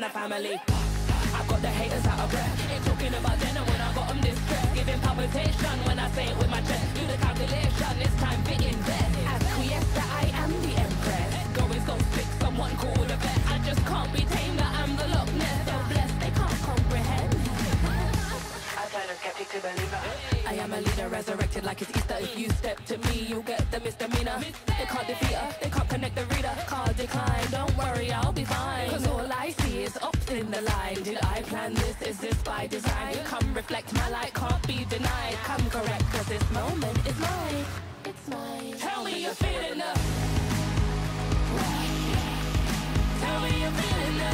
the family. I got the haters out of breath. Ain't talking about then and when I got them distressed. Giving palpitation when I say it with my chest. Do the calculation, this time fit invest. Acquiesce that I am the empress. Going so sick, someone call the vet. I just can't be tamed, that I'm the Loch Ness. So blessed, they can't comprehend. I turn a skeptic to believer. I am a leader, resurrected like it's Easter. If you step to me, you'll get the misdemeanor. They can't defeat her, they can't connect the reader. Can't decline, don't worry, I'll be fine. Cause all I see is ups in the line. Did I plan this? Is this by design? Come reflect, my light can't be denied. Come correct, cause this moment is mine. It's mine. Tell me you're feeling the. Tell me you're feeling the.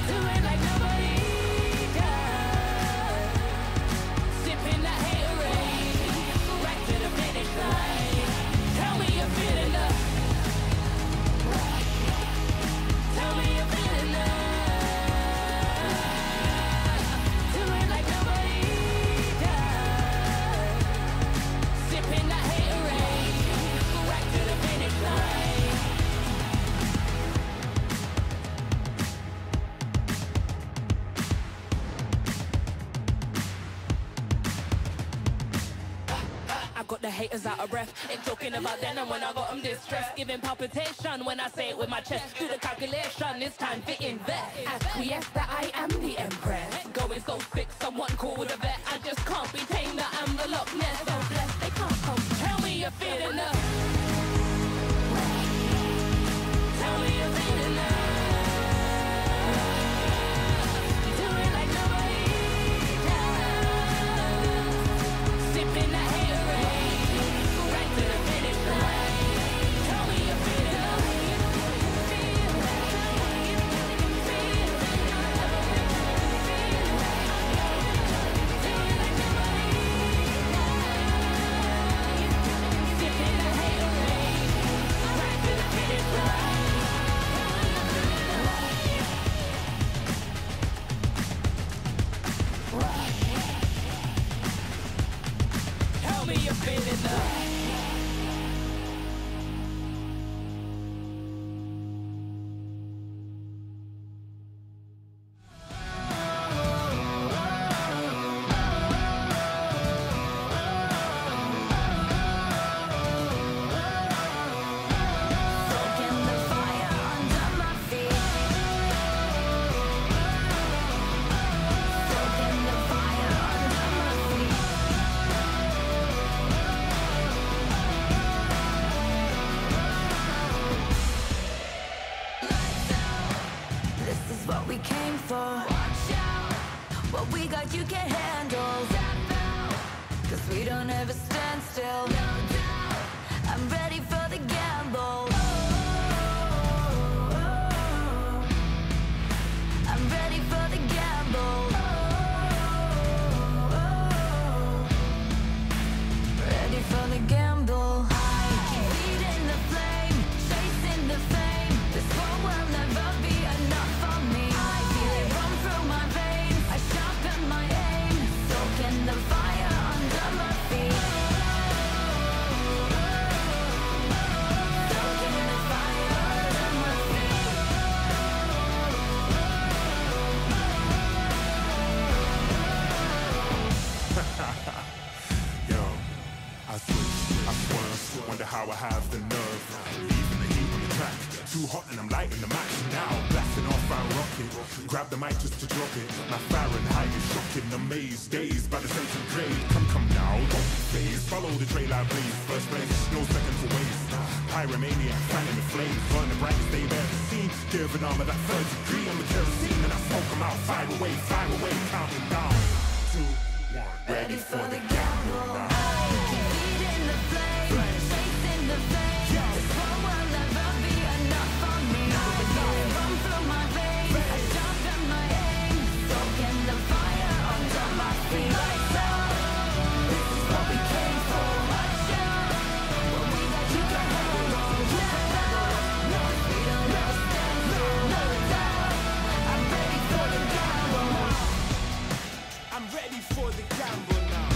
Do it like nobody does. Sipping that haterade, right to the finish line. Tell me you're feeling the. Tell me you're feeling the. Do it like nobody does. Sipping that haterade, right to the finish line. I got the haters out of breath. Ain't talking about then and when I got them distressed. Giving palpitation when I say it with my chest. Do the calculation, this time fit invest. Acquiesce that I am the empress. Going so sick, someone call the vet. I just can't be tamed, that I'm the Loch Ness. So blessed, they can't come. Tell me you're feeling the. Tell me you're feeling the. Do it like nobody does. Sipping that haterade, right to the finish line. Tell me you're feeling the. Do it like nobody does. Sipping that haterade, right to the finish line. Tell me you're feeling the. Soaking the fire under my feet. Soaking the fire under my feet. This is what we came for. Watch out. What we got you can't handle. Step out. Cause we don't ever stand still. No doubt. I'm ready for the gamble. I'm ready for the gamble. Ready for the gamble. Feeding the flame, chasing the fame. This war will never be enough for me. I feel it run through my veins. I sharpen my aim, soaking the fire under my feet. Soaking the fire under my feet. Yo, I switch, I swerve, wonder how I have the nerve. Leaving the heat on the track, too hot and I'm lighting the match. Now blasting off our rocket, grab the mic just to drop it. My Fahrenheit is shocking, amazed, dazed by the sense of grade. Come now, don't be phased, follow the trail I blaze. First place, no second to waste. Pyromaniac, fanning the flames, burn the brightest they've ever seen. Giving armor that third degree, I'm the kerosene and I smoke them out. Fire away, counting down. 2, 1, ready for the gamble now. Feeding the flame, chasing the fame. This war will never be enough for me. I feel it run through my veins. I sharpen my aim, soaking the fire under my feet. Lights out. This is what we came for. Watch out. What we got you can't handle. Step out. No, we don't ever stand still. No doubt. I'm ready for the gamble. I'm ready for the gamble now.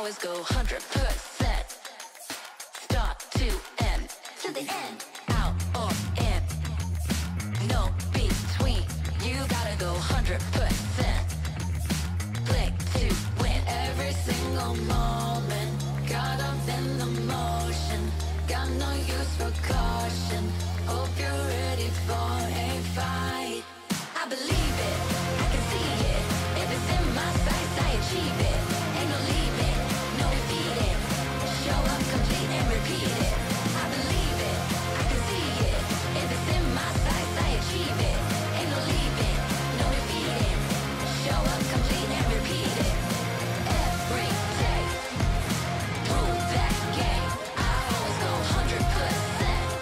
always go 100%. Start to end. To the end. Out or in. No between. You gotta go 100%. Click to win. Every single moment. Caught up in the motion. Got no use for caution. Hope you're ready for a fight. I believe it, I can see it. If it's in my sights, I achieve it. Ain't no leaving, no defeating. Show up complete and repeat it. I believe it, I can see it. If it's in my sights, I achieve it. Ain't no leaving, no defeating. Show up complete and repeat it. Every day, through that game, I always go 100%.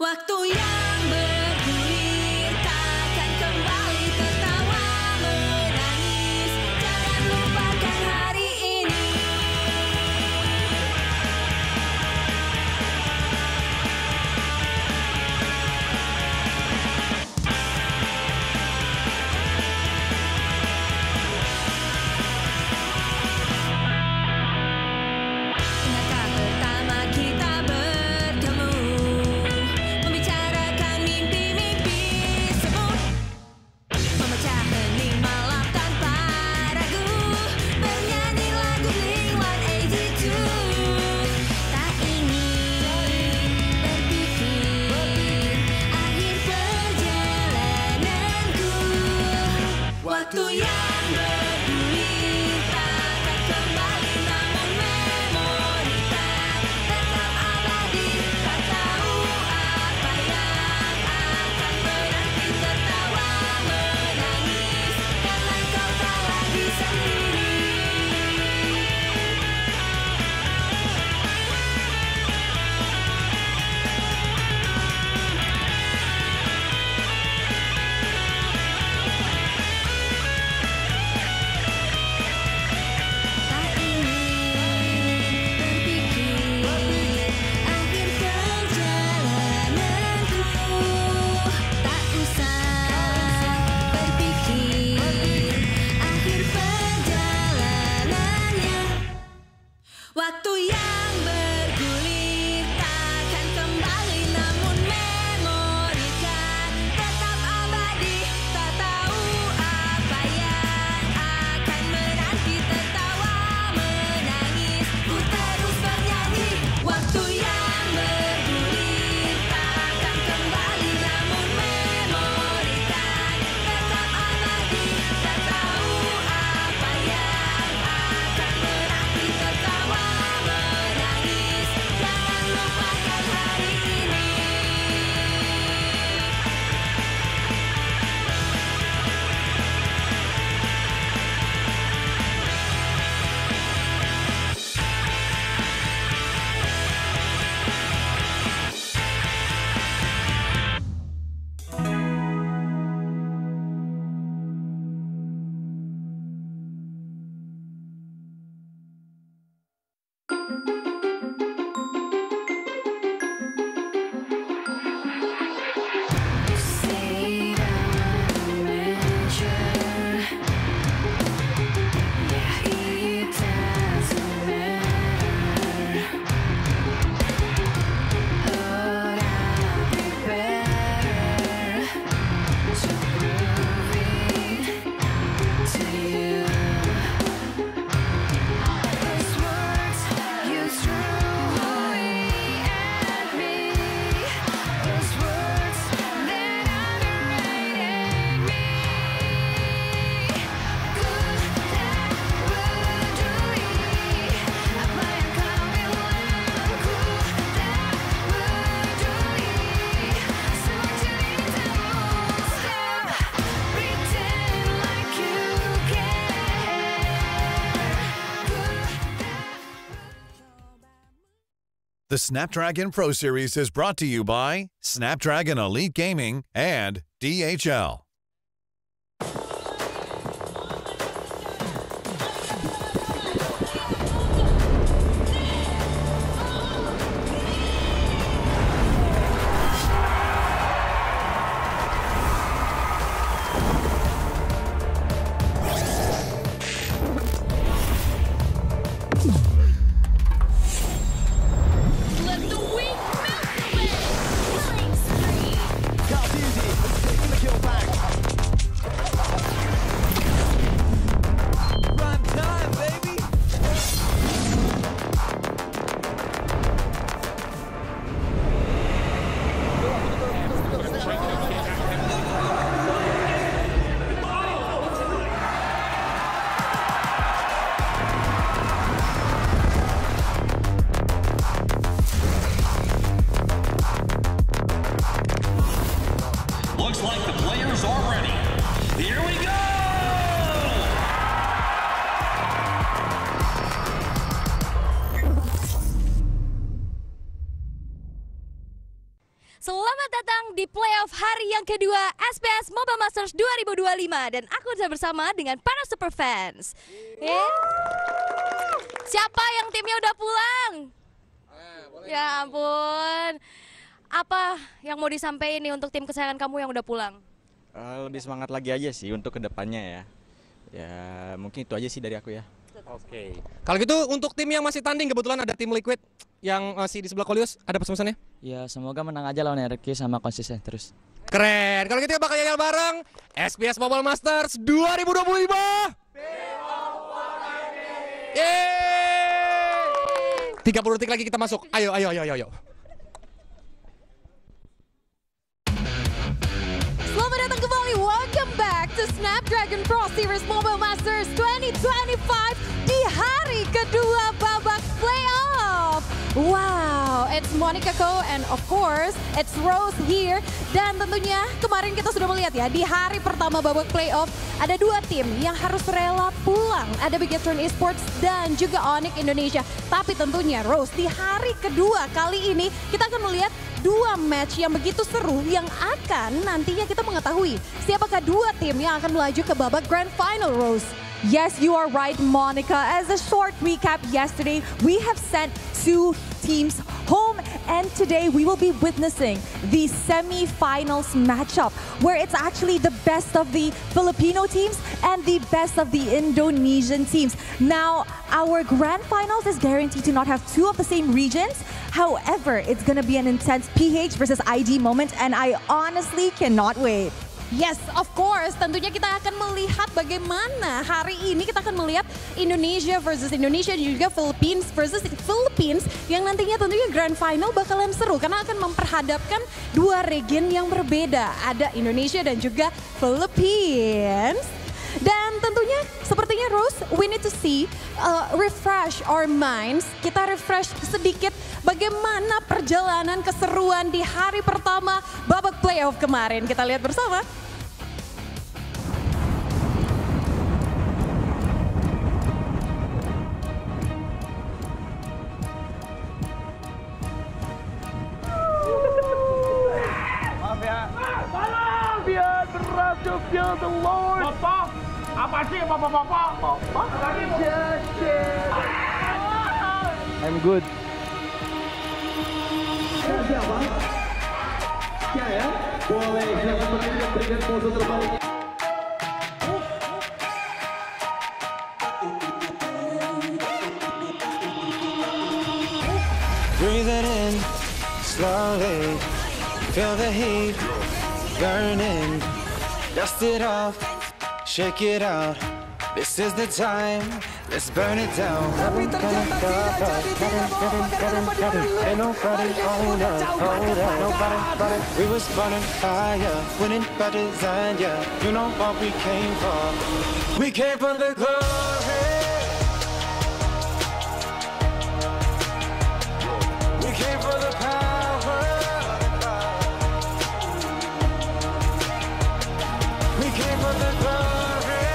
Waktu yang bergulir takkan kembali tertawa menangis. Jangan lupakan hari ini. Ingatkah pertama kita bertemu, membicarakan The Snapdragon Pro Series is brought to you by Snapdragon Elite Gaming and DHL. Looks like the players are ready. Here we go! Selamat datang di playoff hari yang kedua SPS Mobile Masters 2025 dan aku sudah bersama dengan para super fans. Siapa yang timnya udah pulang? Ya ampun. Apa yang mau disampaikan nih untuk tim kesayangan kamu yang udah pulang? Lebih semangat lagi aja sih untuk kedepannya ya. Ya mungkin itu aja sih dari aku ya. Oke. Kalau gitu untuk tim yang masih tanding, kebetulan ada tim Liquid yang masih di sebelah Kolius, ada pesan-pesannya? Ya semoga menang aja lawan RQ sama konsisten terus. Keren. Kalau gitu bakal yayal bareng SPS Mobile Masters 2025. Yeay! 30 detik lagi kita masuk. Ayo. Selamat datang kembali, welcome back to Snapdragon Pro Series Mobile Masters 2025 di hari kedua babak playoff. Wow, it's Monica Ko and of course it's Rose here. Dan tentunya kemarin kita sudah melihat ya, di hari pertama babak playoff ada dua tim yang harus rela pulang. Ada Bigetron Esports dan juga Onyx Indonesia. Tapi tentunya Rose, di hari kedua kali ini kita akan melihat dua match yang begitu seru yang akan nantinya kita mengetahui siapakah dua tim yang akan melaju ke babak grand final, Rose. Yes, you are right, Monica. As a short recap, yesterday we have sent two teams home, and today we will be witnessing the semi-finals matchup where it's actually the best of the Filipino teams and the best of the Indonesian teams. Now, our grand finals is guaranteed to not have two of the same regions. However, it's going to be an intense PH versus ID moment, and I honestly cannot wait. Yes, of course. Tentunya kita akan melihat bagaimana hari ini kita akan melihat Indonesia versus Indonesia dan juga Philippines versus Philippines yang nantinya tentunya grand final bakalan seru karena akan memperhadapkan dua region yang berbeda. Ada Indonesia dan juga Philippines. Dan tentunya sepertinya Rose, we need to see, refresh our minds. Kita refresh sedikit bagaimana perjalanan keseruan di hari pertama babak playoff kemarin. Kita lihat bersama. Biar berhasil feel the Lord. Bapak, apa sih bapak? I'm good. Siapa? Ya? Boleh, jangan berikan pose terbaik. Breathe it in slowly, feel the heat burning, dust it off, shake it out. This is the time, let's burn it down. Ain't nobody hold us, nobody. We was burning fire, winning by design, yeah. You know what we came for. We came for the glory. We came for the power. We came for the glory.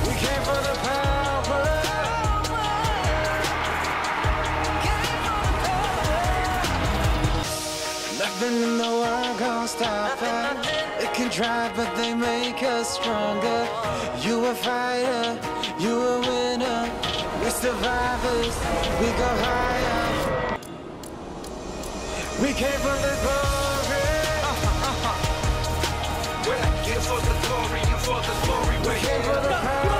We came for the power. drive, but they make us stronger. You a fighter, you a winner. We survivors, we go higher. We came for the glory. We're not here for the glory, you for the glory. We came for the power.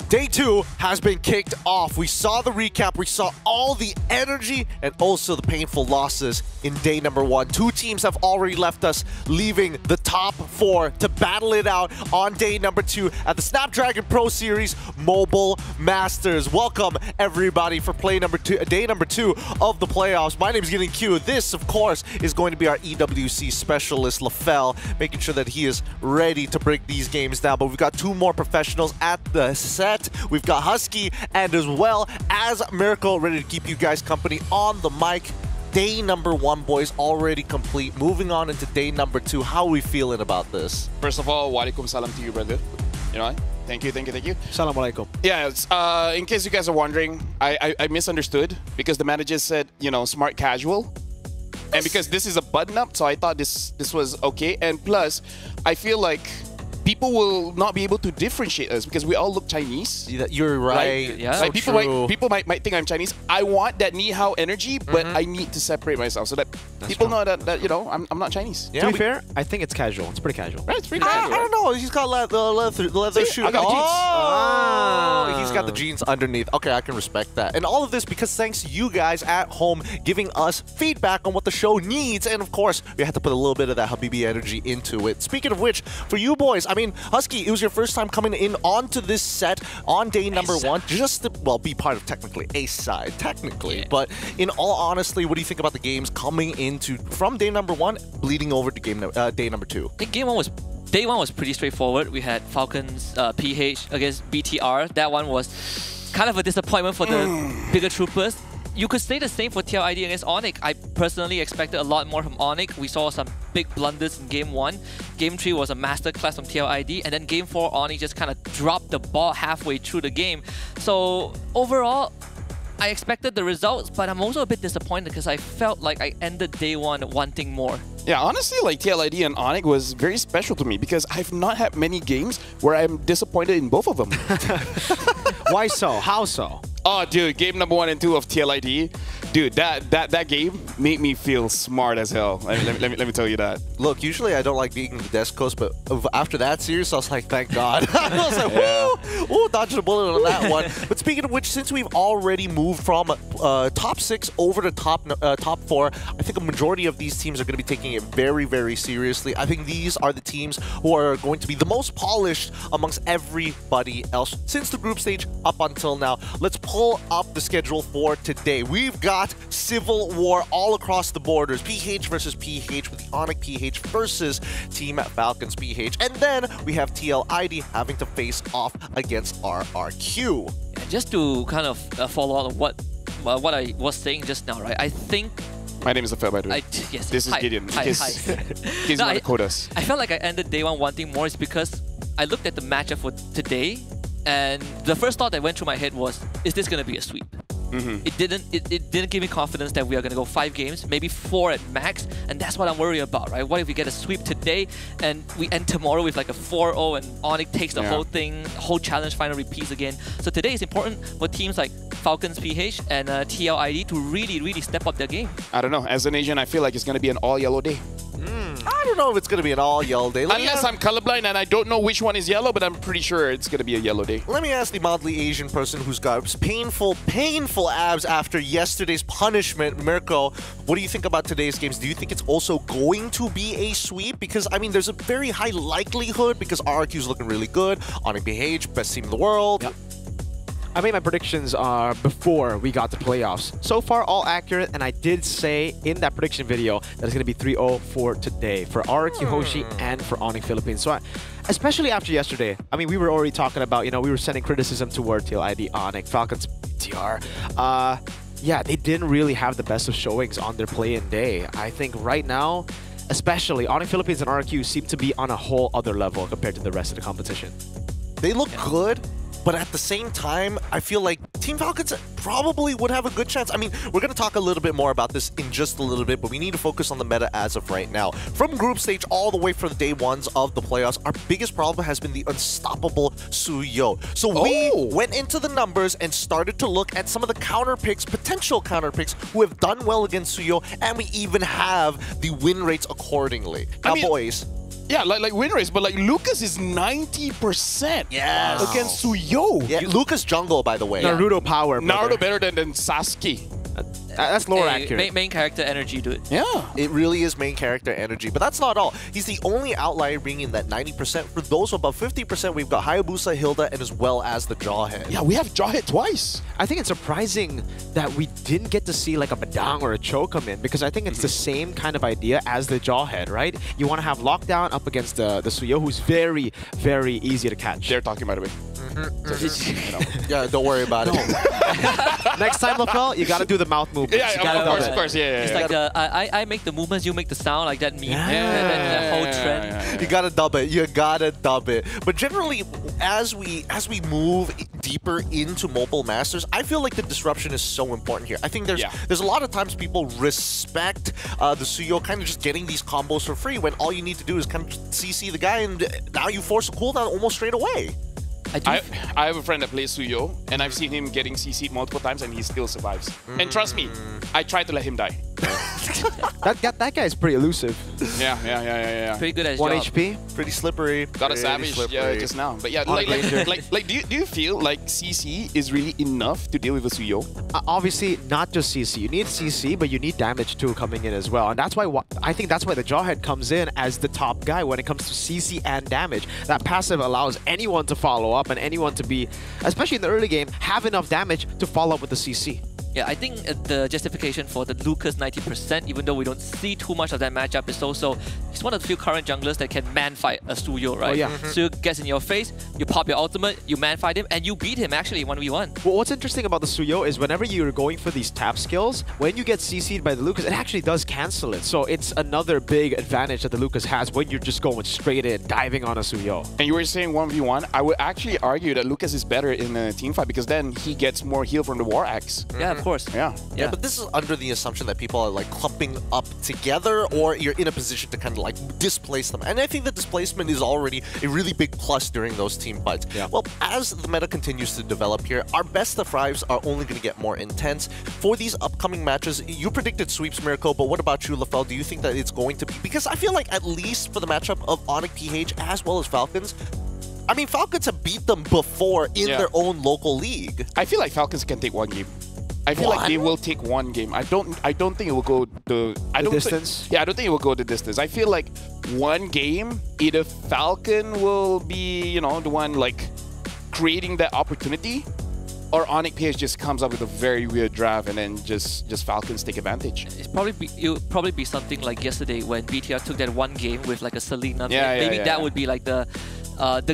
Day 2 has been kicked off. We saw the recap, we saw all the energy and also the painful losses in day number 1. 2 teams have already left us, leaving the top 4 to battle it out on day number 2 at the Snapdragon Pro Series Mobile Masters. Welcome everybody for day number 2 of the playoffs. My name is Getting Q. This, of course, is going to be our EWC specialist, LaFell, making sure that he is ready to break these games down. But we've got 2 more professionals at the set. We've got Husky and as well as Miracle ready to keep you guys company on the mic. Day number 1, boys, already complete. Moving on into day number 2. How are we feeling about this? First of all, walaikum salam to you, brother. You know, thank you. Assalamualaikum. Yeah, in case you guys are wondering, I misunderstood because the manager said, you know, smart casual. And because this is a button-up, so I thought this was okay. And plus, I feel like people will not be able to differentiate us because we all look Chinese. You're right. Like, yeah. Like people might think I'm Chinese. I want that ni hao energy, but I need to separate myself so that people know that you know I'm not Chinese. Yeah, to be fair, I think it's casual. It's pretty casual. Right, it's pretty casual. I don't know. He's got leather shoes. I got Oh, he's got the jeans underneath. Okay, I can respect that. And all of this because thanks to you guys at home giving us feedback on what the show needs. And of course, we had to put a little bit of that Habibi energy into it. Speaking of which, for you boys, I mean, Husky, it was your first time coming in onto this set on day number 1, just to, well, be part of technically a side, technically. But in all honesty, what do you think about the games coming into from day number 1, bleeding over to day number 2? I think day one was pretty straightforward. We had Falcons PH against BTR. That one was kind of a disappointment for the bigger troopers. You could say the same for TLID against Onyx. I personally expected a lot more from Onyx. We saw some big blunders in Game 1. Game 3 was a masterclass from TLID. And then Game 4, Onyx just kind of dropped the ball halfway through the game. So overall, I expected the results, but I'm also a bit disappointed because I felt like I ended day 1 wanting more. Yeah, honestly, like TLID and Onyx was very special to me because I've not had many games where I'm disappointed in both of them. Why so? How so? Oh, dude, game number 1 and 2 of TLID, dude, that game made me feel smart as hell. Let me tell you that. Look, usually I don't like being the desk coach, but after that series, I was like, thank God. I was like, woo, dodged a bullet on that one. But speaking of which, since we've already moved from top 6 over to top 4, I think a majority of these teams are going to be taking it very, very seriously. I think these are the teams who are going to be the most polished amongst everybody else since the group stage up until now. Let's pull up the schedule for today. We've got civil war all across the borders. PH versus PH with the Onyx PH versus Team Falcons PH. And then we have TLID having to face off against RRQ. Yeah, just to kind of follow on what I was saying just now, right? I think my name is LaFell, by the way. Yes. This is Gideon. He's going to code us. I felt like I ended day 1 wanting more is because I looked at the matchup for today, and the first thought that went through my head was, is this going to be a sweep? It didn't give me confidence that we are going to go 5 games, maybe 4 at max, and that's what I'm worried about, right? What if we get a sweep today and we end tomorrow with like a 4-0 and Onyx takes the whole thing, whole challenge final repeats again. So today is important for teams like Falcons PH and TLID to really step up their game. I don't know. As an Asian, I feel like it's going to be an all-yellow day. I don't know if it's going to be an all-yellow day. Unless I'm colorblind and I don't know which one is yellow, but I'm pretty sure it's going to be a yellow day. Let me ask the mildly Asian person who's got painful abs after yesterday's punishment. Mirko, what do you think about today's games? Do you think it's also going to be a sweep? Because, I mean, there's a very high likelihood because RRQ is looking really good. Onyx PH, best team in the world. Yep. I made my predictions before we got to playoffs. So far, all accurate, and I did say in that prediction video that it's going to be 3-0 for today, for RQ Hoshi and for Onyx Philippines. So especially after yesterday, I mean, we were already talking about, we were sending criticism toward TLID, Onyx, Falcons, BTR. Yeah, they didn't really have the best of showings on their play-in day. I think right now, especially Onyx Philippines and RQ seem to be on a whole other level compared to the rest of the competition. They look good, but at the same time, I feel like Team Falcons probably would have a good chance. I mean, we're going to talk a little bit more about this in just a little bit, but we need to focus on the meta as of right now. From group stage all the way for the day ones of the playoffs, our biggest problem has been the unstoppable Suyo. So we went into the numbers and started to look at some of the counter picks, potential counter picks, who have done well against Suyo, and we even have the win rates accordingly. Now, boys. Yeah, like win rates, but like Lucas is 90% against Suyo. Yeah, Lucas jungle, by the way. Naruto power. Naruto better than Sasuke. That's lore accurate. Main character energy, dude. Yeah. It really is main character energy, but that's not all. He's the only outlier bringing that 90%. For those above 50%, we've got Hayabusa, Hilda, and as well as the Jawhead. Yeah, we have Jawhead twice. I think it's surprising that we didn't get to see like a Badang or a Cho come in, because I think it's the same kind of idea as the Jawhead, right? You want to have Lockdown up against the Suyo, who's very, very easy to catch. They're talking, by the way. Yeah, don't worry about it. Next time, LaFell, you gotta do the mouth movements. Yeah, of course. Yeah. It's like I make the movements, you make the sound, like that meme. That whole trend. You gotta dub it. You gotta dub it. But generally, as we move deeper into Mobile Masters, I feel like the disruption is so important here. I think there's a lot of times people respect the Suyo kind of just getting these combos for free when all you need to do is kind of CC the guy, and now you force a cooldown almost straight away. I have a friend that plays Suyo, and I've seen him getting CC'd multiple times, and he still survives. And trust me, I tried to let him die. that guy is pretty elusive. Yeah. Pretty good at his 1 job. HP. Pretty slippery. Got a savage just now. But yeah, do you feel like CC is really enough to deal with a Suyo? Obviously, not just CC. You need CC, but you need damage too coming in as well. And that's why I think that's why the Jawhead comes in as the top guy when it comes to CC and damage. That passive allows anyone to follow up and anyone to be, especially in the early game, have enough damage to follow up with the CC. Yeah, I think the justification for the Lucas 90%, even though we don't see too much of that matchup, is also he's one of the few current junglers that can man-fight a Suyo, right? Oh, yeah. Suyo gets in your face, you pop your ultimate, you man-fight him, and you beat him actually 1v1. Well, what's interesting about the Suyo is whenever you're going for these tap skills, when you get CC'd by the Lucas, it actually does cancel it. So it's another big advantage that the Lucas has when you're just going straight in, diving on a Suyo. And you were saying 1v1, I would actually argue that Lucas is better in a team fight because then he gets more heal from the War Axe. Yeah, of course. Yeah, but this is under the assumption that people are like clumping up together, or you're in a position to kind of like displace them. And I think that displacement is already a really big plus during those team fights. Yeah. Well, as the meta continues to develop here, our best of fives are only going to get more intense. For these upcoming matches, you predicted sweeps, Miracle, but what about you, LaFell? Do you think that it's going to be? Because I feel like at least for the matchup of Onyx PH as well as Falcons, I mean, Falcons have beat them before in their own local league. I feel like Falcons can take one game. I feel like they will take one game. I don't think it will go the distance. I don't think it will go the distance. I feel like one game, either Falcon will be, the one like creating that opportunity, or Onyx PH just comes up with a very weird draft and then just Falcons take advantage. It'll probably be something like yesterday when BTR took that one game with like a Selena. Maybe that would be like the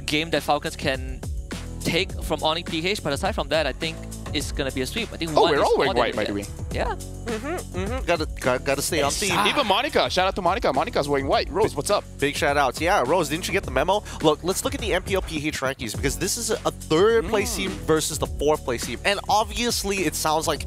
game that Falcons can take from Onyx PH. But aside from that, I think it's gonna be a sweep. I think we're all wearing white, by the way. Yeah. Gotta stay on theme. Even Monica. Shout out to Monica. Monica's wearing white. Rose, what's up? Big shout outs. Yeah, Rose, didn't you get the memo? Look, let's look at the MPL PH rankings, because this is a third place team versus the fourth place team. And obviously it sounds like,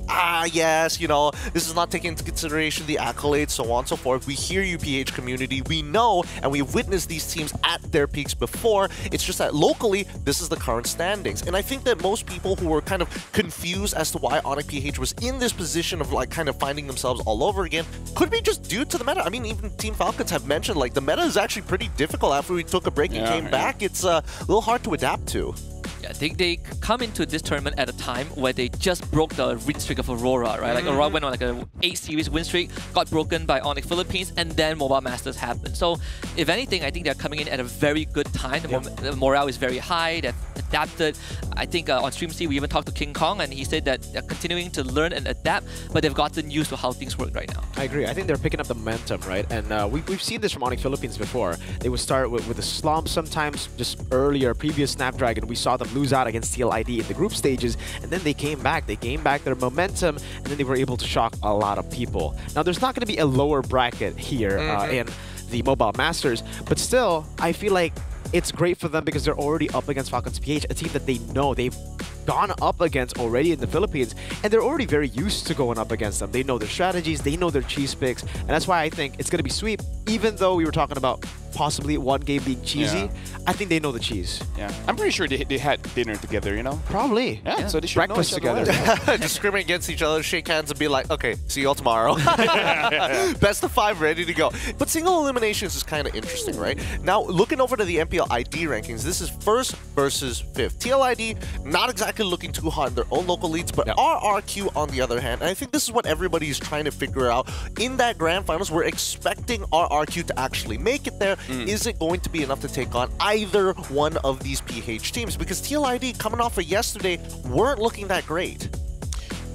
yes, this is not taking into consideration the accolades, so on and so forth. We hear you, PH community. We know, and we've witnessed these teams at their peaks before. It's just that locally, this is the current standings. And I think that most people who were kind of confused as to why Onyx PH was in this position of like kind of finding themselves all over again could be just due to the meta. I mean, even Team Falcons have mentioned like the meta is actually pretty difficult after we took a break and came back. It's a little hard to adapt to. Yeah, I think they come into this tournament at a time where they just broke the win streak of Aurora, right? Like Aurora went on like a 8-series win streak, got broken by Onyx Philippines, and then Mobile Masters happened. So if anything, I think they're coming in at a very good time. The morale is very high. They're adapted. I think on Stream C, we even talked to King Kong, and he said that they're continuing to learn and adapt, but they've gotten used to how things work right now. I agree. I think they're picking up the momentum, right? And we've seen this from Onyx Philippines before. They would start with a slump sometimes. Just earlier, previous Snapdragon, we saw them lose out against TLID in the group stages, and then they came back. They gained back their momentum, and then they were able to shock a lot of people. Now, there's not going to be a lower bracket here in the Mobile Masters, but still, I feel like it's great for them because they're already up against Falcons PH, a team that they know they've gone up against already in the Philippines, and they're already very used to going up against them. They know their strategies, they know their cheese picks, and that's why I think it's going to be sweep, even though we were talking about possibly one game being cheesy. I think they know the cheese. Yeah, I'm pretty sure they had dinner together, you know? Probably. Yeah, so they should breakfast know each other together. well. Discriminate against each other, shake hands, and be like, okay, see you all tomorrow. Best of 5 ready to go. But single eliminations is kind of interesting, right? Now, looking over to the MPL ID rankings, this is 1st versus 5th. TLID, not exactly looking too hot in their own local leads, but RRQ on the other hand, and I think this is what everybody is trying to figure out. In that grand finals, we're expecting RRQ to actually make it there. Is it going to be enough to take on either one of these PH teams? Because TLID, coming off of yesterday, weren't looking that great.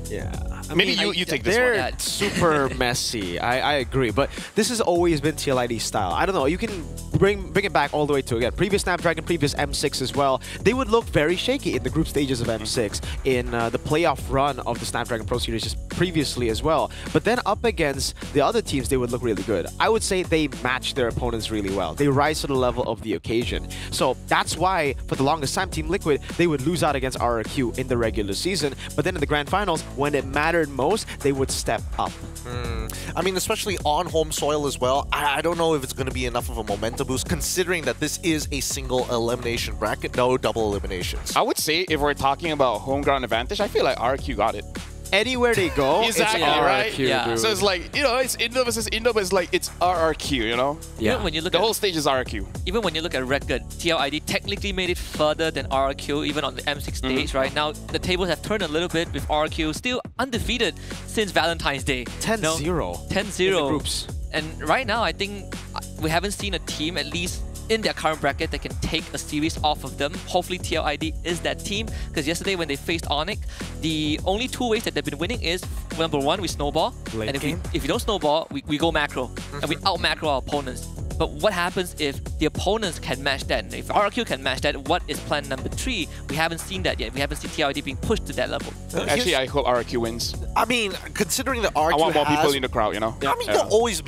Yeah. Maybe you take this they're one. super messy. I agree, but this has always been TLID style. I don't know. You can bring it back all the way to again previous Snapdragon, previous M6 as well. They would look very shaky in the group stages of M6 in the playoff run of the Snapdragon Pro Series just previously as well. But then up against the other teams, they would look really good. I would say they match their opponents really well. They rise to the level of the occasion. So that's why for the longest time, Team Liquid, they would lose out against RRQ in the regular season. But then in the grand finals, when it mattered most, they would step up. I mean, especially on home soil as well. I don't know if it's going to be enough of a momentum boost, considering that this is a single elimination bracket, no double eliminations. I would say if we're talking about home ground advantage, I feel like RQ got it. Anywhere they go, exactly, it's right? RRQ, Yeah. dude. So it's like, you know, it's Indo versus Indo, but it's like, it's RRQ, you know? Even when you look the at whole stage is RRQ. Even when you look at record, TLID technically made it further than RRQ, even on the M6 stage. Right now, the tables have turned a little bit with RRQ still undefeated since Valentine's Day. 10-0. 10-0 in the groups. And right now, I think we haven't seen a team, at least in their current bracket, that can take a series off of them. Hopefully TLID is that team, because yesterday when they faced Onyx, the only two ways that they've been winning is, number one, we snowball, Late and if game. we don't snowball, we go macro, and we out-macro our opponents. But what happens if the opponents can match that? And if RRQ can match that, what is plan number 3? We haven't seen that yet. We haven't seen TLID being pushed to that level. Actually, I hope RRQ wins. I mean, considering that RRQ I want more has, people in the crowd, you know? I mean, there'll always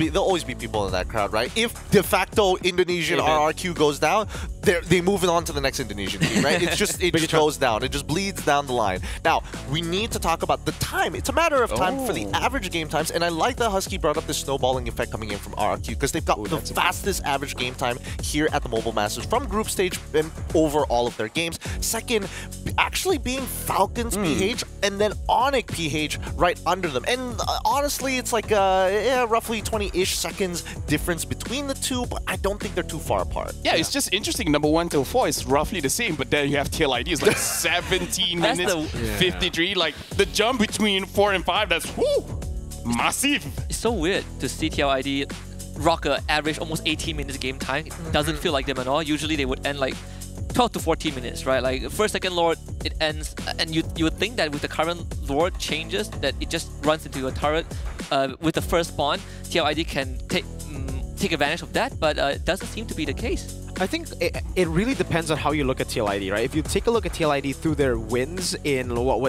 be people in that crowd, right? If de facto Indonesian RRQ goes down, they move on to the next Indonesian team, right? It's just it just goes down. It just bleeds down the line. Now, we need to talk about the time. It's a matter of time for the average game times, and I like that Husky brought up this snowballing effect coming in from RRQ because they've got the fastest average game time here at the Mobile Masters from group stage and over all of their games. Second, actually being Falcons PH and then Onyx PH right under them. And honestly, it's like roughly 20-ish seconds difference between the two, but I don't think they're too far apart. Yeah, it's just interesting. Number 1 till 4 is roughly the same, but then you have TLID is like 17 minutes, 53. Like the jump between 4 and 5, that's massive. It's so weird to see TLID rock a average almost 18 minutes game time. It doesn't feel like them at all. Usually they would end like 12 to 14 minutes, right? Like first, second Lord, it ends, and you would think that with the current Lord changes, that it just runs into a turret. With the first spawn, TLID can take advantage of that, but it doesn't seem to be the case. I think it really depends on how you look at TLID, right? If you take a look at TLID through their wins in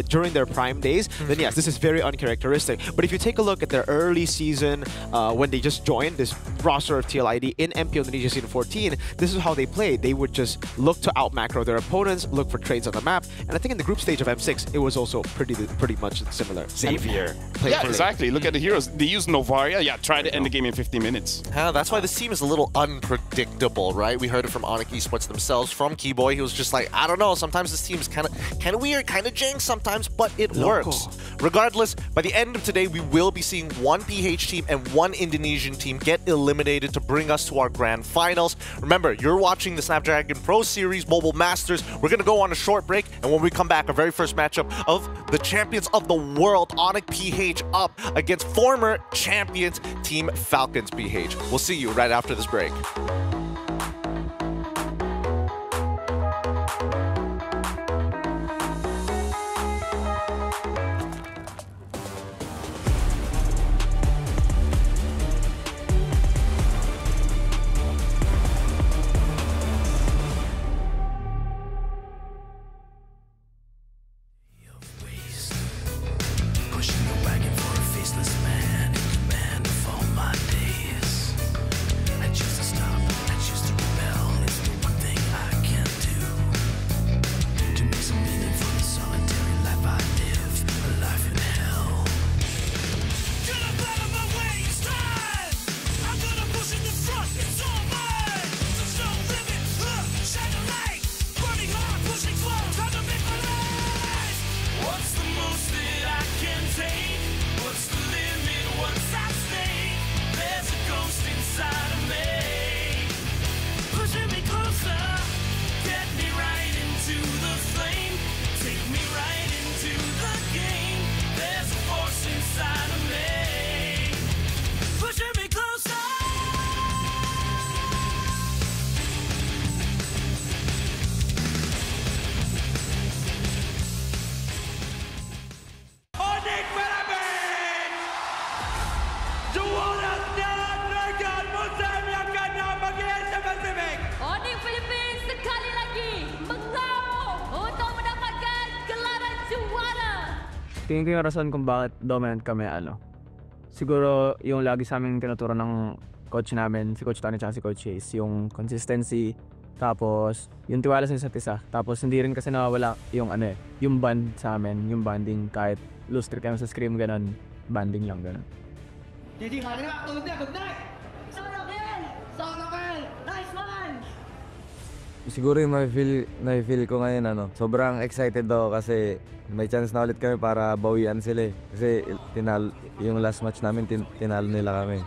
during their prime days, then yes, this is very uncharacteristic. But if you take a look at their early season, when they just joined this roster of TLID in MPL Indonesia Season 14, this is how they played. They would just look to out-macro their opponents, look for trades on the map, and I think in the group stage of M6, it was also pretty much similar. Xavier. Yeah, exactly. Look at the heroes. They use Novaria. Yeah, try to end the game in 15 minutes. That's why this team is a little unpredictable, right? We heard it from Onyx Esports themselves, from Keyboy. He was just like, I don't know, sometimes this team is kind of weird, kind of jank sometimes, but it works. Regardless, by the end of today, we will be seeing one PH team and one Indonesian team get eliminated to bring us to our grand finals. Remember, you're watching the Snapdragon Pro Series Mobile Masters. We're going to go on a short break, and when we come back, our very first matchup of the champions of the world, Onyx PH, up against former champions Team Falcons PH. We'll see you right after this break. Tingin ko yung rason kung bakit dominant kami, siguro yung lagi sa aming tinuturo ng coach namin, si Coach Tony at si Coach Chase, yung consistency, tapos yung tiwala sa isa't isa. Tapos hindi rin kasi nawawala yung yung band sa amin, yung banding, kahit lose streak kami sa scrim, ganun, banding lang, ganun. Didi, hari na, tulog na, good night! Sonokel! Nice one! Siguro yung na-feel ko ngayon, sobrang excited ako kasi may chance na ulit kami para bawian sila eh. Kasi yung last match namin, tinalo nila kami.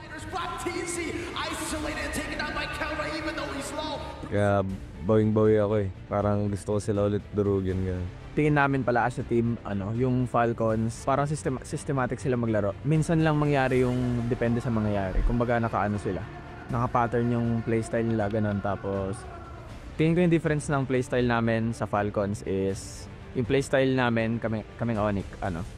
Kaya bawing-bawi ako eh. Parang gusto ko sila ulit durugin. Ganun. Tingin namin pala as a team, yung Falcons, parang systematic sila maglaro. Minsan lang mangyari yung depende sa mangyayari. Kumbaga sila. Naka-pattern yung playstyle nila, ganun. Tapos tingin ko yung difference ng playstyle namin sa Falcons is yung playstyle namin, kaming Onyx,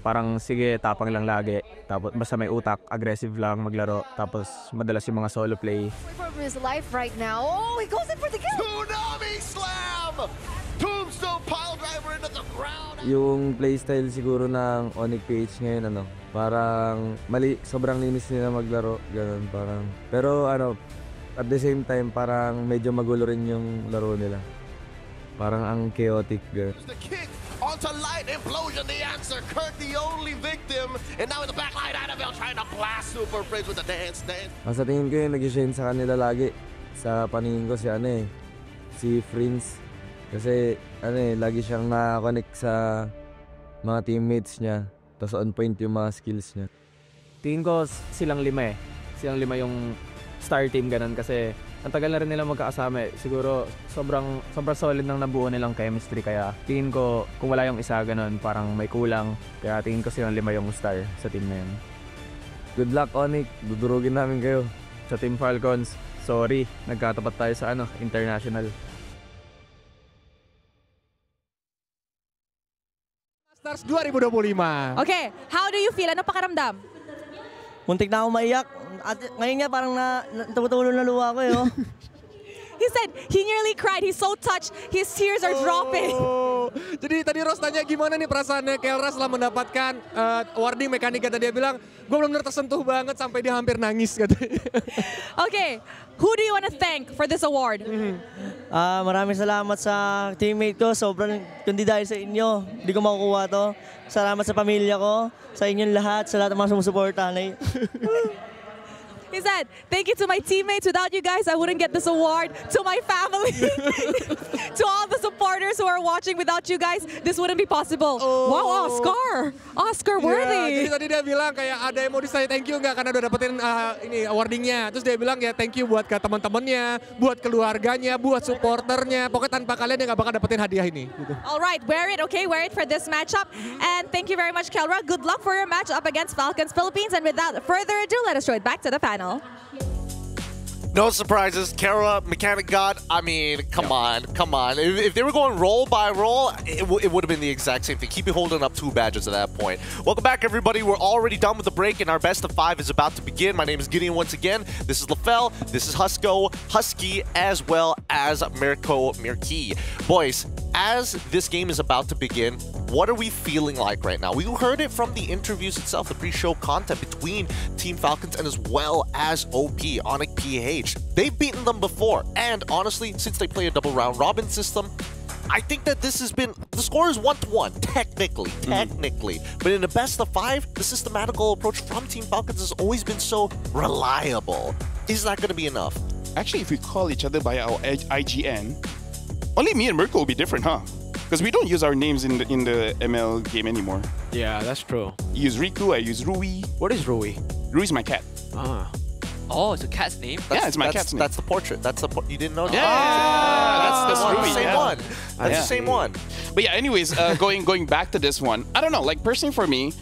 parang sige, tapang lang lagi. Tapos basta may utak, aggressive lang maglaro. Tapos madalas yung mga solo play. From his life right now. Oh, he goes in for the kill! Tsunami Slam! Tombstone pile driver into the ground! Yung playstyle siguro ng Onyx PH ngayon, parang sobrang linis nila maglaro. Ganun, parang. Pero at the same time, parang medyo magulo rin yung laro nila. Parang ang chaotic. Ganun. Onto light implosion, the answer. Kirk, the only victim. And now in the backline, Annabelle trying to blast Super Frizz with the dance. Sa tingin ko yung nag-shine sa kanila lagi. Sa paningin ko si Prince. Kasi lagi siyang na-connect sa mga teammates niya. Tapos on point yung mga skills niya. Tingin ko silang lima Silang lima yung star team, ganun. Kasi ang tagal na rin nila magkakasama. Siguro sobrang solid nang nabuo nilang chemistry. Kaya tingin ko kung wala yung isa, ganun, parang may kulang. Kaya tingin ko silang lima yung star sa team na yun. Good luck, Onyx. Dudurugin namin kayo. Sa Team Falcons, sorry, nagkatapat tayo sa international. Masters 2025. Okay, how do you feel? Ano pakiramdam? Muntik na ako maiyak. At ngayon nga parang tumutulong na luha ko eh. He said he nearly cried. He's so touched. His tears are dropping. Jadi tadi Ros tanya gimana nih perasaannya Kelra setelah mendapatkan awarding mekanika. Tadi dia bilang, gue benar-benar tersentuh banget sampai dia hampir nangis katanya. Okay, who do you want to thank for this award? Maraming salamat sa teammate ko. Sobrang kundi dahil sa inyo, hindi ko makukuha to. Salamat sa pamilya ko, sa inyong lahat, sa lahat ng mga sumusuporta. He said, thank you to my teammates. Without you guys, I wouldn't get this award. To my family, to all the supporters who are watching. Without you guys, this wouldn't be possible. Wow, Oscar worthy. Jadi tadi dia bilang kayak ada yang mau disay thank you nggak karena udah dapetin ini awardingnya. Terus dia bilang ya thank you buat ke teman-temannya, buat keluarganya, buat supporternya. Pokoknya tanpa kalian dia nggak bakal dapetin hadiah ini. Gitu. All right, wear it, okay? Wear it for this matchup. And thank you very much, Kelra. Good luck for your match up against Falcons Philippines. And without further ado, let us throw it back to the panel. No surprises. Kara, Mechanic God, I mean, come on. If they were going roll by roll, it would have been the exact same thing. Keep holding up 2 badges at that point. Welcome back, everybody. We're already done with the break, and our best of 5 is about to begin. My name is Gideon once again. This is LaFell. This is Husky, as well as Mirki. Boys, as this game is about to begin, what are we feeling like right now? We heard it from the interviews itself, the pre-show content between Team Falcons and as well as OP, Onyx PH. They've beaten them before, and honestly, since they play a double round robin system, I think that this has been, the score is 1-1, technically. But in a best of 5, the systematical approach from Team Falcons has always been so reliable. Is that going to be enough? Actually, if we call each other by our IGN, only me and Mirko will be different, huh? Because we don't use our names in the ML game anymore. Yeah, that's true. You use Riku, I use Rui. What is Rui? Rui's my cat. Ah. Oh, it's a cat's name? Yeah, it's my cat's name. That's the portrait. You didn't know that? Yeah, that's the Rui. Same one. That's the same one. But yeah, anyways, going back to this one, I don't know, like personally for me,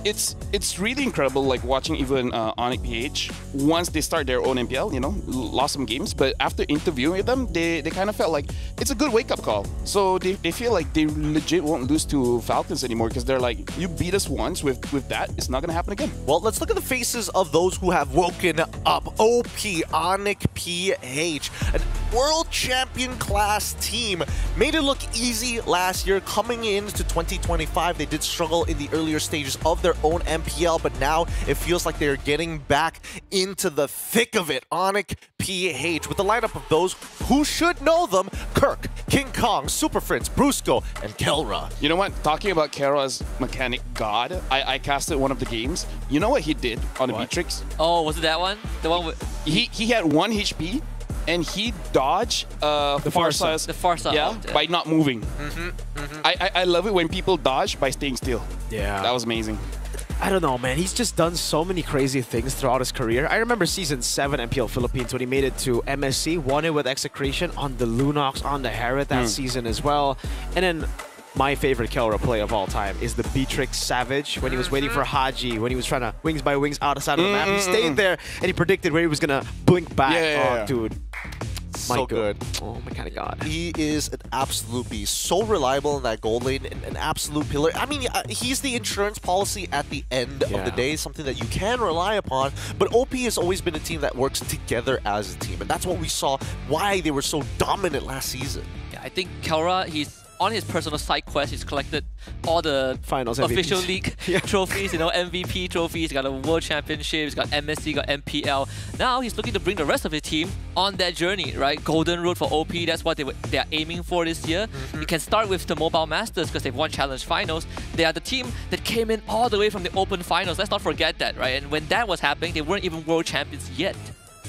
it's really incredible, like watching even Onyx PH once they start their own MPL, you know, lost some games, but after interviewing with them, they kind of felt like it's a good wake-up call. So they feel like they legit won't lose to Falcons anymore because they're like, you beat us once with that, it's not gonna happen again. Well, let's look at the faces of those who have woken up. OP, Onyx PH. And world champion class team. Made it look easy last year. Coming into 2025, they did struggle in the earlier stages of their own MPL, but now it feels like they're getting back into the thick of it. Onyx, PH, with the lineup of those who should know them: Kirk, King Kong, Super Fritz, Brusco, and Kelra. You know what? Talking about Kelra's mechanic god, I casted one of the games. You know what he did on the Beatrix? Oh, was it that one? The one with... He had 1 HP, and he dodged the Farsa. The Farsa. Yeah, by not moving. I love it when people dodge by staying still. Yeah. That was amazing. I don't know, man. He's just done so many crazy things throughout his career. I remember Season 7 MPL Philippines when he made it to MSC, won it with Execration on the Lunox, on the Harriet that season as well. And then my favorite Kelra play of all time is the Beatrix Savage when he was waiting for Haji, when he was trying to wings by wings out of side of the map. He stayed there and he predicted where he was going to blink back. Oh, dude. So good. Oh my kind of god. He is an absolute beast. So reliable in that gold lane, an absolute pillar. I mean, he's the insurance policy at the end of the day, something that you can rely upon. But OP has always been a team that works together as a team, and that's what we saw why they were so dominant last season. Yeah, I think Kelra, he's on his personal side quest, he's collected all the finals official MVPs. league trophies, you know, MVP trophies, he's got a world championship, he's got MSC, got MPL. Now he's looking to bring the rest of his team on that journey, right? Golden Road for OP, that's what they are aiming for this year. You can start with the Mobile Masters because they've won Challenge Finals. They are the team that came in all the way from the Open Finals. Let's not forget that, right? And when that was happening, they weren't even world champions yet.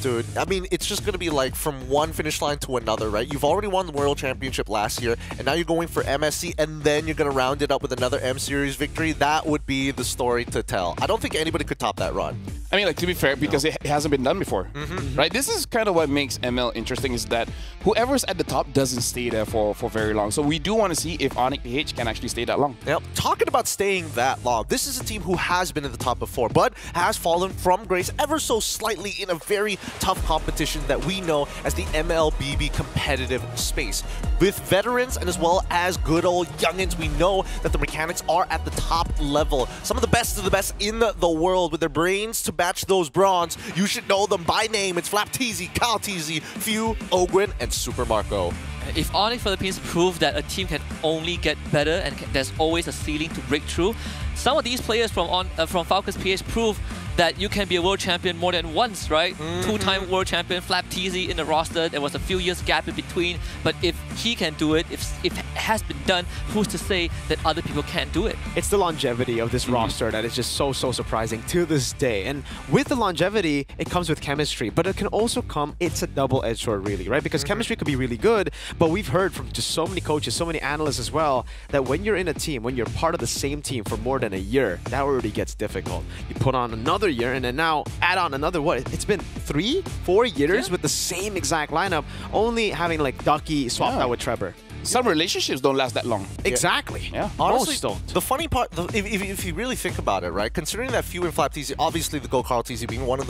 Dude, I mean, it's just going to be like from one finish line to another, right? You've already won the World Championship last year, and now you're going for MSC, and then you're going to round it up with another M-Series victory. That would be the story to tell. I don't think anybody could top that run. I mean, like, to be fair, because it hasn't been done before, right? This is kind of what makes ML interesting, is that whoever's at the top doesn't stay there for very long. So we do want to see if Onyx PH can actually stay that long. Now, talking about staying that long, this is a team who has been at the top before, but has fallen from grace ever so slightly in a very tough competition that we know as the MLBB competitive space. With veterans and as well as good old youngins, we know that the mechanics are at the top level. Some of the best in the world with their brains to match those bronze. You should know them by name. It's Flap TZ, Kyle TZ, Few, Ogwin, and Super Marco. If Onyx Philippines prove that a team can only get better and there's always a ceiling to break through, some of these players from Falcons PH prove that you can be a world champion more than once, right? Two-time world champion, Flap TZ in the roster. There was a few years gap in between, but if he can do it, if it has been done, who's to say that other people can't do it? It's the longevity of this roster that is just so surprising to this day. And with the longevity, it comes with chemistry, but it can also come, it's a double-edged sword really, right? Because chemistry could be really good, but we've heard from just so many coaches, so many analysts as well, that when you're in a team, when you're part of the same team for more than a year, that already gets difficult. You put on another year and then now add on another, what? It's been 3-4 years with the same exact lineup, only having like Ducky swapped out with Trevor. Some relationships don't last that long. Exactly. Yeah. Honestly, most don't. The funny part, if you really think about it, right? Considering that Few and Flap TZ, obviously the Go Carl TZ being one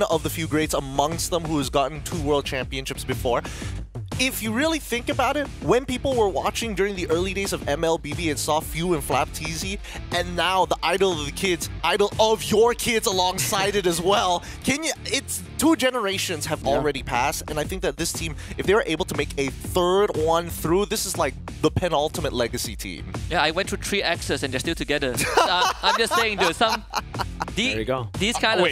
of the few greats amongst them who has gotten 2 world championships before. If you really think about it, when people were watching during the early days of MLBB and saw Few and Flap TZ, and now the idol of the kids, idol of your kids alongside it as well, it's 2 generations have already passed, and I think that this team, if they were able to make a 3rd one through, this is like the penultimate legacy team. Yeah, I went through 3 X's and they're still together. I'm just saying, dude, there you go. These kind of...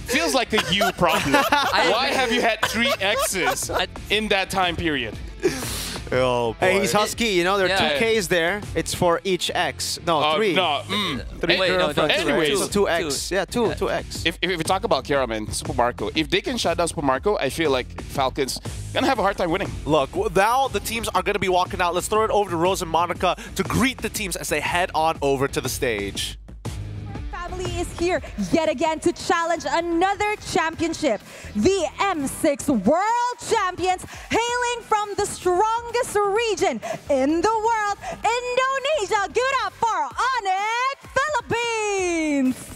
Feels like a you problem. Why have you had 3 X's in that time period? Oh, boy. Hey, he's Husky, you know, there are 2 Ks there. It's for each X. No, 3. No, 3 anyways. So 2X. Yeah, 2X. If we talk about Kira, man, Super Marco, if they can shut down Super Marco, I feel like Falcons gonna have a hard time winning. Look, now the teams are gonna be walking out. Let's throw it over to Rose and Monica to greet the teams as they head on over to the stage. Family is here yet again to challenge another championship. The M6 World Champions, hailing from the strongest region in the world, Indonesia. Give it up for Onyx Philippines!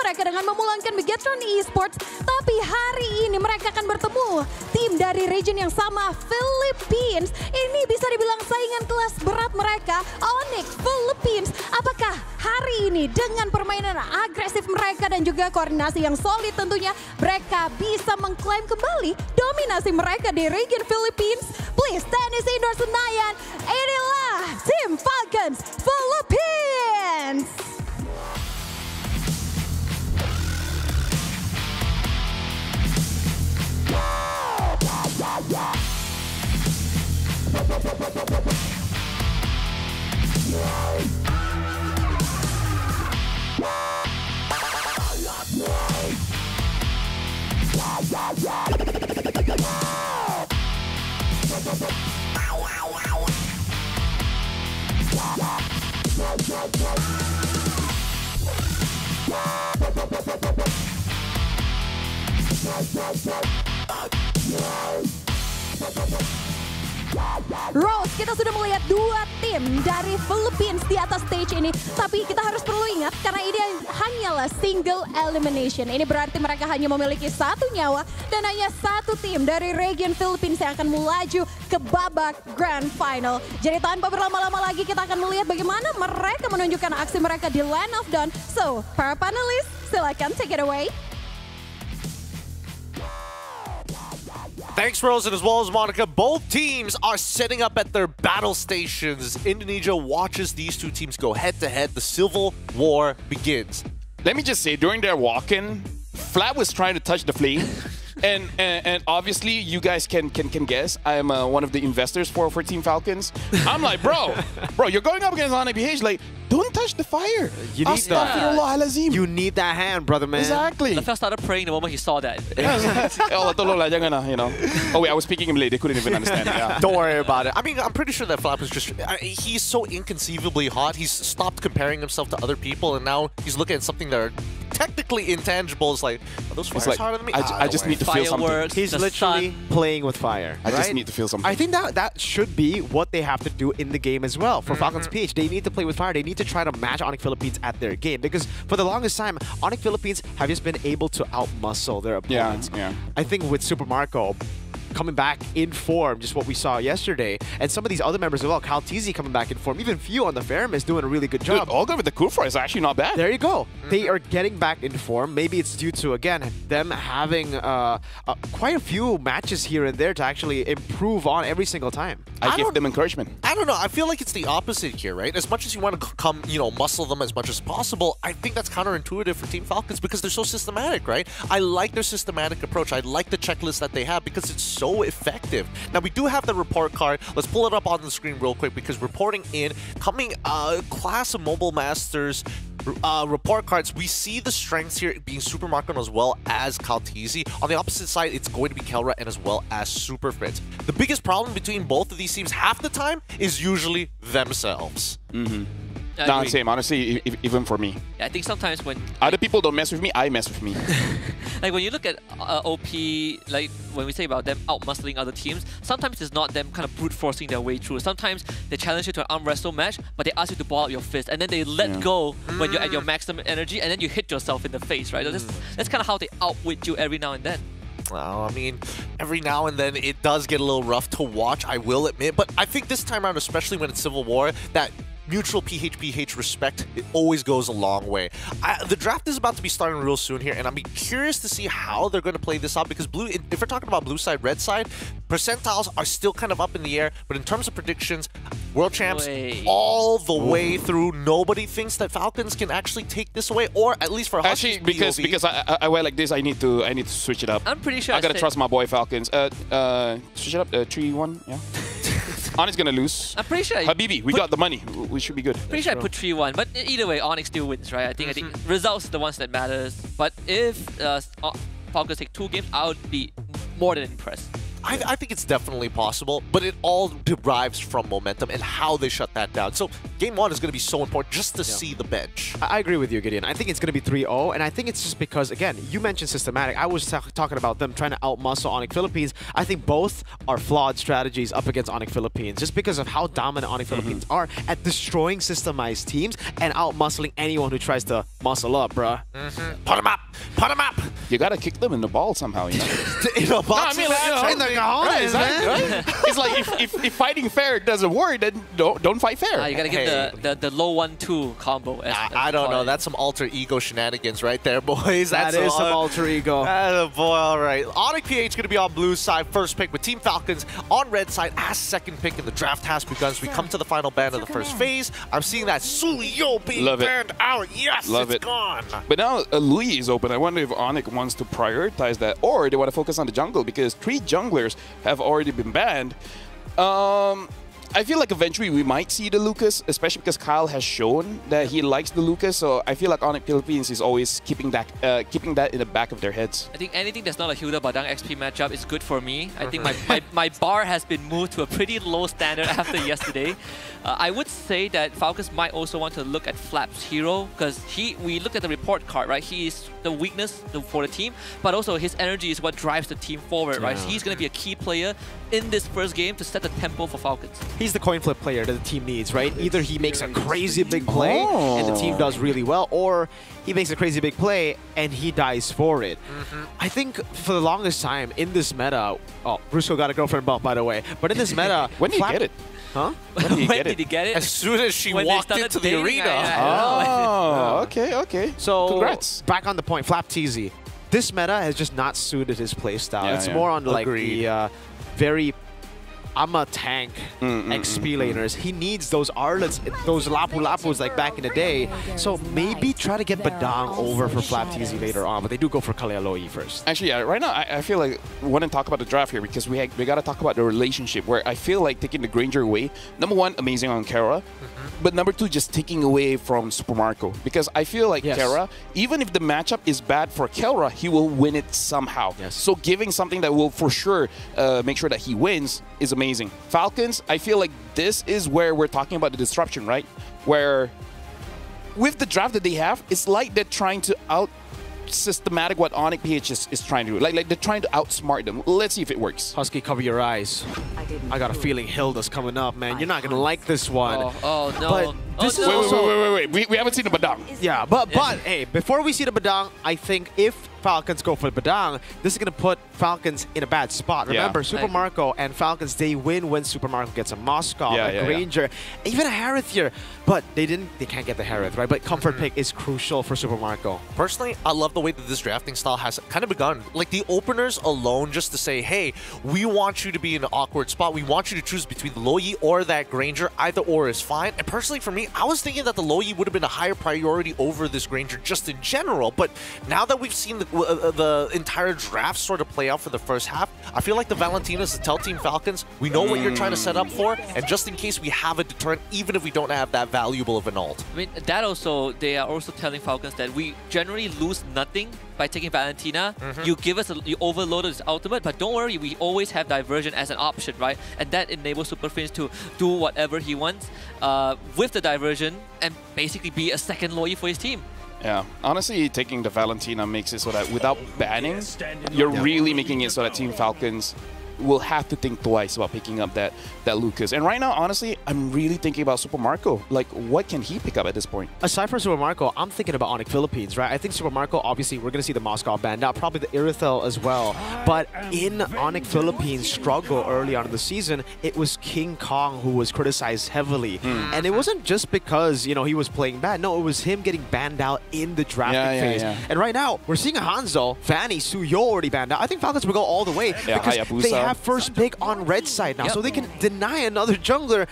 mereka dengan memulangkan Megatron esports. Tapi hari ini mereka akan bertemu tim dari region yang sama, Philippines. Ini bisa dibilang saingan kelas berat mereka, Onyx Philippines. Apakah hari ini dengan permainan agresif mereka dan juga koordinasi yang solid tentunya mereka bisa mengklaim kembali dominasi mereka di region Philippines? Please tenis indoor Senayan, inilah tim Falcons Philippines. Rose, kita sudah melihat dua tim dari Philippines di atas stage ini. Tapi kita harus perlu ingat karena ini hanyalah single elimination. Ini berarti mereka hanya memiliki satu nyawa dan hanya satu tim dari region Philippines yang akan melaju ke babak grand final. Jadi tanpa berlama-lama lagi kita akan melihat bagaimana mereka menunjukkan aksi mereka di Land of Dawn. So, para panelis, silakan take it away. Thanks, Rose, and as well as Monica. Both teams are setting up at their battle stations. Indonesia watches these two teams go head-to-head. The civil war begins. Let me just say, during their walk-in, Flat was trying to touch the flame. And obviously, you guys can guess, I'm one of the investors for Team Falcons. I'm like, bro, you're going up against Onyx BH, like, don't touch the fire. You need that. You need that hand, brother, man. Exactly. Lefel started praying the moment he saw that. Oh, tolong lah, jangan lah, you know. Oh wait, I was speaking Malay. They couldn't even understand. Yeah. Don't worry about it. I mean, I'm pretty sure that Flap is just... he's so inconceivably hot. He's stopped comparing himself to other people, and now he's looking at something that are technically intangible. It's like, are those fires like, harder than me? I just need to feel something. He's literally playing with fire. I just need to feel something. I think that should be what they have to do in the game as well. For Falcons PH, they need to play with fire. They need to try to match Onyx Philippines at their game. Because for the longest time, Onyx Philippines have just been able to outmuscle their opponents. Yeah. I think with Super Marco coming back in form, just what we saw yesterday, and some of these other members as well, Cal TZ coming back in form, even Few on the Ferrum is doing a really good job. Dude, Olga with the Kufa is actually not bad. There you go. They are getting back into form. Maybe it's due to, again, them having quite a few matches here and there to actually improve on every single time. I give them encouragement. I don't know. I feel like it's the opposite here, right? As much as you want to come, muscle them as much as possible, I think that's counterintuitive for Team Falcons because they're so systematic, right? I like their systematic approach. I like the checklist that they have because it's so effective. Now, we do have the report card. Let's pull it up on the screen real quick because reporting in, coming class of Mobile Masters report cards, we see the strengths here being Super Marco as well as Kaltizi. On the opposite side, it's going to be Kelra and as well as Super Fritz. The biggest problem between both of these teams half the time is usually themselves. No, same. Honestly, even for me. Yeah, I think sometimes when other people don't mess with me, I mess with me. Like when you look at OP, like when we say about them out-muscling other teams, sometimes it's not them kind of brute forcing their way through. Sometimes they challenge you to an arm wrestle match, but they ask you to ball out your fist, and then they let go when you're at your maximum energy, and then you hit yourself in the face, right? That's kind of how they outwit you every now and then. Well, I mean, every now and then it does get a little rough to watch, I will admit, but I think this time around, especially when it's Civil War, that mutual PH respect, it always goes a long way. The draft is about to be starting real soon here, and I'm curious to see how they're going to play this out because blue, if we're talking about blue side, red side, percentiles are still kind of up in the air, but in terms of predictions, world champs all the way through, nobody thinks that Falcons can actually take this away, or at least for actually because I wear like this, I need to switch it up. I'm pretty sure I gotta trust my boy Falcons. Switch it up, 3-1, yeah. Onyx gonna lose. I'm pretty sure. Habibi, we got the money. We should be good. Pretty sure I put 3-1, but either way, Onyx still wins, right? I think results are the ones that matters. But if Falcons take 2 games, I would be more than impressed. I think it's definitely possible, but it all derives from momentum and how they shut that down. So game 1 is going to be so important just to see the bench. I agree with you, Gideon. I think it's going to be 3-0, and I think it's just because, again, you mentioned systematic. I was talking about them trying to outmuscle Onyx Philippines. I think both are flawed strategies up against Onyx Philippines just because of how dominant Onyx Philippines are at destroying systemized teams and outmuscling anyone who tries to muscle up, bruh. Put him up! Put him up! You gotta kick them in the ball somehow, you know? In a boxing match? In the cojones, exactly, right? It's like if fighting fair doesn't work, then don't fight fair. You gotta give the low 1-2 combo. I don't know. That's some alter ego shenanigans right there, boys. That is some alter ego. Boy, all right. Onyx PH going to be on blue side, first pick, with Team Falcons on red side as second pick, and the draft has begun. As we come to the final ban of the first phase, I'm seeing that Suyo being banned out. Yes, it's gone. But now Louis is open. I wonder if Onyx wants to prioritize that, or they want to focus on the jungle, because 3 junglers have already been banned. I feel like eventually we might see the Lucas, especially because Kyle has shown that he likes the Lucas. So I feel like Onyx Philippines is always keeping that in the back of their heads. I think anything that's not a Hilda Badang XP matchup is good for me. I think my bar has been moved to a pretty low standard after yesterday. I would say that Falcons might also want to look at Flap's hero, because we looked at the report card, right? He is the weakness for the team, but also his energy is what drives the team forward, right? So he's going to be a key player in this first game to set the tempo for Falcons. He's the coin flip player that the team needs, right? Either he makes a crazy big play and the team does really well, or he makes a crazy big play and he dies for it. I think for the longest time in this meta, Brusco got a girlfriend bump, by the way, but in this meta, when did he get it? Huh? When did he get it? As soon as she walked into the arena. Okay. So, congrats. Back on the point, Flap TZ. This meta has just not suited his playstyle. It's more on like the very I'm a tank XP laners. He needs those Arlets, those Lapu-Lapus like back in the day. So maybe try to get Badang over for Flap TZ later on, but they do go for Kalealoi first. Actually, right now I feel like we want to talk about the draft here, because we got to talk about the relationship, where I feel like taking the Granger away, number 1, amazing on Kara, but number 2, just taking away from Super Marco, because I feel like Kara, even if the matchup is bad for Kara, he will win it somehow. So giving something that will for sure make sure that he wins is amazing. Falcons, I feel like this is where we're talking about the disruption, right? Where with the draft that they have, it's like they're trying to systematic what Onyx PH is trying to do. Like they're trying to outsmart them. Let's see if it works. Husky, cover your eyes. I got a feeling Hilda's coming up, man. You're not gonna like this one. Oh no. But this is wait. We haven't seen the Badang. Yeah, but hey, before we see the Badang, I think if Falcons go for the Badang, this is going to put Falcons in a bad spot. Remember, Super Marco and Falcons, they win when Super Marco gets a Moskov, a Granger, even a Harith here. But they can't get the Harith, right? But comfort pick is crucial for Super Marco. Personally, I love the way that this drafting style has kind of begun. Like the openers alone, just to say, hey, we want you to be in an awkward spot. We want you to choose between the Loyi or that Granger. Either or is fine. And personally, for me, I was thinking that the Loyi would have been a higher priority over this Granger just in general. But now that we've seen the entire draft sort of play out for the first half, I feel like the Valentinas to tell Team Falcons, we know what you're trying to set up for, and just in case we have a deterrent, even if we don't have that valuable of an ult. I mean, that also, they are also telling Falcons that we generally lose nothing by taking Valentina. You give us, you overload his ultimate, but don't worry, we always have diversion as an option, right? And that enables Super Prince to do whatever he wants with the diversion and basically be a second Loyi for his team. Yeah, honestly, taking the Valentina makes it so that without banning, you're really making it so that Team Falcons will have to think twice about picking up that Lucas. And right now, honestly, I'm really thinking about Super Marco. Like, what can he pick up at this point? Aside from Super Marco, I'm thinking about Onyx Philippines, right? I think Super Marco, obviously, we're going to see the Moskov banned out, probably the Irithel as well. But in Onyx Philippines' struggle early on in the season, it was King Kong who was criticized heavily. And it wasn't just because, you know, he was playing bad. No, it was him getting banned out in the drafting phase. And right now, we're seeing a Hanzo, Fanny, Suyo already banned out. I think Falcons will go all the way because they have first pick on red side now, so they can deny another jungler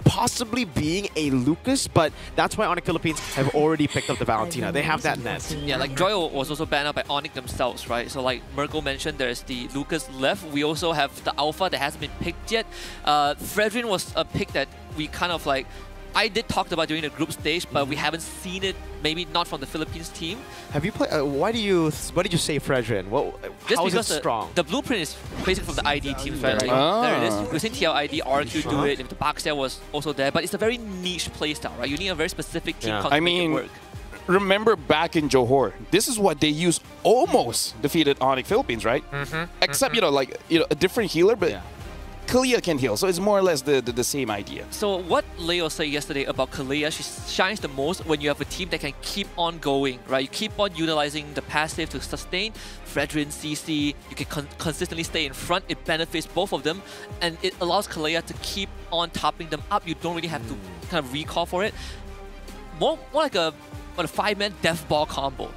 possibly being a Lucas, but that's why Onyx Philippines have already picked up the Valentina. They have that net. Yeah, like Joy was also banned out by Onyx themselves, right? So like Merkel mentioned, there's the Lucas left. We also have the Alpha that hasn't been picked yet. Fredrin was a pick that we kind of like I did talk about doing the group stage, but we haven't seen it. Maybe not from the Philippines team. Have you played? Why did you say Fredrin? Just how is it because strong? the blueprint is basically from the ID team, right? There it is. We've seen TLID, RQ do it. The Baxter was also there, but it's a very niche playstyle, right? You need a very specific team to make it work. Remember back in Johor, this is what they used, almost defeated Onyx Philippines, right? Except, a different healer, but Kalia can heal, so it's more or less the same idea. So what Leo said yesterday about Kalia, she shines the most when you have a team that can keep on going, right? You keep on utilizing the passive to sustain. Fredrin, CC, you can consistently stay in front. It benefits both of them, and it allows Kalia to keep on topping them up. You don't really have to kind of recall for it. More like a 5-man death ball combo.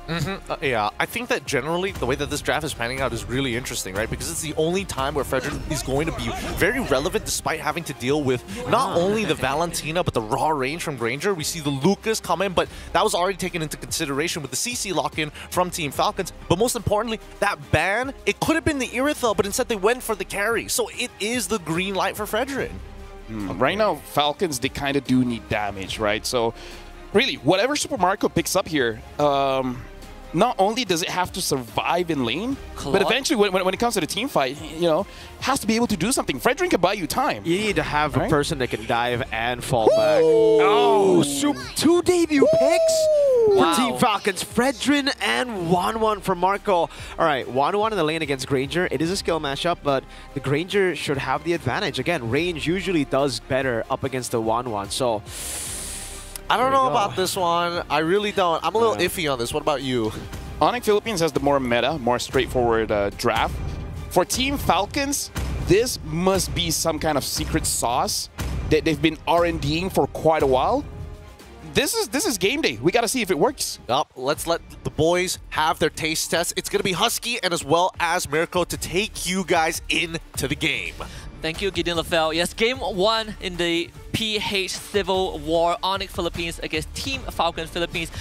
Yeah, I think that generally the way that this draft is panning out is really interesting, right? Because it's the only time where Fredrin is going to be very relevant despite having to deal with not only the Valentina, but the raw range from Granger. We see the Lucas come in, but that was already taken into consideration with the CC lock-in from Team Falcons. But most importantly, that ban, it could have been the Irithel, but instead they went for the carry. So it is the green light for Fredrin. Right now, Falcons, they kind of do need damage, right? So really, whatever Super Marco picks up here, not only does it have to survive in lane, but eventually when it comes to the team fight, has to be able to do something. Fredrin can buy you time. You need to have a person that can dive and fall back. Oh, 2 debut picks for Team Falcons. Fredrin and 1-1 for Marco. All right, 1-1 in the lane against Granger. It is a skill mashup, but the Granger should have the advantage. Again, range usually does better up against the 1-1, so I don't know about this one. I really don't. I'm a little iffy on this. What about you? Onyx Philippines has the more meta, more straightforward draft. For Team Falcons, this must be some kind of secret sauce that they've been R&Ding for quite a while. This is game day. We got to see if it works. Let's let the boys have their taste test. It's going to be Husky and as well as Mirko to take you guys into the game. Thank you, Gideon Lafell. Yes, game 1 in the PH Civil War, Onyx Philippines against Team Falcon Philippines.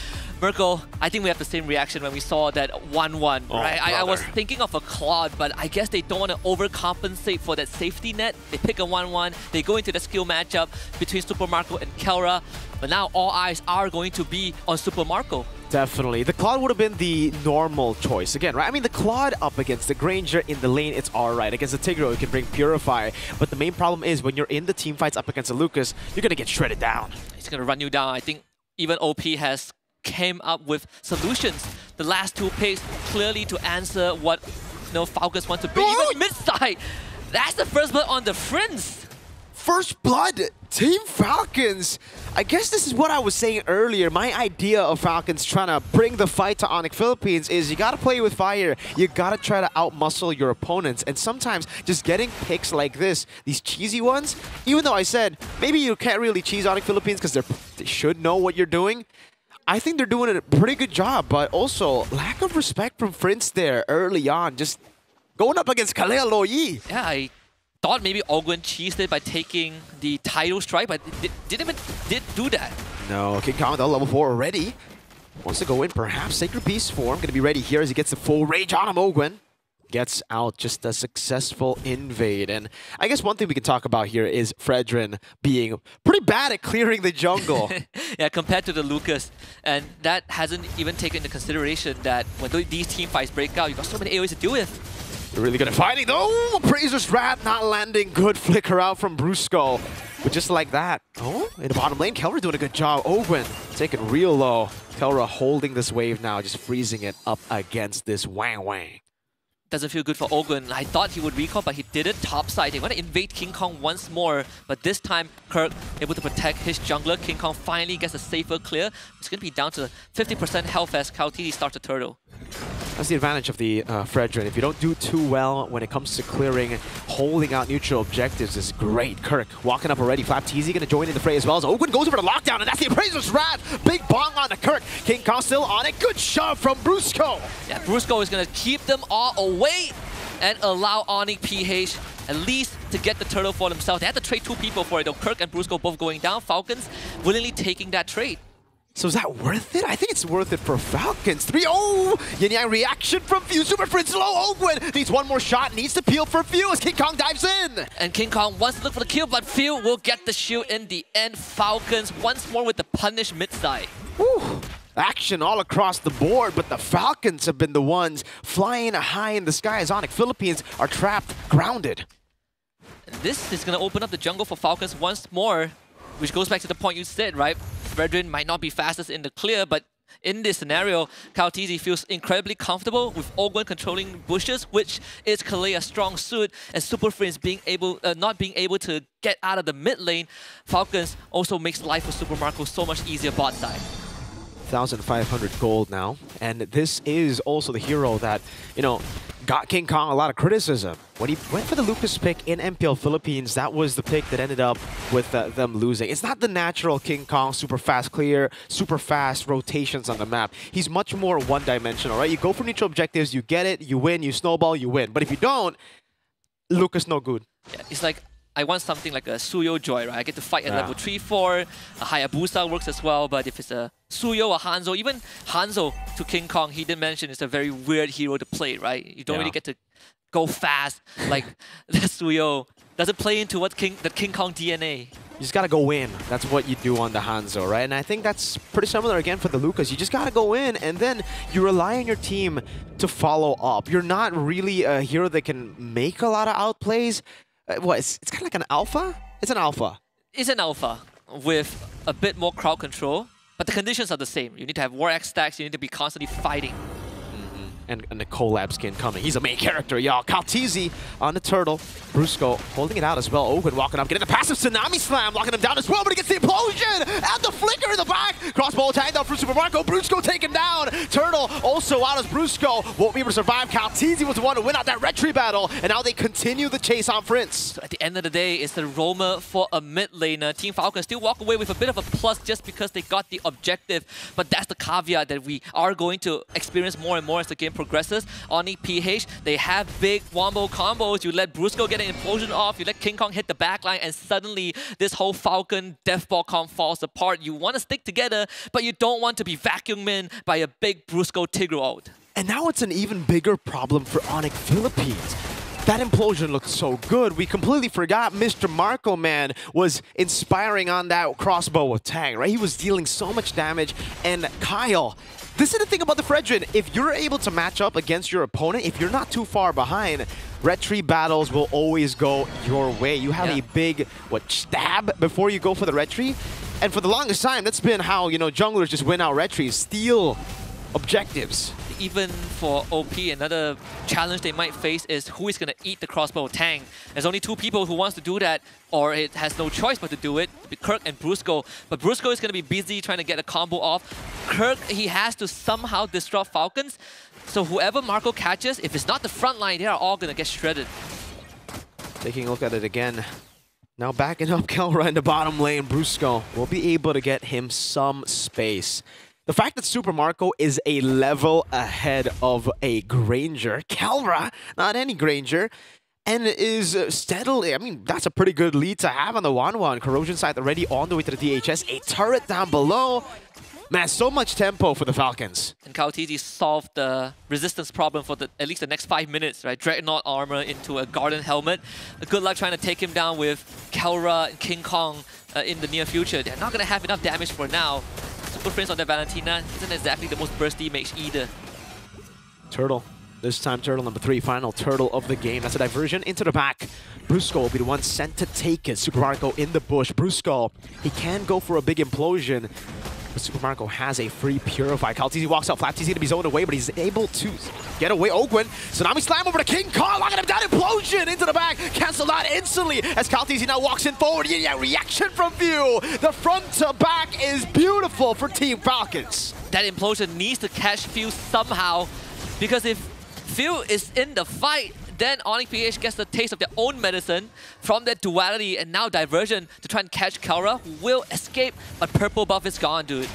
Mirko, I think we have the same reaction when we saw that 1-1, right? I was thinking of a Claude, but I guess they don't want to overcompensate for that safety net. They pick a 1-1, they go into the skill matchup between Super Marco and Kelra, but now all eyes are going to be on Super Marco. Definitely. The Claude would have been the normal choice again, right? I mean, the Claude up against the Granger in the lane, it's alright. Against the Tigro, you can bring Purify. But the main problem is when you're in the team fights up against the Lucas, you're going to get shredded down. He's going to run you down. I think even OP has came up with solutions. The last 2 picks clearly to answer what Falcons want to bring. Even mid-side. That's the first blood on the Friends. First blood, Team Falcons. I guess this is what I was saying earlier. My idea of Falcons trying to bring the fight to Onyx Philippines is you got to play with fire. You got to try to outmuscle your opponents. And sometimes just getting picks like this, these cheesy ones, even though I said maybe you can't really cheese Onyx Philippines because they should know what you're doing, I think they're doing a pretty good job. But also, lack of respect from Prince there early on. Just going up against Kalea Loyi. Yeah, I thought maybe Ogwen cheesed it by taking the title strike, but didn't do that. No, King Kong level 4 already. Wants to go in, perhaps Sacred Beast form. Going to be ready here as he gets the full rage on him. Ogwen gets out just a successful invade. And I guess one thing we can talk about here is Fredrin being pretty bad at clearing the jungle. Yeah, compared to the Lucas. And that hasn't even taken into consideration that when these team fights break out, you've got so many AoEs to deal with. They're really good at fighting though. Appraiser's Wrath not landing. Good flicker out from Brusco. But just like that. Oh, in the bottom lane, Kelra doing a good job. Ogwen taking real low. Kelra holding this wave now, just freezing it up against this Wang Wang. Doesn't feel good for Ogwen. I thought he would recall, but he didn't. Topside, they want to invade King Kong once more. But this time, Kirk able to protect his jungler. King Kong finally gets a safer clear. It's going to be down to 50% health as Kautiti starts to turtle. That's the advantage of the Fredrin. If you don't do too well when it comes to clearing, holding out neutral objectives is great. Kirk walking up already. Flap TZ going to join in the fray as well. So Ogwen goes over the lockdown, and that's the Appraiser's Wrath. Big bong on the Kirk. King Kong still on it. Good shove from Brusco. Yeah, Brusco is going to keep them all away and allow Onyx PH at least to get the turtle for themselves. They had to trade 2 people for it though. Kirk and Brusco both going down. Falcons willingly taking that trade. So is that worth it? I think it's worth it for Falcons. 3-0! Yin Yang reaction from Few. Super Prince low. Ogwen needs one more shot. Needs to peel for Few as King Kong dives in. And King Kong wants to look for the kill, but Few will get the shield in the end. Falcons once more with the punish mid-side. Whew. Action all across the board, but the Falcons have been the ones flying high in the sky as Onyx Philippines are trapped, grounded. And this is going to open up the jungle for Falcons once more, which goes back to the point you said, right? Fredrin might not be fastest in the clear, but in this scenario, Kaotizi feels incredibly comfortable with Ogwen controlling bushes, which is clearly a strong suit, and Super Friends being able, not being able to get out of the mid lane. Falcons also makes life for Super Marco so much easier bot side. 1,500 gold now, and this is also the hero that, you know, got King Kong a lot of criticism. When he went for the Lucas pick in MPL Philippines, that was the pick that ended up with them losing. It's not the natural King Kong super fast clear, super fast rotations on the map. He's much more one-dimensional, right? You go for neutral objectives, you get it, you win, you snowball, you win. But if you don't, Lucas no good. Yeah, it's like, I want something like a Suyo Joy, right? I get to fight at level 3-4. A Hayabusa works as well, but if it's a Suyo or Hanzo, even Hanzo to King Kong, he did mention it's a very weird hero to play, right? You don't really get to go fast like the Suyo. Doesn't play into what the King Kong DNA. You just gotta go in. That's what you do on the Hanzo, right? And I think that's pretty similar again for the Lucas. You just gotta go in, and then you rely on your team to follow up. You're not really a hero that can make a lot of outplays. It's kind of like an alpha? It's an alpha. It's an alpha with a bit more crowd control, but the conditions are the same. You need to have War X stacks, you need to be constantly fighting. And the collab skin coming. He's a main character, y'all. Kaltizi on the turtle. Brusco holding it out as well. Ogun walking up, getting the passive Tsunami Slam, locking him down as well, but he gets the implosion! And the flicker in the back! Crossbow tagged out for Super Marco. Brusco taken down. Turtle also out as Brusco won't be able to survive. Kaltizi was the one to win out that retry battle, and now they continue the chase on Prince. So at the end of the day, it's the Roamer for a mid laner. Team Falcon still walk away with a bit of a plus just because they got the objective, but that's the caveat that we are going to experience more and more as the game progresses. Oni PH, they have big wombo combos. You let Brusco get an implosion off, you let King Kong hit the backline, and suddenly this whole Falcon Deathball comp falls apart. You want to stick together, but you don't want to be vacuumed in by a big Brusco Tigro ult. And now it's an even bigger problem for Onyx Philippines. That implosion looked so good. We completely forgot Mr. Marco, man, was inspiring on that crossbow with Tang, right? He was dealing so much damage. And Kyle, this is the thing about the Fredrin. If you're able to match up against your opponent, if you're not too far behind, retry battles will always go your way. You have a big, stab before you go for the retry. And for the longest time, that's been how, junglers just win out retries, steal objectives. Even for OP, another challenge they might face is who is going to eat the crossbow Tang. There's only two people who wants to do that, or it has no choice but to do it, Kirk and Brusco. But Brusco is going to be busy trying to get a combo off. Kirk, he has to somehow disrupt Falcons. So whoever Marco catches, if it's not the front line, they are all going to get shredded. Taking a look at it again. Now backing up Kelra in the bottom lane, Brusco will be able to get him some space. The fact that Super Marco is a level ahead of a Granger, Kelra, not any Granger, and is steadily, that's a pretty good lead to have on the 1-1. Corrosion side already on the way to the DHS, a turret down below. Man, so much tempo for the Falcons. And Kaotizi solved the resistance problem for at least the next 5 minutes, right? Dreadnought armor into a Garden Helmet. Good luck trying to take him down with Kelra and King Kong in the near future. They're not going to have enough damage for now. Super Friends on their Valentina isn't exactly the most bursty mage either. Turtle. This time Turtle number 3, final Turtle of the game. That's a diversion into the back. Brusco will be the one sent to take it. Super Marco in the bush. Brusco, he can go for a big implosion. But Super Marco has a free Purify. Kaltizi walks out. Flapsy's going to be zoned away, but he's able to get away. Ogwen, Tsunami Slam over to King Kong, locking him down. Implosion into the back. Cancelled out instantly as Kaltizi now walks in forward. Yeah, reaction from View. The front to back is beautiful for Team Falcons. That implosion needs to catch Few somehow, because if Few is in the fight, then Onyx PH gets the taste of their own medicine from that duality, and now diversion to try and catch Kelra, who will escape, but purple buff is gone, dude.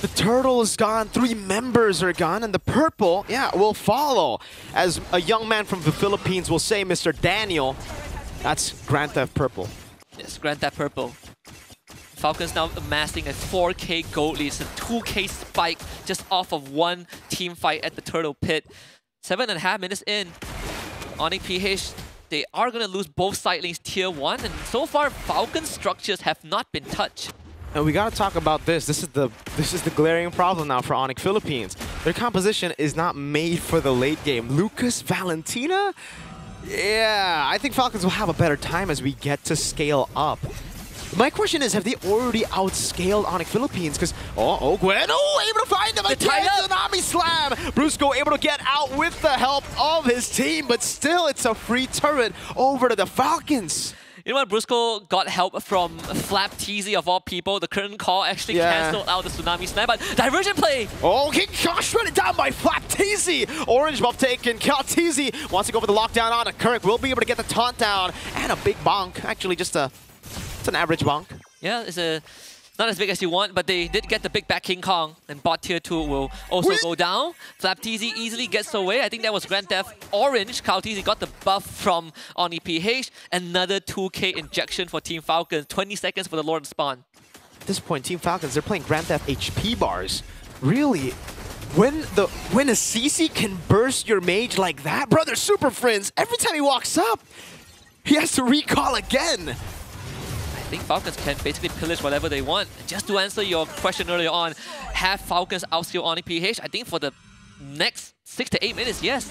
The turtle is gone, 3 members are gone, and the purple, will follow. As a young man from the Philippines will say, Mr. Daniel, that's Grand Theft Purple. Yes, Grand Theft Purple. Falcons now amassing a 4K gold lead. It's a 2K spike just off of one team fight at the Turtle Pit. 7.5 minutes in, Onyx PH, they are going to lose both side lanes tier 1, and so far Falcons structures have not been touched. And we gotta talk about this. This is the glaring problem now for Onyx Philippines. Their composition is not made for the late game. Lucas Valentina? Yeah, I think Falcons will have a better time as we get to scale up. My question is, have they already outscaled Onyx Philippines? Because, Gwen, able to find them again! Tsunami Slam! Brusco able to get out with the help of his team, but still it's a free turret over to the Falcons. You know what, Brusco got help from Flap TZ of all people. The current call actually cancelled out the Tsunami Slam, but diversion play! Oh, King Kosh run it down by Flap TZ! Orange buff taken, TZ wants to go for the lockdown on it. Kirk will be able to get the taunt down, and a big bonk. Actually, it's an average bonk. Yeah, it's not as big as you want, but they did get the big back King Kong, and bot tier 2 will also go down. Flap TZ easily gets away. I think that was Grand Theft Orange. TZ got the buff from Oni PH. Another 2K injection for Team Falcons. 20 seconds for the Lord spawn. At this point, Team Falcons, they're playing Grand Theft HP bars. Really? When a CC can burst your mage like that, brother Super Friends, every time he walks up, he has to recall again. I think Falcons can basically pillage whatever they want. Just to answer your question earlier on, have Falcons outscale Oni PH? I think for the next 6 to 8 minutes, yes.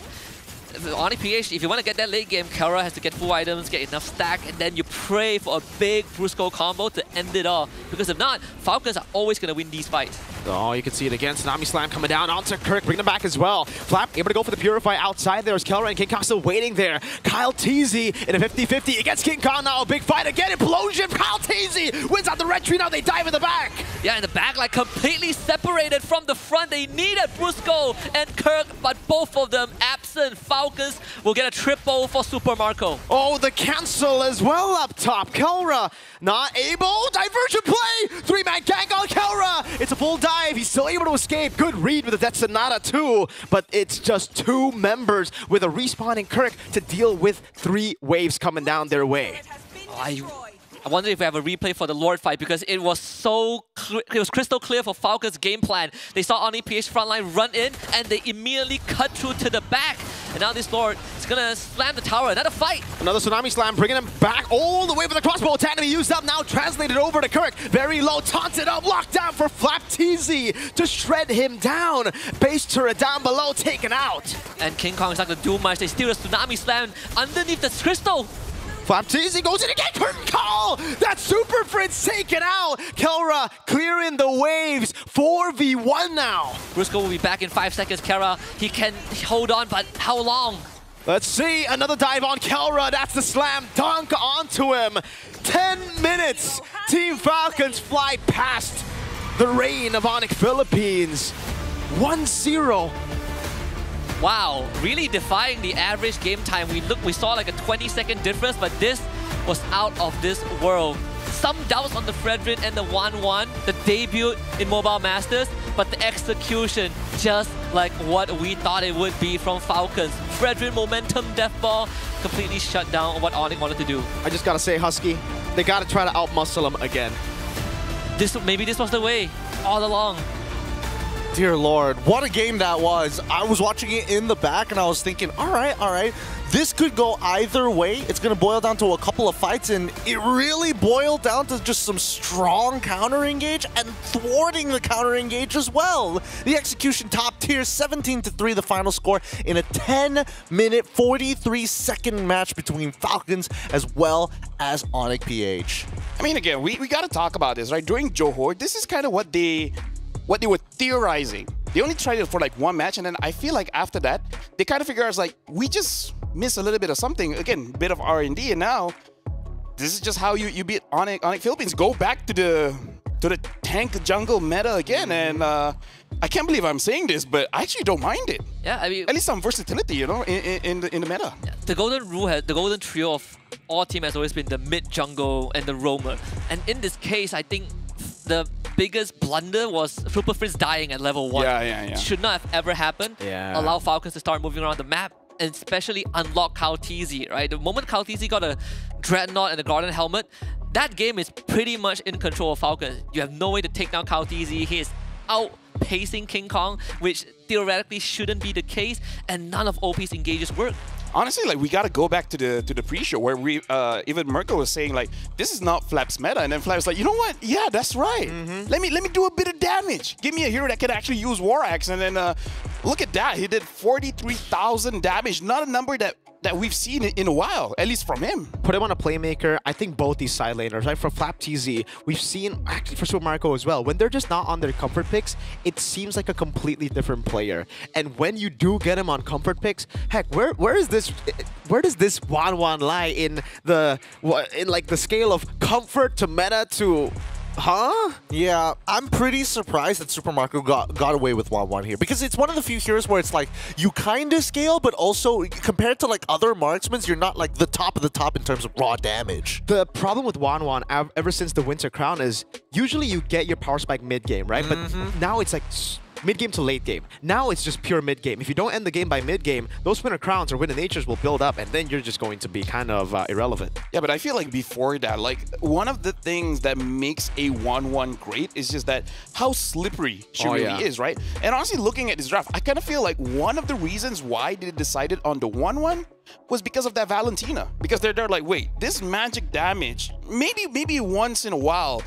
Oni PH, if you want to get that late game, Kara has to get full items, get enough stack, and then you pray for a big Brusco combo to end it off. Because if not, Falcons are always going to win these fights. Oh, you can see it again. Tsunami Slam coming down onto Kirk, bringing him back as well. Flap able to go for the Purify outside. There's Kelra and King Kong still waiting there. Kyle TZ in a 50-50 against King Kong now. A big fight again. Implosion. Kyle TZ wins out the red tree. Now they dive in the back. Yeah, in the back, like completely separated from the front. They needed Brusco and Kirk, but both of them absent. Falcons will get a triple for Super Marco. Oh, the cancel as well up top. Kelra not able. Diversion play. 3-man gang on Kelra. It's a full dive. He's still able to escape. Good read with the Death Sonata too. But it's just 2 members with a respawning Kirk to deal with 3 waves coming down their way. I wonder if we have a replay for the Lord fight, because it was so it was crystal clear for Falcons' game plan. They saw Oni PH frontline run in, and they immediately cut through to the back. And now this Lord is gonna slam the tower. Another fight. Another Tsunami Slam, bringing him back all the way for the crossbow attack to be used up. Now translated over to Kirk. Very low, taunted up, locked down for Flap TZ to shred him down. Base turret down below, taken out. And King Kong is not gonna do much. They steal a Tsunami Slam underneath the crystal. Flap TZ goes in again, curtain call! That Super Friends taken out! Kelra clearing the waves, 4v1 now. Brusco will be back in 5 seconds. Kelra, he can hold on, but how long? Let's see, another dive on Kelra. That's the slam dunk onto him. 10 minutes, Team Falcons fly past the reign of Onyx Philippines. 1-0. Wow, really defying the average game time. We saw like a 20-second difference, but this was out of this world. Some doubts on the Fredrin and the 1-1, the debut in Mobile Masters, but the execution just like what we thought it would be from Falcons. Fredrin momentum death ball completely shut down what Onyx wanted to do. I just gotta say, Husky, they gotta try to outmuscle him again. Maybe this was the way all along. Dear Lord, what a game that was. I was watching it in the back and I was thinking, all right. This could go either way. It's going to boil down to a couple of fights, and it really boiled down to just some strong counter engage and thwarting the counter engage as well. The execution top tier, 17-3 the final score in a 10-minute, 43-second match between Falcons as well as Onyx PH. I mean, again, we got to talk about this, right? During Johor, this is kind of what they were theorizing. They only tried it for like 1 match, and then I feel like after that, they kind of figure out like, we just missed a little bit of something. Again, bit of R&D, and now this is just how you beat Onyx Philippines. Go back to the tank jungle meta again, and I can't believe I'm saying this, but I actually don't mind it. Yeah, I mean, at least some versatility, you know, in the meta. Yeah, the golden trio of all team has always been the mid jungle and the roamer, and in this case, I think the biggest blunder was Super Friends dying at level 1. Yeah. Should not have ever happened. Yeah. Allow Falcons to start moving around the map, and especially unlock Kyle TZ, right? The moment Kyle TZ got a Dreadnought and a Garden Helmet, that game is pretty much in control of Falcon. You have no way to take down Kyle TZ. He is outpacing King Kong, which theoretically shouldn't be the case, and none of OP's engages work. Honestly, like, we gotta go back to the pre-show where we even Mirko was saying, like, this is not Flap's meta, and then Flap's like, you know what? Yeah, that's right. Let me do a bit of damage. Give me a hero that can actually use War Axe, and then look at that. He did 43,000 damage. Not a number that we've seen in a while, at least from him. Put him on a playmaker. I think both these side laners, right? For Flap TZ, we've seen, actually for Super Marco as well, when they're just not on their comfort picks, it seems like a completely different player. And when you do get him on comfort picks, heck, where does this 1-1 lie in the scale of comfort to meta to... Huh? Yeah, I'm pretty surprised that Super Marco got away with 1-1 here, because it's one of the few heroes where it's like you kind of scale, but also compared to like other marksmen, you're not like the top of the top in terms of raw damage. The problem with 1-1 ever since the Winter Crown is usually you get your power spike mid game, right? But now it's like mid-game to late game. Now it's just pure mid-game. If you don't end the game by mid-game, those Winter Crowns or Winter Natures will build up, and then you're just going to be kind of irrelevant. Yeah, but I feel like before that, like, one of the things that makes a 1-1 great is just that how slippery she really is, right? And honestly, looking at this draft, I kind of feel like one of the reasons why they decided on the 1-1 was because of that Valentina. Because they're like, wait, this magic damage, maybe once in a while,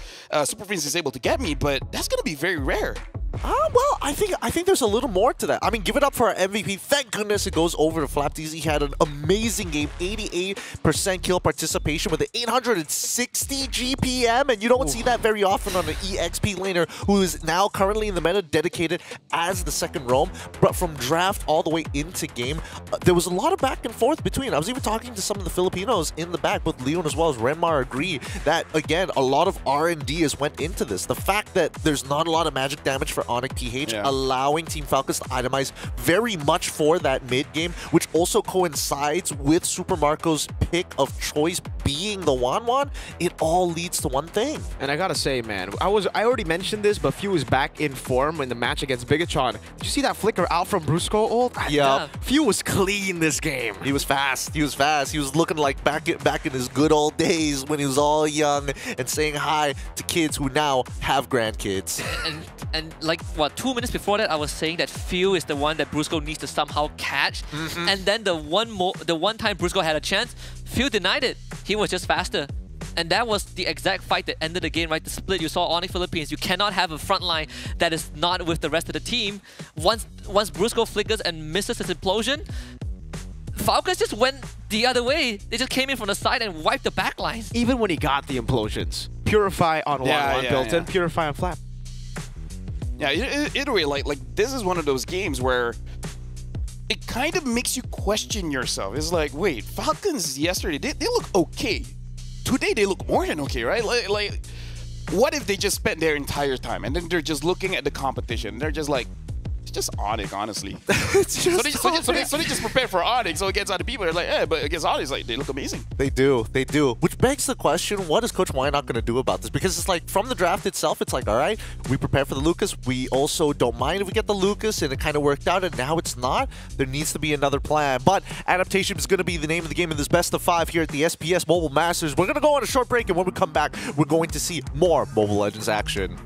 Super Prince is able to get me, but that's going to be very rare. Well, I think there's a little more to that. I mean, give it up for our MVP. Thank goodness it goes over to Flap TZ. He had an amazing game, 88% kill participation with an 860 GPM, and you don't see that very often on an EXP laner who is now currently in the meta dedicated as the second roam. But from draft all the way into game, there was a lot of back and forth between. I was even talking to some of the Filipinos in the back, both Leon as well as Renmar agree that, again, a lot of R&D has went into this. The fact that there's not a lot of magic damage for Onyx PH, allowing Team Falcons to itemize very much for that mid game, which also coincides with Super Marco's pick of choice being the 1-1. It all leads to one thing. And I gotta say, man, I already mentioned this, but Few is back in form in the match against Bigatron. Did you see that flicker out from Brusco ult? Yeah. Few was clean this game. He was fast. He was fast. He was looking like back in his good old days when he was all young and saying hi to kids who now have grandkids. And like, what, 2 minutes before that, I was saying that Phil is the one that Brusco needs to somehow catch. And then the one time Brusco had a chance, Phil denied it. He was just faster. And that was the exact fight that ended the game, right? The split. You saw Onyx Philippines. You cannot have a front line that is not with the rest of the team. Once Brusco flickers and misses his implosion, Falcons just went the other way. They just came in from the side and wiped the back lines. Even when he got the implosions. Purify on 1-1 built in, Purify on Flap. Yeah, either way, like this is one of those games where it kind of makes you question yourself. It's like, wait, Falcons yesterday, they look okay. Today they look more than okay, right? Like, what if they just spent their entire time and then they're just looking at the competition? They're just like, it's just Onyx, honestly. So they just prepare for Onyx, so against other people, they're like, but against Onyx, like, they look amazing. They do. Which begs the question, what is Coach Wynot going to do about this? Because it's like, from the draft itself, it's like, all right, we prepare for the Lucas. We also don't mind if we get the Lucas, and it kind of worked out, and now it's not. There needs to be another plan. But adaptation is going to be the name of the game in this best of 5 here at the SPS Mobile Masters. We're going to go on a short break, and when we come back, we're going to see more Mobile Legends action.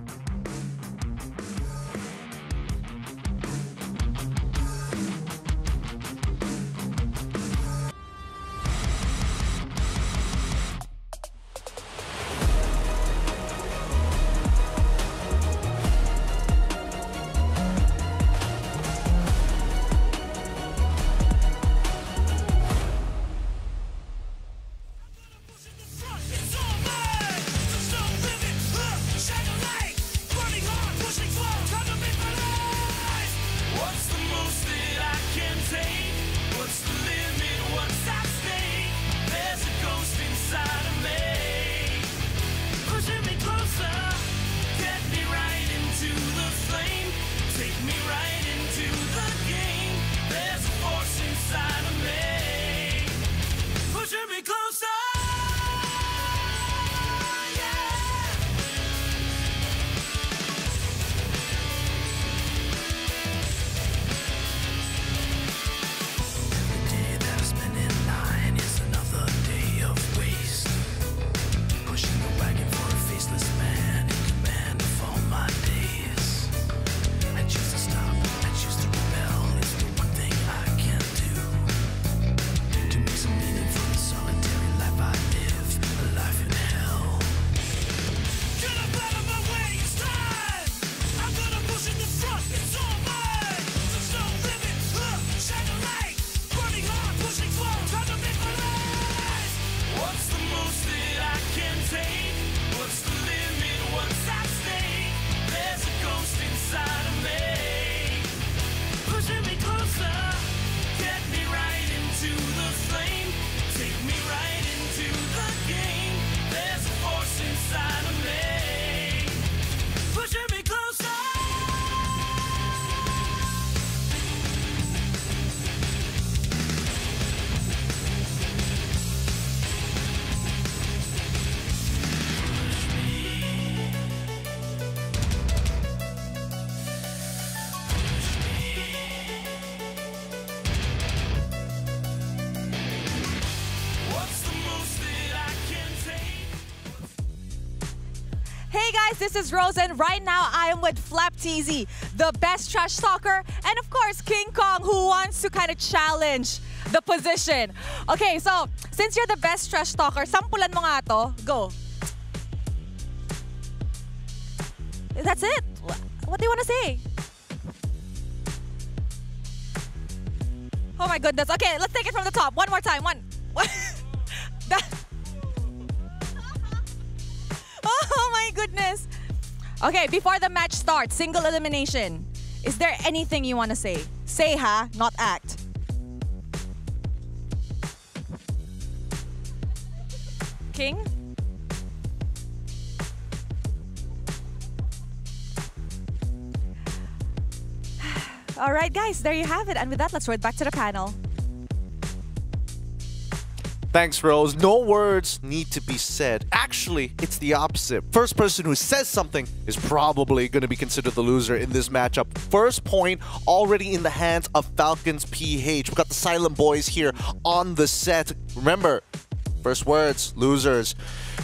most that I can take? What's the limit? What's at stake? There's a ghost inside of me, pushing me closer. Get me right into the flame. Take me right into the game. There's a force inside of me, pushing me closer. Hey guys, this is Rose, and right now I am with Flap TZ, the best trash talker, and of course King Kong, who wants to kind of challenge the position. Okay, so since you're the best trash talker, sampulan mo nga to. Go. That's it. What do you want to say? Oh my goodness. Okay, let's take it from the top. One more time. Oh my goodness. Okay, before the match starts, single elimination. Is there anything you want to say? Say ha, not act. King? All right, guys, there you have it. And with that, let's throw it back to the panel. Thanks, Rose. No words need to be said. Actually, it's the opposite. First person who says something is probably going to be considered the loser in this matchup. First point already in the hands of Falcons PH. We've got the Silent Boys here on the set. Remember, first words, losers.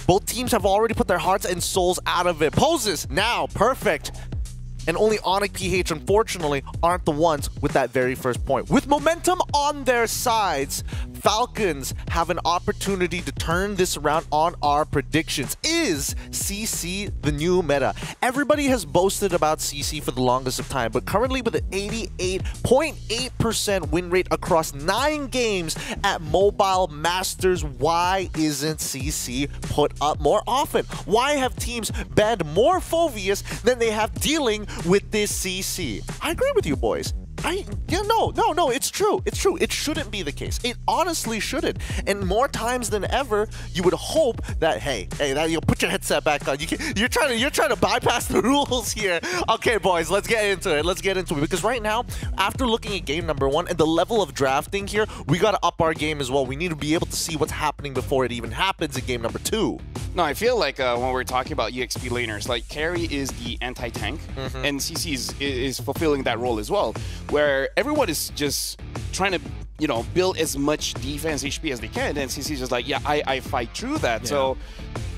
Both teams have already put their hearts and souls out of it. Poses now, perfect. And only Onyx PH, unfortunately, aren't the ones with that very first point. With momentum on their sides, Falcons have an opportunity to turn this around on our predictions. Is CC the new meta? Everybody has boasted about CC for the longest of time, but currently with an 88.8% win rate across 9 games at Mobile Masters, why isn't CC put up more often? Why have teams banned more Phoveus than they have dealing with this CC? I agree with you, boys. No, it's true. It's true. It shouldn't be the case. It honestly shouldn't. And more times than ever, you would hope that, hey, you put your headset back on. You're trying to bypass the rules here. Okay, boys, let's get into it. Because right now, after looking at game number 1 and the level of drafting here, we got to up our game as well. We need to be able to see what's happening before it even happens in game number 2. No, I feel like when we're talking about EXP laners, like Carry is the anti-tank, and CC is fulfilling that role as well, where everyone is just trying to, build as much defense HP as they can, and CC is just like, yeah, I fight through that. Yeah. So,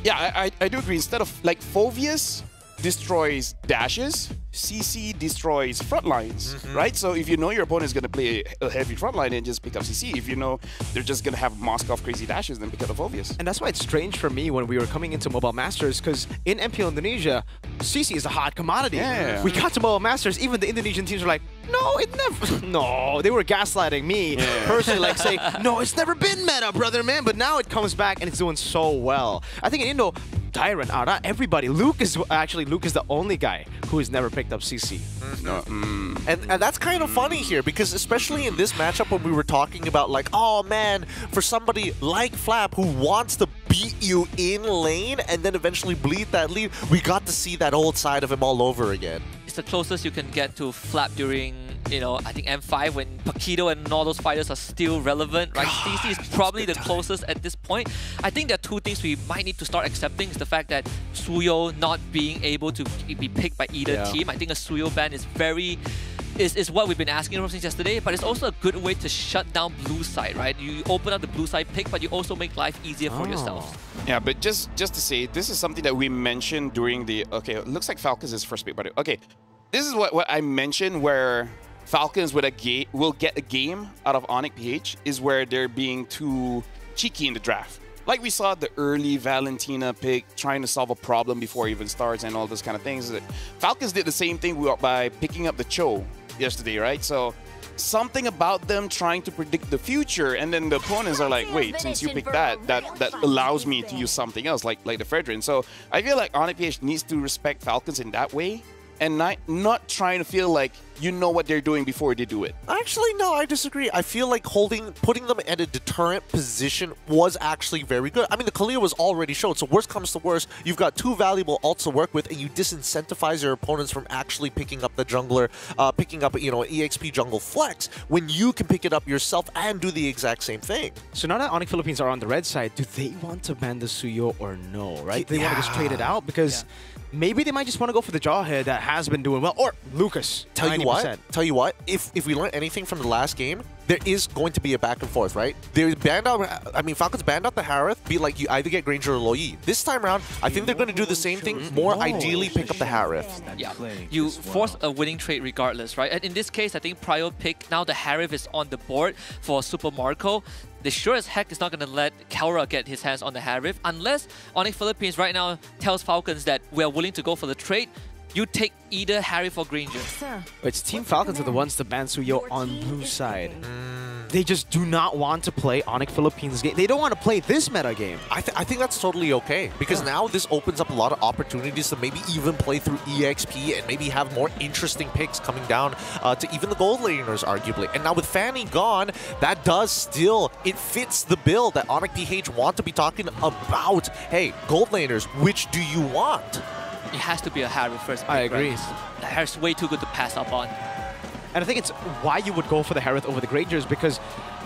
yeah, I do agree. Instead of, like, Phoveus destroys dashes, CC destroys front lines, right? So if you know your opponent is going to play a heavy front line, then just pick up CC. If you know they're just going to have Moskov crazy dashes, then pick up the Phoveus. And that's why it's strange for me when we were coming into Mobile Masters, because in MPL Indonesia, CC is a hot commodity. Yeah. We got to Mobile Masters, even the Indonesian teams were like, no, it never, no, they were gaslighting me personally, like saying, no, it's never been meta, brother, man. But now it comes back and it's doing so well. I think in Indo, Tyrant, Ara, everybody. Luke is the only guy who has never picked up CC. And that's kind of funny here, because especially in this matchup when we were talking about, like, oh man, for somebody like Flap who wants to beat you in lane and then eventually bleed that lead, we got to see that old side of him all over again. It's the closest you can get to Flap during, I think M5 when Paquito and all those fighters are still relevant, right? CC is probably the closest at this point. I think there are two things we might need to start accepting. Is the fact that Suyo not being able to be picked by either team. I think a Suyo ban is is what we've been asking from since yesterday, but it's also a good way to shut down blue side, right? You open up the blue side pick, but you also make life easier for yourselves. Yeah, but just to say, this is something that we mentioned during the... Okay, it looks like Falcons is first pick, but okay. This is what I mentioned, where Falcons will get a game out of Onyx PH, is where they're being too cheeky in the draft. Like we saw the early Valentina pick, trying to solve a problem before it even starts and all those kind of things. Falcons did the same thing by picking up the Cho yesterday, right? So something about them trying to predict the future, and then the opponents are like, wait, since you picked that allows me to use something else, like the Fredrin. So I feel like Onyx PH needs to respect Falcons in that way, and not trying to feel like you know what they're doing before they do it. Actually, no, I disagree. I feel like putting them in a deterrent position was actually very good. I mean, the Kalia was already shown, so worst comes to worst, you've got two valuable ults to work with, and you disincentivize your opponents from actually picking up the jungler, picking up, you know, an EXP jungle flex, when you can pick it up yourself and do the exact same thing. So now that Onyx Philippines are on the red side, do they want to ban the Suyo or no, right? They want to just trade it out because maybe they might just want to go for the Jawhead that has been doing well, or Lucas. Tell you what, if we learn anything from the last game, there is going to be a back and forth, right? They banned out, I mean, Falcons banned out the Harith, be like, you either get Granger or Loyi. This time around, I think they're going to do the same thing, more ideally pick up the Harith. Yeah, you force a winning trade regardless, right? And in this case, I think Prio pick, now the Harith is on the board for Super Marco. They sure as heck is not going to let Kelra get his hands on the Harith, unless Onyx Philippines right now tells Falcons that we're willing to go for the trade. You take either Harith or Granger. It's Team Falcons are the ones to ban Suyo on blue side. They just do not want to play Onyx Philippines game. They don't want to play this meta game. I think that's totally okay, because now this opens up a lot of opportunities to maybe even play through EXP and maybe have more interesting picks coming down to even the gold laners, arguably. And now with Fanny gone, that does still, it fits the bill that Onyx PH want to be talking about. Hey, gold laners, which do you want? It has to be a Harith first pick, I agree. Right? The Harith's way too good to pass up on. And I think it's why you would go for the Harith over the Grangers, because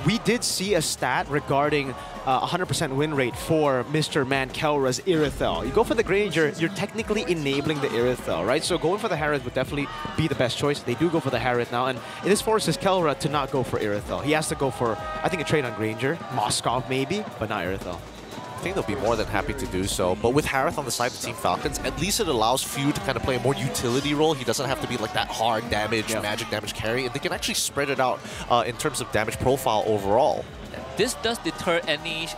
we did see a stat regarding 100% win rate for Mr. Man Kelra's Irithel. You go for the Granger, you're technically enabling the Irithel, right? So going for the Harith would definitely be the best choice. They do go for the Harith now, and this forces Kelra to not go for Irithel. He has to go for, I think, a trade on Granger, Moskov maybe, but not Irithel. I think they'll be more than happy to do so. But with Harith on the side of Team Falcons, at least it allows Few to kind of play a more utility role. He doesn't have to be like that hard damage, magic damage carry. And they can actually spread it out in terms of damage profile overall. This does deter any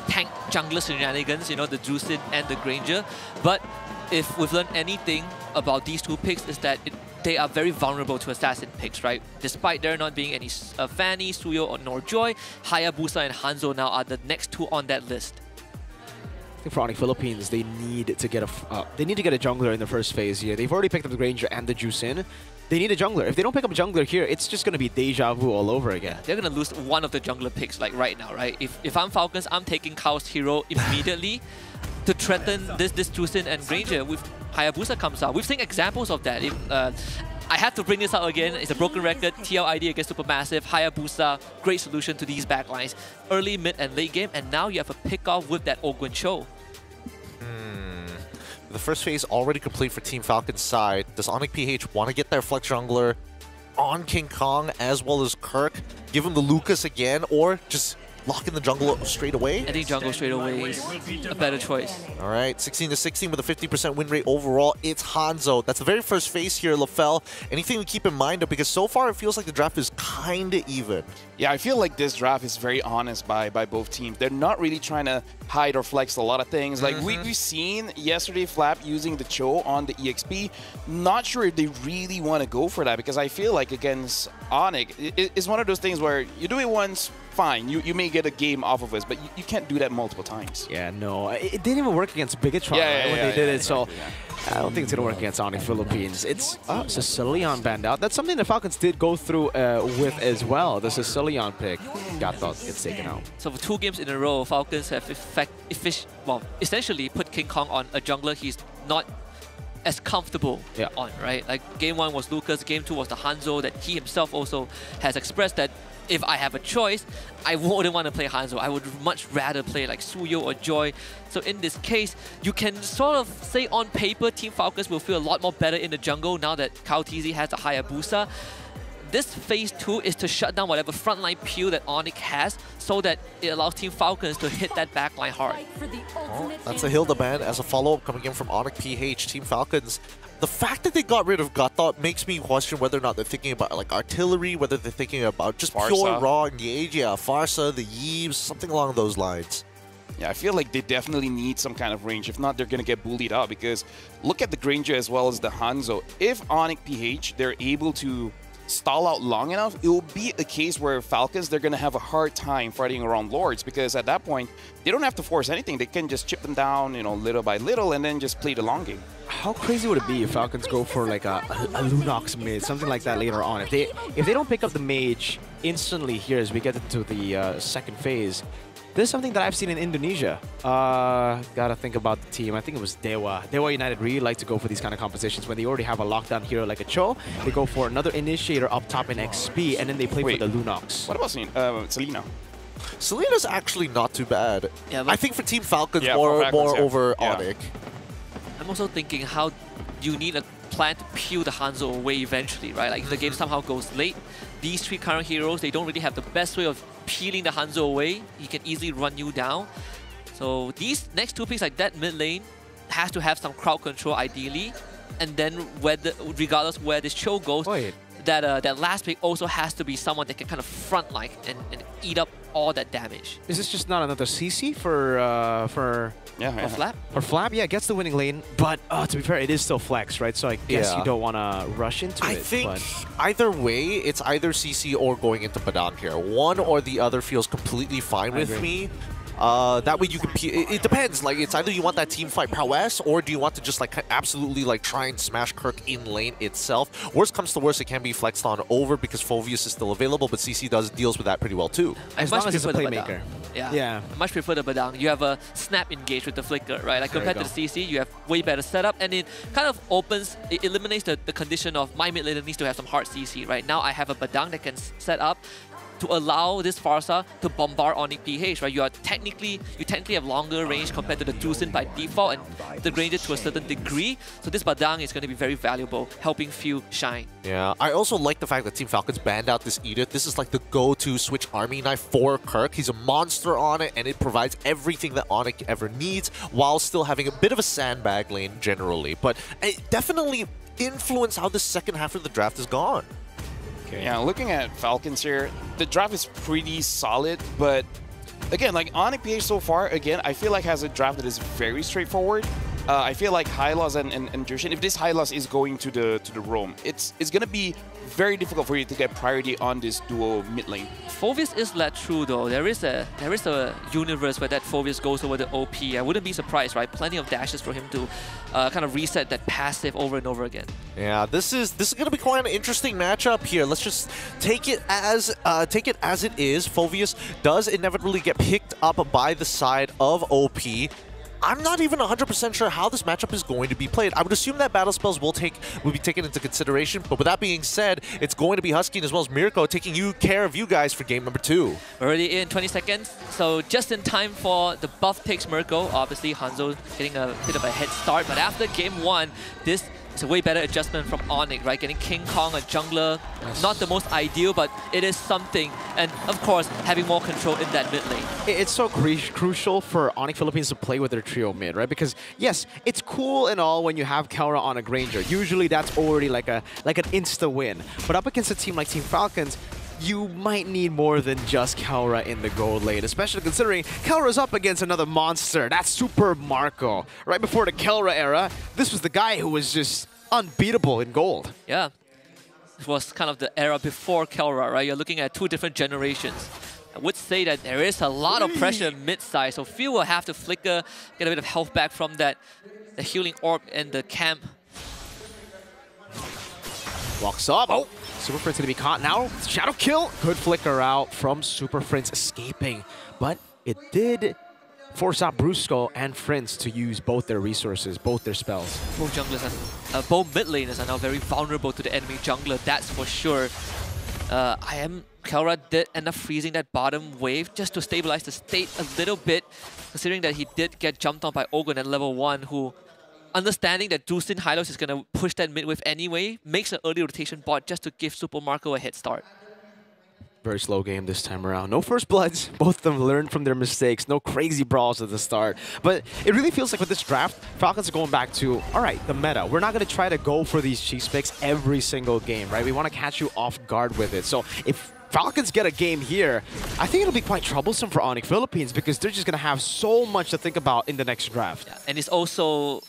tank jungler shenanigans, you know, the Juicin and the Granger. But if we've learned anything about these two picks, is that they are very vulnerable to assassin picks, right? Despite there not being any Fanny, Suyo, or Joy, Hayabusa and Hanzo now are the next two on that list. I think for Onyx Philippines, they need to get a jungler in the first phase here. They've already picked up the Granger and the Juicin. They need a jungler. If they don't pick up a jungler here, it's just going to be deja vu all over again. They're going to lose one of the jungler picks like right now, right? If I'm Falcons, I'm taking Kao's hero immediately to threaten this Juicin and Granger with Hayabusa comes out. We've seen examples of that. I have to bring this out again. It's a broken record. TLID against Supermassive. Hayabusa, great solution to these backlines. Early, mid, and late game, and now you have a pick-off with that Ogwen Cho. The first phase already complete for Team Falcon's side. Does Onyx PH want to get their Flex Jungler on King Kong as well as Kirk? Give him the Lucas again, or just lock in the jungle straight away? I think jungle straight away is a better choice. All right, 16-16 with a 50% win rate overall. It's Hanzo. That's the very first phase here, LaFell. Anything to keep in mind, though, because so far it feels like the draft is kind of even. Yeah, I feel like this draft is very honest by both teams. They're not really trying to hide or flex a lot of things. Like we've seen yesterday Flap using the Cho on the EXP. Not sure if they really want to go for that, because I feel like against Onyx, it's one of those things where you do it once, fine, you may get a game off of us, but you can't do that multiple times. Yeah, no, it didn't even work against Bigatron when they did it, so I don't think it's going to work against Onyx Philippines. It's Sicilian banned out. That's something the Falcons did go through with as well. The Sicilian pick got thought gets taken out. So for 2 games in a row, Falcons have essentially put King Kong on a jungler he's not as comfortable on, right? Like game 1 was Lucas, game 2 was the Hanzo that he himself also has expressed that if I have a choice, I wouldn't want to play Hanzo. I would much rather play like Suyo or Joy. So in this case, you can sort of say on paper, Team Falcons will feel a lot more better in the jungle now that Kao TZ has the Hayabusa. This phase 2 is to shut down whatever frontline peel that Onyx has so that it allows Team Falcons to hit that backline hard. Oh, that's a Hilda ban as a follow-up coming in from Onyx PH. Team Falcons, the fact that they got rid of Gothot makes me question whether or not they're thinking about like artillery, whether they're thinking about just pure raw engage, Farsa, the Yeeves, something along those lines. Yeah, I feel like they definitely need some kind of range. If not, they're going to get bullied out, because look at the Granger as well as the Hanzo. If Onyx PH, they're able to stall out long enough, it will be a case where Falcons, they're going to have a hard time fighting around Lords, because at that point, they don't have to force anything. They can just chip them down, you know, little by little, and then just play the long game. How crazy would it be if Falcons go for like a Lunox mid, something like that later on? If they don't pick up the mage instantly here as we get into the second phase, this is something that I've seen in Indonesia. Gotta think about the team. I think it was Dewa. Dewa United really like to go for these kind of compositions when they already have a lockdown hero like a Cho. They go for another initiator up top in XP, and then they play for the Lunox. What about Selena? Selena's actually not too bad. Yeah, I think for Team Falcons, Yeah, more for Falcons, yeah. over Yeah. Onyx. I'm also thinking how you need a plan to peel the Hanzo away eventually, right? Like if the game somehow goes late, these three current heroes, they don't really have the best way of peeling the Hanzo away. He can easily run you down. So these next two picks, like that mid lane, has to have some crowd control ideally. And then regardless where this Cho goes, that last pick also has to be someone that can kind of frontline and eat up all that damage. Is this just not another CC for Flap? Or Flap, yeah, gets the winning lane, but to be fair, it is still flex, right? So I guess you don't want to rush into it. I think either way, it's either CC or going into Badang here. One or the other feels completely fine with me. That way you can, it depends, like it's either you want that team fight prowess, or do you want to just like absolutely like try and smash Kirk in lane itself. Worst comes to worst, it can be flexed on over because Phoveus is still available, but CC deals with that pretty well too. As long as it's a playmaker. Yeah. I much prefer the Badang. You have a snap engage with the flicker, right? Like compared to the CC, you have way better setup, and it kind of opens, it eliminates the condition of my mid laner needs to have some hard CC, right? Now I have a Badang that can set up to allow this Pharsa to bombard Onyx PH, right? You technically have longer range compared to the Dusin by default, and the range to a certain degree. So this Badang is going to be very valuable, helping Few shine. Yeah, I also like the fact that Team Falcons banned out this Edith. This is like the go-to switch army knife for Kirk. He's a monster on it, and it provides everything that Onyx ever needs, while still having a bit of a sandbag lane generally. But it definitely influenced how the second half of the draft is gone. Yeah, looking at Falcons here, the draft is pretty solid, but again, like Onyx PH so far, again, I feel like has a draft that is very straightforward. I feel like Hylos and Jushin, if this Hylos is going to the roam, it's going to be very difficult for you to get priority on this duo mid lane. Phoveus is led through though. There is a universe where that Phoveus goes over the OP. I wouldn't be surprised, right? Plenty of dashes for him to kind of reset that passive over and over again. Yeah, this is going to be quite an interesting matchup here. Let's just take it as it is. Phoveus does inevitably get picked up by the side of OP. I'm not even 100% sure how this matchup is going to be played. I would assume that battle spells will be taken into consideration, but with that being said, it's going to be Husky as well as Mirko taking care of you guys for game number 2. Already in 20 seconds, so just in time for the buff takes Mirko. Obviously, Hanzo getting a bit of a head start, but after game 1, this is a way better adjustment from Onyx, right? Getting King Kong, a jungler, not the most ideal, but it is something. And of course, having more control in that mid lane. It's so crucial for Onyx Philippines to play with their trio mid, right? Because yes, it's cool and all when you have Kelra on a Granger. Usually that's already like an insta win. But up against a team like Team Falcons, you might need more than just Kelra in the gold lane, especially considering Kelra's up against another monster. That's Super Marco. Right before the Kelra era, this was the guy who was just unbeatable in gold. Yeah. It was kind of the era before Kelra, right? You're looking at 2 different generations. I would say that there is a lot of pressure mid-side, so Phil will have to flicker, get a bit of health back from the healing orb and the camp. Walks up. Oh, Super Prince going to be caught now. Shadow kill. Good flicker out from Super Prince escaping. But it did force out Brusco and Prince to use both their resources, both their spells. Both junglers and both mid laners are now very vulnerable to the enemy jungler, that's for sure. Kelra did end up freezing that bottom wave just to stabilize the state a little bit, considering that he did get jumped on by Ogun at level 1, who, understanding that Dusin Hylos is going to push that mid wave anyway, makes an early rotation bot just to give Super Marco a head start. Very slow game this time around. No first bloods. Both of them learned from their mistakes. No crazy brawls at the start. But it really feels like with this draft, Falcons are going back to, all right, the meta. We're not going to try to go for these cheese picks every single game, right? We want to catch you off guard with it. So if Falcons get a game here, I think it'll be quite troublesome for Onyx Philippines because they're just going to have so much to think about in the next draft. Yeah, and it's also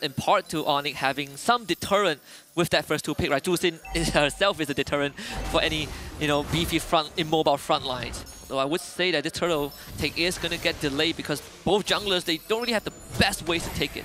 impart to Onyx having some deterrent with that first 2 pick, right? Jusin herself is a deterrent for any, beefy immobile front lines. So I would say that this turtle take is going to get delayed because both junglers, they don't really have the best ways to take it.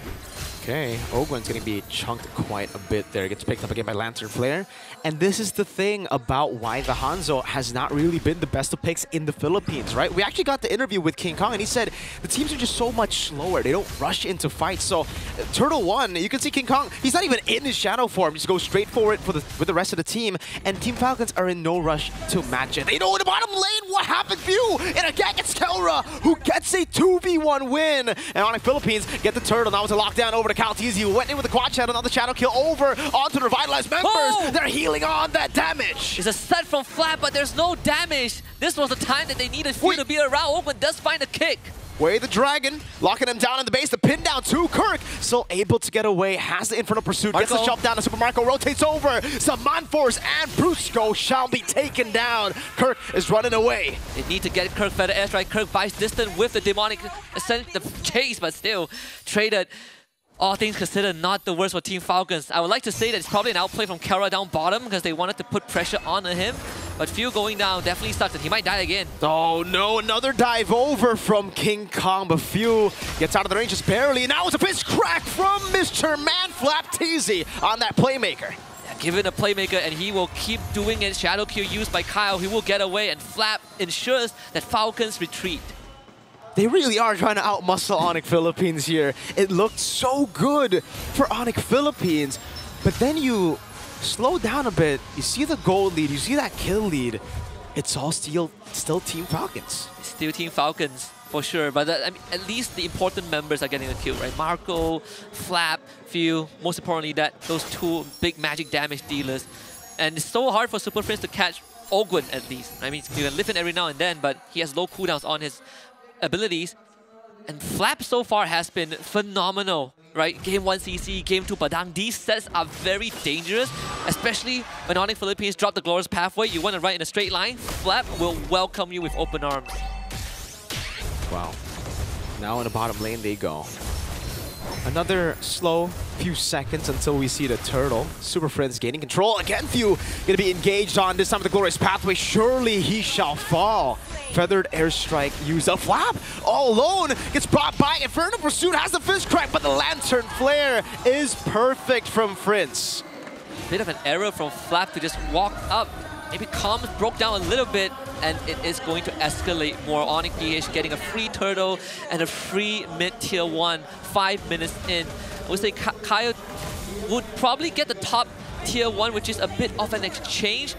Okay, Ogwen's going to be chunked quite a bit there. Gets picked up again by Lantern Flare. And this is the thing about why the Hanzo has not really been the best of picks in the Philippines, right? We actually got the interview with King Kong, and he said the teams are just so much slower. They don't rush into fights. So Turtle 1, you can see King Kong, he's not even in his shadow form. Just go straight for it with the rest of the team. And Team Falcons are in no rush to match it. They know in the bottom lane what happened, View! And again, it's Kelra who gets a 2v1 win. And Onyx Philippines get the Turtle. Now it's a lockdown over to Caltizi, who went in with the quad shadow, another shadow kill over onto the revitalized members. Oh! They're healing on that damage. It's a set from Flap, but there's no damage. This was the time that they needed Few to be around. Open does find a kick. Way the Dragon, locking him down in the base, the pin down to Kirk. Still able to get away, has the Infernal Pursuit, gets the jump down to Super Marco, rotates over. Saman Force and Brusco shall be taken down. Kirk is running away. They need to get Kirk better airstrike. Kirk buys distance with the demonic ascent, the chase, but still traded. All things considered, not the worst for Team Falcons. I would like to say that it's probably an outplay from Kelra down bottom because they wanted to put pressure on him. But Few going down definitely sucks, and he might die again. Oh no, another dive over from King Kong, but Few gets out of the range just barely. And now it's a fist crack from Mr. Manflap Teasy on that playmaker. Yeah, give it a playmaker, and he will keep doing it. Shadow Q used by Kyle. He will get away, and Flap ensures that Falcons retreat. They really are trying to outmuscle Onyx Philippines here. It looked so good for Onyx Philippines, but then you slow down a bit, you see the gold lead, you see that kill lead, it's all still Team Falcons. Still Team Falcons, for sure, but I mean, at least the important members are getting the kill, right? Marco, Flap, Few, most importantly, those 2 big magic damage dealers. And it's so hard for Super Prince to catch Ogwen, at least. I mean, you can lift it every now and then, but he has low cooldowns on his abilities, and Flap so far has been phenomenal, right? Game 1 CC, Game 2 Padang. These sets are very dangerous, especially when Onyx Philippines drop the Glorious Pathway. You want to run in a straight line, Flap will welcome you with open arms. Wow. Now in the bottom lane they go. Another slow few seconds until we see the Turtle. Super Friends gaining control. Again, Few gonna be engaged on this time with the Glorious Pathway. Surely he shall fall. Feathered Airstrike used up. Flap all alone gets brought by. Infernal Pursuit has the fist crack, but the Lantern Flare is perfect from Prince. Bit of an error from Flap to just walk up. Maybe comms broke down a little bit, and it is going to escalate more. Onyx PH getting a free Turtle and a free mid-tier 1 5 minutes in. I would say Kyle would probably get the top tier 1, which is a bit of an exchange.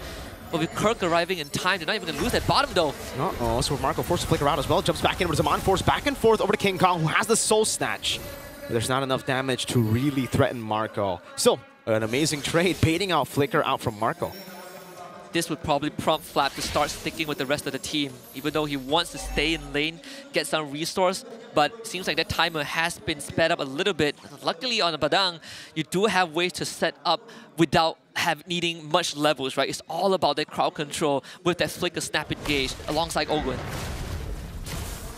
But with Kirk arriving in time, they're not even going to lose that bottom though. Uh-oh, so Marco forced to flicker out as well. Jumps back in with Zaman Force, back and forth over to King Kong, who has the Soul Snatch. But there's not enough damage to really threaten Marco. Still, an amazing trade, baiting out Flicker out from Marco. This would probably prompt Flap to start sticking with the rest of the team, even though he wants to stay in lane, get some resource, but seems like that timer has been sped up a little bit. Luckily on the Padang, you do have ways to set up without needing much levels, right? It's all about that crowd control with that Flicker Snap Engage alongside Ogwen.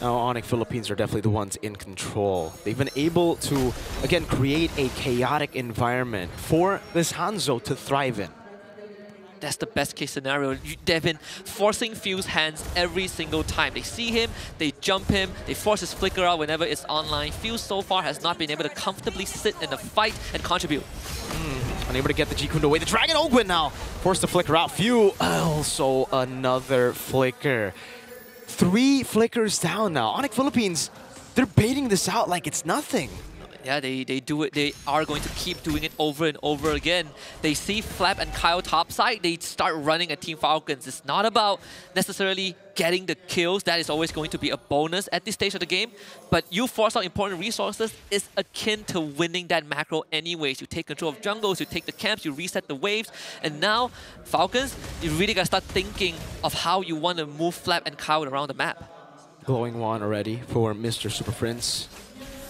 Now, Onyx Philippines are definitely the ones in control. They've been able to, again, create a chaotic environment for this Hanzo to thrive in. That's the best case scenario. They've been forcing Few's hands every single time. They see him, they jump him, they force his flicker out whenever it's online. Few so far has not been able to comfortably sit in the fight and contribute. Unable to get the G-Kundo away. The Dragon Ogwen now forced to flicker out. Few also another flicker. 3 flickers down now. Onyx Philippines, they're baiting this out like it's nothing. Yeah, they do it. They are going to keep doing it over and over again. They see Flap and Kyle topside. They start running at Team Falcons. It's not about necessarily getting the kills. That is always going to be a bonus at this stage of the game. But you force out important resources is akin to winning that macro anyways. You take control of jungles, you take the camps, you reset the waves. And now, Falcons, you really got to start thinking of how you want to move Flap and Kyle around the map. Glowing Wand already for Mr. Super Prince.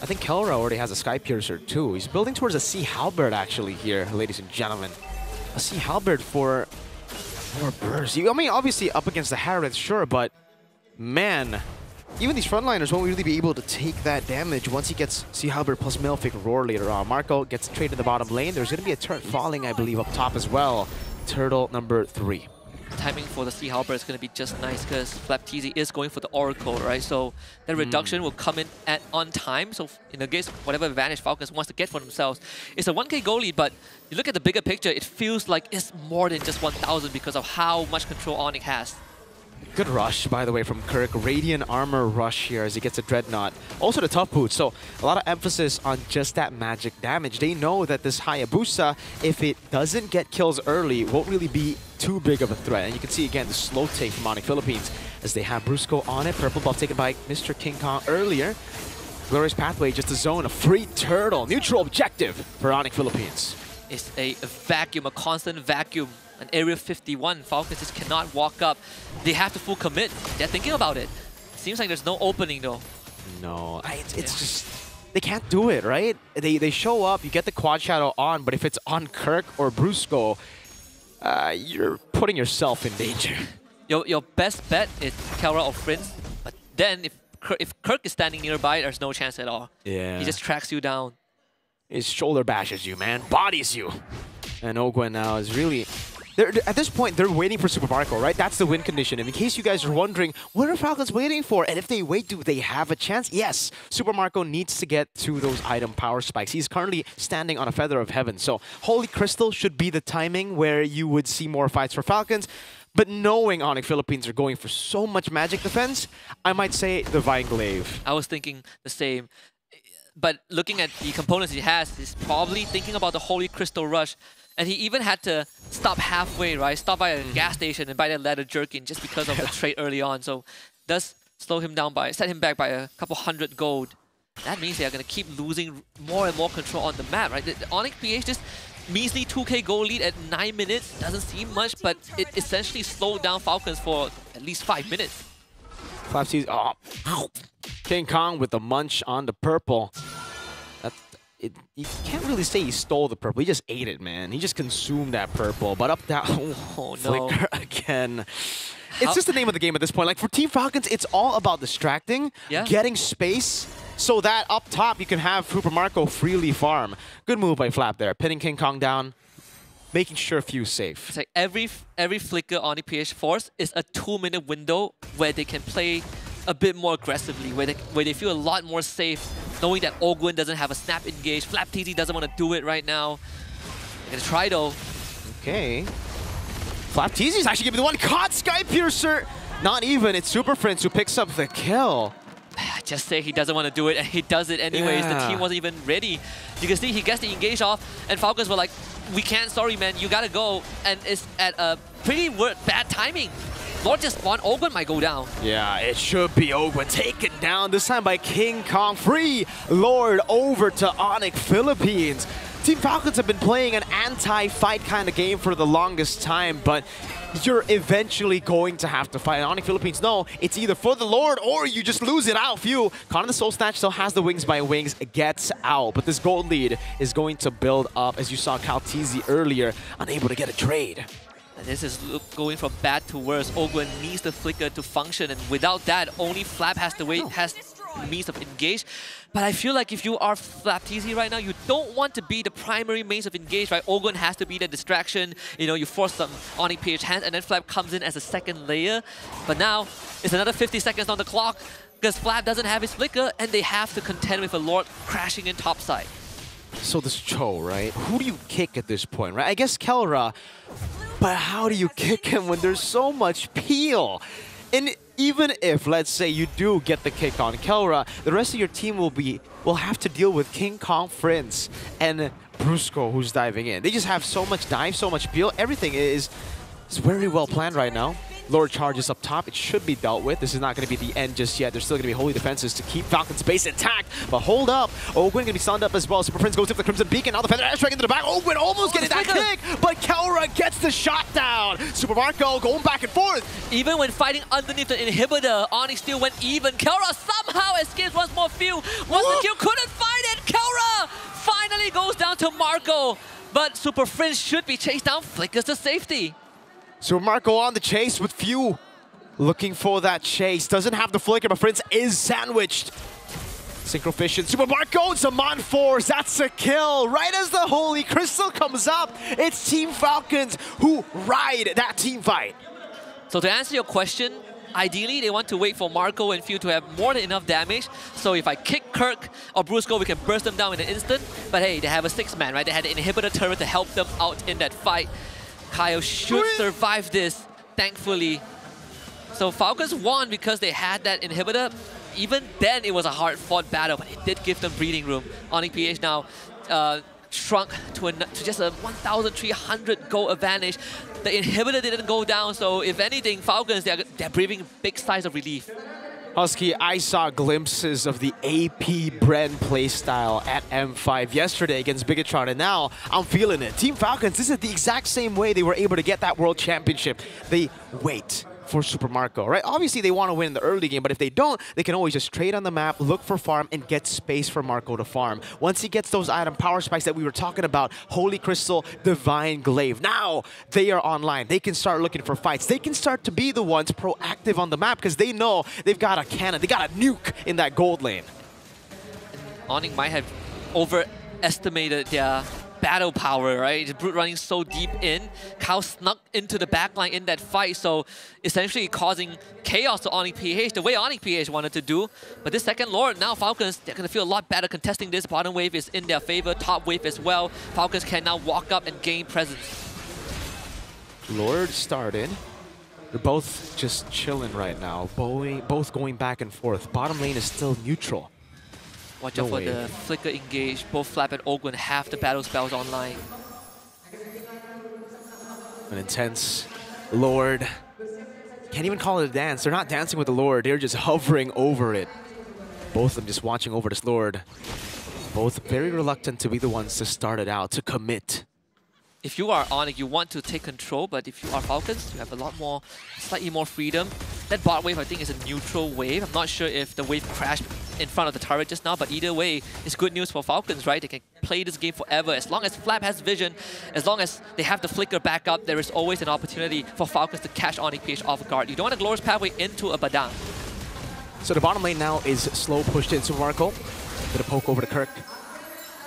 I think Kelra already has a Sky Piercer too. He's building towards a Sea Halberd actually here, ladies and gentlemen. A Sea Halberd for burst. I mean, obviously up against the Harith, sure, but man, even these frontliners won't really be able to take that damage once he gets Sea Halberd plus Malefic Roar later on. Marco gets traded in the bottom lane. There's going to be a turret falling, I believe, up top as well. Turtle number 3. Timing for the Sea Halberd is going to be just nice because Flapteezy is going for the Oracle, right? So that reduction will come in on time. So in against whatever advantage Falcons wants to get for themselves, it's a 1k goal lead, but you look at the bigger picture, it feels like it's more than just 1,000 because of how much control Onyx has. Good rush, by the way, from Kirk. Radiant armor rush here as he gets a Dreadnought. Also the tough boot, so a lot of emphasis on just that magic damage. They know that this Hayabusa, if it doesn't get kills early, won't really be too big of a threat. And you can see again the slow take from Onyx Philippines as they have Brusco on it. Purple buff taken by Mr. King Kong earlier. Glorious Pathway, just a zone, a free turtle. Neutral objective for Onyx Philippines. It's a vacuum, a constant vacuum. An Area 51, Falcons just cannot walk up. They have to full commit. They're thinking about it. Seems like there's no opening though. No, it's just, they can't do it, right? They show up, you get the Quad Shadow on, but if it's on Kirk or Brusco, you're putting yourself in danger. Your best bet is Kelra or Prince, but then if Kirk is standing nearby, there's no chance at all. Yeah. He just tracks you down. His shoulder bashes you, man. Bodies you. And Ogwen now is really... At this point, they're waiting for Super Marco, right? That's the win condition. And in case you guys are wondering, what are Falcons waiting for? And if they wait, do they have a chance? Yes, Super Marco needs to get to those item power spikes. He's currently standing on a feather of heaven. So Holy Crystal should be the timing where you would see more fights for Falcons. But knowing Onyx Philippines are going for so much magic defense, I might say Divine Glaive. I was thinking the same. But looking at the components he has, he's probably thinking about the Holy Crystal Rush. And he even had to stop halfway, right? Stop by a gas station and buy that leather jerkin just because of the trade early on. So does slow him down set him back by a couple hundred gold. That means they are going to keep losing more and more control on the map, right? The Onyx PH, this measly 2k goal lead at 9 minutes doesn't seem much, but it essentially slowed down Falcons for at least 5 minutes. King Kong with the munch on the purple. You can't really say he stole the purple. He just ate it, man. He just consumed that purple. But up down, oh no, flicker again. It's just the name of the game at this point. Like for Team Falcons, it's all about distracting, getting space, so that up top you can have Super Marco freely farm. Good move by Flap there, pinning King Kong down, making sure Few's safe. It's like every flicker on the PH Force is a 2-minute window where they can play a bit more aggressively, where they feel a lot more safe, knowing that Ogwen doesn't have a snap engage. Flapteezy doesn't want to do it right now. They're gonna try though. Okay. Flapteezy's actually gonna be the one caught. Sky Piercer! Not even, it's Super Prince who picks up the kill. Just say he doesn't want to do it, and he does it anyways. The team wasn't even ready. You can see he gets the engage off, and Falcons were like, we can't, sorry man, you gotta go. And it's at a pretty bad timing. Lord just spawned, Ogwen might go down. Yeah, it should be Ogwen taken down, this time by King Kong. Free Lord over to Onyx Philippines. Team Falcons have been playing an anti-fight kind of game for the longest time, but you're eventually going to have to fight. And Onyx Philippines, no, it's either for the Lord or you just lose it out. Few. Connor the Soul Snatch still has the wings by wings, gets out. But this gold lead is going to build up, as you saw Kalteezy earlier, unable to get a trade. And this is going from bad to worse. Ogwen needs the flicker to function, and without that, only Flap has to wait, has means of engage. But I feel like if you are Flapteezy right now, you don't want to be the primary means of engage, right? Ogwen has to be the distraction. You know, you force some Onyx PH hands, and then Flap comes in as a second layer. But now, it's another 50 seconds on the clock, because Flap doesn't have his flicker, and they have to contend with a Lord crashing in topside. So this Cho, right? Who do you kick at this point, right? I guess Kelra, but how do you kick him when there's so much peel? And even if, let's say, you do get the kick on Kelra, the rest of your team will have to deal with King Kong Prince and Brusco, who's diving in. They just have so much dive, so much peel. Everything is very well planned right now. Lord charges up top. It should be dealt with. This is not going to be the end just yet. There's still going to be holy defenses to keep Falcon's base intact. But hold up. Ogwen going to be stunned up as well. Super Prince goes in for the Crimson Beacon. Now the Feather Airstrike into the back. Ogwen almost getting that kick, but Kelra gets the shot down. Super Marco going back and forth. Even when fighting underneath the inhibitor, Onyx still went even. Kelra somehow escapes once more. Few. Once the kill, couldn't find it. Kelra finally goes down to Marco. But Super Prince should be chased down. Flickers to safety. So Marco on the chase with Few. Looking for that chase. Doesn't have the flicker, but Prince is sandwiched. Synchrovision, Super Marco, Zaman Force, that's a kill. Right as the Holy Crystal comes up, it's Team Falcons who ride that team fight. So to answer your question, ideally they want to wait for Marco and Few to have more than enough damage. So if I kick Kirk or Brusco, we can burst them down in an instant. But hey, they have a 6-man, right? They had the inhibitor turret to help them out in that fight. Kyle should survive this, thankfully. So Falcons won because they had that inhibitor. Even then, it was a hard-fought battle, but it did give them breathing room. Onyx PH now shrunk to just a 1,300 gold advantage. The inhibitor didn't go down, so if anything, Falcons, they're breathing big sighs of relief. Husky, I saw glimpses of the AP Bren playstyle at M5 yesterday against Bigatron, and now I'm feeling it. Team Falcons, this is the exact same way they were able to get that World Championship. They wait for Super Marco, right? Obviously, they want to win in the early game, but if they don't, they can always just trade on the map, look for farm, and get space for Marco to farm. Once he gets those item power spikes that we were talking about, Holy Crystal, Divine Glaive, now they are online. They can start looking for fights. They can start to be the ones proactive on the map because they know they've got a cannon, they got a nuke in that gold lane. Onyx might have overestimated their battle power, right? The Brute running so deep in. Kao snuck into the backline in that fight, so essentially causing chaos to Onyx PH, the way Onyx PH wanted to do. But this second Lord, now Falcons, they're going to feel a lot better contesting this. Bottom wave is in their favor, top wave as well. Falcons can now walk up and gain presence. Lord started. They're both just chilling right now, both going back and forth. Bottom lane is still neutral. Watch out for the flicker engage. Both Flap and Ogwen have the battle spells online. An intense Lord. Can't even call it a dance. They're not dancing with the Lord. They're just hovering over it. Both of them just watching over this Lord. Both very reluctant to be the ones to start it out, to commit. If you are Onyx, you want to take control, but if you are Falcons, you have a lot more, slightly more freedom. That bot wave, I think, is a neutral wave. I'm not sure if the wave crashed in front of the turret just now, but either way, it's good news for Falcons, right? They can play this game forever. As long as Flap has vision, as long as they have the flicker back up, there is always an opportunity for Falcons to catch Onyx PH off guard. You don't want to glorious pathway into a Badang. So the bottom lane now is slow pushed into Marco. Bit of poke over to Kirk.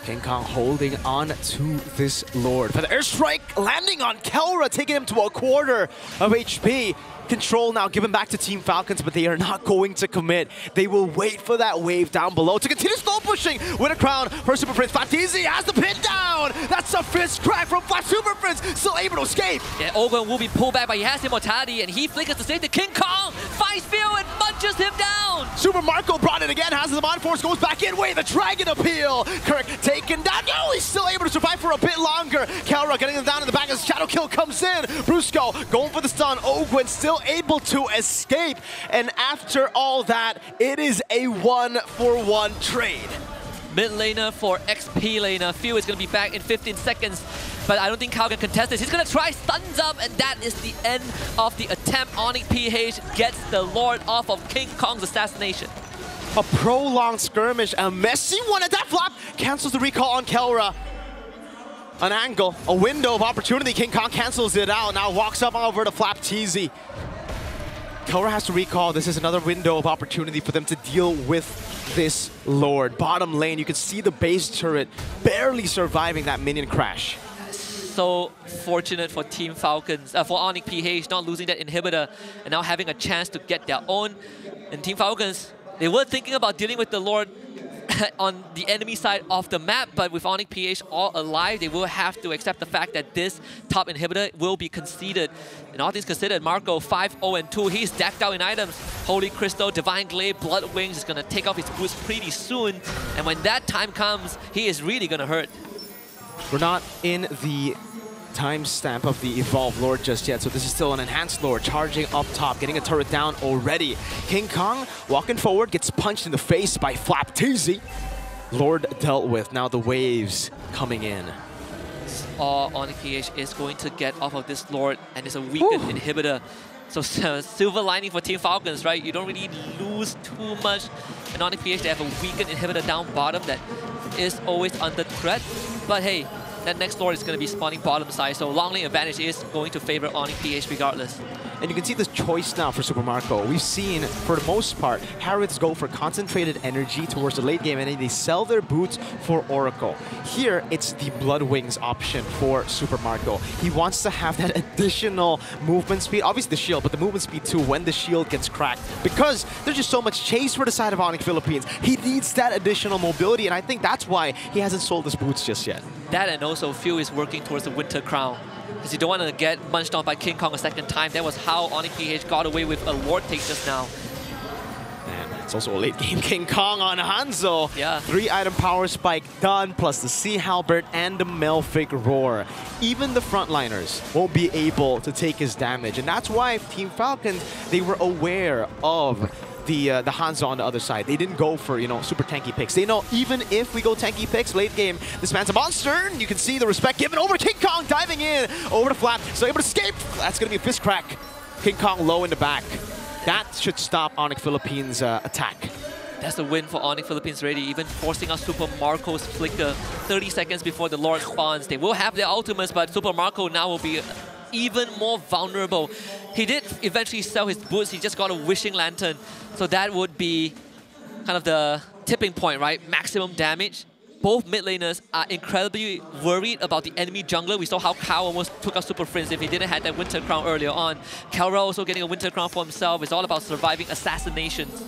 King Kong holding on to this Lord. But the airstrike landing on Kelra, taking him to a quarter of HP. Control now given back to Team Falcons, but they are not going to commit. They will wait for that wave down below to continue slow pushing with a crown for Super Prince. Fatizi has the pin down. That's a fist crack from Flat Super Prince, still able to escape. Yeah, Ogwen will be pulled back, but he has immortality, and he flickers to save the King Kong. Finds Phil and munches him down. Super Marco brought it again, has the Mind Force, goes back in. Wait, the Dragon Appeal. Kirk taken down. No, he's still able to survive for a bit longer. Kelra getting him down in the back as Shadow Kill comes in. Brusco going for the stun. Ogwen still able to escape, and after all that, it is a 1-for-1 trade. Mid laner for XP laner. Few is going to be back in 15 seconds, but I don't think Kao can contest this. He's going to try stuns up, and that is the end of the attempt. Onyx PH gets the Lord off of King Kong's assassination. A prolonged skirmish, a messy one, and that Flap cancels the recall on Kelra. An angle, a window of opportunity. King Kong cancels it out, now walks up over to Flap TZ. Kelra has to recall. This is another window of opportunity for them to deal with this Lord. Bottom lane, you can see the base turret barely surviving that minion crash. So fortunate for Team Falcons, for Onyx PH not losing that inhibitor and now having a chance to get their own. And Team Falcons, they were thinking about dealing with the Lord on the enemy side of the map, but with Onyx PH all alive, they will have to accept the fact that this top inhibitor will be conceded. And all things considered, Marco 5-0-2, he's decked out in items. Holy Crystal, Divine Glaive, Blood Wings is going to take off his boots pretty soon. And when that time comes, he is really going to hurt. We're not in the timestamp of the Evolved Lord just yet, so this is still an Enhanced Lord, charging up top, getting a turret down already. King Kong walking forward, gets punched in the face by Flap TZ. Lord dealt with, now the waves coming in. All Onyx PH is going to get off of this Lord, and it's a weakened inhibitor. So silver lining for Team Falcons, right? You don't really lose too much. And Onyx PH, they have a weakened inhibitor down bottom that is always under threat. But hey, that next Lord is going to be spawning bottom side, so long lane advantage is going to favor Onyx PH regardless. And you can see this choice now for Super Marco. We've seen, for the most part, Harriets go for concentrated energy towards the late game, and then they sell their boots for Oracle. Here, it's the Blood Wings option for Super Marco. He wants to have that additional movement speed, obviously the shield, but the movement speed too when the shield gets cracked. Because there's just so much chase for the side of Onyx Philippines, he needs that additional mobility, and I think that's why he hasn't sold his boots just yet. That, and also Phil is working towards the Winter Crown, because you don't want to get munched on by King Kong a second time. That was how Onyx PH got away with a Lord take just now. And it's also a late game King Kong on Hanzo. Yeah. 3-item power spike done, plus the Sea Halberd and the Melfic Roar. Even the frontliners won't be able to take his damage, and that's why Team Falcons, they were aware of the Hanzo on the other side. They didn't go for, you know, super tanky picks. They know even if we go tanky picks late game, this man's a monster. And you can see the respect given over King Kong, diving in over the flap, so able to escape. That's going to be a fist crack. King Kong low in the back. That should stop Onyx Philippines' attack. That's the win for Onyx Philippines already, even forcing out Super Marco's flicker 30 seconds before the Lord spawns. They will have their ultimates, but Super Marco now will be even more vulnerable. He did eventually sell his boots. He just got a Wishing Lantern. So that would be kind of the tipping point, right? Maximum damage. Both mid laners are incredibly worried about the enemy jungler. We saw how Kao almost took out Super Friends if he didn't have that Winter Crown earlier on. Kelra also getting a Winter Crown for himself. It's all about surviving assassinations.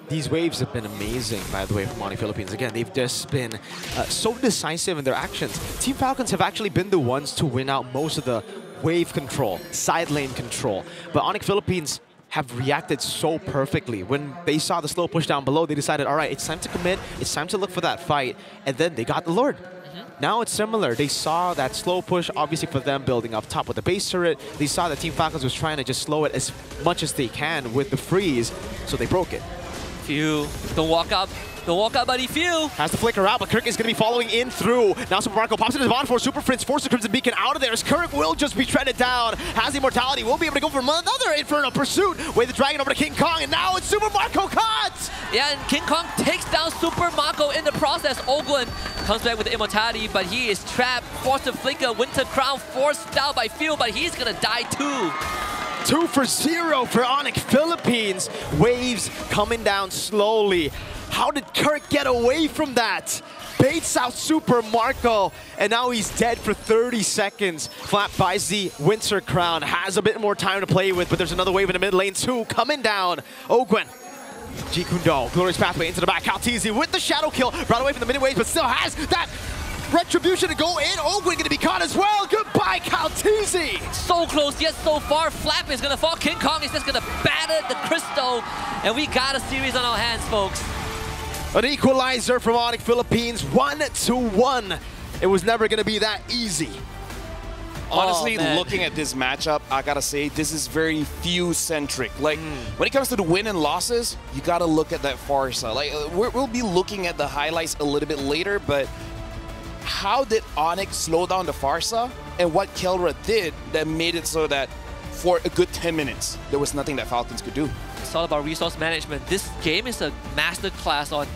These waves have been amazing, by the way, from Onyx Philippines. Again, they've just been so decisive in their actions. Team Falcons have actually been the ones to win out most of the wave control, side lane control. But Onyx Philippines have reacted so perfectly. When they saw the slow push down below, they decided, all right, it's time to commit, it's time to look for that fight, and then they got the Lord. Now it's similar. They saw that slow push, obviously for them building up top with the base turret. They saw that Team Falcons was trying to just slow it as much as they can with the freeze, so they broke it. Phew, don't walk up. Don't walk up, buddy. Phew. Has to flicker out, but Kirk is going to be following in through. Now Super Marco pops into the bond for Super Prince, forces Crimson Beacon out of there. As Kirk will just be treaded down. Has the immortality. Will be able to go for another Inferno pursuit. Wave the dragon over to King Kong, and now it's Super Marco caught! Yeah, and King Kong takes down Super Marco in the process. Ogwen comes back with the immortality, but he is trapped. Forced to flicker. Winter Crown forced down by Phil, but he's going to die too. 2 for 0 for Onyx Philippines. Waves coming down slowly. How did Kirk get away from that? Baits out Super Marco, and now he's dead for 30 seconds. Flap buys the Winter Crown, has a bit more time to play with, but there's another wave in the mid lane too, coming down. Ogwen, G Kundo, Glorious Pathway into the back. Kaltizi with the shadow kill, brought away from the mid waves, but still has that retribution to go in. Ogwen gonna be caught as well. Goodbye, Kaltizi. So close, yet so far. Flap is gonna fall. King Kong is just gonna batter the crystal, and we got a series on our hands, folks. An equalizer from Onyx Philippines, 1-1. It was never gonna be that easy. Honestly, looking at this matchup, I gotta say, this is very few-centric. Like, when it comes to the win and losses, you gotta look at that Farsa. Like, we'll be looking at the highlights a little bit later, but how did Onyx slow down the Farsa, and what Kelra did that made it so that for a good 10 minutes, there was nothing that Falcons could do? It's all about resource management. This game is a masterclass on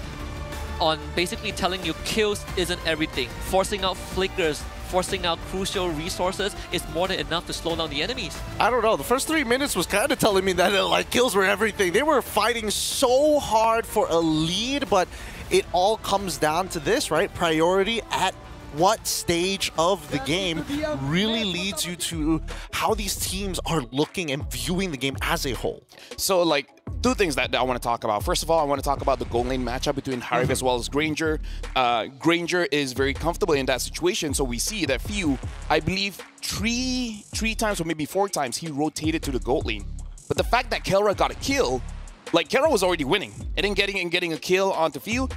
basically telling you kills isn't everything. Forcing out flickers, forcing out crucial resources is more than enough to slow down the enemies. I don't know. The first 3 minutes was kind of telling me that like kills were everything. They were fighting so hard for a lead, but it all comes down to this, right? Priority at what stage of the game really leads you to how these teams are looking and viewing the game as a whole. So, like, 2 things that I want to talk about. First of all, I want to talk about the goal lane matchup between Harib as well as Granger. Granger is very comfortable in that situation, so we see that Few, I believe, three times or maybe 4 times he rotated to the gold lane. But the fact that Kelra got a kill, like, Kelra was already winning, and then getting a kill onto Few,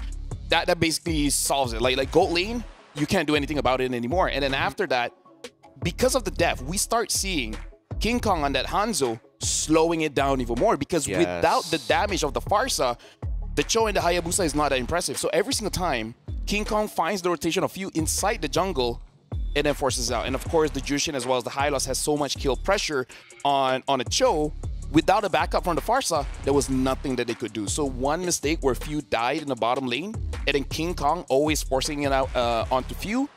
that basically solves it. Like gold lane, you can't do anything about it anymore. And then after that, because of the depth, we start seeing King Kong on that Hanzo slowing it down even more, because without the damage of the Farsa, the Cho and the Hayabusa is not that impressive. So every single time, King Kong finds the rotation of Few inside the jungle and then forces out. And of course, the Jushin as well as the Hylos has so much kill pressure on a Cho. Without a backup from the Farsa, there was nothing that they could do. So one mistake where Few died in the bottom lane, and then King Kong always forcing it out onto Few,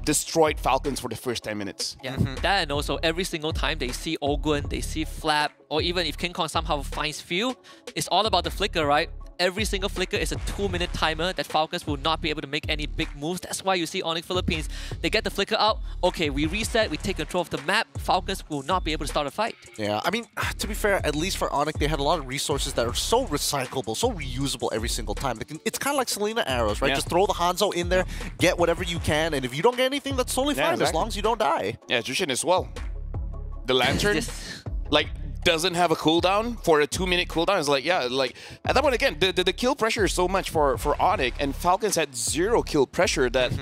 destroyed Falcons for the first 10 minutes. Yeah, that, and also every single time they see Ogun, they see Flap, or even if King Kong somehow finds Few, it's all about the flicker, right? Every single flicker is a 2-minute timer that Falcons will not be able to make any big moves. That's why you see Onyx Philippines, they get the flicker out, okay, we reset, we take control of the map, Falcons will not be able to start a fight. Yeah, I mean, to be fair, at least for Onyx, they had a lot of resources that are so recyclable, so reusable every single time. It's kind of like Selena arrows, right? Yeah. Just throw the Hanzo in there, get whatever you can, and if you don't get anything, that's totally fine, as long as you don't die. Yeah, Jushin as well. The Lantern, like, doesn't have a cooldown for a 2-minute cooldown. It's like, yeah, like at that point again, the kill pressure is so much for Onyx, and Falcons had 0 kill pressure that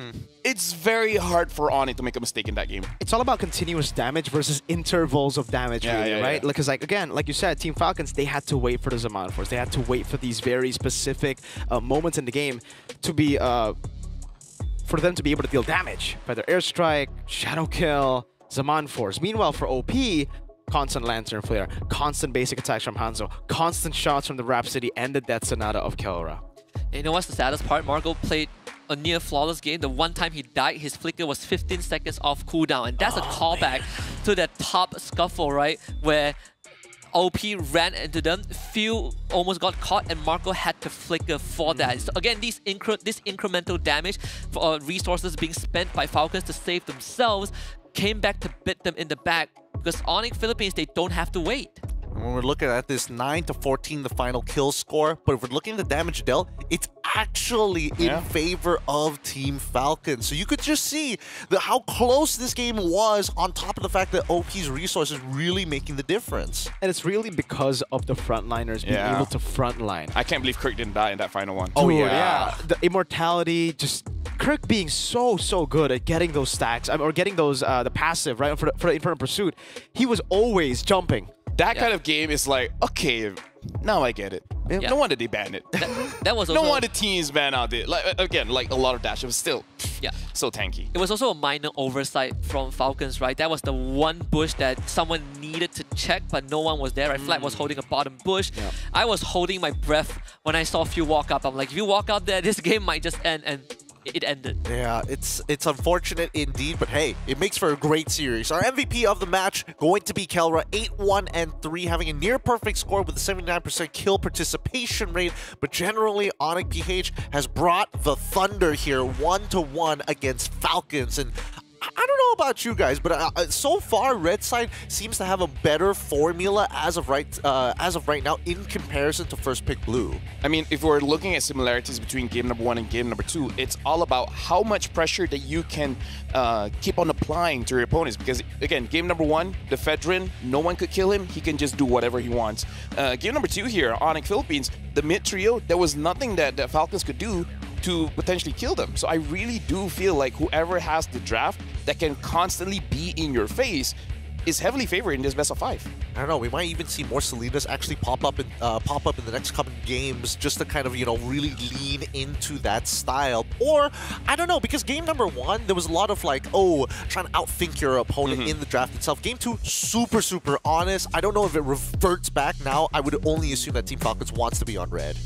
it's very hard for Onyx to make a mistake in that game. It's all about continuous damage versus intervals of damage, really, right? Because, like, again, like you said, Team Falcons, they had to wait for the Zaman Force. They had to wait for these very specific moments in the game to be for them to be able to deal damage. Whether airstrike, shadow kill, Zaman Force. Meanwhile, for OP, constant Lantern Flare, constant basic attacks from Hanzo, constant shots from the Rhapsody, and the Death Sonata of Kelra. And you know what's the saddest part? Marco played a near flawless game. The one time he died, his flicker was 15 seconds off cooldown. And that's a callback to that top scuffle, right? Where OP ran into them, Few almost got caught, and Marco had to flicker for that. So again, this incremental damage for resources being spent by Falcons to save themselves came back to bit them in the back, because Onyx Philippines, they don't have to wait. When we're looking at this 9-14, the final kill score, but if we're looking at the damage dealt, it's actually in favor of Team Falcon. So you could just see how close this game was, on top of the fact that OP's resources really making the difference. And it's really because of the frontliners being able to frontline. I can't believe Kirk didn't die in that final one. Oh, yeah. The immortality, just Kirk being so good at getting those stacks, or getting those the passive, right, for Inferno Pursuit. He was always jumping. That kind of game is like, okay, now I get it. No wonder they banned it. That was also no wonder teams ban out it. Like, again, like a lot of dash, but still, so tanky. It was also a minor oversight from Falcons, right? That was the one bush that someone needed to check, but no one was there, right? Flag was holding a bottom bush. I was holding my breath when I saw Few walk up. I'm like, if you walk out there, this game might just end, and it ended. Yeah, it's unfortunate indeed, but hey, it makes for a great series. Our MVP of the match going to be Kelra, 8-1-3, having a near perfect score with a 79% kill participation rate, but generally Onyx PH has brought the thunder here 1-1 against Falcons. And I don't know about you guys, but so far Red Side seems to have a better formula as of right now in comparison to first pick Blue. I mean, if we're looking at similarities between game number 1 and game number 2, it's all about how much pressure that you can keep on applying to your opponents. Because again, game number 1, the Fedrin, no one could kill him. He can just do whatever he wants. Game number 2 here, Onyx Philippines, the mid trio, there was nothing that the Falcons could do to potentially kill them. So I really do feel like whoever has the draft that can constantly be in your face is heavily favored in this best of 5. I don't know, we might even see more Selenas actually pop up in the next couple games, just to kind of, you know, really lean into that style. Or I don't know, because game number 1 there was a lot of like, oh, trying to outthink your opponent in the draft itself. Game 2, super honest. I don't know if it reverts back now. I would only assume that Team Falcons wants to be on red.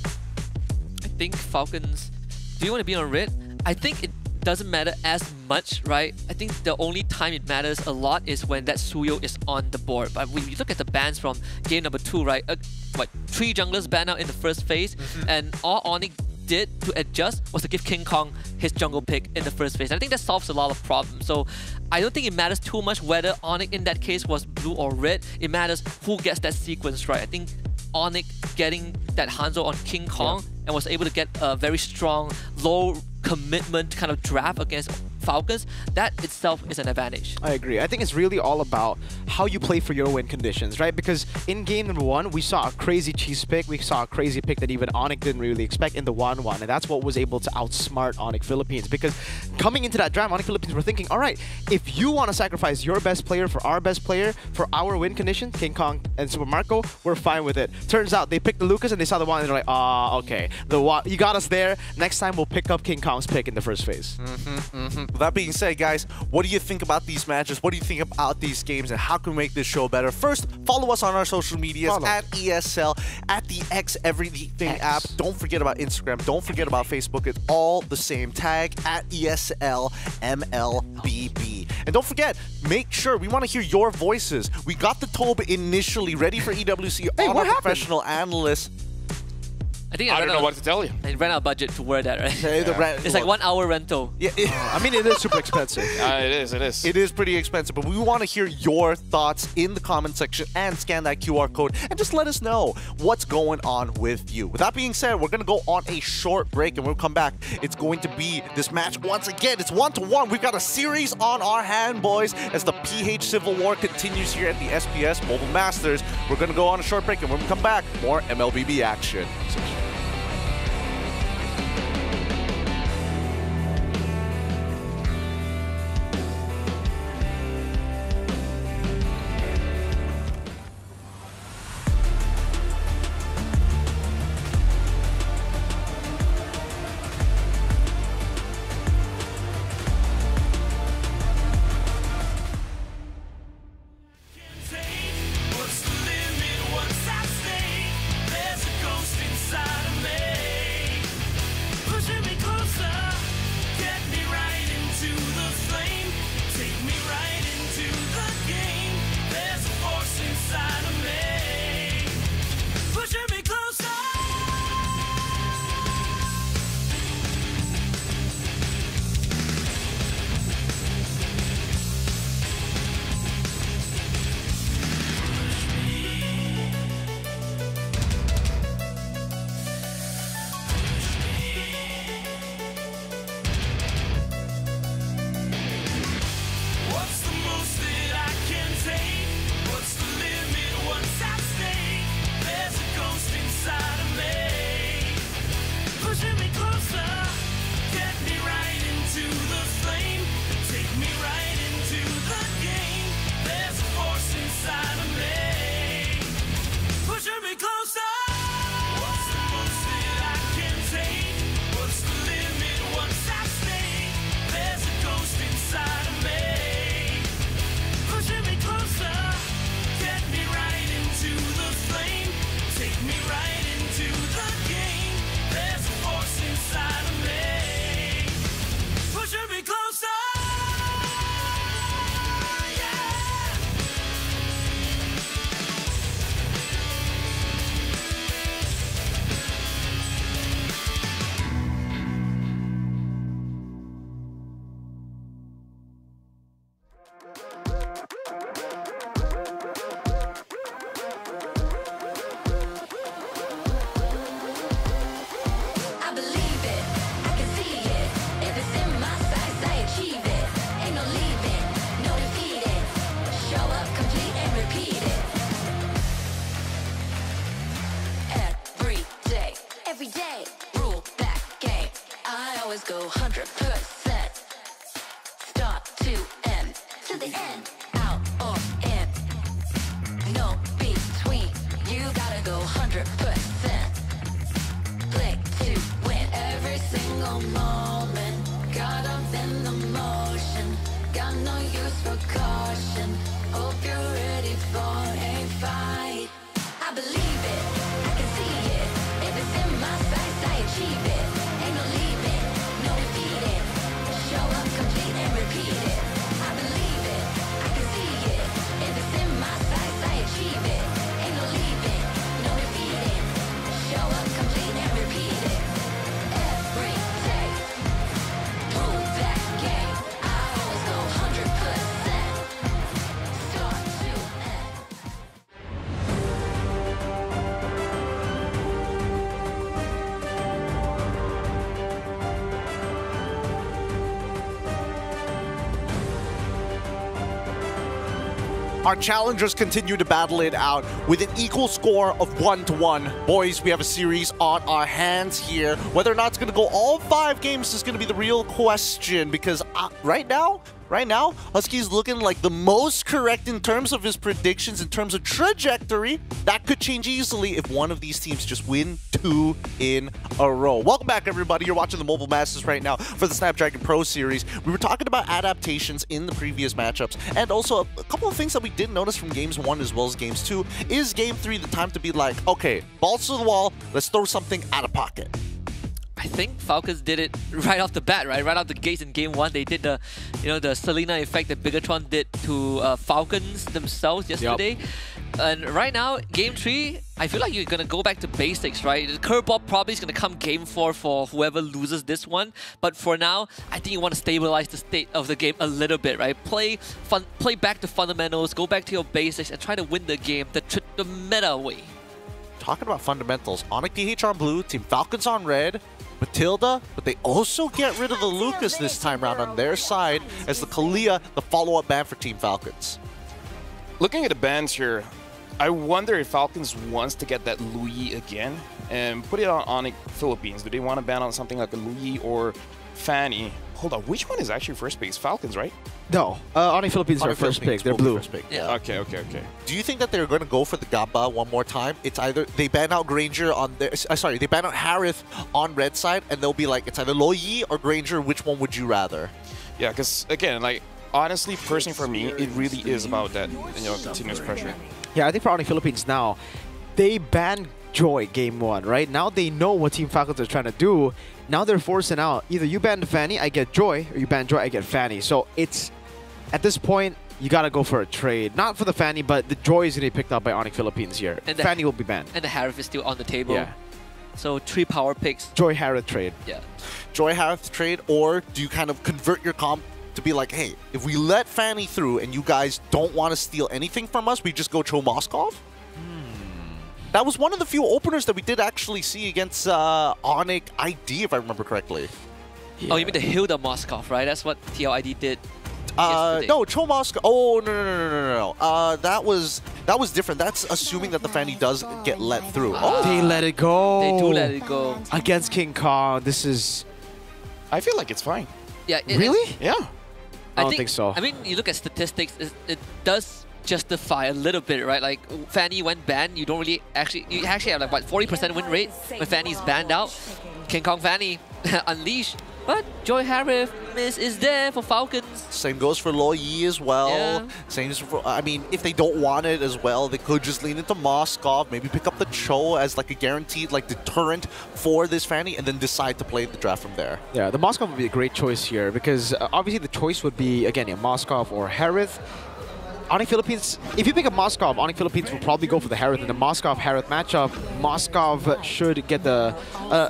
I think Falcons, do you want to be on red? I think it doesn't matter as much, right? I think the only time it matters a lot is when that Suyo is on the board. But when you look at the bans from game number 2, right? 3 junglers banned out in the first phase, and all Onyx did to adjust was to give King Kong his jungle pick in the first phase. And I think that solves a lot of problems. So I don't think it matters too much whether Onyx in that case was blue or red. It matters who gets that sequence right. I think Onyx getting that Hanzo on King Kong and was able to get a very strong, low commitment kind of draft against Falcons, that itself is an advantage. I agree. I think it's really all about how you play for your win conditions, right? Because in game number 1, we saw a crazy cheese pick. We saw a crazy pick that even Onyx didn't really expect in the 1-1, and that's what was able to outsmart Onyx Philippines. Because coming into that draft, Onyx Philippines were thinking, all right, if you want to sacrifice your best player for our best player, for our win conditions, King Kong and Super Marco, we're fine with it. Turns out they picked the Lucas and they saw the 1 and they're like, okay, you got us there. Next time we'll pick up King Kong's pick in the first phase. With that being said, guys, what do you think about these matches? What do you think about these games, and how can we make this show better? First, follow us on our social medias at ESL, at the X Everything app. Don't forget about Instagram. Don't forget about Facebook. It's all the same. Tag at ESL MLBB. And don't forget, make sure we want to hear your voices. We got the Tobe initially ready for EWC on our professional analyst. I think I don't know what to tell you. They ran out of budget to wear that, right? Yeah. It's like 1 hour rental. Yeah, I mean, it is super expensive. It is. It is pretty expensive, but we want to hear your thoughts in the comment section and scan that QR code and just let us know what's going on with you. With that being said, we're going to go on a short break, and when we come back, it's going to be this match once again. It's 1-1. We've got a series on our hand, boys, as the PH Civil War continues here at the SPS Mobile Masters. We're going to go on a short break, and when we come back, more MLBB action. go 100%. Start to end, to the end, out or in. No between, you gotta go 100%. Play to win every single moment. Caught up in the motion, got no use for caution. Hope you're ready for a fight. I believe it, I can see it. If it's in my sights, I achieve it. Ain't no leaving, no defeating. Show up, complete and repeat it. I believe it, I can see it. If it's in my sights, I achieve it. Ain't no leaving, no defeating. Show up, complete and repeat it. Every day, prove that game. I always go 100%. Start to end. Our challengers continue to battle it out with an equal score of 1-1. Boys, we have a series on our hands here. Whether or not it's going to go all 5 games is going to be the real question, because right now, right now, Husky's looking like the most correct in terms of his predictions, in terms of trajectory. That could change easily if one of these teams just win 2 in a row. Welcome back, everybody. You're watching the Mobile Masters right now for the Snapdragon Pro Series. We were talking about adaptations in the previous matchups, and also a couple of things that we did notice from Games 1 as well as Games 2. Is Game 3 the time to be like, okay, balls to the wall, let's throw something out of pocket? I think Falcons did it right off the bat, right? Right out the gates in Game 1, they did the, the Selena effect that Bigatron did to Falcons themselves yesterday. Yep. And right now, Game 3, I feel like you're going to go back to basics, right? The curveball probably is going to come Game 4 for whoever loses this one. But for now, I think you want to stabilize the state of the game a little bit, right? Play back to fundamentals, go back to your basics, and try to win the game the meta way. Talking about fundamentals, Onyx PH on blue, Team Falcons on red. Matilda, but they also get rid of the Lucas this time around on their side as the Kalia, the follow-up ban for Team Falcons. Looking at the bans here, I wonder if Falcons wants to get that Louis again and put it on Onyx Philippines. Do they want to ban on something like a Louis or Fanny? Hold on, which one is actually first pick? It's Falcons, right? No, Onyx Philippines are first pick. They're blue. Yeah. Okay. Do you think that they're going to go for the Gamba one more time? It's either they ban out Granger on their, they ban out Harith on red side, and they'll be like, it's either Loyi or Granger. Which one would you rather? Yeah, because again, like honestly, personally for me, it really is about that continuous pressure. Yeah, I think for Onyx Philippines now, they banned Joy Game 1, right? Now they know what Team Falcons are trying to do. Now they're forcing out either you ban Fanny, I get Joy, or you ban Joy, I get Fanny. So it's at this point you gotta go for a trade. Not for the Fanny, but the Joy is gonna be picked up by Onyx Philippines here. And Fanny will be banned. And the Harith is still on the table. Yeah. So 3 power picks. Joy Harith trade. Yeah. Joy Harith trade, or do you kind of convert your comp to be like, hey, if we let Fanny through and you guys don't want to steal anything from us, we just go Cho Moskov? That was one of the few openers that we did actually see against Onyx ID, if I remember correctly. Yeah. Oh, you mean the Hilda Moskov, right? That's what TLID did. No, Cho Moskov. Oh, no. That was different. That's assuming that the Fanny does get let through. Oh, they let it go. They do let it go. Against King Kong, this is... I feel like it's fine. Yeah. Really? Yeah. I don't think so. I mean, you look at statistics, it does justify a little bit, right? Like Fanny went banned, you actually have like what 40% win rate when Fanny's banned out. King Kong Fanny unleash, but Joy Harith is there for Falcons. Same goes for Loyi as well. Yeah. Same for, I mean, if they don't want it as well, they could just lean into Moskov, maybe pick up the Cho as like a guaranteed like deterrent for this Fanny, and then decide to play the draft from there. Yeah, the Moskov would be a great choice here because obviously the choice would be again Moskov or Harith. Onyx Philippines, if you pick up Moskov, Onyx Philippines will probably go for the Harith. In the Moskov-Harith matchup, Moskov should get a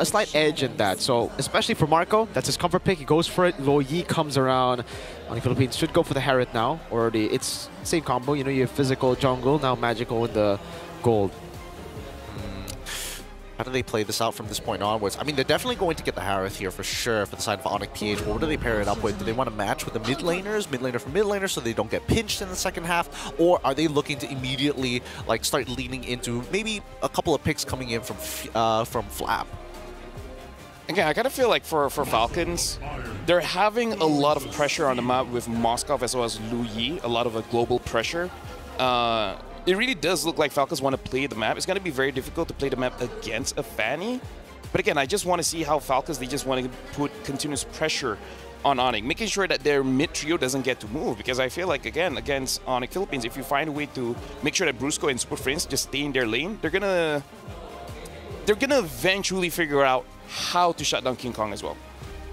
slight edge in that. So, especially for Marco, that's his comfort pick. He goes for it. Loyi comes around. Onyx Philippines should go for the Harith now. Already, it's same combo. You know, you have physical jungle, now magical in the gold. How do they play this out from this point onwards? I mean, they're definitely going to get the Harith here for sure for the side of Onyx PH. What do they pair it up with? Do they want to match with the mid laners, mid laner for mid laner, so they don't get pinched in the second half? Or are they looking to immediately like start leaning into maybe a couple of picks coming in from Flap? Again, I kind of feel like for Falcons, they're having a lot of pressure on the map with Moskov as well as Loyi, a lot of a global pressure. It really does look like Falcons want to play the map. It's going to be very difficult to play the map against a Fanny. But again, I just want to see how Falcons, they just want to put continuous pressure on Onyx, making sure that their mid trio doesn't get to move. Because I feel like, again, against Onyx Philippines, if you find a way to make sure that Brusco and Super Friends just stay in their lane, they're gonna eventually figure out how to shut down King Kong as well.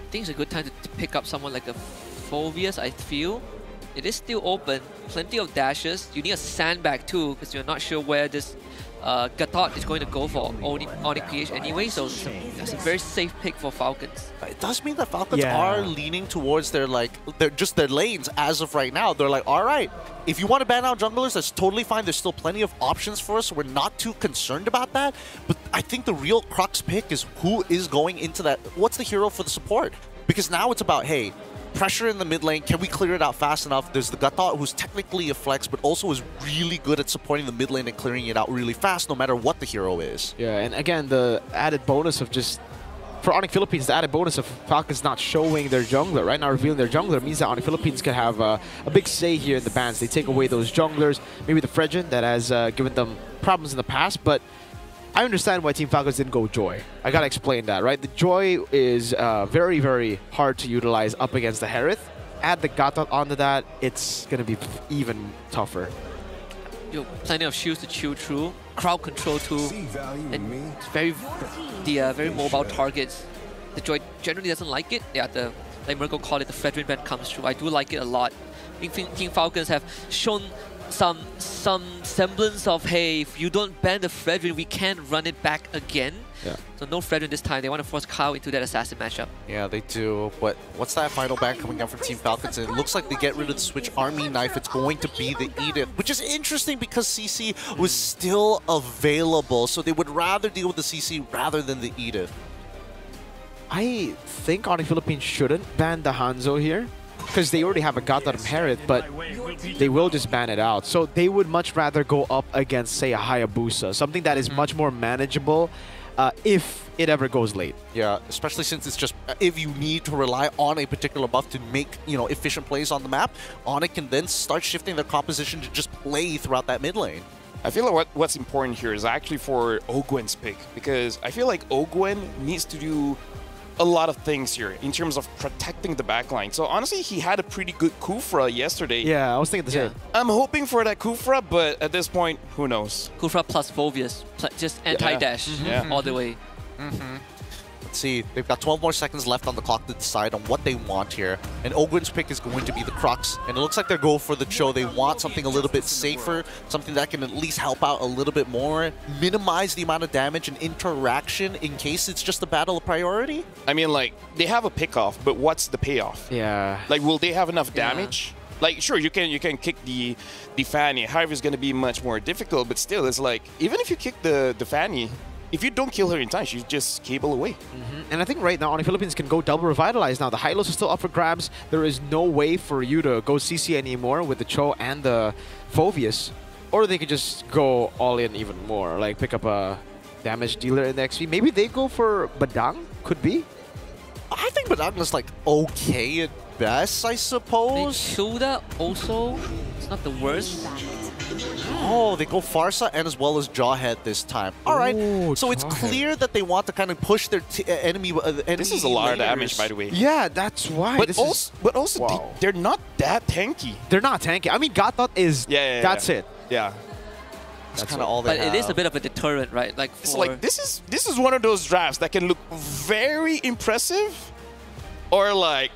I think it's a good time to pick up someone like a Phobius, I feel. It is still open, plenty of dashes. You need a sandbag too, because you're not sure where this Gatot is going to go for Onyx PH anyway, so that's a very safe pick for Falcons. It does mean that Falcons are leaning towards their their lanes as of right now. They're like, all right, if you want to ban out junglers, that's totally fine. There's still plenty of options for us, so we're not too concerned about that. But I think the real crux pick is who is going into that. What's the hero for the support? Because now it's about, hey, pressure in the mid lane, can we clear it out fast enough? There's the Gatot, who's technically a flex, but also is really good at supporting the mid lane and clearing it out really fast, no matter what the hero is. Yeah, and again, the added bonus of just for Onyx Philippines, the added bonus of Falcons not showing their jungler, right now revealing their jungler, means that Onyx Philippines can have a big say here in the bans. They take away those junglers, maybe the Fredgen that has given them problems in the past, but I understand why Team Falcons didn't go Joy. I gotta explain that, right? The Joy is very, very hard to utilize up against the Harith. Add the Gatot onto that, it's gonna be even tougher. Plenty of shields to chew through, crowd control too, and it's very mobile targets. The Joy generally doesn't like it. Yeah, like Mirko called it, the Fredrin ban comes through. I do like it a lot. I think Team Falcons have shown some semblance of, hey, if you don't ban the Fredrin, we can run it back again. Yeah. So no Fredrin this time. They want to force Kyle into that assassin matchup. Yeah, they do. But what's that final ban coming out from Team Falcons? And it looks like they get rid of the Switch Army Knife. It's going to be the Edith, which is interesting because CC was still available. So they would rather deal with the CC rather than the Edith. I think Onyx Philippines shouldn't ban the Hanzo here, because they already have a Gatot Harith, but they will just ban it out. So they would much rather go up against, say, a Hayabusa, something that is much more manageable if it ever goes late. Yeah, especially since it's just, if you need to rely on a particular buff to make, efficient plays on the map, Onyx can then start shifting their composition to just play throughout that mid lane. I feel like what's important here is actually for Ogwen's pick, because I feel like Ogwen needs to do a lot of things here in terms of protecting the backline. So honestly, he had a pretty good Kufra yesterday. Yeah, I was thinking the same. I'm hoping for that Kufra, but at this point, who knows? Kufra plus Phoveus, just anti-dash all the way. Let's see, they've got 12 more seconds left on the clock to decide on what they want here. And Ogwen's pick is going to be the Crux. And it looks like they're going for the Cho. They want something a little bit safer, something that can at least help out a little bit more, minimize the amount of damage and interaction in case it's just a battle of priority. I mean, like, they have a pick-off, but what's the payoff? Yeah. Like, will they have enough damage? Like, sure, you can kick the Fanny. However, it's going to be much more difficult, but still, it's like, even if you kick the Fanny, if you don't kill her in time, she's just cable away. And I think right now, Onyx Philippines can go double revitalize now. The Hylos are still up for grabs. There is no way for you to go CC anymore with the Cho and the Phoveus. Or they could just go all in even more, like pick up a damage dealer in the XP. Maybe they go for Badang? Could be. I think Badang is like okay at best, I suppose. Shilda also, it's not the worst. Oh, they go Farsa and as well as Jawhead this time. All right, so it's clear that they want to kind of push their enemy. This is a lot of damage, by the way. Yeah, that's why. But also, they're not that tanky. They're not tanky. I mean, Gatot is. That's it. Yeah. That's kind of all they have. But it is a bit of a deterrent, right? Like, it's like this is one of those drafts that can look very impressive, or like,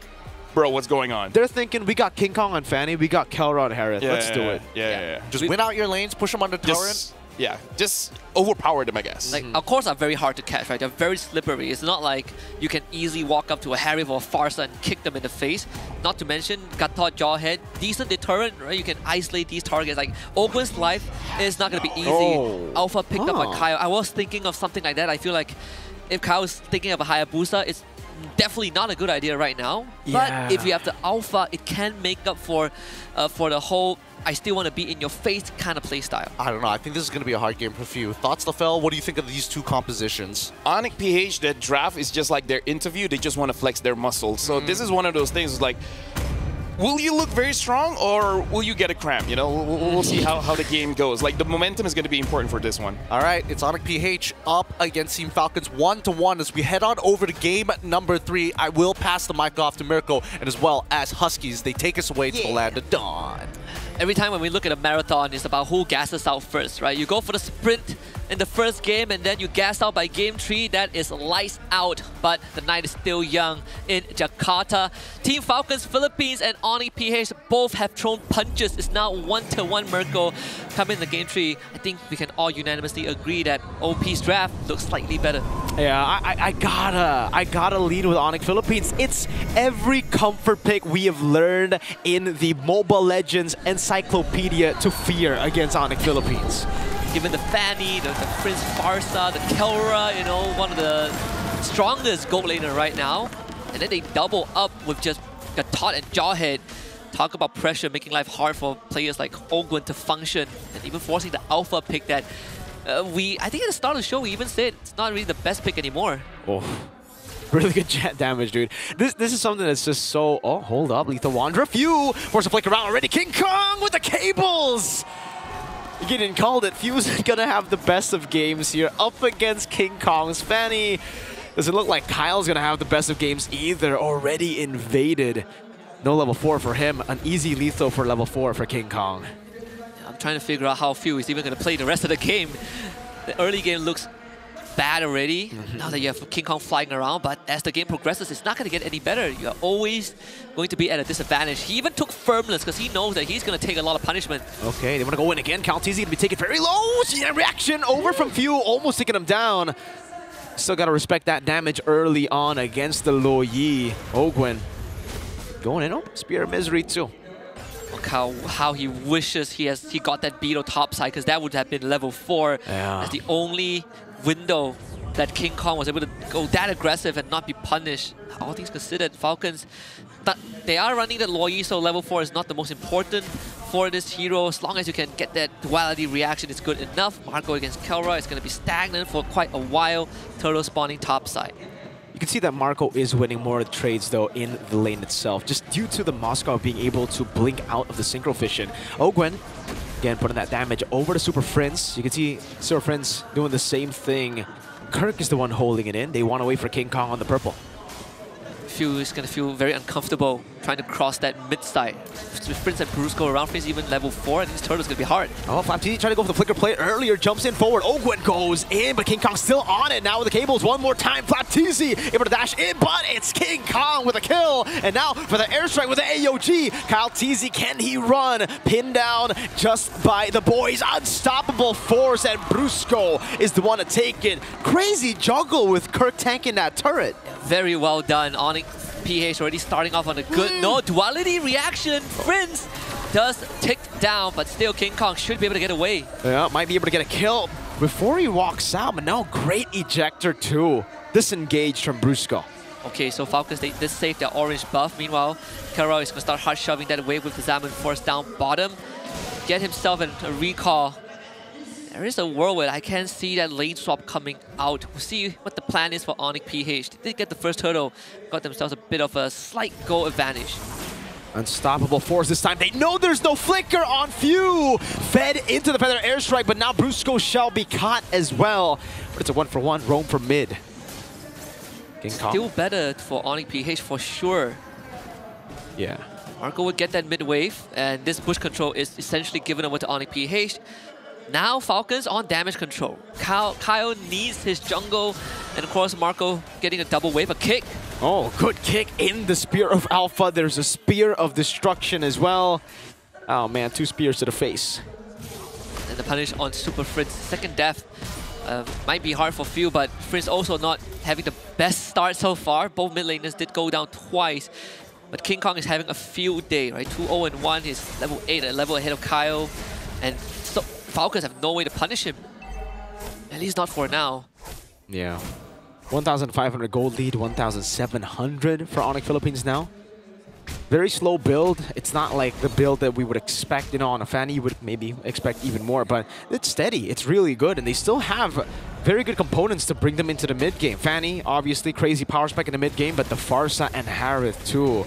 bro, what's going on? They're thinking, we got King Kong on Fanny, we got Kelra on Harith. Let's do it. Yeah. Just win out your lanes, push them on the torrent. Just overpower them, I guess. Like, our cores are very hard to catch, right? They're very slippery. It's not like you can easily walk up to a Harith or a Farsa and kick them in the face. Not to mention, Gatot, Jawhead, decent deterrent, right? You can isolate these targets. Like, Ogwen's life is not going to be easy. Alpha picked up on Kyle. I was thinking of something like that. I feel like if Kyle is thinking of a Hayabusa, it's definitely not a good idea right now. But if you have the Alpha, it can make up for the whole I still want to be in your face kind of play style. I don't know. I think this is going to be a hard game for few. Thoughts, Lafel? What do you think of these two compositions? Onyx PH, that draft is just like their interview. They just want to flex their muscles. So this is one of those things like, will you look very strong or will you get a cramp? You know, we'll see how the game goes. Like, the momentum is going to be important for this one. All right, it's Onyx PH up against Team Falcons 1-1 as we head on over to game number 3. I will pass the mic off to Mirko and as well as Huskies. They take us away to the land of dawn. Every time when we look at a marathon, it's about who gasses out first, right? You go for the sprint in the first game and then you gas out by game 3. That is lights out, but the night is still young in Jakarta. Team Falcons, Philippines, and Onyx PH both have thrown punches. It's now 1-1 Mirko. Coming in the game 3, I think we can all unanimously agree that OP's draft looks slightly better. Yeah, I gotta lead with Onyx Philippines. It's every comfort pick we have learned in the Mobile Legends encyclopedia to fear against Onyx Philippines. Given the Fanny, the Prince Farsa, the Kelra, you know, one of the strongest gold laner right now. And then they double up with just Gatot and Jawhead. Talk about pressure, making life hard for players like Ogwen to function, and even forcing the alpha pick that I think at the start of the show we even said it's not really the best pick anymore. Really good jet damage, dude. This is something that's just so... Oh, hold up. Lethal Wanderer. Few force a flick around already. King Kong with the cables! Getting called it. Few's gonna have the best of games here up against King Kong's Fanny. Doesn't look like Kyle's gonna have the best of games either. Already invaded. No level 4 for him. An easy lethal for level 4 for King Kong. I'm trying to figure out how Few is even gonna play the rest of the game. The early game looks bad already, now that you have King Kong flying around, but as the game progresses, it's not going to get any better. You're always going to be at a disadvantage. He even took Firmless because he knows that he's going to take a lot of punishment. Okay, they want to go in again. CalTZ going to be taken very low. See that reaction over from Few, almost taking him down. Still got to respect that damage early on against the Lo Yi. Ogwen going in. Oh, Spear of Misery too. Look how he wishes he got that Beetle topside, because that would have been level 4. Yeah. As the only window that King Kong was able to go that aggressive and not be punished. All things considered, Falcons, they are running the Lo Yi, so level 4 is not the most important for this hero. As long as you can get that duality reaction, it's good enough. Marco against Kelra is going to be stagnant for quite a while. Turtle spawning topside. You can see that Marco is winning more of the trades though in the lane itself, just due to the Moscow being able to blink out of the Synchro Fission. Ogwen, again, putting that damage over to Super Prince. You can see Super Prince doing the same thing. Kirk is the one holding it in. They want to wait for King Kong on the purple. Few is going to feel very uncomfortable trying to cross that mid side. With Prince and Brusco around, Prince even level 4, and this turtle is going to be hard. Oh, FlapTZ trying to go for the flicker play earlier, jumps in forward. Ogwen goes in, but King Kong still on it now with the cables one more time. FlapTZ able to dash in, but it's King Kong with a kill. And now for the airstrike with the AOG. CalTZ, can he run? Pinned down just by the boys. Unstoppable force, and Brusco is the one to take it. Crazy juggle with Kirk tanking that turret. Very well done. Onyx PH already starting off on a good note. Duality reaction. Prince does tick down, but still King Kong should be able to get away. Yeah, might be able to get a kill before he walks out, but now great ejector too. Disengaged from Brusco. Okay, so Falcons, they did save their orange buff. Meanwhile, Kero is going to start hard shoving that wave with the Zaman Force down bottom. Get himself a recall. There is a world where I can see that lane swap coming out. We'll see what the plan is for Onyx PH. They did get the first turtle, got themselves a bit of a slight goal advantage. Unstoppable force this time. They know there's no flicker on Few. Fed into the feather airstrike, but now Brusco shall be caught as well. But it's a 1-for-1 roam from mid. King Kong. Still better for Onyx PH for sure. Yeah. Marco would get that mid wave, and this push control is essentially given over to Onyx PH. Now Falcons on damage control. Kyle needs his jungle, and of course Marco getting a double wave, a kick. Oh, good kick in the Spear of Alpha. There's a Spear of Destruction as well. Oh man, 2 spears to the face. And the punish on Super Fritz. Second death might be hard for Few, but Fritz also not having the best start so far. Both mid laners did go down twice. But King Kong is having a field day, right? 2-0-1, he's level 8, a level ahead of Kyle. And so Falcons have no way to punish him. At least not for now. Yeah. 1,500 gold lead, 1,700 for Onyx Philippines now. Very slow build. It's not like the build that we would expect, you know, on a Fanny. You would maybe expect even more, but it's steady. It's really good, and they still have very good components to bring them into the mid game. Fanny, obviously, crazy power spike in the mid game, but the Farsa and Harith too.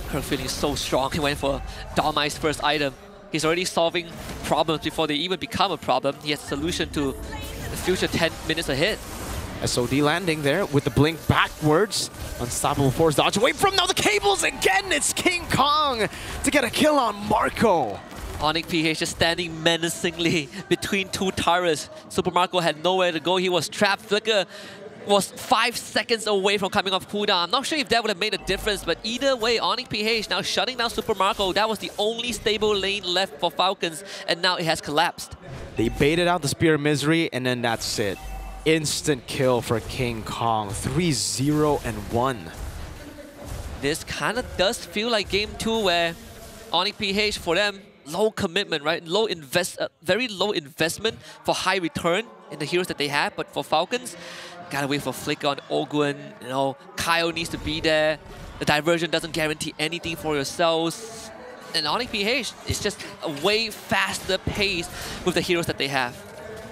Kirk feeling so strong. He went for Dharmai's first item. He's already solving problems before they even become a problem. He has a solution to the future 10 minutes ahead. SOD landing there with the blink backwards. Unstoppable force dodge away from now the cables again. It's King Kong to get a kill on Marco. Onyx PH just standing menacingly between 2 turrets. Super Marco had nowhere to go. He was trapped. Flicker was 5 seconds away from coming off cooldown. I'm not sure if that would have made a difference, but either way, Onyx PH now shutting down Super Marco. That was the only stable lane left for Falcons, and now it has collapsed. They baited out the Spear of Misery, and then that's it. Instant kill for King Kong. 3-0-1. This kind of does feel like game 2 where Onyx PH, for them, low commitment, right? Very low investment for high return in the heroes that they have. But for Falcons, gotta wait for flicker on Ogwen. You know, Kyle needs to be there. The diversion doesn't guarantee anything for yourselves. And Onyx PH is just a way faster pace with the heroes that they have.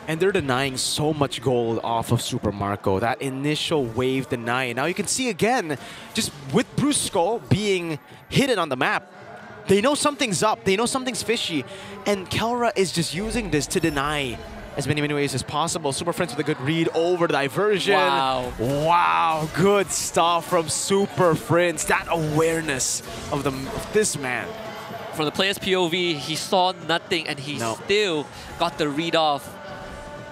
And they're denying so much gold off of Super Marco. That initial wave deny. Now you can see again, just with Brusco being hidden on the map, they know something's up. They know something's fishy. And Kelra is just using this to deny as many ways as possible. Super Friends with a good read over the diversion. Wow. Wow, good stuff from Super Friends. That awareness of this man. From the player's POV, he saw nothing and he still got the read off.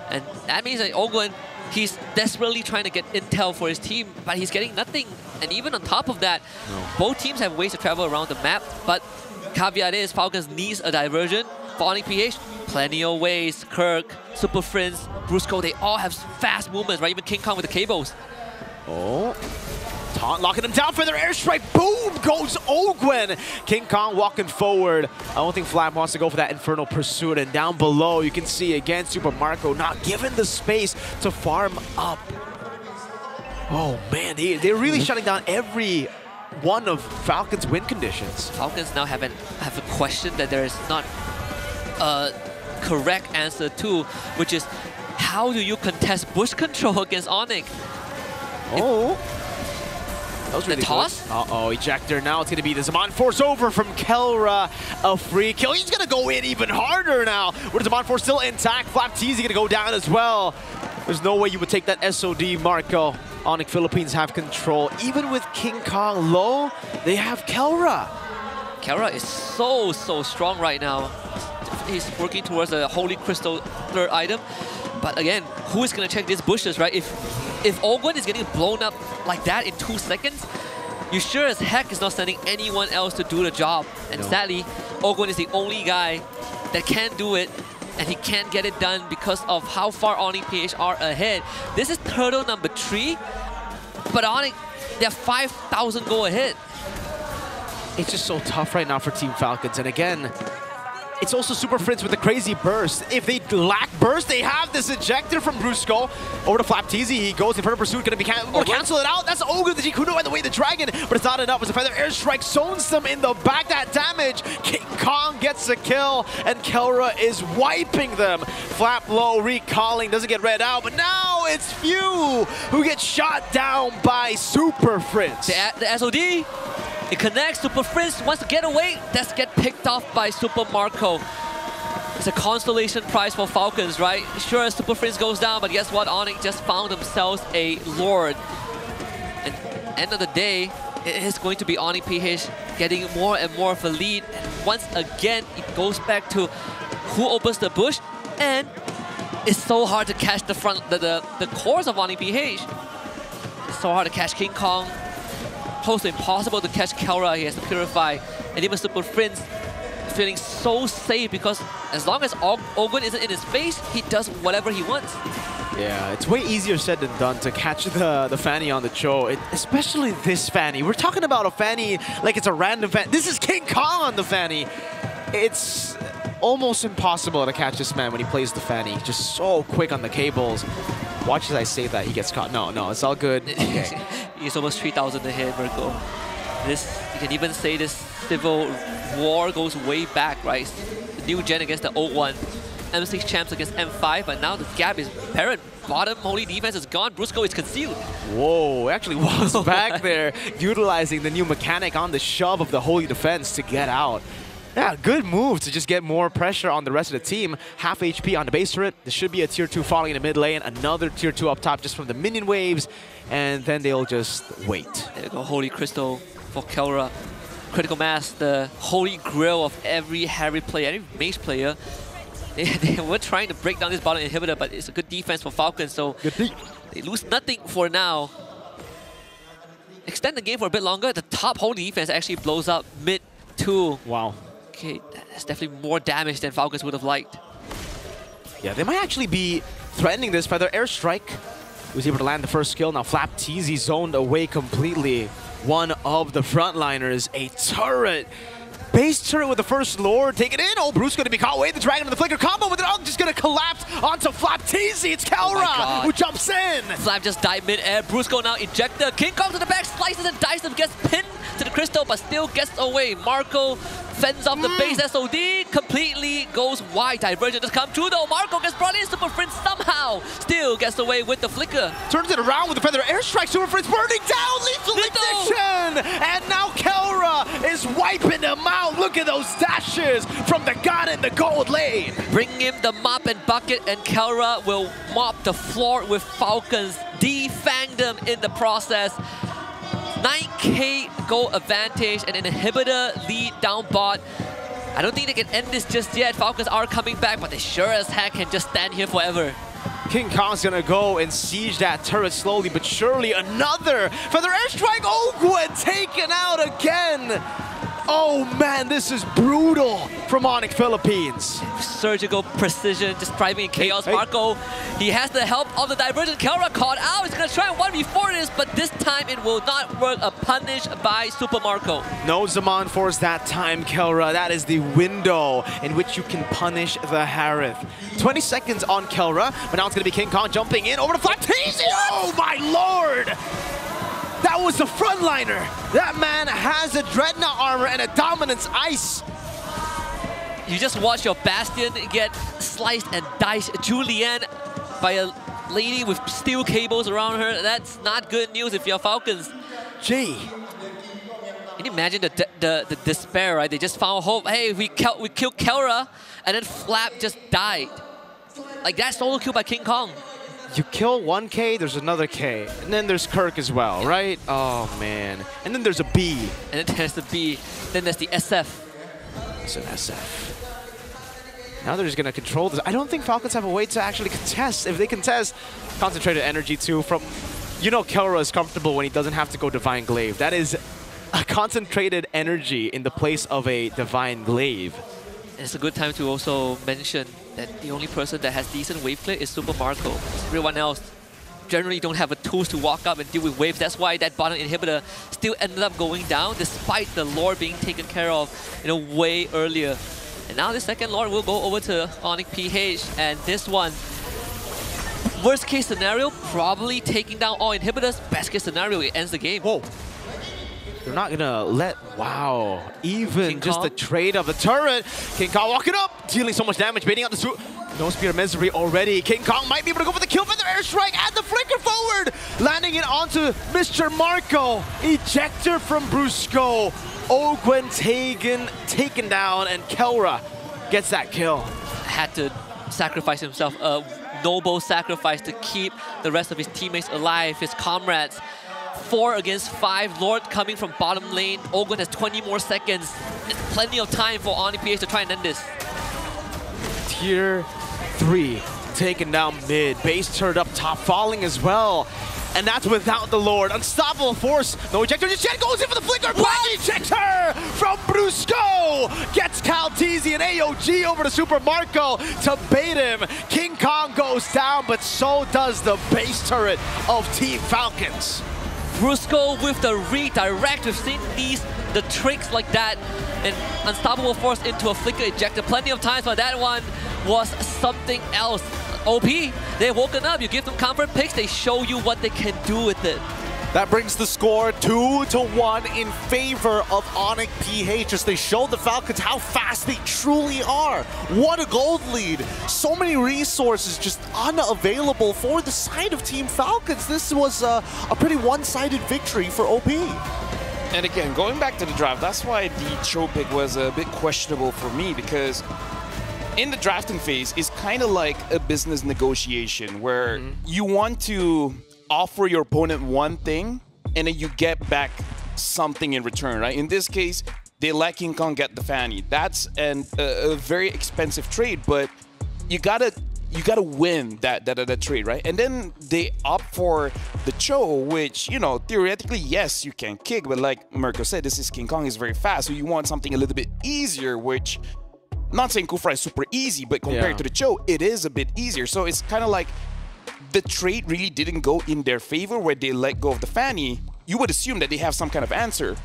And that means that Ogwen, he's desperately trying to get intel for his team, but he's getting nothing. And even on top of that, both teams have ways to travel around the map, but caveat is Falcons needs a diversion. For Onyx PH, plenty of ways. Kirk, Super Friends, Brusco, they all have fast movements, right? Even King Kong with the cables. Oh. Taunt locking him down for their airstrike. Boom goes Ogwen. King Kong walking forward. I don't think Flap wants to go for that Infernal Pursuit. And down below, you can see again Super Marco not given the space to farm up. Oh man, they're really shutting down every one of Falcons' win conditions. Falcons now have a question that there is not a correct answer to, which is how do you contest bush control against Onyx? Oh. That was really the toss? Good. Uh-oh, ejector. Now it's going to be the Zaman Force over from Kelra. A free kill. He's going to go in even harder now. With Zaman Force still intact, Flap Teasy going to go down as well. There's no way you would take that SOD, Marco. Onyx Philippines have control. Even with King Kong low, they have Kelra. Kelra is so strong right now. He's working towards a Holy Crystal third item. But again, who is going to check these bushes, right? If Ogwen is getting blown up like that in 2 seconds, you sure as heck is not sending anyone else to do the job. And sadly, Ogwen is the only guy that can do it, and he can't get it done because of how far Onyx PH are ahead. This is turtle number 3, but Onyx, they're 5,000 go ahead. It's just so tough right now for Team Falcons. And again, it's also Super Friends with the crazy burst. If they lack burst, they have this ejector from Brusco. Over to Flap Teasy. He goes in front of Pursuit. Going to be cancel it out. That's Ogre, the Jikuno, and the way the Dragon. But it's not enough as a feather airstrike zones them in the back. That damage. King Kong gets a kill. And Kelra is wiping them. Flap low, recalling. Doesn't get read out. But now it's Few who gets shot down by Super Friends. The SOD. It connects. Super Friends wants to get away. That's get picked off by Super Marco. It's a consolation prize for Falcons, right? Sure, Super Friends goes down, but guess what? Onyx just found themselves a Lord. And end of the day, it is going to be Onyx PH getting more and more of a lead. And once again, it goes back to who opens the bush, and it's so hard to catch the cores of Onyx PH. It's so hard to catch King Kong. Close to impossible to catch Kelra. He has to purify. And even Super Friends feeling so safe because as long as Ogwen isn't in his face, he does whatever he wants. Yeah, it's way easier said than done to catch the Fanny on the Cho, especially this Fanny. We're talking about a Fanny like it's a random Fanny. This is King Kong on the Fanny. It's almost impossible to catch this man when he plays the Fanny. Just so quick on the cables. Watch as I say that, he gets caught. No, it's all good. Okay. He's almost 3,000 ahead, Virgo. You can even say this Civil War goes way back, right? The new gen against the old one. M6 champs against M5, but now the gap is apparent. Bottom holy defense is gone. Brusco is concealed. Whoa, actually was back there, utilizing the new mechanic on the shove of the holy defense to get out. Yeah, good move to just get more pressure on the rest of the team. Half HP on the base turret. There should be a tier 2 falling in the mid lane. Another tier 2 up top just from the minion waves. And then they'll just wait. There you go, Holy Crystal for Kelra. Critical Mass, the holy grail of every Harry player, every mage player. They were trying to break down this bottom inhibitor, but it's a good defense for Falcons, so they lose nothing for now. Extend the game for a bit longer. The top holy defense actually blows up mid 2. Wow. Okay, that's definitely more damage than Falcons would have liked. Yeah, they might actually be threatening this by their airstrike. He was able to land the first kill. Now Flap Teasy zoned away completely. One of the frontliners, a turret. Base turret with the first lord, take it in. Oh, Bruce going to be caught away. The Dragon and the Flicker combo, but they're all just going to collapse onto Flap Teasy. It's Kelra who jumps in. Flap just died mid-air. Brusco now ejector. King Kong to the back, slices and dices him, gets pinned to the crystal, but still gets away. Marco fends off the base SOD, completely goes wide. Divergent just come through though. Marco gets brought in. Super Prince somehow still gets away with the flicker. Turns it around with the feather airstrike. Super Prince burning down. Lethal ignition. And now Kelra is wiping them out. Look at those dashes from the god in the gold lane. Bring him the mop and bucket, and Kelra will mop the floor with Falcons. Defang them in the process. 9k gold advantage and an inhibitor lead down bot. I don't think they can end this just yet. Falcons are coming back, but they sure as heck can just stand here forever. King Kong's gonna go and siege that turret slowly but surely. Another feather airstrike. Ogwen taken out again. Oh man, this is brutal from Onyx Philippines. Surgical precision, just driving in chaos. Marco, he has the help of the Divergent. Kelra caught out. He's gonna try and 1v4 this, but this time it will not work. A punish by Super Marco. No Zaman Force that time, Kelra. That is the window in which you can punish the Harith. 20 seconds on Kelra, but now it's gonna be King Kong jumping in over the Flaptasian. Oh my lord! That was the frontliner. That man has a Dreadnought armor and a Dominance Ice. You just watch your Bastion get sliced and diced. Julianne by a lady with steel cables around her. That's not good news if you're Falcons. Gee. Can you imagine the despair, right? They just found hope. Hey, we killed Kelra, and then Flap just died. Like that solo kill by King Kong. You kill 1K, there's another K. And then there's Kirk as well, right? Oh, man. And then there's a B. And then there's the B. Then there's the SF. It's an SF. Now they're just going to control this. I don't think Falcons have a way to actually contest. If they contest, concentrated energy too from... You know Kelra is comfortable when he doesn't have to go Divine Glaive. That is a concentrated energy in the place of a Divine Glaive. And it's a good time to also mention that the only person that has decent wave clear is Super Marco. Everyone else generally don't have the tools to walk up and deal with waves. That's why that bottom inhibitor still ended up going down despite the Lord being taken care of, you know, way earlier. And now the second Lord will go over to Onyx PH, and this one, worst case scenario, probably taking down all inhibitors. Best case scenario, it ends the game. Whoa. They're not gonna let, wow, even just the trade of the turret. King Kong walking up, dealing so much damage, baiting out the no Spear of Misery already. King Kong might be able to go for the kill feather airstrike and the flicker forward, landing it onto Mr. Marco. Ejector from Brusco. Ogwen taken down, and Kelra gets that kill. Had to sacrifice himself, a noble sacrifice to keep the rest of his teammates alive, his comrades. 4 against 5, Lord coming from bottom lane. Ogwen has 20 more seconds. There's plenty of time for Onyx PH to try and end this. Tier 3 taken down mid. Base turret up top, falling as well. And that's without the Lord. Unstoppable Force. No ejector just yet. Goes in for the flicker. Black ejector from Brusco. Gets Calteezy and AOG over to Super Marco to bait him. King Kong goes down, but so does the base turret of Team Falcons. Brusco with the redirect. We've seen the tricks like that. And Unstoppable Force into a flicker ejector plenty of times, but that one was something else. OP, they've woken up. You give them comfort picks, they show you what they can do with it. That brings the score 2-1 in favor of Onyx PH as they show the Falcons how fast they truly are. What a gold lead. So many resources just unavailable for the side of Team Falcons. This was a pretty one-sided victory for OP. And again, going back to the draft, that's why the Cho pick was a bit questionable for me, because in the drafting phase, it's kind of like a business negotiation where you want to offer your opponent one thing and then you get back something in return, right? In this case, they let King Kong get the Fanny. That's a very expensive trade, but you gotta win that trade, right? And then they opt for the Cho, which, you know, theoretically, yes, you can kick, but like Mirko said, this is King Kong, is very fast, so you want something a little bit easier, which, I'm not saying Kufra is super easy, but compared to the Cho, it is a bit easier. So it's kind of like the trade really didn't go in their favor where they let go of the Fanny. You would assume that they have some kind of answer.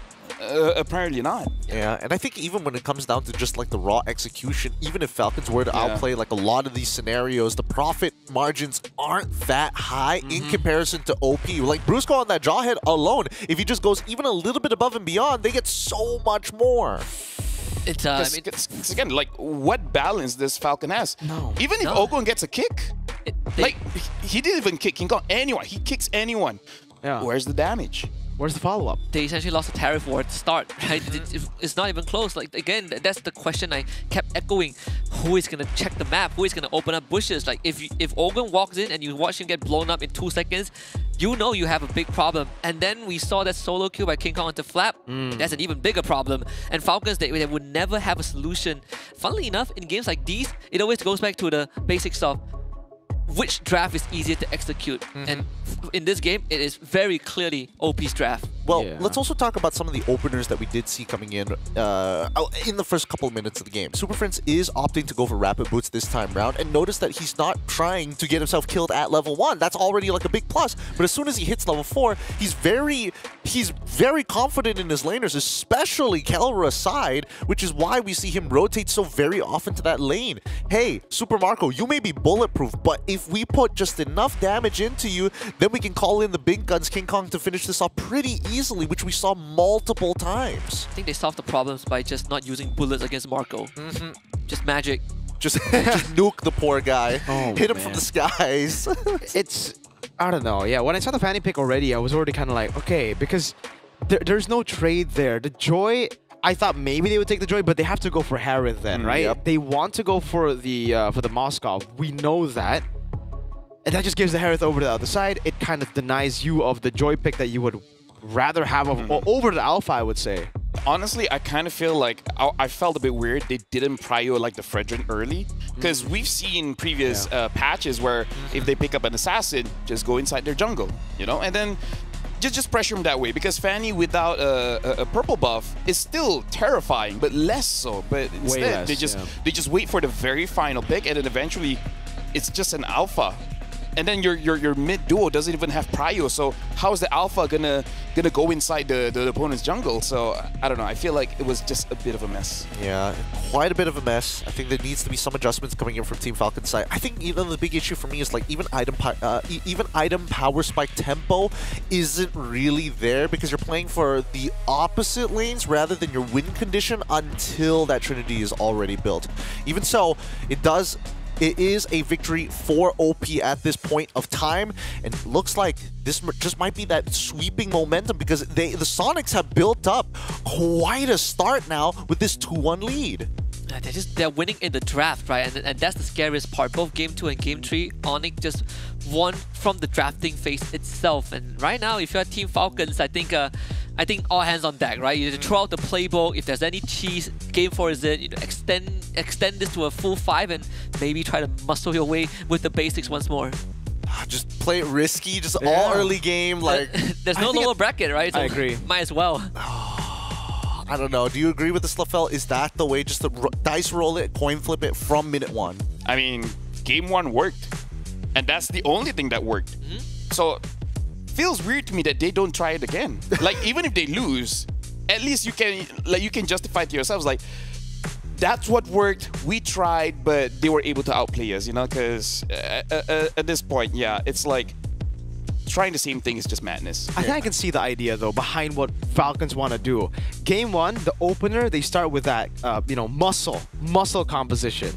Apparently not. Yeah, and I think even when it comes down to just like the raw execution, even if Falcons were to outplay like a lot of these scenarios, the profit margins aren't that high in comparison to OP. Like Brusco on that Jawhead alone, if he just goes even a little bit above and beyond, they get so much more. It's again, like, what balance does Falcon has? No. Even if Ogun gets a kick, like, he didn't even kick King Kong. Anyone. He kicks anyone. Yeah. Where's the damage? Where's the follow-up? They essentially lost a tariff war at the start, right? It's not even close. Like, again, that's the question I kept echoing. Who is going to check the map? Who is going to open up bushes? Like, if Ogun walks in and you watch him get blown up in 2 seconds, you know you have a big problem. And then we saw that solo kill by King Kong into Flap. That's an even bigger problem. And Falcons, they would never have a solution. Funnily enough, in games like these, it always goes back to the basics of which draft is easier to execute. And in this game, it is very clearly OP's draft. Well, let's also talk about some of the openers that we did see coming in the first couple of minutes of the game. Super Prince is opting to go for Rapid Boots this time round, and notice that he's not trying to get himself killed at level 1. That's already like a big plus. But as soon as he hits level 4, he's very confident in his laners, especially Kelra's side, which is why we see him rotate so very often to that lane. Hey, Super Marco, you may be bulletproof, but if we put just enough damage into you, then we can call in the big guns, King Kong, to finish this off pretty easily, which we saw multiple times. I think they solved the problems by just not using bullets against Marco. Just magic. Just nuke the poor guy. Hit him from man. the skies. It's, I don't know. Yeah, when I saw the Fanny pick already, I was already kind of like, okay, because there's no trade there. The Joy, I thought maybe they would take the Joy, but they have to go for Harith then, right? Yep. They want to go for the Moskov. We know that. And that just gives the Harith over to the other side. It kind of denies you of the Joy pick that you would rather have over the Alpha, I would say. Honestly, I kind of feel like I felt a bit weird they didn't prio like the Fredrin early, because we've seen previous patches where if they pick up an assassin, just go inside their jungle, you know, and then just pressure him that way, because Fanny without a purple buff is still terrifying, but less so. But instead, they just wait for the very final pick, and then eventually it's just an Alpha. And then your mid duo doesn't even have prio, so how is the Alpha gonna go inside the opponent's jungle? So I don't know. I feel like it was just a bit of a mess. Yeah, quite a bit of a mess. I think there needs to be some adjustments coming in from Team Falcon's side. I think even the big issue for me is like even item power spike tempo isn't really there, because you're playing for the opposite lanes rather than your win condition until that Trinity is already built. Even so, it is a victory for OP at this point of time, and it looks like this just might be that sweeping momentum, because the Sonics have built up quite a start now with this 2-1 lead. They're winning in the draft, right? And that's the scariest part. Both Game 2 and Game 3, Onyx just won from the drafting phase itself. And right now, if you're Team Falcons, I think all hands on deck, right? You need to throw out the playbook. If there's any cheese, Game 4 is it. You know, extend this to a full 5 and maybe try to muscle your way with the basics once more. Just play it risky, just all early game. Like there's no lower bracket, right? So I agree. Might as well. I don't know. Do you agree with the Slafel? Is that the way? Just to dice roll it, coin flip it from minute 1? I mean, Game 1 worked, and that's the only thing that worked. So feels weird to me that they don't try it again. Like, even if they lose, at least you can justify to yourselves like, that's what worked. We tried, but they were able to outplay us, you know, because at this point, yeah, it's like trying the same thing is just madness. I think I can see the idea, though, behind what Falcons want to do. Game 1, the opener, they start with that, you know, muscle composition.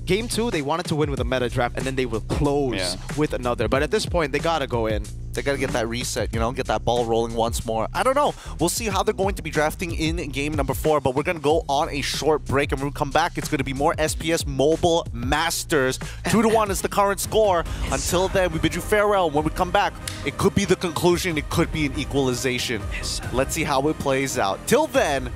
Game 2, they wanted to win with a meta draft, and then they will close with another. But at this point, they gotta go in. They gotta get that reset, you know, get that ball rolling once more. I don't know. We'll see how they're going to be drafting in game number 4, but we're gonna go on a short break, and when we come back, it's gonna be more SPS Mobile Masters. 2-1 is the current score. Until then, we bid you farewell. When we come back, it could be the conclusion, it could be an equalization. Let's see how it plays out. Till then,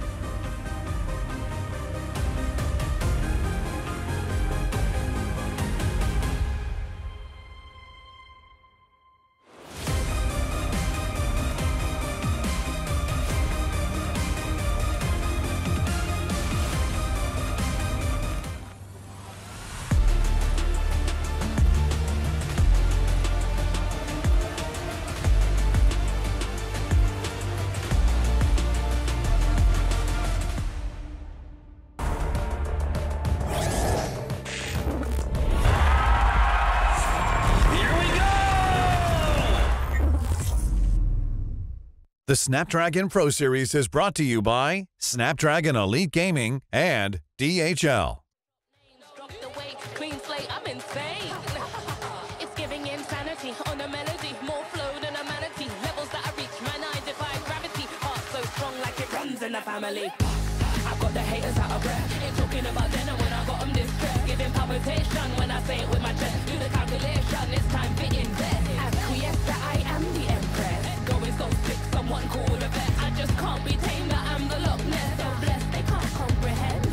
The Snapdragon Pro Series is brought to you by Snapdragon Elite Gaming and DHL. Clean slate, I'm insane. It's giving insanity on a melody, more flow than a manatee. Levels that I reach, man, I defy gravity. Heart so strong like it runs in the family. I've got the haters out of breath. Ain't talking about then when I got them distressed. Giving palpitation when I say it with my chest. Do the calculation, it's time to invest. Acquiesce that I am the empress. Going so sick, someone call the vet. I just can't be tamed, that I'm the Loch Ness. So blessed, they can't comprehend.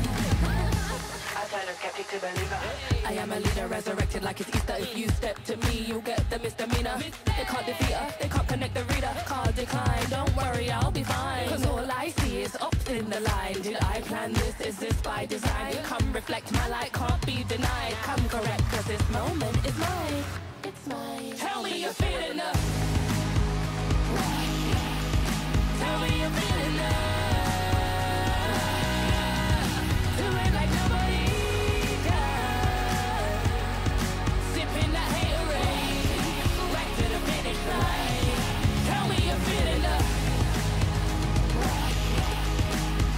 I turn a skeptic to believer. I am a leader resurrected like it's Easter. If you step to me, you'll get the misdemeanor. They can't defeat her, they can't connect the reader. Card decline, don't worry, I'll be fine. Cause all I see is up in the line. Did I plan this? Is this by design? Come reflect, my light can't be denied. Come correct, cause this moment is mine. It's mine. Tell me you're feeling up. Tell me you're feeling up. Do it like nobody does. Sipping that haterade. Back to the finish line. Tell me you're feeling up.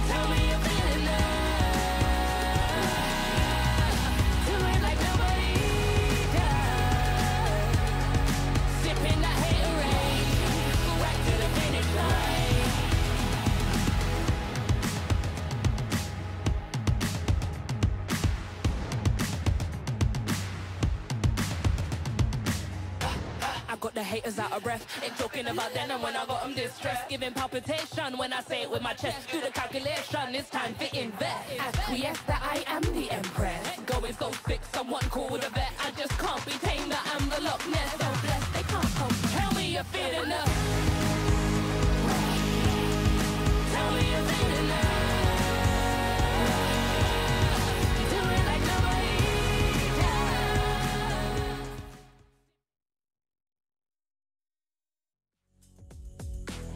Tell me you're feeling up. Do it like nobody does. Sipping that haterade. Back to the finish line. I got the haters out of breath. Ain't talking about then and when I got them distressed. Giving palpitation when I say it with my chest. Do the calculation, it's time to invest. Acquiesce that I am the empress. Going so sick, someone call the vet. I just can't be tamed, that I'm the Loch Ness. So blessed, they can't come. Tell me you're feeling up. Tell me you're feeling up. Do it like nobody does.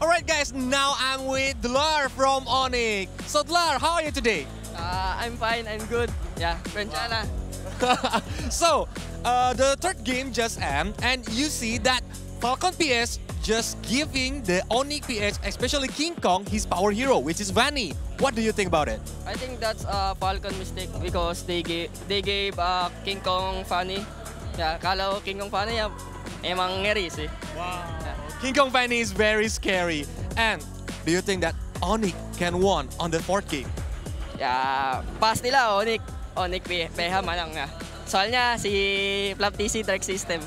Alright guys, now I'm with Dlar from Onyx. So Dlar, how are you today? I'm fine, I'm good. Yeah, Rencana. So, the third game just ended, and you see that Falcon PS just giving the Onyx PS, especially King Kong, his power hero, which is Vanny. What do you think about it? I think that's a Falcon mistake because they gave King Kong Fanny. Yeah, kalau King Kong Fanny emang ngeri sih. Wow. Yeah. King Kong Fanny is very scary. And do you think that Onyx can win on the fourth game? Ya, pas nila Onyx PH manang nga. Soalnya si Flap TC Dark System.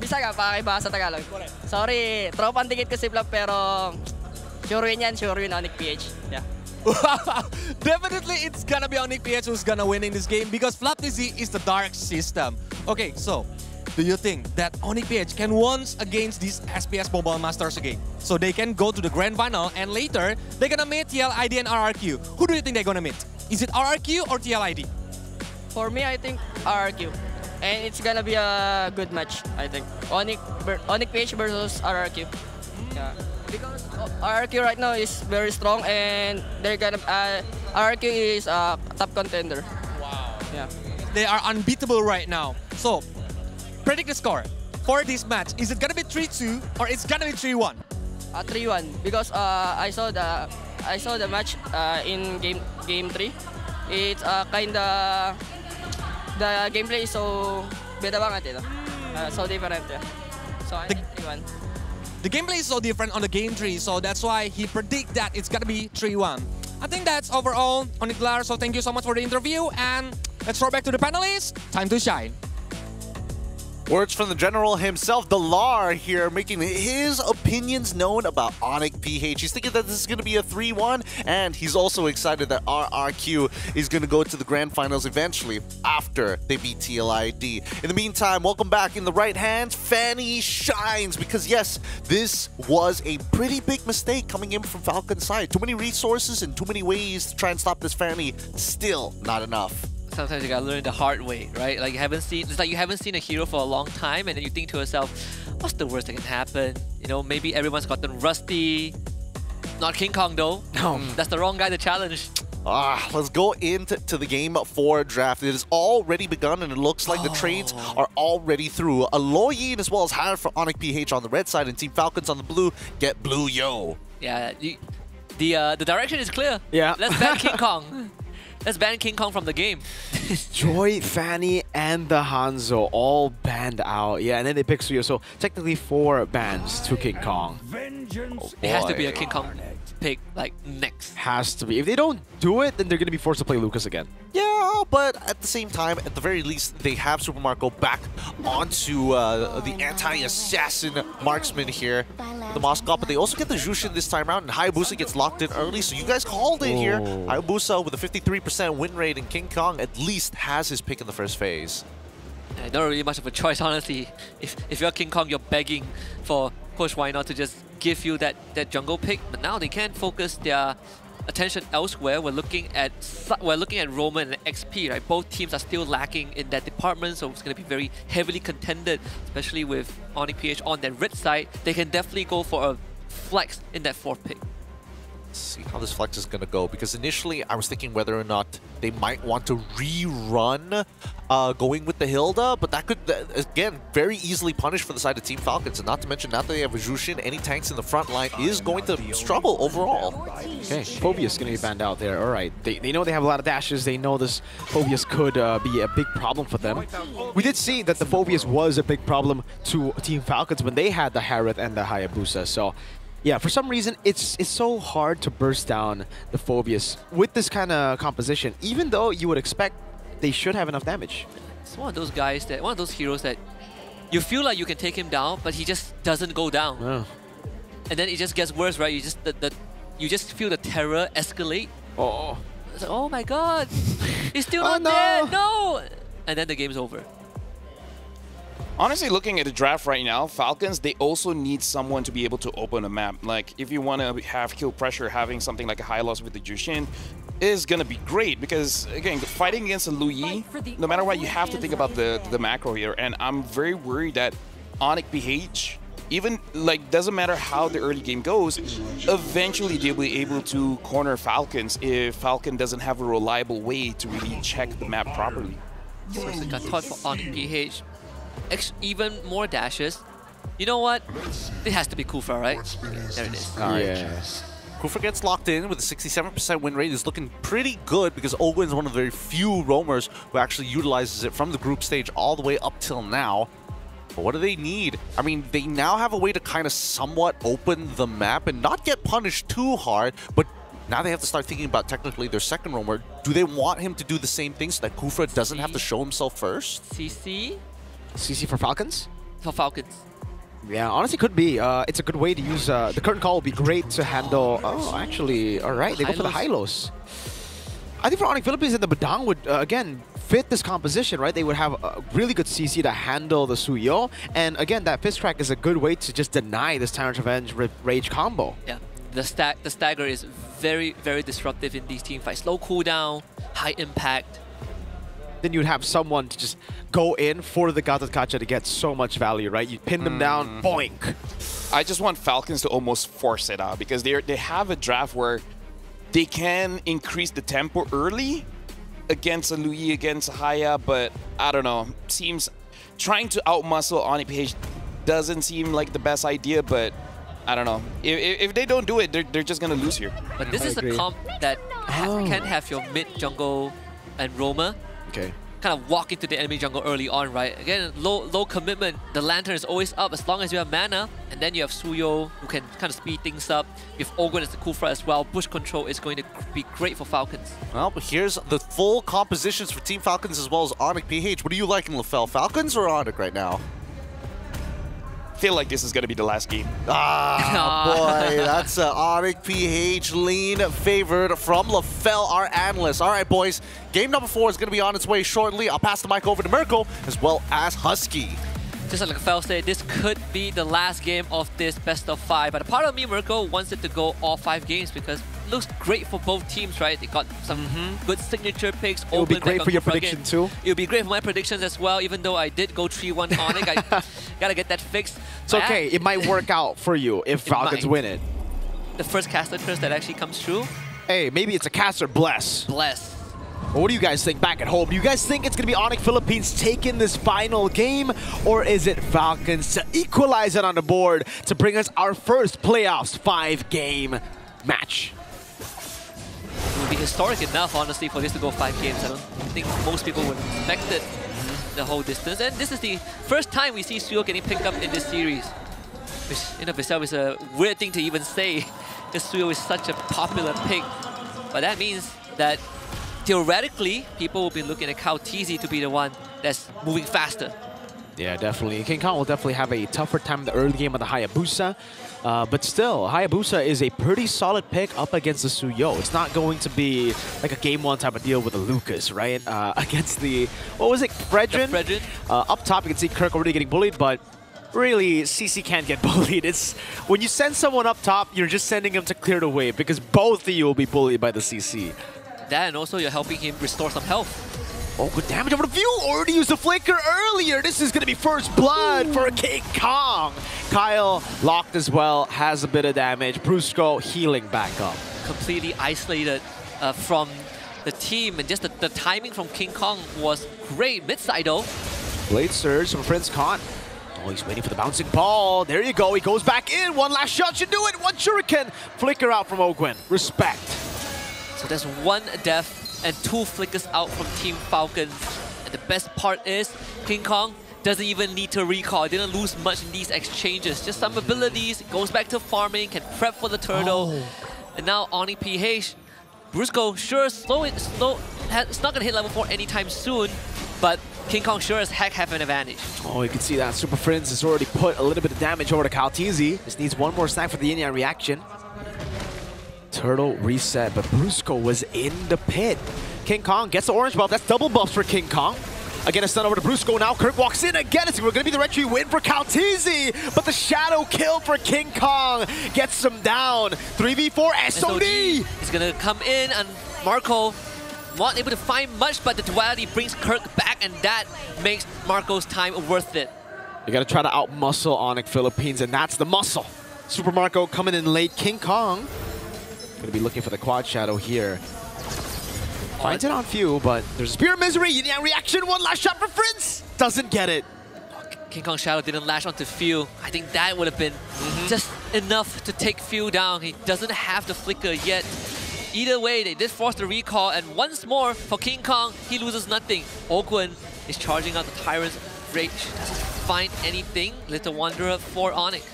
Bisa ka pakibasa Tagalog? Sorry, tropang dikit ko si Flap pero sure win Onyx PH. Yeah. Definitely it's gonna be Onyx PH who's gonna win in this game because Flap TC is the Dark System. Okay, so do you think that Onyx PH can once against these SPS Mobile Masters again? So they can go to the grand final and later they're gonna meet TLID and RRQ. Who do you think they're gonna meet? Is it RRQ or TLID? For me, I think RRQ. And it's gonna be a good match, I think. Onyx PH versus RRQ. Yeah. Because RRQ right now is very strong and they're gonna RRQ is a top contender. Wow. Yeah. They are unbeatable right now. So predict the score for this match. Is it gonna be 3-2 or it's gonna be 3-1? 3-1 because I saw the match in game 3. It's kinda the gameplay is so beda banget ito. So different. Yeah. So I think 3-1. The gameplay is so different on the game 3, so that's why he predict that it's gonna be 3-1. I think that's overall on it, Dlar. So thank you so much for the interview, and let's throw back to the panelists. Time to shine. Words from the general himself, Dlar here, making his opinions known about Onyx PH. He's thinking that this is going to be a 3-1, and he's also excited that RRQ is going to go to the grand finals eventually after they beat TLID. In the meantime, welcome back. In the right hand, Fanny shines because, yes, this was a pretty big mistake coming in from Falcon's side. Too many resources and too many ways to try and stop this Fanny. Still not enough. Sometimes you gotta learn the hard way, right? Like it's like you haven't seen a hero for a long time, and then you think to yourself, what's the worst that can happen? You know, maybe everyone's gotten rusty. Not King Kong though. No, that's the wrong guy to challenge. Let's go into the Game 4 draft. It has already begun, and it looks like the trades are already through. Aloyin as well as Harrod for Onyx PH on the red side, and Team Falcons on the blue get Blue Yo. Yeah, the direction is clear. Yeah. Let's ban King Kong. Let's ban King Kong from the game. Joy, Fanny, and the Hanzo all banned out. Yeah, and then they pick Suyo. So technically 4 bans to King Kong. It has to be a King Kong pick, like, next. Has to be. If they don't do it, then they're going to be forced to play Lucas again. Yeah, but at the same time, at the very least, they have Super Marco back onto the anti-assassin marksman here, the Moscow, but they also get the Jushin this time around, and Hayabusa gets locked in early, so you guys called it here. Hayabusa with a 53% win rate, and King Kong at least has his pick in the first phase. Yeah, not really much of a choice, honestly. If you're King Kong, you're begging for push Why Not to just give you that jungle pick, but now they can't focus their attention elsewhere. We're looking at Roma and XP, right? Both teams are still lacking in that department, so it's going to be very heavily contended, especially with Onyx PH on their red side. They can definitely go for a flex in that 4th pick. Let's see how this flex is going to go, because initially I was thinking whether or not they might want to rerun going with the Hilda, but that could, again, very easily punish for the side of Team Falcons, and not to mention now that they have a Jushin, any tanks in the front line is going to struggle overall. Okay, Phobius going to be banned out there. All right, they know they have a lot of dashes. They know this Phobius could be a big problem for them. We did see that the Phobius was a big problem to Team Falcons when they had the Harrod and the Hayabusa, so yeah, for some reason, it's so hard to burst down the Phobius with this kind of composition, even though you would expect they should have enough damage. It's one of those guys one of those heroes that you feel like you can take him down, but he just doesn't go down. Oh. And then it just gets worse, right? You just feel the terror escalate. Oh. It's like, oh my god, he's still not there, no! And then the game's over. Honestly, looking at the draft right now, Falcons, they also need someone to be able to open a map. Like, if you want to have kill pressure, having something like a high loss with the Jushin is going to be great, because, again, fighting against a Lu Yi, no matter what, you have to think about the macro here. And I'm very worried that Onyx PH, even, like, doesn't matter how the early game goes, eventually they'll be able to corner Falcons if Falcon doesn't have a reliable way to really check the map properly. So it's got taught for Onyx PH. Even more dashes. You know what? It has to be Kufra, right? There it is. Yes. Kufra gets locked in with a 67% win rate. Is looking pretty good, because Olguin is one of the very few roamers who actually utilizes it from the group stage all the way up till now. But what do they need? I mean, they now have a way to kind of somewhat open the map and not get punished too hard, but now they have to start thinking about technically their second roamer. Do they want him to do the same thing so that Kufra doesn't have to show himself first? CC? CC for Falcons? For Falcons. Yeah, honestly could be. It's a good way to use... the current call will be great to handle... Oh, actually, all right. They go for the Hylos. I think for Onyx Philippines and the Badang would, again, fit this composition, right? They would have a really good CC to handle the Suyo. And again, that Fist Crack is a good way to just deny this Tyrant Revenge Rage combo. Yeah, the stagger is very, very disruptive in these team fights. Low cooldown, high impact. Then you'd have someone to just go in for the Gatot Kacha to get so much value, right? You pin them down, boink. I just want Falcons to almost force it out, because they have a draft where they can increase the tempo early against a Lu Yi, against a Haya, but I don't know. Seems trying to outmuscle Onyx PH doesn't seem like the best idea, but I don't know. If they don't do it, they're just going to lose here. But this is a comp that can have your mid jungle and roamer kind of walk into the enemy jungle early on, right? Again, low commitment. The Lantern is always up as long as you have mana, and then you have Suyo who can kind of speed things up. With Ogwen as the Kufra as well, bush control is going to be great for Falcons. Well, but here's the full compositions for Team Falcons as well as Onyx PH. What are you liking, LaFell? Falcons or Onyx right now? Feel like this is going to be the last game. Boy, that's Onyx PH lean favored from LaFell, our analyst. All right, boys, game number 4 is going to be on its way shortly. I'll pass the mic over to Mirko as well as Husky. Just like LaFell said, this could be the last game of this best of 5. But a part of me, Mirko, wants it to go all 5 games because it looks great for both teams, right? They got some good signature picks. It will be great for your prediction too. It will be great for my predictions as well, even though I did go 3-1 Onyx. I gotta get that fixed. It's okay. It might work out for you if Falcons win it. The first caster curse that actually comes true. Hey, maybe it's a cast or bless. Bless. What do you guys think back at home? Do you guys think it's going to be Onyx Philippines taking this final game? Or is it Falcons to equalize it on the board to bring us our first playoffs 5-game match? It would be historic enough, honestly, for this to go 5 games. I don't think most people would expect it the whole distance. And this is the first time we see Suyo getting picked up in this series. Which in of itself is a weird thing to even say, because Suyo is such a popular pick. But that means that theoretically, people will be looking at Kaotizi to be the one that's moving faster. Yeah, definitely. King Kong will definitely have a tougher time in the early game of the Hayabusa. But still, Hayabusa is a pretty solid pick up against the Suyo. It's not going to be like a game 1 type of deal with the Lucas, right? Against the, what was it, Fredrin? Up top, you can see Kirk already getting bullied, but really, CC can't get bullied. It's when you send someone up top, you're just sending him to clear the way because both of you will be bullied by the CC. That, and also you're helping him restore some health. Oh, good damage over the view. Already used the flicker earlier. This is going to be first blood for King Kong. Kyle locked as well, has a bit of damage. Brusco healing back up. Completely isolated from the team, and just the timing from King Kong was great. Mid-side though. Blade Surge from Prince Khan. Oh, he's waiting for the bouncing ball. There you go. He goes back in. One last shot should do it. One shuriken. Flicker out from Ogwen. Respect. So there's 1 death and 2 flickers out from Team Falcons. And the best part is, King Kong doesn't even need to recall. Didn't lose much in these exchanges. Just some abilities, goes back to farming, can prep for the turtle. And now Oni PH. Brusco, sure, it's not gonna hit level 4 anytime soon, but King Kong sure as heck have an advantage. Oh, you can see that Super Friends has already put a little bit of damage over to Kaotizi. Just needs 1 more snack for the yin-yang reaction. Turtle reset, but Brusco was in the pit. King Kong gets the orange buff. That's double buffs for King Kong. Again, a stun over to Brusco. Now Kirk walks in again. It's going to be the retry win for Kaotizi, but the shadow kill for King Kong gets him down. 3v4 SOD. He's going to come in, and Marco not able to find much, but the duality brings Kirk back, and that makes Marco's time worth it. You got to try to out-muscle Onyx Philippines, and that's the muscle. Super Marco coming in late. King Kong going to be looking for the quad shadow here. Finds it on few, but there's a Spear of Misery. Yin-yang reaction. 1 last shot for Prince. Doesn't get it. King Kong Shadow didn't lash onto Few. I think that would have been just enough to take Few down. He doesn't have the flicker yet. Either way, they did force the recall, and once more for King Kong, he loses nothing. Ogwen is charging out the Tyrant's Rage. Doesn't find anything. Little Wanderer for Onyx.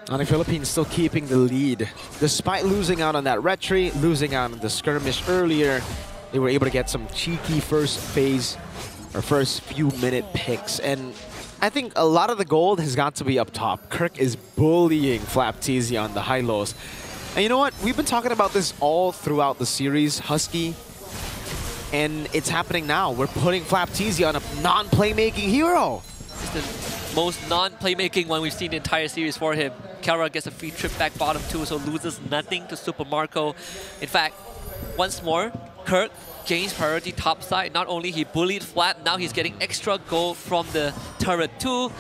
Onyx Philippines still keeping the lead. Despite losing out on that retry, losing out on the skirmish earlier, they were able to get some cheeky first phase or first few minute picks. And I think a lot of the gold has got to be up top. Kirk is bullying Flapteezy on the high-lows. And you know what? We've been talking about this all throughout the series, Husky. And it's happening now. We're putting Flapteezy on a non-playmaking hero. It's the most non-playmaking one we've seen the entire series for him. Kara gets a free trip back bottom too, so loses nothing to Super Marco. In fact, once more, Kirk gains priority top side. Not only he bullied Flap, now he's getting extra gold from the turret too.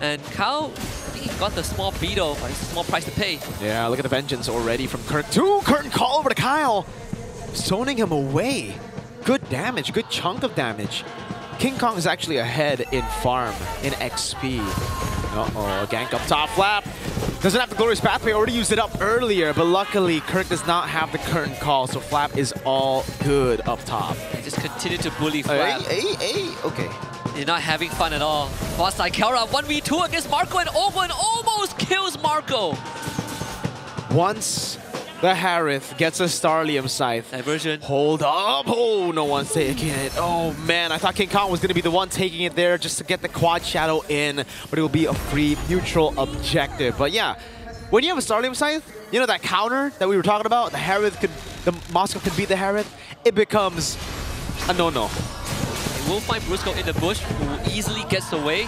And Kao, I think he got the small beetle, but it's a small price to pay. Yeah, look at the vengeance already from Kirk too. Curtain call over to Kyle, zoning him away. Good damage, good chunk of damage. King Kong is actually ahead in farm, in XP. Uh-oh, a gank up top. Flap doesn't have the Glorious Pathway, already used it up earlier, but luckily Kirk does not have the curtain call, so Flap is all good up top. They just continue to bully Flap. Okay. They're not having fun at all. Boss side, Kara 1v2 against Marco, and Ogwen almost kills Marco. Once the Harith gets a Starlium Scythe. Diversion. Hold up. Oh, no one's taking it. Oh, man. I thought King Kong was going to be the one taking it there just to get the quad shadow in, but it will be a free neutral objective. But yeah, when you have a Starlium Scythe, you know that counter that we were talking about? The Harith could, the Moscow could beat the Harith. It becomes a no-no. We'll find Brusco in the bush, who easily gets away.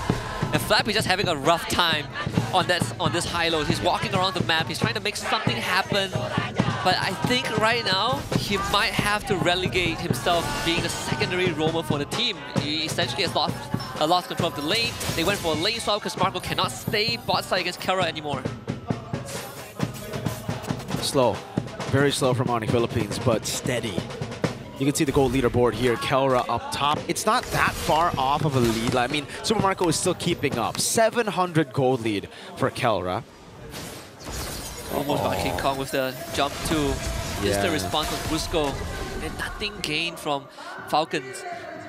And Flap is just having a rough time on this high low. He's walking around the map. He's trying to make something happen. But I think right now, he might have to relegate himself being a secondary roamer for the team. He essentially has lost control of the lane. They went for a lane swap because Marco cannot stay bot side against Kara anymore. Slow. Very slow from Onyx Philippines, but steady. You can see the gold leaderboard here. Kelra up top. It's not that far off of a lead. I mean, Super Marco is still keeping up. 700 gold lead for Kelra. Almost got King Kong with the jump to instant response from Brusco. And nothing gained from Falcons.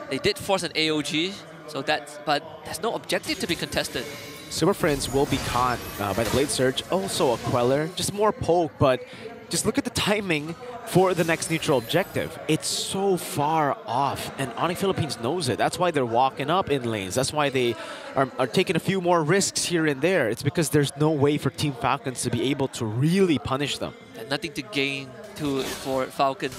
They did force an AOG, so but there's no objective to be contested. Super Friends will be caught by the Blade Surge. Also a Queller, just more poke, but just look at the timing for the next neutral objective. It's so far off, and Onyx Philippines knows it. That's why they're walking up in lanes. That's why they are taking a few more risks here and there. It's because there's no way for Team Falcons to be able to really punish them. And nothing to gain for Falcons.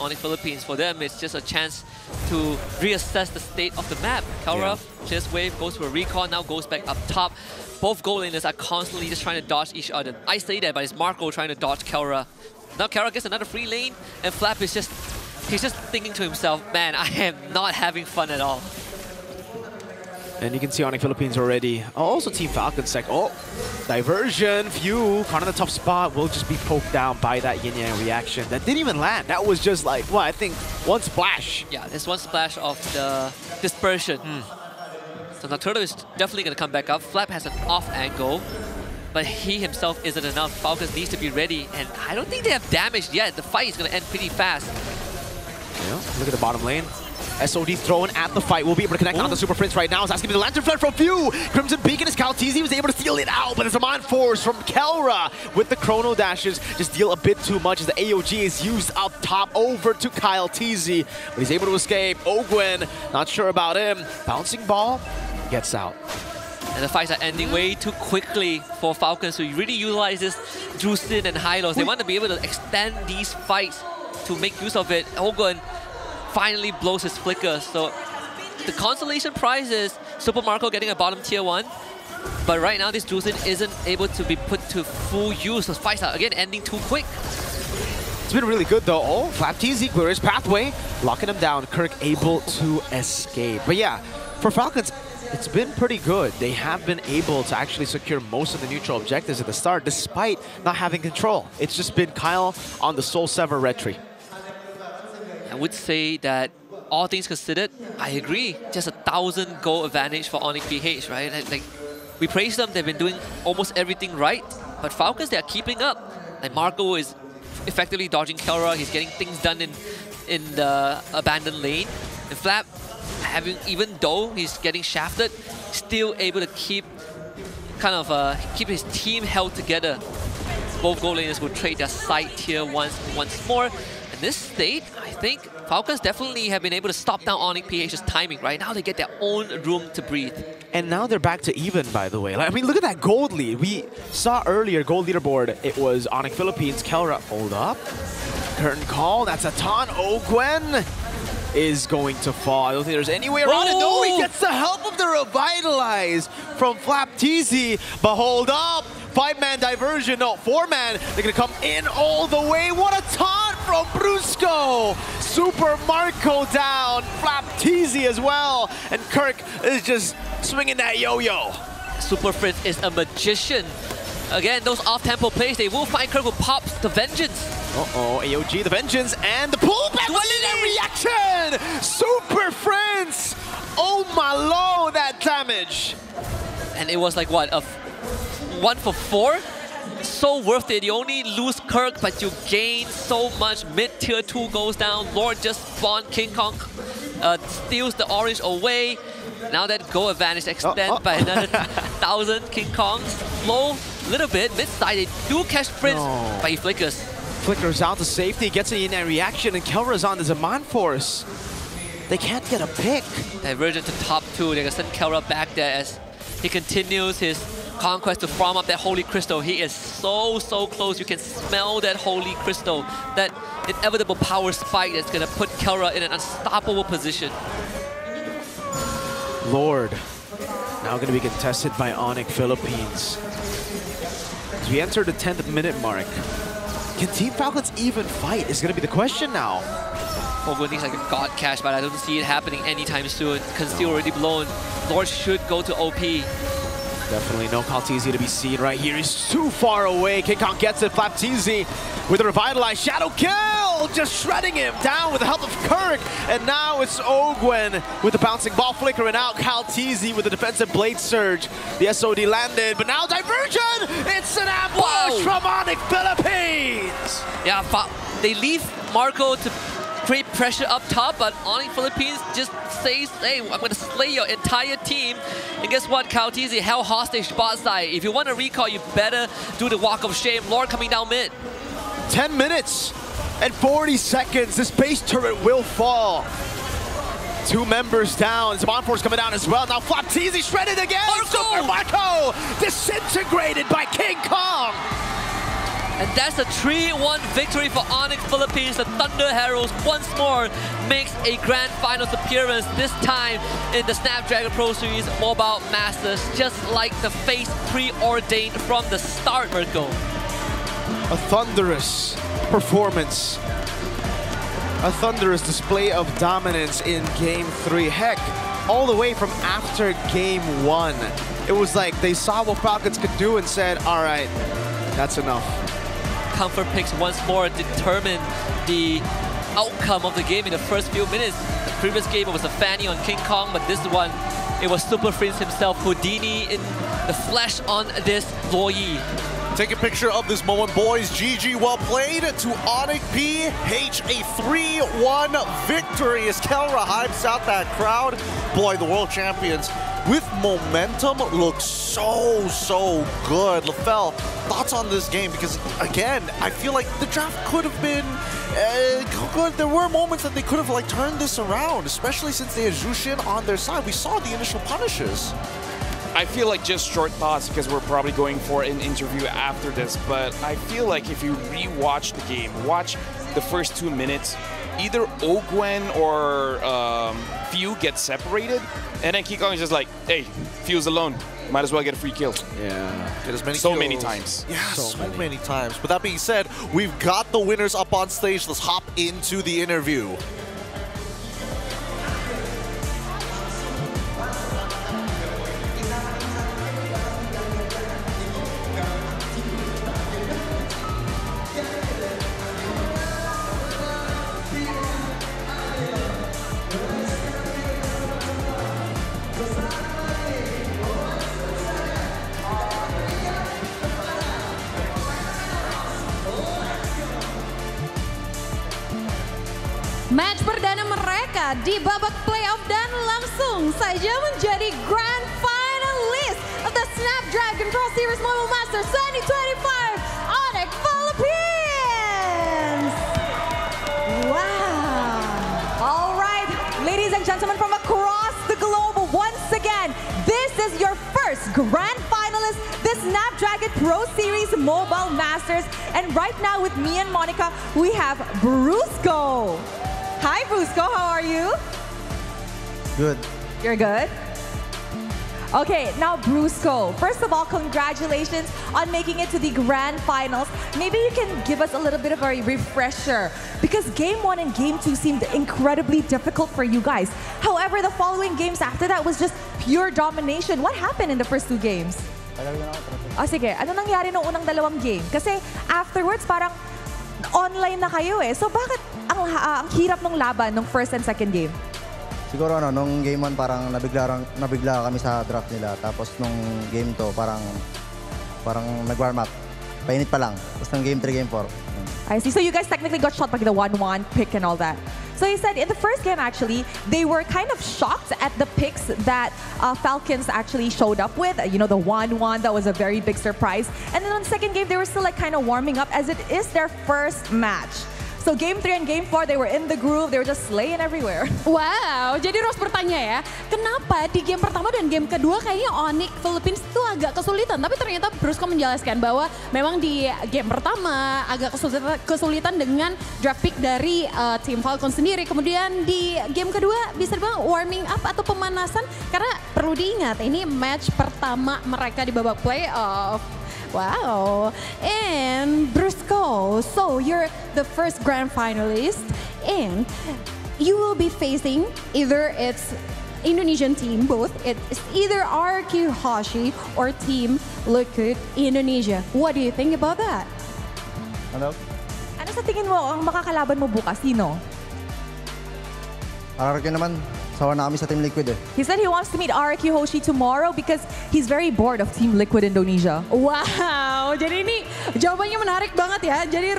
Onyx Philippines, for them, it's just a chance to reassess the state of the map. Kelra, just wave, goes for a recall, now goes back up top. Both goal laners are constantly just trying to dodge each other. I say that, but it's Marco trying to dodge Kelra. Now Kelra gets another free lane, and Flap is he's just thinking to himself, man, I am not having fun at all. And you can see Onyx Philippines already. Also Team Falcons like, oh, diversion, phew, caught in the tough spot, will just be poked down by that yin yang reaction. That didn't even land. That was just like, well, I think one splash. Yeah, there's one splash of the dispersion. So Nocturno is definitely going to come back up. Flap has an off angle, but he himself isn't enough. Falcons needs to be ready, and I don't think they have damage yet. The fight is going to end pretty fast. Yeah, look at the bottom lane. SOD thrown at the fight. We'll be able to connect on the Super Prince right now. It's asking me the Lantern Flare from Few. Crimson Beacon is Kaltizi was able to steal it out, but there's a Mind Force from Kelra with the Chrono Dashes. Just deal a bit too much as the AOG is used up top over to Kyle Teasy. But he's able to escape. Ogwen, not sure about him. Bouncing ball, gets out. And the fights are ending way too quickly for Falcons to really utilize this Drusin and Hylos. They want to be able to extend these fights to make use of it. Ogwen finally blows his flicker. So the consolation prize is Super Marco getting a bottom tier 1. But right now this Drusin isn't able to be put to full use. The fights are again ending too quick. It's been really good though. Oh, Flap TZ clears pathway, locking him down. Kirk able to escape. But yeah, for Falcons, it's been pretty good. They have been able to actually secure most of the neutral objectives at the start despite not having control. It's just been Kyle on the Soul Sever Retry. I would say that all things considered, I agree. Just 1,000 goal advantage for Onyx PH, right? Like, we praise them, they've been doing almost everything right. But Falcons, they are keeping up. Like Marco is effectively dodging Kelra. He's getting things done in the abandoned lane. And Flap, even though he's getting shafted, still able to keep keep his team held together. Both goal laners will trade their side tier once more. In this state, I think Falcons definitely have been able to stop down Onyx PH's timing. Right now, they get their own room to breathe. And now they're back to even, by the way. Like, I mean, look at that gold lead. We saw earlier, gold leaderboard, it was Onyx Philippines, Kelra, hold up. Curtain call, that's a ton. Ogwen is going to fall. I don't think there's any way around it. No, he gets the help of the Revitalize from Flap TZ, but hold up. 5-man diversion, no, 4-man. They're gonna come in all the way. What a taunt from Brusco. Super Marco down, Flap TZ as well. And Kirk is just swinging that yo-yo. Super Fritz is a magician. Again, those off-tempo plays, they will find Kirk who pops the Vengeance. Uh-oh, AOG, the Vengeance, and the pullback with that reaction! Super Friends! Oh my lord, that damage! And it was like, what, a 1 for 4? So worth it. You only lose Kirk, but you gain so much. Mid-tier 2 goes down. Lord just spawned. King Kong steals the orange away. Now that goal advantage extends by another 1,000. King Kong's slow a little bit. Mid-side, they do catch Prince, but he flickers. Flickers out to safety, gets an in-air reaction, and Kelra's on. There's a Mind Force. They can't get a pick. Diversion to top 2. They're going to send Kelra back there as he continues his conquest to farm up that Holy Crystal. He is so close. You can smell that Holy Crystal. That inevitable power spike that's going to put Kelra in an unstoppable position. Lord, now going to be contested by Onyx Philippines. As we enter the 10th minute mark, can Team Falcons even fight is going to be the question now. Ogwen thinks like a god cash, but I don't see it happening anytime soon. Conceal already blown. Lord should go to OP. Definitely no Kaltizi to be seen right here. He's too far away. King Kong gets it. Flaptizi with a revitalized shadow kill. Just shredding him down with the help of Kirk. And now it's Ogwen with the bouncing ball flickering out. Kaltizi with the defensive blade surge. The SOD landed, but now diversion. It's an ambush from Onyx Philippines. Yeah, they leave Marco to create pressure up top, but Onyx Philippines just says, hey, I'm going to slay your entire team. And guess what? Kaltizi held hostage bot side. If you want to recall, you better do the walk of shame. Lord coming down mid. 10 minutes and 40 seconds. This base turret will fall. 2 members down. Zaman Force coming down as well. Now Flaptizi shredded again. Super Marco disintegrated by King Kong. And that's a 3-1 victory for Onyx Philippines. The Thunder Heralds once more makes a grand finals appearance, this time in the Snapdragon Pro Series Mobile Masters, just like the face preordained from the start, Mirko. A thunderous performance. A thunderous display of dominance in Game 3. Heck, all the way from after Game 1. It was like they saw what Falcons could do and said, all right, that's enough. Comfort picks once more determine the outcome of the game in the first few minutes. The previous game it was a Fanny on King Kong, but this one, it was Super Prince himself, Houdini in the flesh on this Loyi. Take a picture of this moment, boys. GG, well played to Onyx PH. A 3-1 victory as Kelra hypes out that crowd. Boy, the world champions with momentum looks so good. LaFell, thoughts on this game? Because again, I feel like the draft could have been good. There were moments that they could have like turned this around, especially since they had Jushin on their side. We saw the initial punishes. I feel like just short thoughts because we're probably going for an interview after this, but I feel like if you re-watch the game, watch the first 2 minutes, either Ogwen or Few get separated, and then King Kong is just like, hey, Few's alone. Might as well get a free kill. Yeah. Get as many so kills. many times. Yeah, so many times. With that being said, we've got the winners up on stage. Let's hop into the interview. Match perdana mereka di babak playoff dan langsung saja menjadi grand finalist of the Snapdragon Pro Series Mobile Masters 2025 Onyx Philippines. Wow. All right, ladies and gentlemen from across the globe, once again, this is your first grand finalist, the Snapdragon Pro Series Mobile Masters. And right now with me and Monica, we have Brusco. Hi, Brusco. How are you? Good. You're good? Okay, now Brusco, first of all, congratulations on making it to the grand finals. Maybe you can give us a little bit of a refresher because Game 1 and Game 2 seemed incredibly difficult for you guys. However, the following games after that was just pure domination. What happened in the first 2 games? Sige, ano nangyari nung unang dalawang game? Kasi afterwards, parang online na kayo eh. So bakit ang hirap ng laban nung first and second game? Siguro nung game 1 parang nabigla kami sa draft nila. Tapos nung game 2 parang nag-warm up. Painit pa lang. Tapos nung game 3, game 4. I see. So you guys technically got shot by the 1-1 pick and all that. So you said in the first game, actually, they were kind of shocked at the picks that Falcons actually showed up with. You know, the 1-1, that was a very big surprise. And then on the second game, they were still like kind of warming up as it is their first match. So game 3 and game 4, they were in the groove. They were just slaying everywhere. Wow, jadi Ros bertanya ya, kenapa di game pertama dan game kedua kayaknya Onyx Philippines itu agak kesulitan. Tapi ternyata Brusco menjelaskan bahwa memang di game pertama agak kesulitan dengan draft pick dari tim Falcon sendiri. Kemudian di game kedua bisa dibilang warming up atau pemanasan. Karena perlu diingat, ini match pertama mereka di babak playoff. Wow, and Brusco, so you're the first grand finalist and you will be facing either it's Indonesian team, both. It's either RRQ Hoshi or Team Liquid Indonesia. What do you think about that? Ano? Ano sa tingin mo ang makakalaban mo bukas? Sino? RRQ naman. Sawa na kami sa Team Liquid eh. He said he wants to meet RRQ Hoshi tomorrow because he's very bored of Team Liquid Indonesia. Wow! Jadi ini jawabannya menarik banget ya. Jadi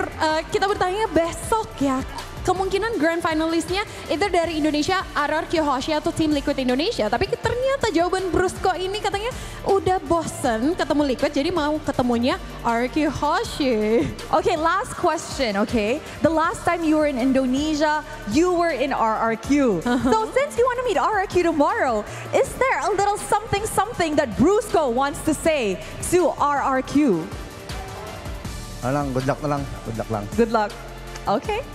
kita bertanya besok ya. Kemungkinan grand finalistnya either dari Indonesia, RRQ Hoshi atau Team Liquid Indonesia. Tapi ternyata jawaban Brusco ini katanya udah bosen ketemu Liquid, jadi mau ketemunya RRQ Hoshi. Okay, last question, okay? The last time you were in Indonesia, you were in RRQ. So since you want to meet RRQ tomorrow, is there a little something that Brusco wants to say to RRQ? Good luck na lang. Good luck lang. Good luck. Okay.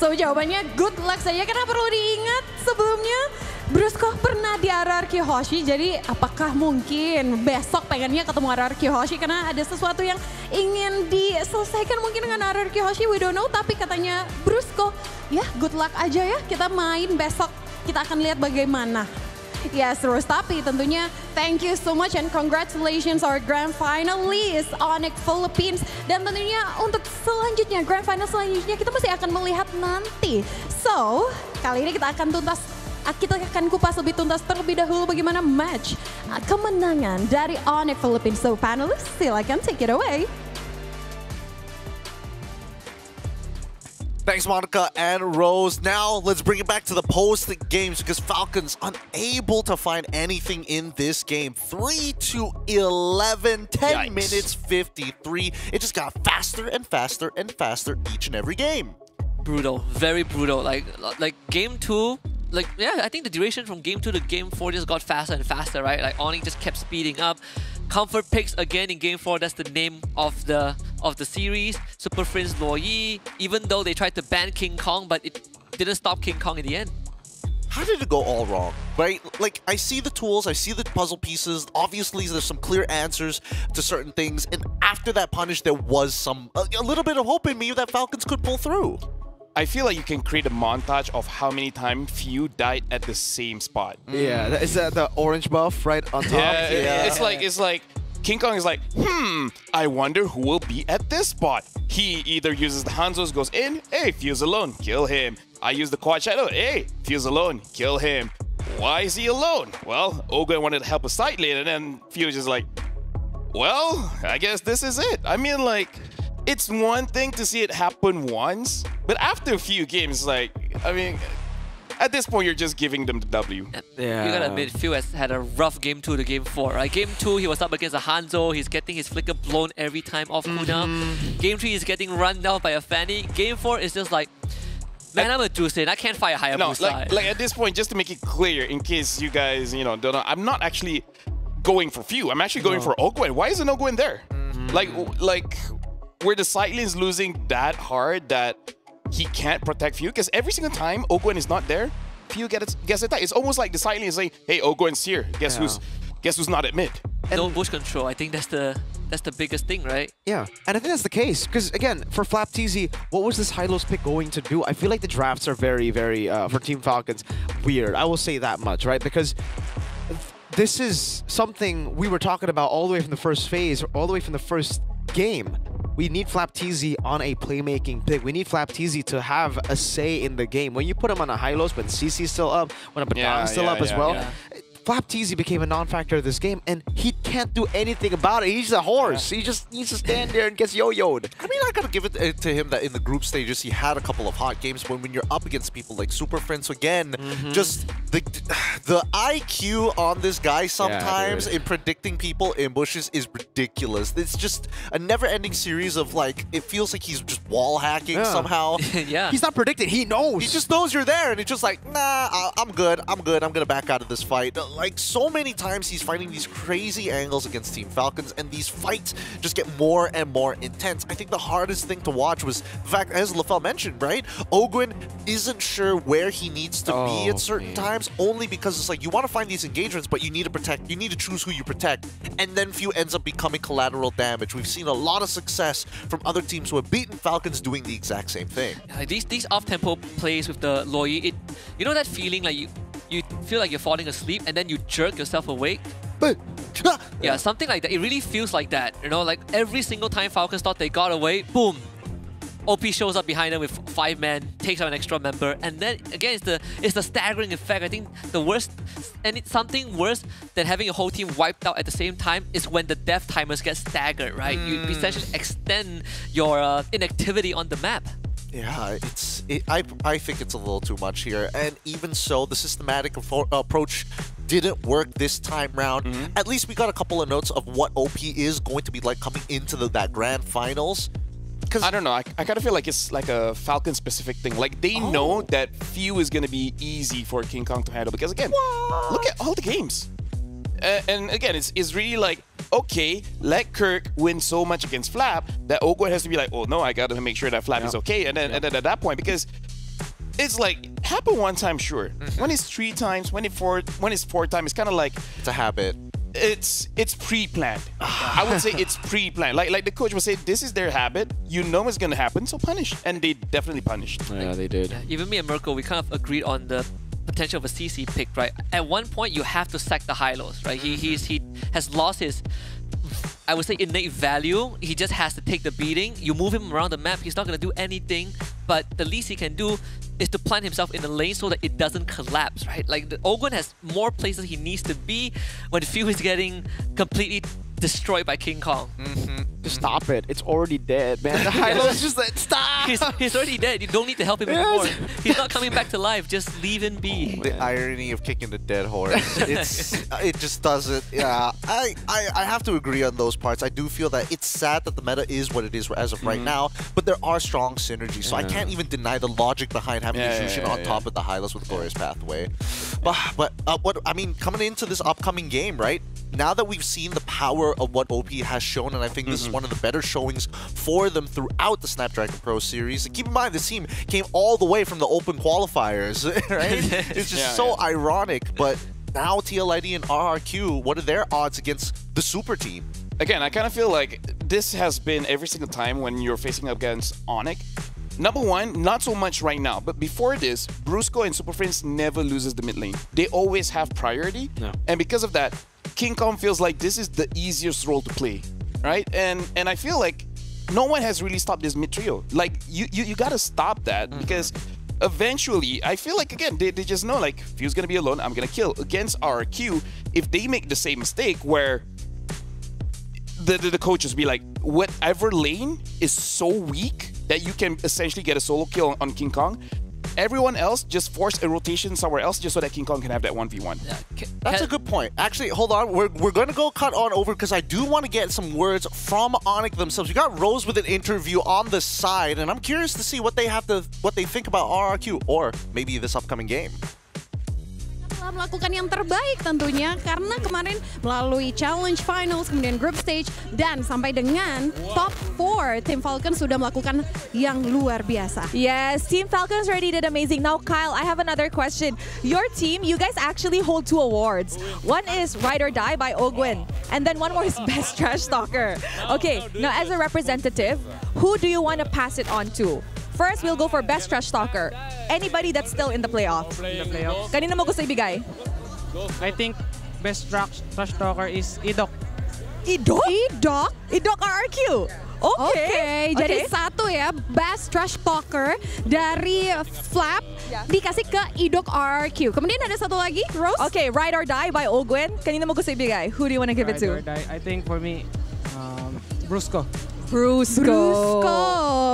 So jawabannya good luck saja, karena perlu diingat sebelumnya Brusco pernah di RRQ Hoshi, jadi apakah mungkin besok pengennya ketemu RRQ Hoshi karena ada sesuatu yang ingin diselesaikan mungkin dengan RRQ Hoshi, we don't know, tapi katanya Brusco, ya good luck aja ya, kita main besok, kita akan lihat bagaimana. Yes, terus tapi tentunya thank you so much and congratulations our grand finalist Onyx Philippines. Dan tentunya untuk selanjutnya, grand final selanjutnya kita masih akan melihat nanti. So, kali ini kita akan kupas lebih tuntas terlebih dahulu bagaimana match kemenangan dari Onyx Philippines. So, panelists, silakan take it away. Thanks, Monica and Rose. Now, let's bring it back to the post games because Falcons unable to find anything in this game. 3-11, 10 Yikes. minutes, 53. It just got faster and faster and faster each and every game. Brutal, very brutal. Like game 2, I think the duration from game 2 to game 4 just got faster and faster, right? Like Onyx just kept speeding up. Comfort picks again in game 4. That's the name of the series. Super Prince Loyi, even though they tried to ban King Kong, but it didn't stop King Kong in the end. How did it go all wrong, right? Like, I see the tools, I see the puzzle pieces. Obviously, there's some clear answers to certain things. And after that punish, there was a little bit of hope in me that Falcons could pull through. I feel like you can create a montage of how many times few died at the same spot. Yeah, is that the orange buff right on top? Yeah. It's like King Kong is like, I wonder who will be at this spot. He either uses the Hanzos, goes in, hey, Fuse alone, kill him. I use the Quad Shadow, hey, Fuse alone, kill him. Why is he alone? Well, Ogun wanted to help a side lane, and then Fuse is like, well, I guess this is it. I mean, like, it's one thing to see it happen once, but after a few games, like, I mean, at this point, you're just giving them the W. Yeah. You gotta admit, Phil has had a rough game 2 to game 4. Right? Game 2, he was up against a Hanzo. He's getting his flicker blown every time off cooldown. Game 3, he's getting run down by a Fanny. Game 4 is just like, man, I'm a Juicin. I can't fight a higher boost side. Like at this point, just to make it clear, in case you guys, don't know, I'm not actually going for Few. I'm actually going for Ogwen. Why isn't Ogwen there? Like, were the side lanes losing that hard that he can't protect Few? Because every single time Ogwen is not there, Few gets attacked. It's almost like the side lane is saying, hey, Ogwen's here. Guess who's not at mid? No bush control. I think that's the biggest thing, right? Yeah, and I think that's the case. Because again, for Flap TZ, what was this Hylos pick going to do? I feel like the drafts are very, very, for Team Falcons, weird. I will say that much, right? Because this is something we were talking about all the way from the first phase, all the way from the first game. We need Flap TZ on a playmaking pick. We need Flap TZ to have a say in the game. When you put him on a Hylos, when CC's still up, when Abaddon's still up as well, Flap TZ became a non-factor of this game, and he can't do anything about it. He's a horse. He just needs to stand there and gets yo-yo'd. I mean, I gotta give it to him that in the group stages, he had a couple of hot games. When you're up against people like Super Prince again, just the IQ on this guy sometimes in predicting people ambushes is ridiculous. It's just a never-ending series of like, it feels like he's just wall hacking somehow. He's not predicting. He knows. He just knows you're there, and it's just like, nah, I'm good. I'm gonna back out of this fight. Like, so many times he's finding these crazy angles against Team Falcons, and these fights just get more and more intense. I think the hardest thing to watch was the fact, as LaFell mentioned, right? Ogwen isn't sure where he needs to be at certain times, only because it's like, you want to find these engagements, but you need to protect, you need to choose who you protect, and then Few ends up becoming collateral damage. We've seen a lot of success from other teams who have beaten Falcons doing the exact same thing. These off-tempo plays with the Loyi, you know that feeling like you feel like you're falling asleep and then you jerk yourself awake. Yeah, something like that. It really feels like that. You know, like every single time Falcons thought they got away, boom. OP shows up behind them with 5 men, takes out an extra member, and then again it's the staggering effect. I think the worst, and it's something worse than having a whole team wiped out at the same time is when the death timers get staggered, right? You essentially extend your inactivity on the map. Yeah, I think it's a little too much here, and even so, the systematic approach didn't work this time round. At least we got a couple of notes of what OP is going to be like coming into that grand finals. I don't know. I kind of feel like it's like a Falcon-specific thing. Like, they know that few is going to be easy for King Kong to handle. Because, again, look at all the games. And, again, it's really like, okay, let Kirk win so much against Flap that Ogwen has to be like, oh, no, I got to make sure that Flap is okay. And then at that point, because it's like, happen one time, sure. When it's 3 times, when it's 4 times, it's kind of like... It's a habit. It's pre-planned. I would say it's pre-planned. Like the coach would say, this is their habit. You know it's going to happen, so punish. And they definitely punished. Yeah, they did. Even me and Mirko, we kind of agreed on the potential of a CC pick, right? At one point, you have to sack the high-lows, right? He has lost his, I would say, innate value. He just has to take the beating. You move him around the map, he's not going to do anything. But the least he can do is to plant himself in the lane so that it doesn't collapse, right? Like, the Ogwen has more places he needs to be when Few is getting completely destroyed by King Kong. Just stop it. It's already dead, man. The high-low's just like, stop! He's already dead. You don't need to help him anymore. He's not coming back to life. Just leave him be. The irony of kicking the dead horse. It just doesn't. Yeah, I have to agree on those parts. I do feel that it's sad that the meta is what it is as of right now, but there are strong synergies. So I can't even deny the logic behind having the Jushin on top of the Hylos with Glorious Pathway. But what I mean, coming into this upcoming game, right? Now that we've seen the power of what OP has shown, and I think this is one of the better showings for them throughout the Snapdragon Pro Series. And keep in mind, this team came all the way from the Open qualifiers, right? It's just so ironic. But now TLID and RRQ, what are their odds against the super team? Again, I kind of feel like this has been every single time when you're facing up against Onyx. Number one, not so much right now, but before this, Brusco and Super Friends never loses the mid lane. They always have priority, and because of that, King Kong feels like this is the easiest role to play, right? And I feel like no one has really stopped this mid trio. Like, you gotta stop that because eventually, I feel like, again, they just know, like, Few's gonna be alone, I'm gonna kill. Against RQ, if they make the same mistake where the coaches be like, whatever lane is so weak that you can essentially get a solo kill on King Kong, everyone else just force a rotation somewhere else just so that King Kong can have that 1v1. That's a good point. Actually, hold on. We're going to go cut on over because I do want to get some words from Onyx themselves. We got Rose with an interview on the side, and I'm curious to see what they think about RRQ or maybe this upcoming game. Telah melakukan yang terbaik tentunya karena kemarin melalui challenge finals, kemudian group stage, dan sampai dengan top 4 Team Falcons sudah melakukan yang luar biasa. Yes, Team Falcons already did amazing. Now, Kyle, I have another question. Your team, you guys actually hold 2 awards. One is Ride or Die by Ogwen, and then one more is Best Trash Talker. Okay, now as a representative, who do you want to pass it on to? First, we'll go for Best Trash Talker. Anybody that's still in the playoffs. Kanina mo gusto ibigay? I think Best Trash Talker is Idok. Idok? Idok? Idok RRQ. Okay, jadi satu ya, Best Trash Talker dari Flap dikasih ke Idok RRQ. Kemudian ada satu lagi, Rose. Okay, Ride or Die by Ogwen. Kanina mo gusto ibigay? Who do you want to give it to? Ride or Die. I think for me, Brusco.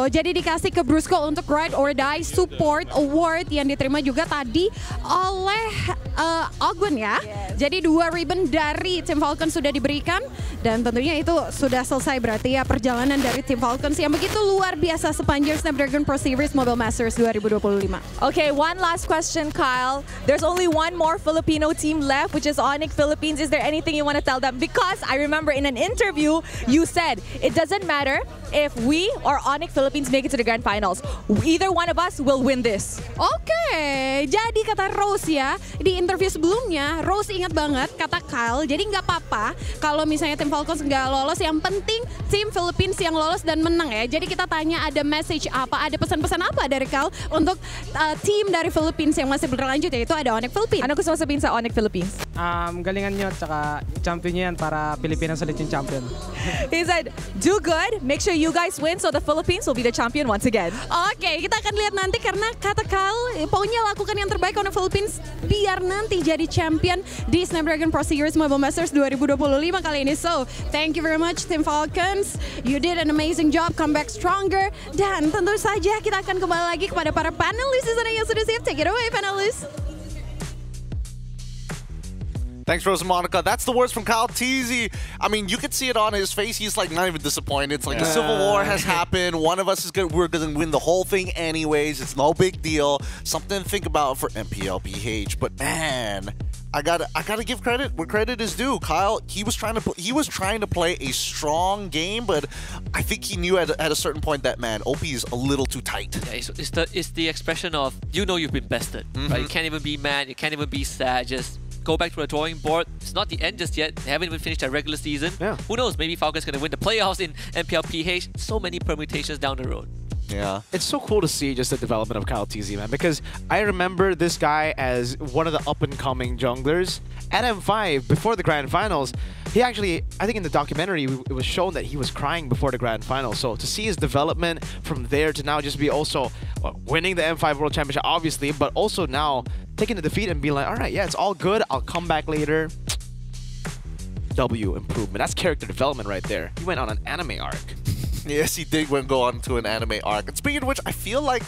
Jadi dikasih ke Brusco untuk Ride or Die Support Award yang diterima juga tadi oleh Ogwen ya. Jadi 2 ribbon dari Team Falcons sudah diberikan dan tentunya itu sudah selesai berarti ya perjalanan dari Team Falcons yang begitu luar biasa sepanjang Snapdragon Pro Series Mobile Masters 2025. Okay, one last question, Kyle. There's only one more Filipino team left, which is Onyx Philippines. Is there anything you want to tell them? Because I remember in an interview, you said it doesn't matter if we or Onyx Philippines make it to the Grand Finals. Either one of us will win this. Oke, jadi kata Rose ya, di interview sebelumnya, Rose ingat banget kata Kyle, jadi nggak apa-apa kalau misalnya tim Falcons nggak lolos, yang penting tim Philippines yang lolos dan menang ya. Jadi kita tanya ada message apa, ada pesan-pesan apa dari Kyle untuk tim dari Philippines yang masih berlanjut, yaitu ada Onyx Philippines. Ano gusto mo sabihin sa Onyx Philippines? Galingan nyo, tsaka champion nyo yan para Pilipinas ulit yung champion. He said, do good, make sure you guys win so the Philippines will be the champion once again. Oke, kita akan lihat nanti karena kata Kyle, pokoknya lakukan yang terbaik untuk Philippines biar nanti jadi champion di Snapdragon Pro Series Mobile Masters 2025 kali ini. So, thank you very much Tim Falcons. You did an amazing job, come back stronger. Dan tentu saja kita akan kembali lagi kepada para panelis di sana yang sudah siap. Take it away, panelis. Thanks, Rose and Monica. That's the words from Kyle Teasy. I mean, you can see it on his face. He's like not even disappointed. It's like the Civil War has happened. One of us is good. We're going to win the whole thing anyways. It's no big deal. Something to think about for MLBB. But man, I gotta give credit where credit is due. Kyle, he was trying to play a strong game, but I think he knew at a certain point that, man, OP is a little too tight. Yeah, it's the expression of, you know, you've been bested. Right? You can't even be mad. You can't even be sad. Just go back to the drawing board. It's not the end just yet. They haven't even finished their regular season. Yeah. Who knows? Maybe Falcons going to win the playoffs in MLBB. So many permutations down the road. Yeah. It's so cool to see just the development of Kyle Teasy, man, because I remember this guy as one of the up-and-coming junglers. At M5, before the Grand Finals, he actually, I think in the documentary, it was shown that he was crying before the Grand Finals. So to see his development from there to now just be also winning the M5 World Championship, obviously, but also now taking the defeat and being like, all right, yeah, it's all good. I'll come back later. W improvement. That's character development right there. He went on an anime arc. Yes, he did go on to an anime arc. And speaking of which, I feel like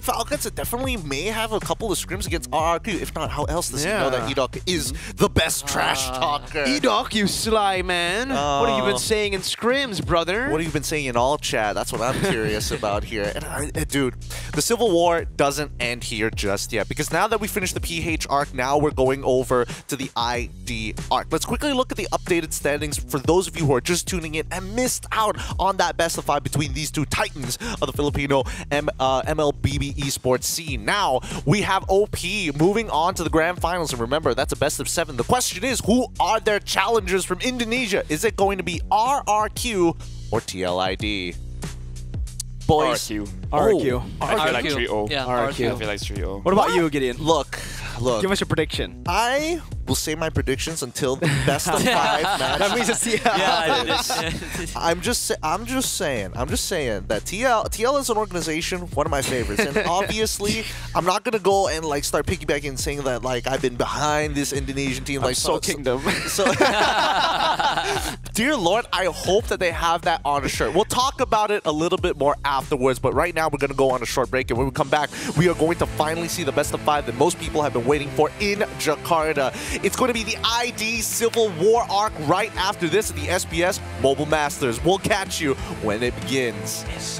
Falcons definitely may have a couple of scrims against RRQ. If not, how else does he know that Edok is the best trash talker? Edok, you sly man. What have you been saying in scrims, brother? What have you been saying in all chat? That's what I'm curious about here. And dude, the Civil War doesn't end here just yet, because now that we finished the PH arc, now we're going over to the ID arc. Let's quickly look at the updated standings for those of you who are just tuning in and missed out on that best of 5 between these two titans of the Filipino MLBB esports scene. Now we have OP moving on to the Grand Finals, and remember, that's a best of 7. The question is, who are their challengers from Indonesia? Is it going to be RRQ or TLID? Boys. RRQ. RRQ. I feel like 3-0. Yeah, RRQ. I feel like 3-0. What about you, Gideon? Look. Give us your prediction. I will say my predictions until the best of 5 match. That means it's TL. I'm just saying that TL is an organization, one of my favorites, and obviously I'm not gonna go and like start piggybacking and saying that like I've been behind this Indonesian team, like so Kingdom. So, dear Lord, I hope that they have that on a shirt. We'll talk about it a little bit more afterwards, but right now we're gonna go on a short break, and when we come back, we are going to finally see the best of 5 that most people have been waiting for in Jakarta. It's going to be the ID Civil War arc right after this at the SBS Mobile Masters. We'll catch you when it begins. Yes.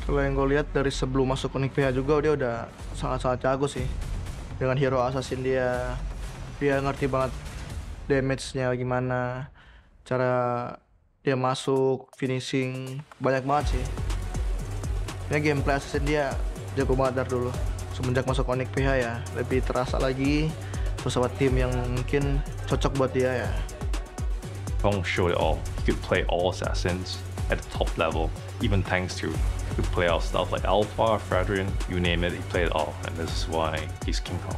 Kalau yang gue lihat dari sebelum masuk Onyx PH juga dia udah sangat-sangat jago sih. Dengan hero assassin dia ngerti banget damage-nya gimana, cara dia masuk, finishing, banyak banget sih. Ya gameplay assassin dia jago banget dari dulu. Semenjak masuk Onyx PH ya, lebih terasa lagi bersama tim yang mungkin cocok buat dia ya. Fong showed it all. He could play all assassins at the top level, even thanks to good playoff stuff like Alpha, Fredrin, you name it, he played it all, and this is why he's King Kong.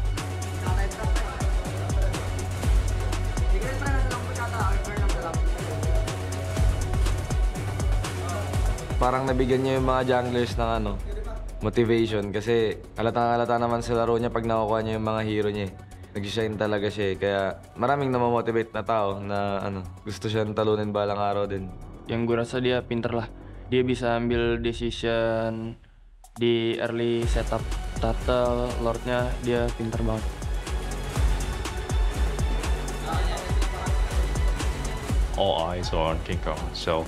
Parang nabigyan niya yung mga junglers ng motivation kasi halata naman sa laro niya pag nakukuha niya yung mga hero niya. Nag-shine talaga siya kaya maraming namamotivate na tao na gusto siyang talunin balang araw din. Yang gue rasa dia pinter lah. Dia bisa ambil decision di early setup turtle, lordnya dia pinter banget. All eyes are on King Kong, so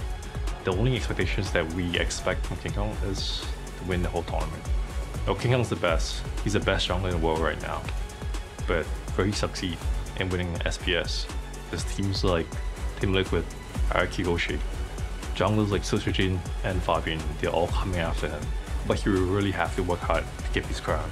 the only expectations that we expect from King Kong is to win the whole tournament. Oh, King Kong's the best. He's the best jungler in the world right now. But for he succeed in winning SPS, there's teams like Team Liquid, Araki Hoshi, junglers like Susujin and Fabian, they're all coming after him. But he will really have to work hard to get his crown.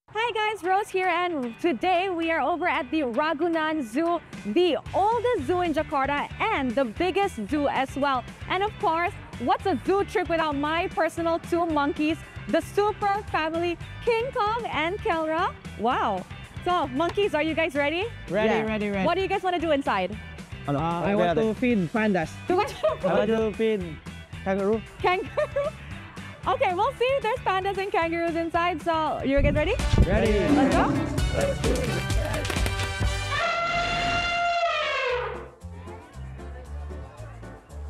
Hi guys, Rose here, and today we are over at the Ragunan Zoo, the oldest zoo in Jakarta and the biggest zoo as well. And of course, what's a zoo trip without my personal two monkeys, the super family, King Kong and Kelra? Wow. So, monkeys, are you guys ready? Ready. What do you guys want to do inside? I want to feed pandas. I want to feed kangaroo. Kangaroo? Okay, we'll see. There's pandas and kangaroos inside, so you guys ready? Ready. Let's go. Let's do it.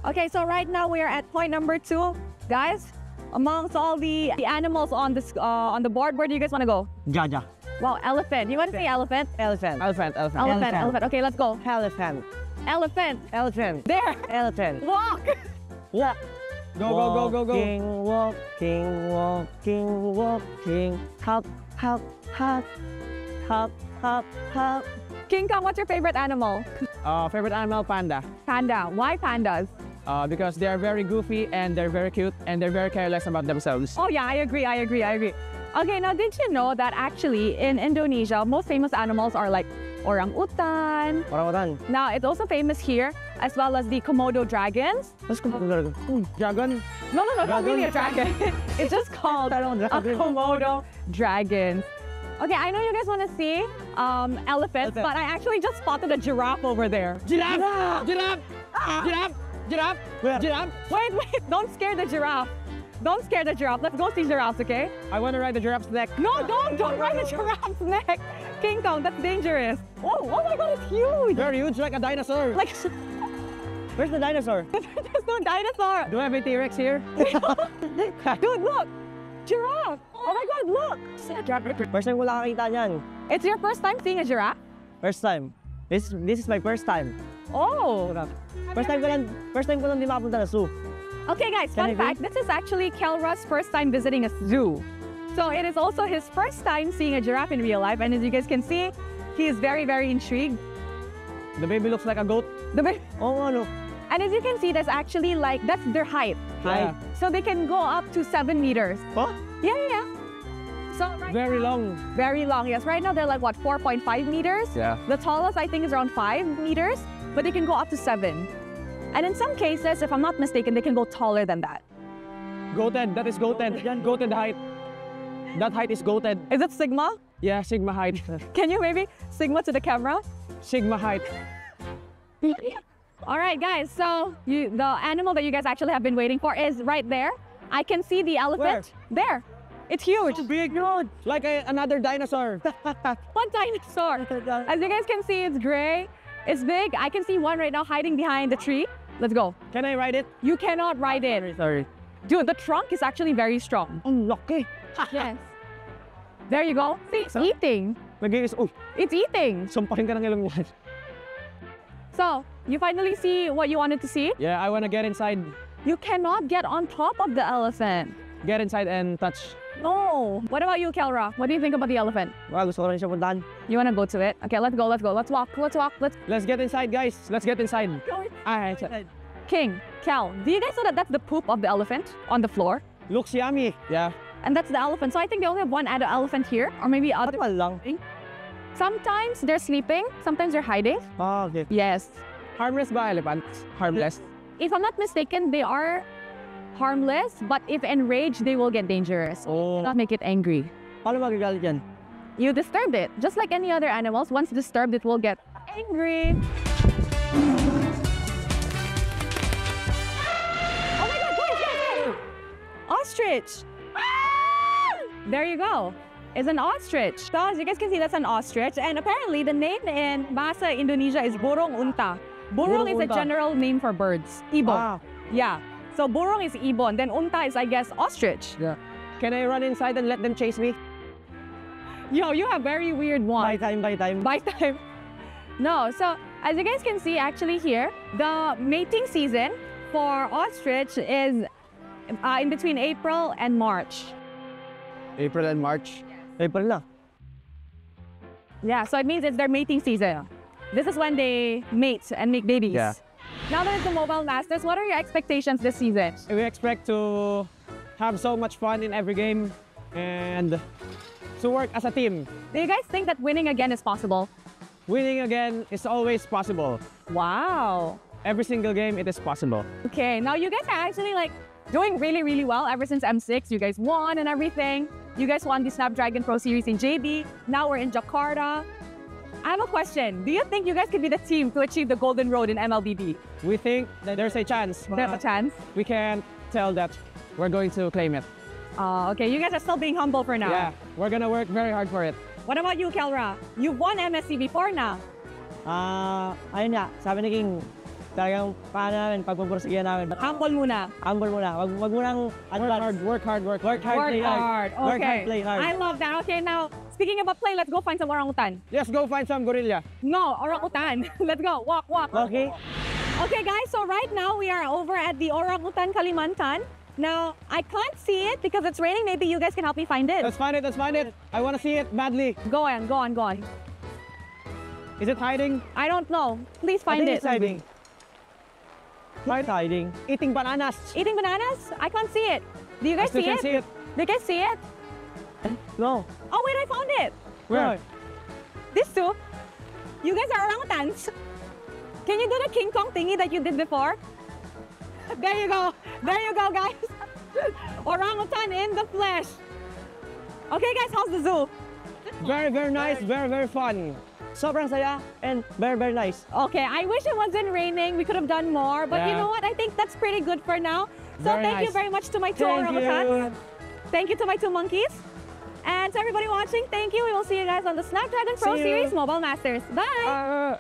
Okay, so right now we are at point number 2. Guys, amongst all the animals on this on the board, where do you guys want to go? Jaja. Well, elephant. You want to say elephant? Elephant. Elephant. Okay, let's go. Elephant. Elephant. There. Elephant. Walk. Yeah. Go. Walking. Hop. King Kong, what's your favorite animal? Favorite animal, panda. Panda. Why pandas? Because they are very goofy and they're very cute and they're very careless about themselves. Oh yeah, I agree. Okay, now did you know that actually in Indonesia, most famous animals are like orangutan. Now it's also famous here, as well as the Komodo dragons. What's Komodo dragon? Dragon? No, not really a dragon. It's just called a Komodo dragon. Okay, I know you guys want to see elephants, but I actually just spotted a giraffe over there. Giraffe! Wait, don't scare the giraffe. Don't scare the giraffe. Let's go see giraffes, okay? I want to ride the giraffe's neck. No, don't ride the giraffe's neck. King Kong, that's dangerous. Oh my God, it's huge. Very huge, like a dinosaur. Where's the dinosaur? There's no dinosaur. Do I have a T-Rex here? Dude, look. Giraffe. Oh my God, look. First time ko lang nakakita niyan. It's your first time seeing a giraffe? First time. This is my first time. Oh. First time ko lang di makapunta na zoo. Okay guys, fun fact, this is actually Kelra's first time visiting a zoo. So it is also his first time seeing a giraffe in real life, and as you guys can see, he is very, very intrigued. The baby looks like a goat. The baby? Oh, no. And as you can see, that's actually that's their height. Height. So they can go up to 7 meters. Huh? Yeah. So very long. Very long, yes. Right now they're like what, 4.5 meters? Yeah. The tallest I think is around 5 meters, but they can go up to 7. And in some cases, if I'm not mistaken, they can go taller than that. Goated, that is goated. Goated height. That height is goated. Is it Sigma? Yeah, Sigma height. Can you maybe Sigma to the camera? Sigma height. All right, guys, so the animal that you guys actually have been waiting for is right there. I can see the elephant. Where? There. It's huge. So big, dude. Like another dinosaur. What dinosaur? As you guys can see, it's gray. It's big. I can see one right now hiding behind the tree. Let's go. Can I ride it? You cannot ride it. Sorry. Dude, the trunk is actually very strong. Unlucky. Yes. There you go. See, it's eating. It's eating. Sumpahin ka ng ilong yan. So, you finally see what you wanted to see? Yeah, I want to get inside. You cannot get on top of the elephant. Get inside and touch. No. What about you, Kelra? What do you think about the elephant? Well, gusto ko rin siya puntahan. You want to go to it? Okay, let's go. Let's walk. Let's get inside, guys. Let's get inside. Alright. King, Kel, do you guys know that that's the poop of the elephant on the floor? Looks yummy. Yeah. And that's the elephant. So I think they only have one adult elephant here, or maybe other. Sometimes they're sleeping, sometimes they're hiding. Oh, okay. Yes. Harmless ba elephants? Harmless? If I'm not mistaken, they are harmless, but if enraged, they will get dangerous. Oh. Not make it angry. Paano magagalit yan? You disturbed it. Just like any other animals, once disturbed, it will get angry. ostrich. There you go. It's an ostrich. So as you guys can see, that's an ostrich. And apparently the name in Bahasa Indonesia is burung unta. Burung is a general name for birds. Ibon. Yeah. So burung is ibon. Then unta is, I guess, ostrich. Yeah. Can I run inside and let them chase me? Yo, you have very weird ones. By time, by time. By time. No, so as you guys can see actually here, the mating season for ostrich is in between April and March. April and March? April na. Yeah, so it means it's their mating season. This is when they mate and make babies. Yeah. Now that it's the Mobile Masters, what are your expectations this season? We expect to have so much fun in every game and to work as a team. Do you guys think that winning again is possible? Winning again is always possible. Wow. Every single game, it is possible. Okay, now you guys are actually like doing really, really well ever since M6. You guys won and everything. You guys won the Snapdragon Pro Series in JB. Now we're in Jakarta. I have a question. Do you think you guys could be the team to achieve the Golden Road in MLBB? We think that there's a chance. There's a chance? We can't tell that we're going to claim it. Okay, you guys are still being humble for now. Yeah, we're gonna work very hard for it. What about you, Kelra? You've won MSC before na. Ayun nga, sabi ni King, talagang paano namin, pagpupursigihan namin. Humble muna. Humble muna. Wag mo nang advance. Work hard. Work hard, play hard. Okay. Work hard, play hard. I love that. Okay, now, speaking about play, let's go find some orangutan. Let's go find some gorilla. No, orangutan. Let's go. Walk. Okay. Okay, guys, so right now we are over at the Orangutan Kalimantan. Now, I can't see it because it's raining. Maybe you guys can help me find it. Let's find it. I want to see it badly. Go on. Is it hiding? I don't know. Please find it. It's hiding. It's hiding. Eating bananas. Eating bananas? I can't see it. Do you guys see it? See it? Do you guys see it? No. Oh, wait, I found it. Where? These two. You guys are orangutans. Can you do the King Kong thingy that you did before? There you go, guys. Orangutan in the flesh. Okay, guys, how's the zoo? Very, very nice. Very, very fun. Sobrang saya and very, very nice. Okay, I wish it wasn't raining. We could have done more, but you know what? I think that's pretty good for now. So thank you very much to my two orangutans. Thank you to my two monkeys. And to everybody watching, thank you. We will see you guys on the Snapdragon Pro Series Mobile Masters. Bye.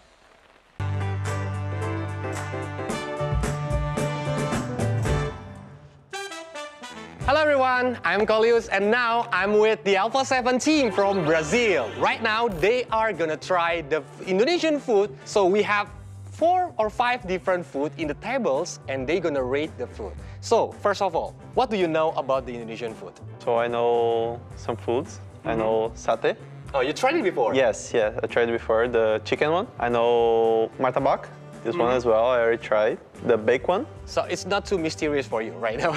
Hello everyone, I'm Colius and now I'm with the Alpha 7 team from Brazil. Right now, they are gonna try the Indonesian food. So we have 4 or 5 different food in the tables and they're gonna rate the food. So, first of all, what do you know about the Indonesian food? So I know some foods. I know satay. Oh, you tried it before? Yes, I tried it before. The chicken one. I know martabak. This one as well, I already tried. The baked one. So it's not too mysterious for you right now.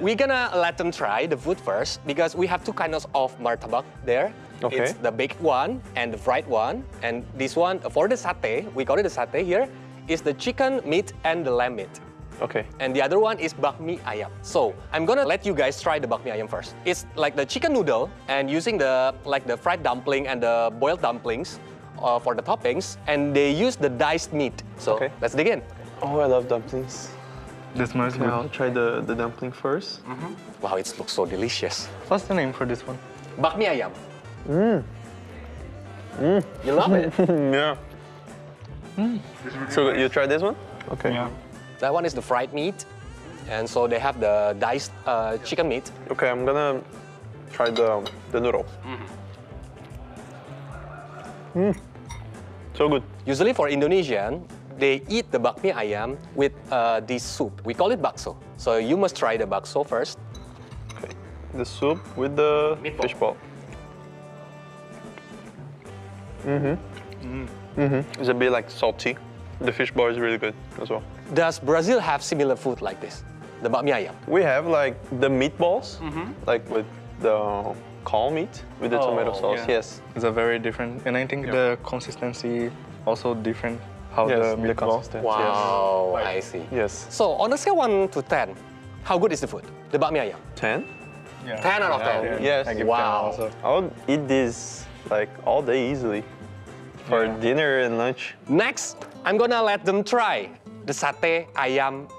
We're gonna let them try the food first because we have two kinds of martabak there. Okay. It's the baked one and the fried one. And this one, for the satay, we call it the satay here, is the chicken meat and the lamb meat. Okay. And the other one is bakmi ayam. So I'm gonna let you guys try the bakmi ayam first. It's like the chicken noodle and using the fried dumpling and the boiled dumplings for the toppings, and they use the diced meat. So let's dig in. Oh, I love dumplings. This smells good. I'll try the dumpling first. Wow, it looks so delicious. What's the name for this one? Bakmi ayam. You love it? Yeah. So you try this one? Okay. Yeah. That one is the fried meat, and so they have the diced chicken meat. Okay, I'm gonna try the noodle. So good. Usually for Indonesian, they eat the bakmi ayam with this soup. We call it bakso. So you must try the bakso first. Okay. The soup with the fish ball. It's a bit like salty. The fish ball is really good as well. Does Brazil have similar food like this? The bakmi ayam? We have like the meatballs, like with the caul meat with the tomato sauce. Yeah. Yes. It's a very different, and I think the consistency also different. How the meatball. Wow, I see. Yes. So on a scale 1 to 10, how good is the food? The bakmi ayam? 10. 10 out of 10. Yes. I give 10 wow. also. I would eat this like all day easily for dinner and lunch. Next, I'm gonna let them try the satay ayam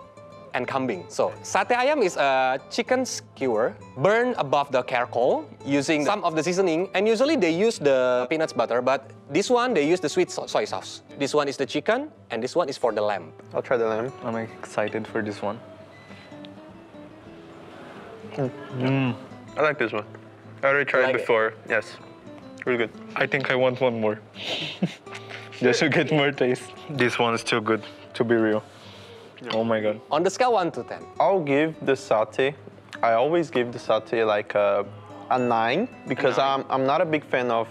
and kambing. So sate ayam is a chicken skewer burned above the charcoal using some of the seasoning, and usually they use the peanuts butter, but this one they use the sweet soy sauce. This one is the chicken and this one is for the lamb. I'll try the lamb. I'm excited for this one. I like this one. I already tried like it before. Yes, really good. I think I want one more. Just to get more taste. This one is too good, to be real. Oh my god. On the scale 1 to 10. I'll give the satay. I always give the satay like a 9 because I'm not a big fan of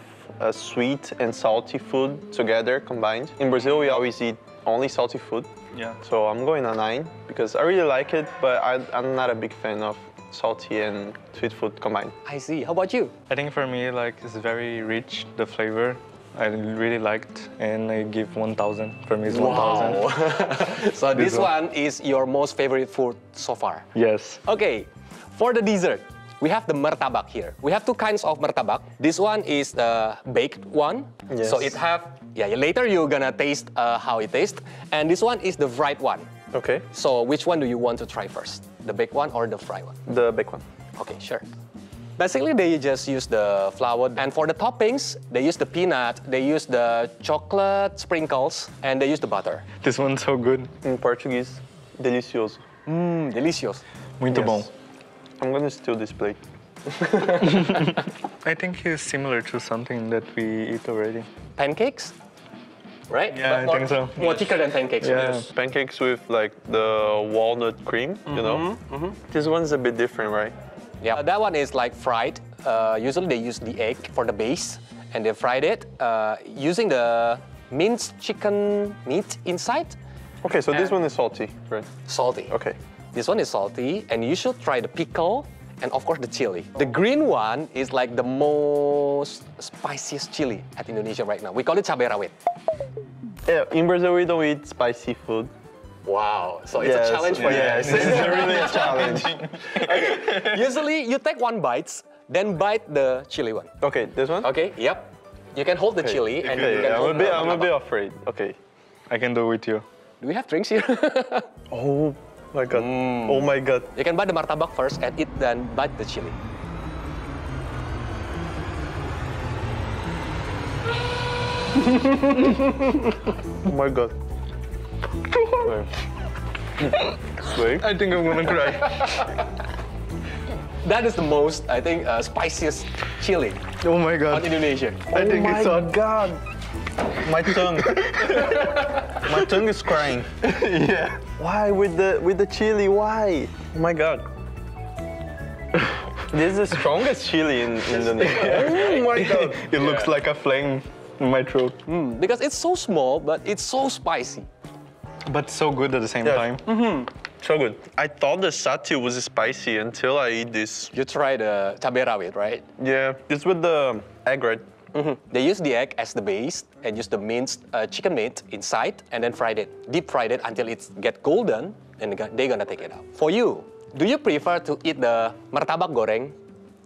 sweet and salty food together combined. In Brazil, we always eat only salty food. Yeah. So I'm going a 9 because I really like it, but I'm not a big fan of salty and sweet food combined. I see. How about you? I think for me, like, it's very rich, the flavor. I really liked, and I give 1,000. For me, it's 1,000. So this one is your most favorite food so far? Yes. Okay, for the dessert, we have the martabak here. We have two kinds of martabak. This one is the baked one. Yes. So it have, later you're gonna taste how it tastes. And this one is the fried one. Okay. So which one do you want to try first? The baked one or the fried one? The baked one. Okay, sure. Basically, they just use the flour. And for the toppings, they use the peanut, they use the chocolate sprinkles, and they use the butter. This one's so good. In Portuguese, delicioso. Delicioso. Muito bom. I'm gonna steal this plate. I think it's similar to something that we eat already. Pancakes? Right? Yeah, I think so. More thicker than pancakes. Yeah, pancakes with like the walnut cream, you know? This one's a bit different, right? Yeah, that one is like fried. Usually they use the egg for the base, and they fried it using the minced chicken meat inside. Okay, so this one is salty, right? Salty. Okay. This one is salty, and you should try the pickle and of course the chili. The green one is like the most spiciest chili at Indonesia right now. We call it cabai rawit. Yeah, in Brazil we don't eat spicy food. Wow, so it's a challenge for you. Yes, it's really a challenge. Okay. Usually you take one bite, then bite the chili one. Okay, this one? Okay, yep. You can hold the chili and you can hold I'm a bit afraid. Okay, I can do it with you. Do we have drinks here? Oh my god. Oh my god. You can bite the martabak first and eat, then bite the chili. Oh my god. Wait. I think I'm gonna cry. That is the most, I think, spiciest chili. Oh my god. On Indonesia. I think it's so god. My tongue. My tongue is crying. Yeah. Why with the chili? Why? Oh my god. This is the strongest chili in Indonesia. Oh my god. It looks like a flame in my throat. Because it's so small, but it's so spicy. But so good at the same time. So good. I thought the satay was spicy until I eat this. You tried the cabai rawit, right? Yeah. It's with the egg, right? They use the egg as the base and use the minced chicken meat inside and then fried it. Deep fried it until it get golden and they're gonna take it out. For you, do you prefer to eat the martabak goreng,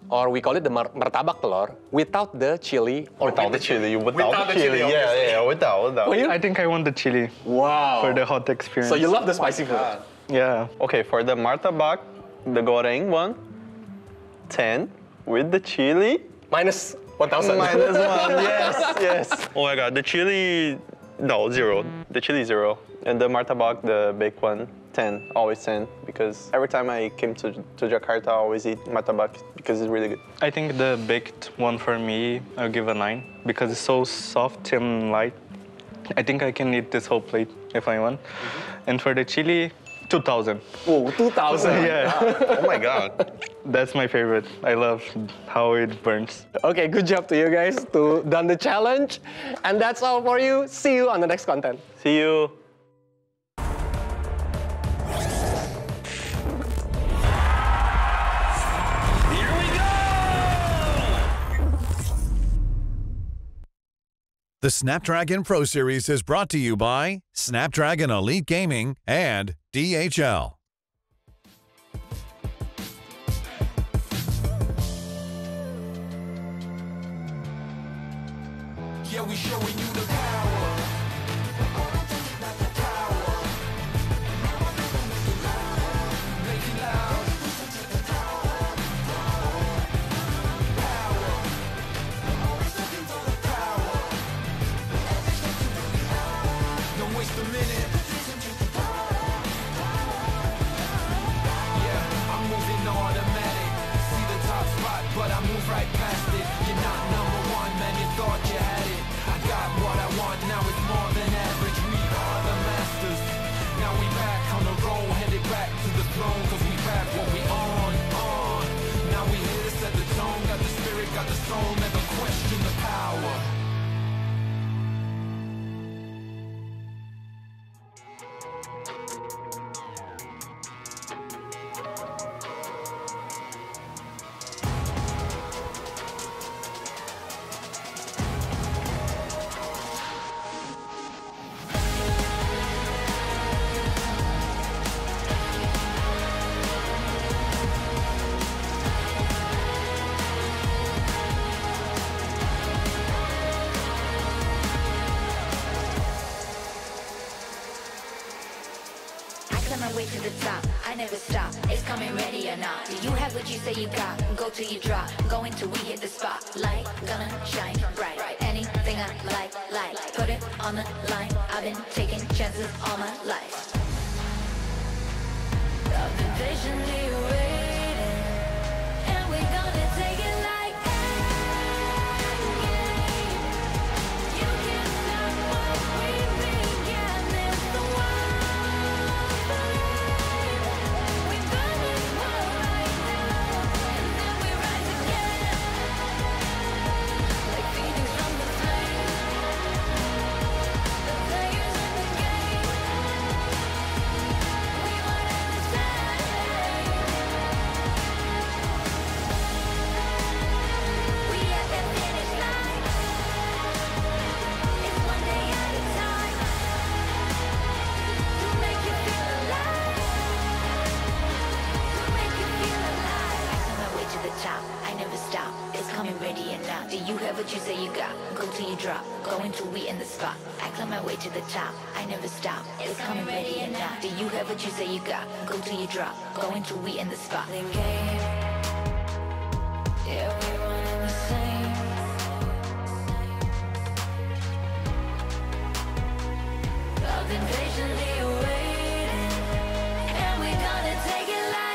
or we call it the martabak telur, without the chili? Or without the chili. Without the chili. Yeah, without. For you? I think I want the chili. Wow. For the hot experience. So you love the spicy food? Yeah. Okay, for the martabak, the goreng one, 10. With the chili. Minus 1,000. Minus 1, yes. Oh my god, the chili, no, 0. The chili 0. And the martabak, the baked one, 10. Always 10. Because every time I came to Jakarta, I always eat martabak because it's really good. I think the baked one for me, I'll give a 9. Because it's so soft and light. I think I can eat this whole plate if I want. And for the chili, 2,000. Oh, 2,000. Yeah. Oh my god. That's my favorite. I love how it burns. Okay, good job to you guys to done the challenge. And that's all for you. See you on the next content. See you. The Snapdragon Pro Series is brought to you by Snapdragon Elite Gaming and DHL. Yeah, we showing you the power. soul, never question the power. Way to the top, I never stop. It's coming ready or not. Do you have what you say you got? Go till you drop. Going till we hit the spotlight. Gonna shine bright. Anything I like. Put it on the line. I've been taking chances all my life. I've been patiently waiting, and we're gonna take it like you can't stop what we began. It's the one. Do you have what you say you got? Go till you drop. Go until we in the spot. I climb my way to the top. I never stop. It's coming ready and now. Do you have what you say you got? Go till you drop. Go until we in the spot. The game. Yeah, we running the same. I've been patiently waiting, and we're gonna take it like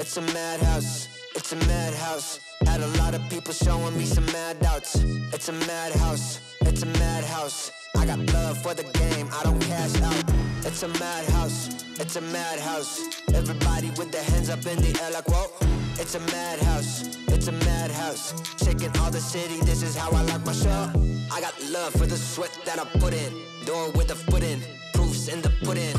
It's a madhouse, it's a madhouse. Had a lot of people showing me some mad doubts. It's a madhouse, it's a madhouse. I got love for the game, I don't cash out. It's a madhouse, it's a madhouse. Everybody with their hands up in the air like whoa. It's a madhouse, it's a madhouse. Shaking all the city, this is how I like my show. I got love for the sweat that I put in. Door with a foot in, proofs in the pudding.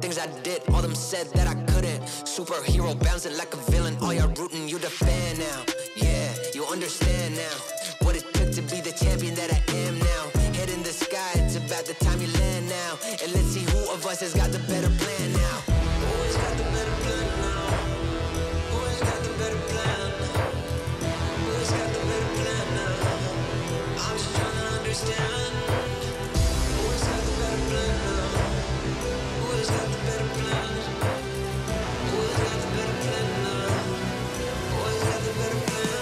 Things I did, all them said that I couldn't. Superhero bouncing like a villain. All y'all rooting, you the fan now. Yeah, you understand now what it took to be the champion that I am now. Head in the sky, it's about the time you land now. And let's see who of us has got the better plan now. Who has got the better plan now? Who has got the better plan? Who has got the better plan now? I'm just trying to understand. Who has got the better plan now? Who has got the better plan? Who has got the better plan now? Who has got the better plan?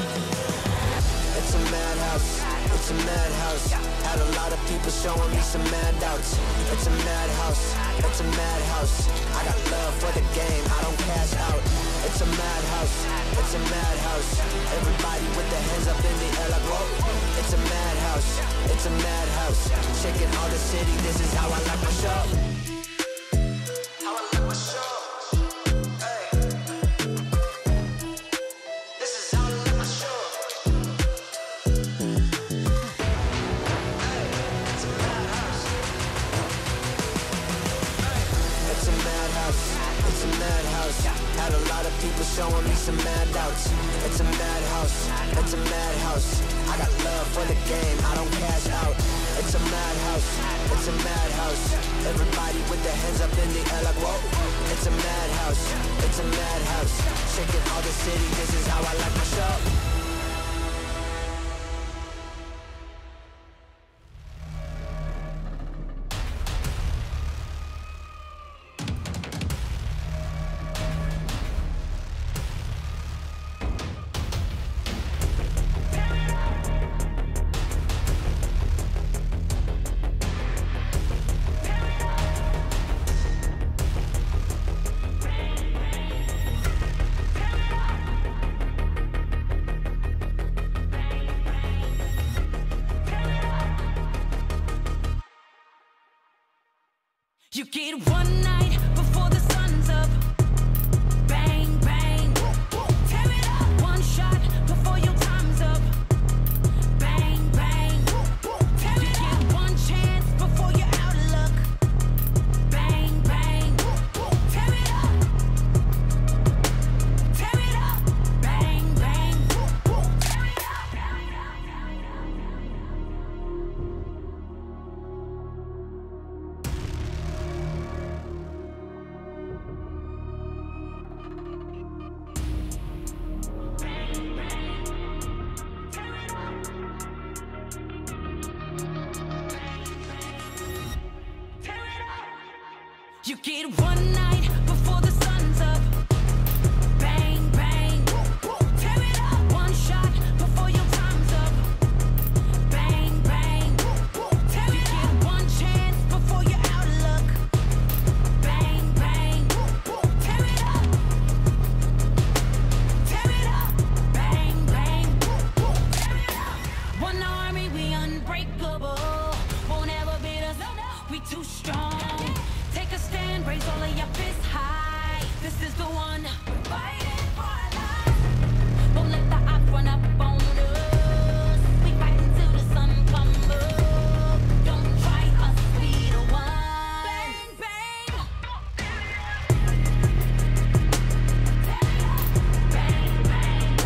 It's a madhouse, it's a madhouse. Had a lot of people showing me some mad doubts. It's a madhouse, it's a madhouse. I got love for the game, I don't cash out. It's a madhouse, it's a madhouse. Everybody with their hands up in the air like whoa. It's a madhouse, it's a madhouse. Shaking all the city, this is how I like my show. How I like my show. Hey. This is how I like my show. Hey. It's a madhouse. Hey. It's a madhouse. It's a madhouse. Had a lot of people showing me some mad doubts. It's a madhouse. It's a madhouse. I got love for the game. I don't cash out. It's a madhouse, it's a madhouse. Everybody with their hands up in the air like whoa. It's a madhouse, it's a madhouse. Shaking all the city, this is how I like my show. You get one night before the sun's up. Bang, bang, tear it up. One shot before your time's up. Bang, bang, tear it up. You get one chance before you're out of luck. Bang, bang, tear it up. Tear it up. Bang, bang, tear it up. You get one night before the sun's up. Bang, bang, tear it up. One shot before your time's up. Bang, bang, tear it up. You get one chance before you're out of luck. Bang, bang, tear it up. Tear it up. Bang, bang, tear it up. One army, we unbreakable. Won't ever beat us, we too strong. Take a stand, raise all of your fists high. This is the one. We're fighting for our lives. Won't let the odds run up on us. We fight until the sun comes up. Don't try us, we the one. Bang, bang. Bang, bang. Bang, bang.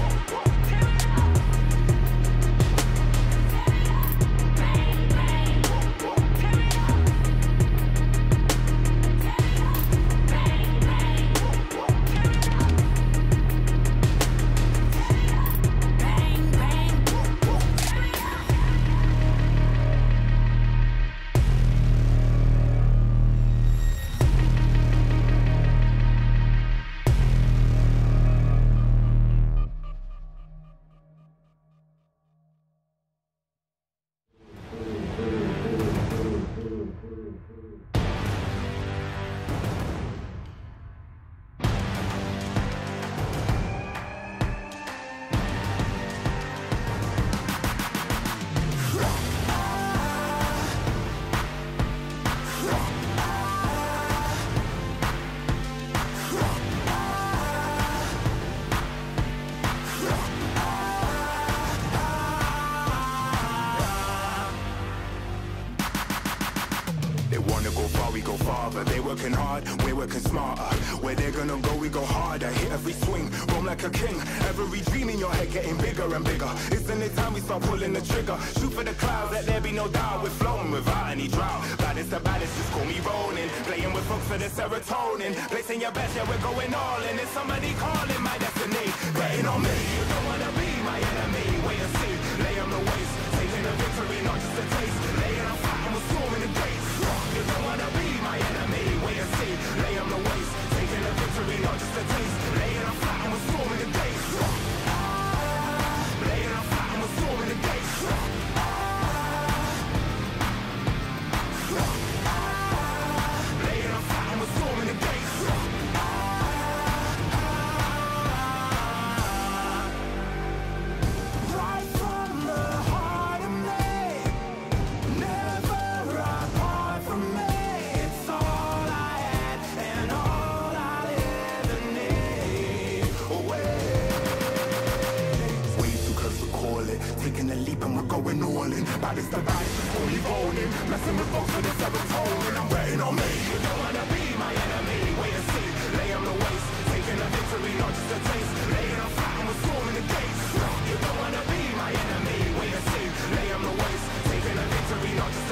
go farther. They working hard, we're working smarter. Where they're gonna go, we go harder. Hit every swing, roam like a king. Every dream in your head getting bigger and bigger. Isn't it time we start pulling the trigger? Shoot for the clouds, let there be no doubt. We're flowing without any drought. Baddest the baddest, just call me rolling. Playing with folks for the serotonin. Placing your best, yeah, we're going all in. It's somebody calling my destiny. Betting on me, you don't wanna be my enemy. Wait and see, lay on the waist. Taking a victory, not just a taste. Laying on fire, we're storming the gates. You don't wanna be my enemy. Wait and see, lay on the waist. Taking a victory, not just a taste. Laying on fire, we're storming the gates. Laying on fire, we're storming the gates. Laying on fire, we're storming the gates. Right from the heart of me, never apart from me. It's all I had and all I'll ever need. Way too close to call it. Taking a leap and we're going all in. Baddest the baddest, just call me rolling. Messing with folks for the serotonin. I'm betting on me. You don't wanna be my enemy. Wait and see, lay on the waist. Taking a victory, not just a taste. Laying on fire and we're storming the gates. You don't wanna be my enemy. Wait and see, lay on the waist. Taking a victory, not just a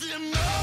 Let them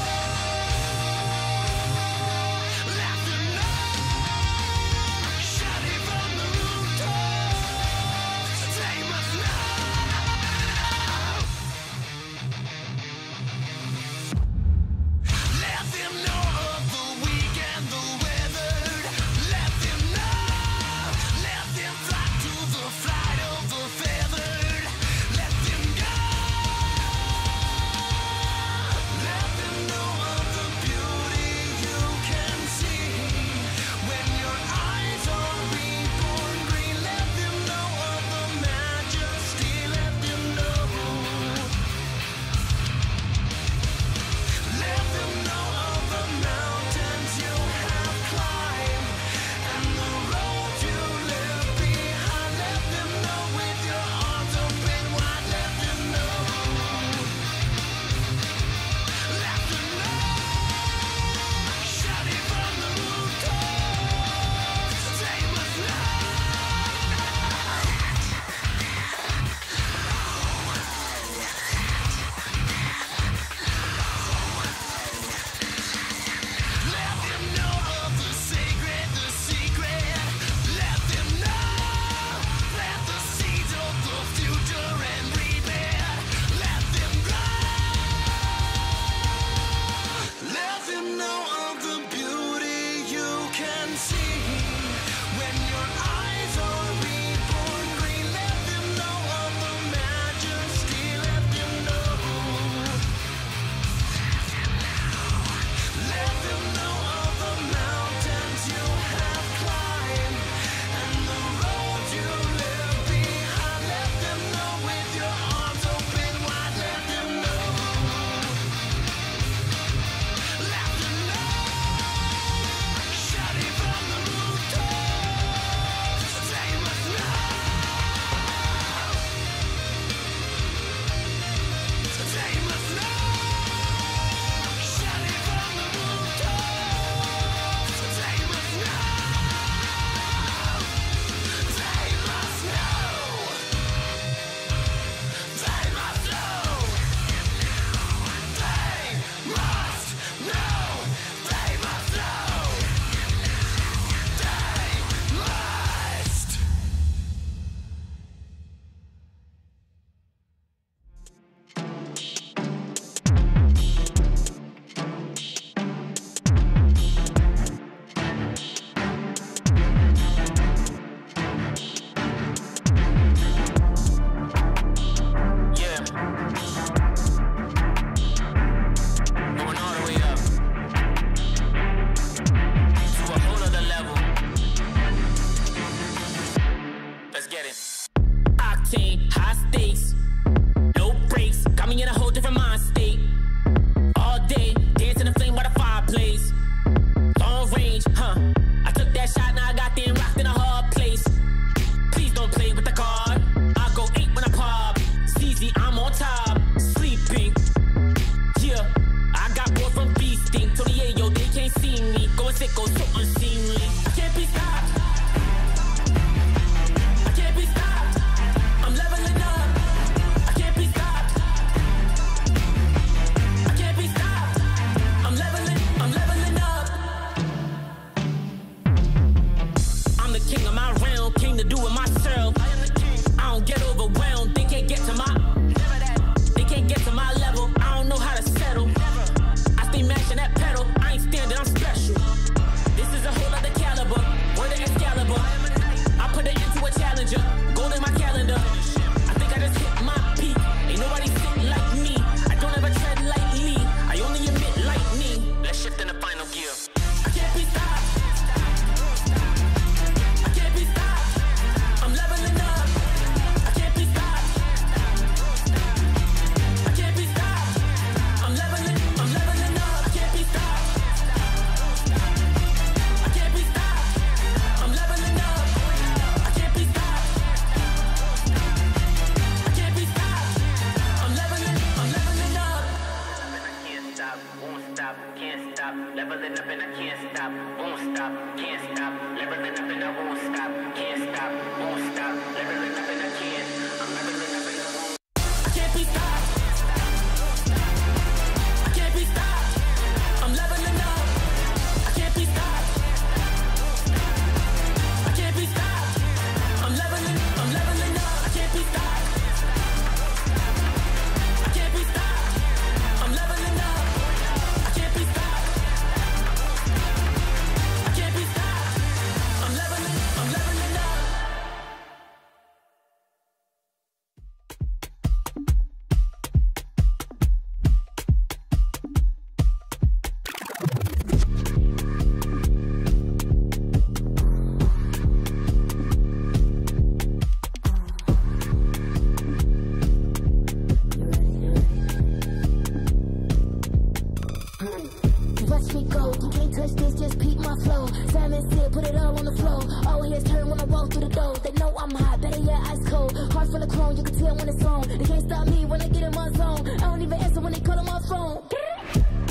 stop me when I get in my zone. I don't even answer when they call on my phone.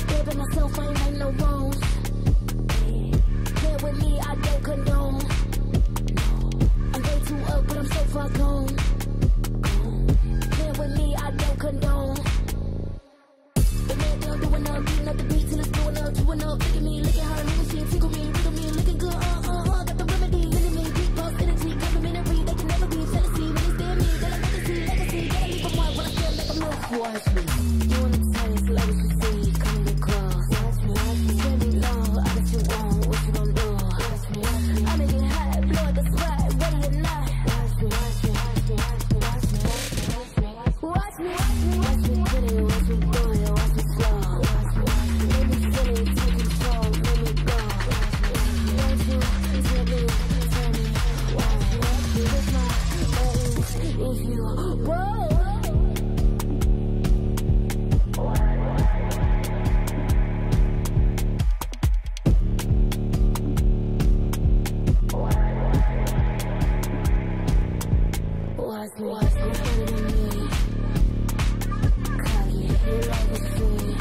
Baby, myself, I ain't make no wrongs. Here with me, I don't condone. I'm way too up, but I'm so far gone. Here with me, I don't condone. The man down doing up, beating up the beat till it's blowing up, chewing up. Look at me, look at how I move shit, tickle me, riddle me, looking good, got the remedy, living me, deep pulse energy, complimentary, they can never be jealousy. When they stare at me, they like legacy, legacy, gotta leave them white when I feel like I'm lost. Watch me, you wanna taste, like what you see, come get close. Watch me, tell me low, I bet you won't, what you gon' do? Watch me, I make it hot, blow up the spot, ready or not. Watch me, watch me, watch me, watch me, watch me, watch me, watch me, watch me, get it, watch me do it, watch me slow. Watch me, let me feel it, take control, let me go. Watch me, tell me, watch me, with my buttons, if you roll. Watch me, watch me, better than me. Cocky, you like a tree.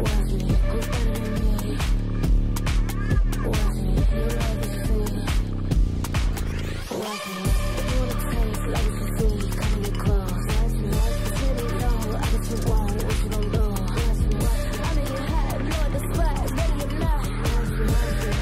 Watch me, go better than me. Watch me, you like a tree. Watch me, you wanna taste like what you see. Come get close. Watch me, tell me low, I bet you won't, what you gon' do? Watch me, I make it hot, blow up the spot, ready or not. Watch me, watch me.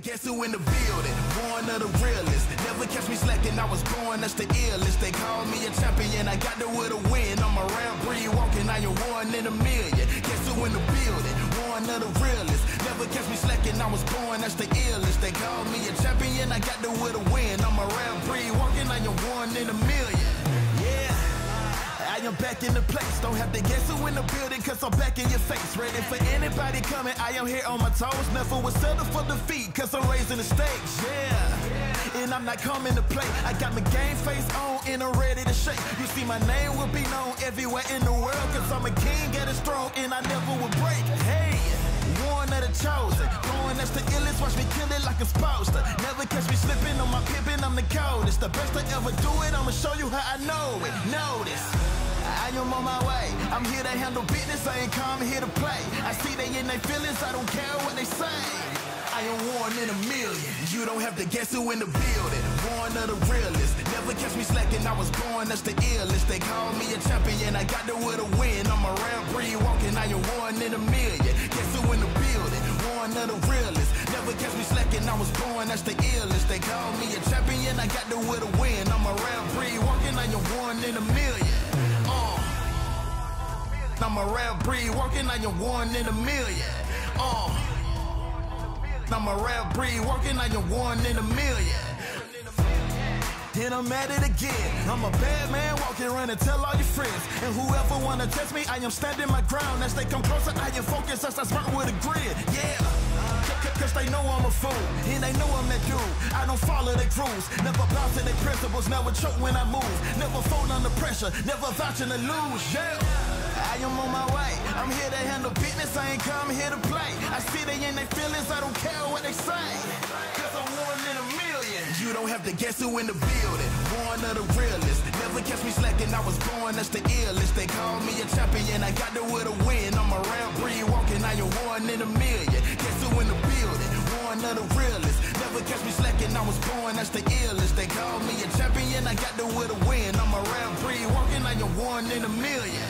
Guess who in the building? Born of the realest. Never catch me slacking, I was born, that's the illest. They call me a champion, I got there with a win. I'm a round breed walking, I am one in a million. Guess who in the building? Born of the realest. Never catch me slacking, I was born, that's the illest. They call me a champion, I got there with a win. I'm a round breed walking, I am one in a million. Yeah. I am back in the place, don't have to guess who in the building, cause I'm back in your face. Ready for anybody coming, I am here on my toes. Never was settled for defeat, cause I'm raising the stakes, yeah. And I'm not coming to play, I got my game face on and I'm ready to shake. You see my name will be known everywhere in the world, cause I'm a king, get it strong and I never will break. Hey, one of the chosen, going that's the illest, watch me kill it like a sposter. Never catch me slipping on my pippin', I'm the coldest. The best I ever do it, I'ma show you how I know it. Notice, I am on my way, I'm here to handle business, I ain't come here to play. I see they in their feelings, I don't care what they say. I am one in a million, you don't have to guess who in the building. Born of the realest, never catch me slacking, I was born, that's the illest. They call me a champion, I got there with a win. I'm a round breed walking, I am one in a million. Guess who in the building? Born of the realest, never catch me slacking, I was born, that's the illest. They call me a champion, I got there with a win. I'm a round breed walking, I am one in a million. I'm a rare breed walking, I am one in a million. I'm a rare breed walking, I am one in a million. And I'm at it again. I'm a bad man walking around and tell all your friends. And whoever wanna test me, I am standing my ground. As they come closer, I am focused as I smart with a grin. Yeah. Cause they know I'm a fool, and they know I'm that dude. I don't follow their rules, never bow to their principles, never choke when I move, never fold under pressure, never vouching to lose, yeah. I am on my way, I'm here to handle business, I ain't come here to play. I see they in their feelings, I don't care what they say. Cause I'm one in a million. You don't have to guess who in the building. Born of the realest, never catch me slacking, I was born, that's the illest. They call me a champion, I got there with a win. I'm a round breed walking, I am one in a million. Guess who in the building? Born of the realest, never catch me slacking, I was born, that's the illest. They call me a champion, I got there with a win. I'm a round breed walking, I am one in a million.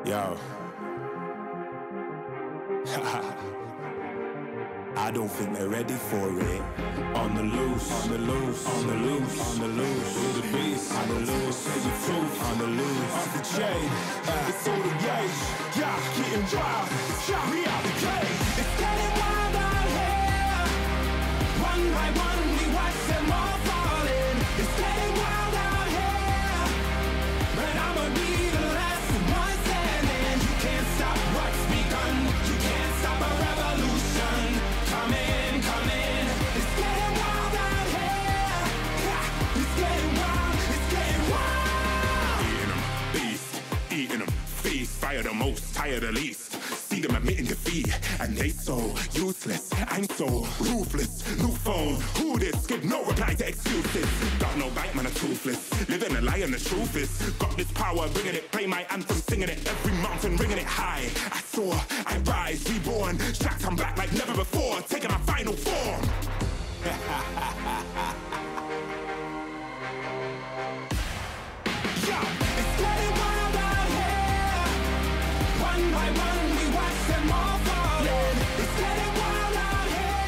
Yo. I don't think they're ready for it. On the loose, on the loose, on the loose, on the loose, with the beast, on the loose, say the truth, on the loose, off the chain, it's all the gauge, yeah, getting wild, shot me out the cage. It's getting wild out here, one by one we watch them all falling. It's getting wild out here, but I'ma be the last one standing. You can't stop what's begun, you can't stop a revolution. Come in, come in, it's getting wild out here. It's getting wild, it's getting wild. Eating them, beast, eating them, feast. Fire the most, tire the least. See them admitting defeat, and they so useless. I'm so ruthless. New phone, who this? Give no reply to excuses. Got no bite, man, I'm toothless. Living a lie and the truth is, got this power, bringing it. Play my anthem, singing it. Every mountain, ringing it high. I soar, I rise, reborn. Shots, I'm back like never before. Taking my final form. Yo, it's getting wild out here. One by one, we watch them all falling. It's getting wild out here.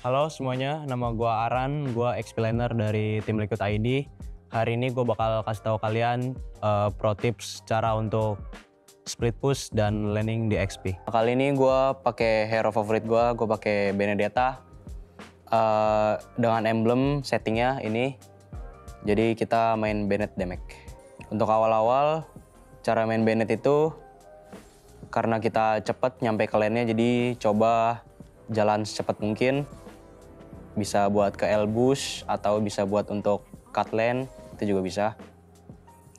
Halo semuanya, nama gue Aran, gue explainer dari tim Liquid ID. Hari ini gue bakal kasih tahu kalian pro tips cara untuk split push dan landing di XP. Kali ini gue pakai hero favorit gue pakai Benedetta dengan emblem settingnya ini. Jadi kita main Bennett damage. Untuk awal-awal cara main Bennett itu karena kita cepet nyampe ke lane-nya, jadi coba jalan secepat mungkin. Bisa buat ke L-bush atau bisa buat untuk cut lane, itu juga bisa.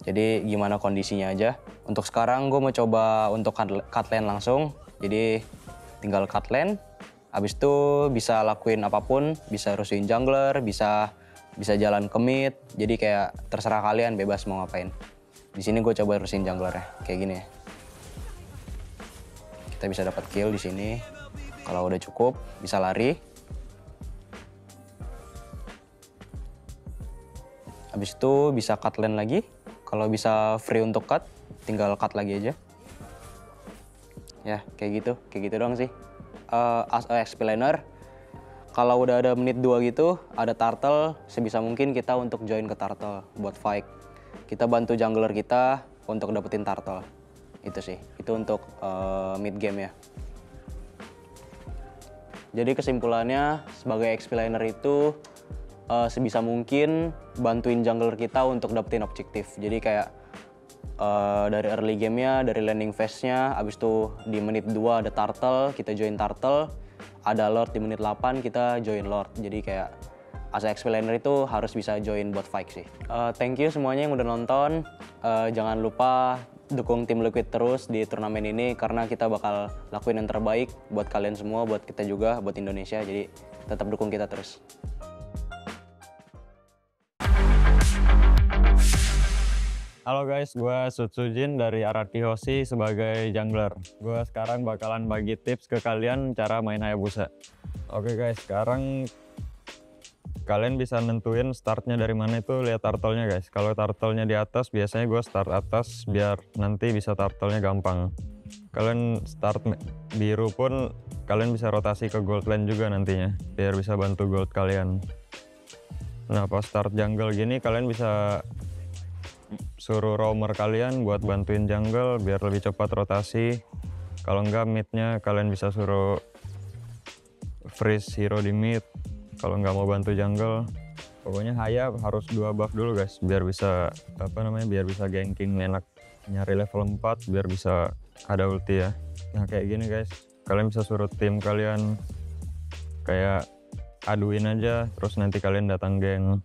Jadi gimana kondisinya aja. Untuk sekarang gue mau coba untuk cut lane langsung. Jadi tinggal cut lane, habis itu bisa lakuin apapun, bisa rusuhin jungler, bisa jalan ke mid. Jadi kayak terserah kalian, bebas mau ngapain. Di sini gue coba rusuhin jungler ya, kayak gini ya. Kita bisa dapat kill di sini. Kalau udah cukup, bisa lari. Habis itu bisa cut lane lagi. Kalau bisa free untuk cut, tinggal cut lagi aja. Ya, kayak gitu doang sih. As a explainer, Kalau udah ada menit 2 gitu, ada turtle, sebisa mungkin kita untuk join ke turtle buat fight. Kita bantu jungler kita untuk dapetin turtle. Itu sih, itu untuk mid game ya. Jadi kesimpulannya, sebagai XP laner itu sebisa mungkin bantuin jungler kita untuk dapetin objektif. Jadi kayak dari early game-nya, dari landing phase-nya, abis itu di menit 2 ada turtle, kita join turtle. Ada Lord di menit 8, kita join Lord. Jadi kayak as a XP laner itu harus bisa join bot fight sih. Thank you semuanya yang udah nonton. Jangan lupa dukung tim Liquid terus di turnamen ini karena kita bakal lakuin yang terbaik buat kalian semua, buat kita juga, buat Indonesia. Jadi tetap dukung kita terus. Halo guys, gue Sutsujin dari Arati Hoshi sebagai jungler. Gue sekarang bakalan bagi tips ke kalian cara main Hayabusa. Oke guys, sekarang kalian bisa nentuin startnya dari mana itu lihat turtle-nya guys. Kalau turtle-nya di atas, biasanya gue start atas biar nanti bisa turtle-nya gampang. Kalian start biru pun kalian bisa rotasi ke gold lane juga nantinya biar bisa bantu gold kalian. Nah pas start jungle gini kalian bisa suruh roamer kalian buat bantuin jungle biar lebih cepat rotasi. Kalau enggak midnya kalian bisa suruh freeze hero di mid kalau nggak mau bantu jungle. Pokoknya Haya harus 2 buff dulu guys biar bisa biar bisa ganking enak, nyari level 4 biar bisa ada ulti ya. Nah kayak gini guys, kalian bisa suruh tim kalian kayak aduin aja terus nanti kalian datang geng.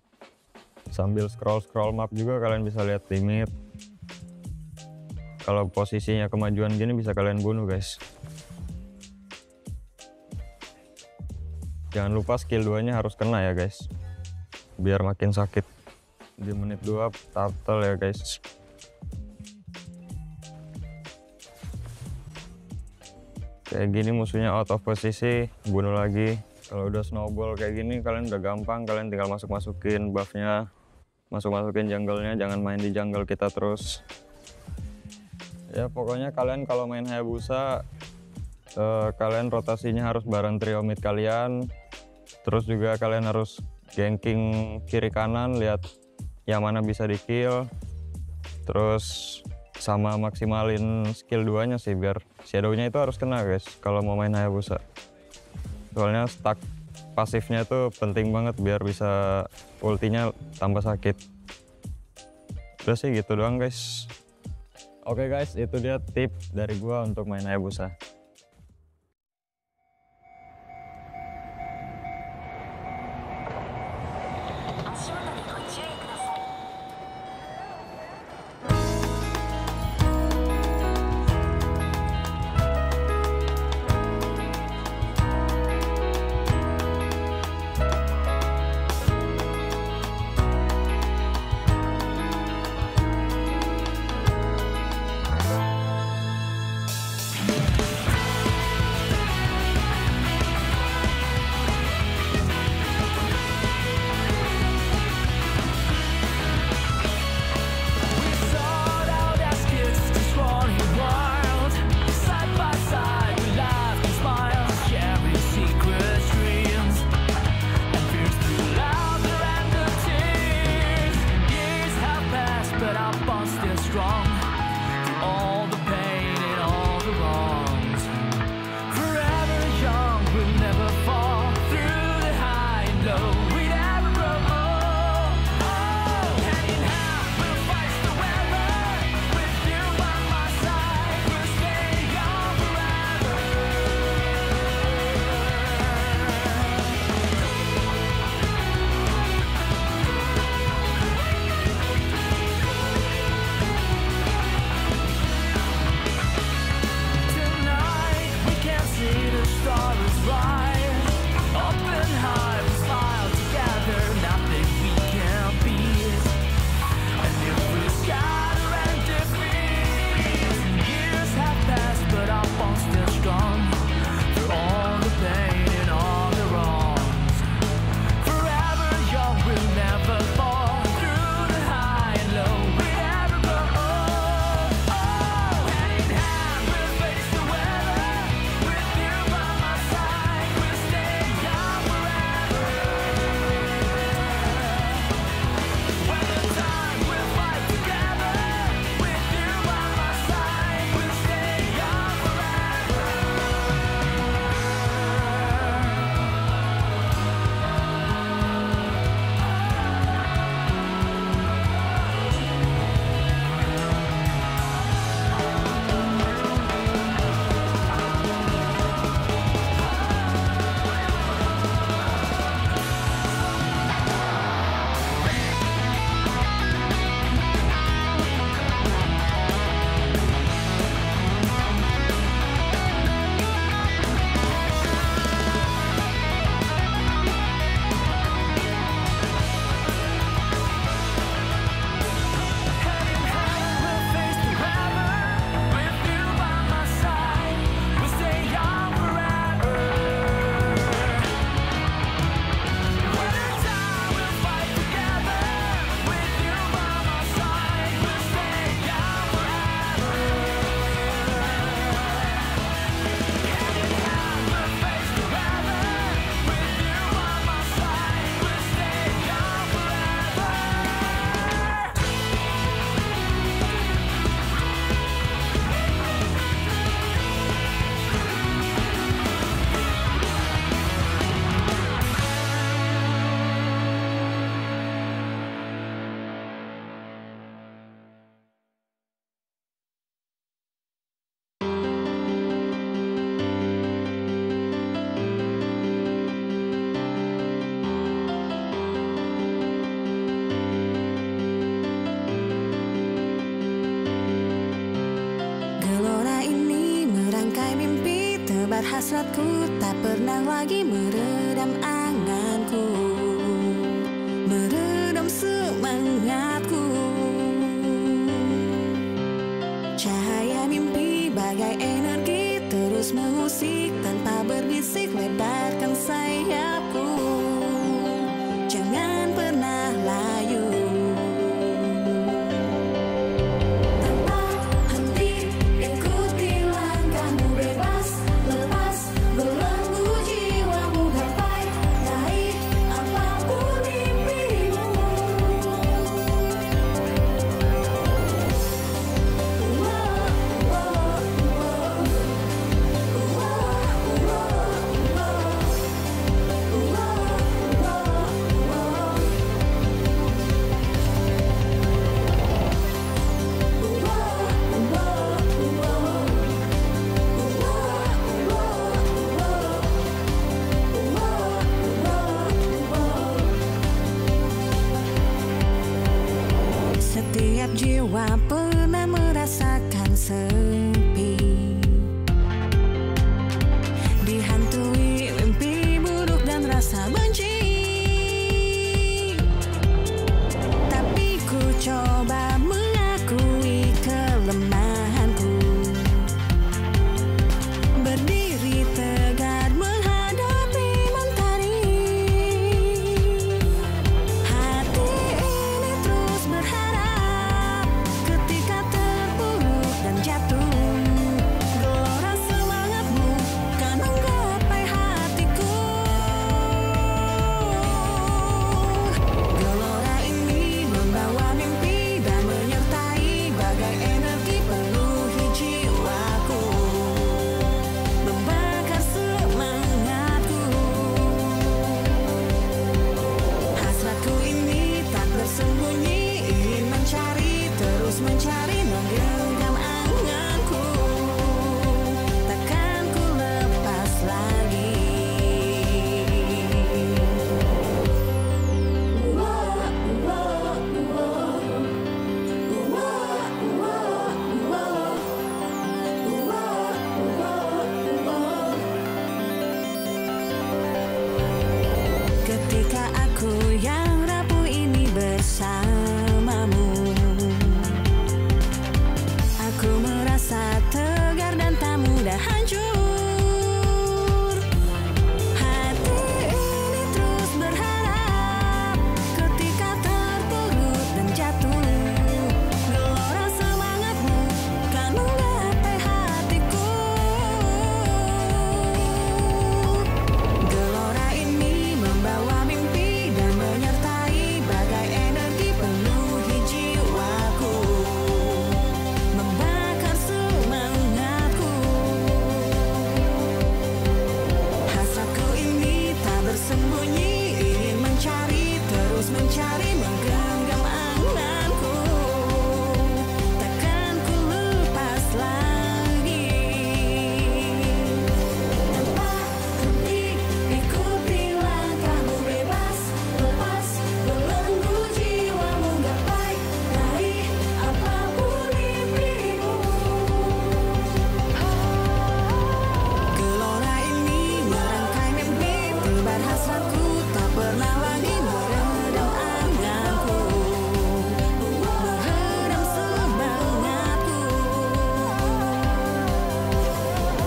Sambil scroll map juga kalian bisa lihat limit. Kalau posisinya kemajuan gini bisa kalian bunuh guys. Jangan lupa skill 2-nya harus kena ya guys, biar makin sakit. Di menit 2 turtle ya guys. Kayak gini musuhnya out of posisi, bunuh lagi. Kalau udah snowball kayak gini kalian udah gampang, kalian tinggal masukin buffnya, masukin jungle-nya, jangan main di jungle kita terus. Ya pokoknya kalian kalau main Hayabusa kalian rotasinya harus bareng trio mid kalian. Terus juga kalian harus ganking kiri kanan, lihat yang mana bisa di kill. Terus sama maksimalin skill 2-nya sih biar shadow-nya itu harus kena guys kalau mau main Hayabusa. Soalnya stack pasifnya tuh penting banget biar bisa ultinya tambah sakit. Udah sih gitu doang guys. Oke guys, itu dia tips dari gua untuk main Hayabusa. tebar hasratku, tak pernah lagi meredam anganku, meredam semangatku. Cahaya mimpi bagai energi terus mengusik tanpa berbisik, lebarkan sayapku, jangan pernah layu. Tanpa henti ikuti langkahmu, bebas lepas belenggu jiwamu, gapai raih apapun mimpimu. Setiap jiwa pernah merasakan sepi, dihantui mimpi buruk dan rasa benci. Tapi ku coba mengakui kelemahanku, berdiri tegak menghadapi mentari. Hati ini terus berharap ketika terpuruk dan jatuh, gelora semangatmu kan menggapai hatiku. Gelora ini membawa mimpi dan menyertai bagai energi penuhi jiwaku, membakar semangatku. Hasratku ini tak bersembunyi, ingin mencari, terus mencari, menggenggam anganku, takkan ku lepas lagi. Ketika aku yang rapuh ini bersamamu, aku merasa tegar dan tak mudah hancur. Hati ini terus berharap ketika terpuruk dan jatuh, gelora semangatmu kan menggapai hatiku. Gelora ini membawa mimpi dan menyertai bagai energi penuhi jiwaku, membakar semangatku. Hasratku ini tak bersembunyi, ingin mencari, terus mencari, menggenggam anganku, takkan ku lepas lagi. Tanpa henti ikuti langkahmu, bebas lepas belenggu jiwamu, gapai raih apapun mimpimu. Gelora ini merangkai mimpi, tebar hasratku, tak pernah lagi meredam anganku, meredam semangatku.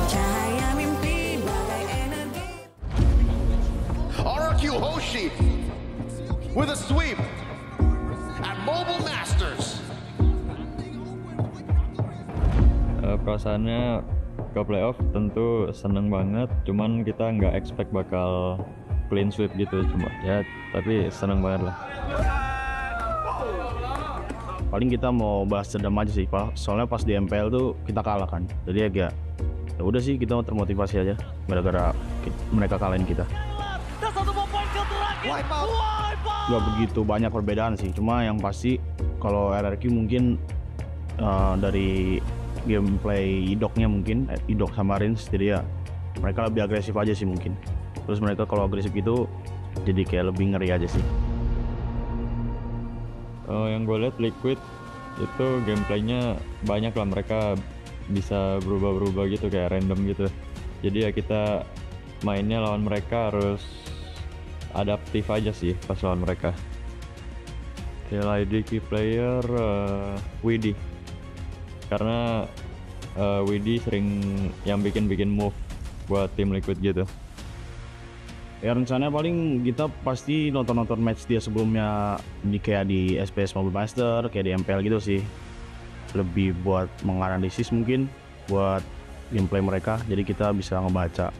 Cahaya mimpi bagai energi. RRQ Hoshi with a sweep at Mobile Masters. Perasaannya ke playoff tentu seneng banget, cuman kita nggak expect bakal clean sweep gitu, cuma ya tapi seneng banget lah. Paling kita mau bahas dendam aja sih, Pak. Soalnya pas di MPL tuh kita kalah kan, jadi agak ya udah sih kita termotivasi aja gara-gara mereka kalahin kita. Gak begitu banyak perbedaan sih, cuma yang pasti kalau RRQ mungkin dari gameplay idoknya mungkin idok sama Rins, jadi ya mereka lebih agresif aja sih mungkin. Terus mereka kalau agresif gitu jadi kayak lebih ngeri aja sih. Yang gue lihat Liquid itu gameplaynya banyak lah, mereka bisa berubah-berubah gitu kayak random gitu. Jadi ya kita mainnya lawan mereka harus adaptif aja sih pas lawan mereka. TLID key player Widi. Karena Widi sering yang bikin move buat tim Liquid gitu. Ya rencananya paling kita pasti nonton match dia sebelumnya kayak di SPS Mobile Master, kayak di MPL gitu sih. Lebih buat menganalisis mungkin buat gameplay mereka, jadi kita bisa ngebaca.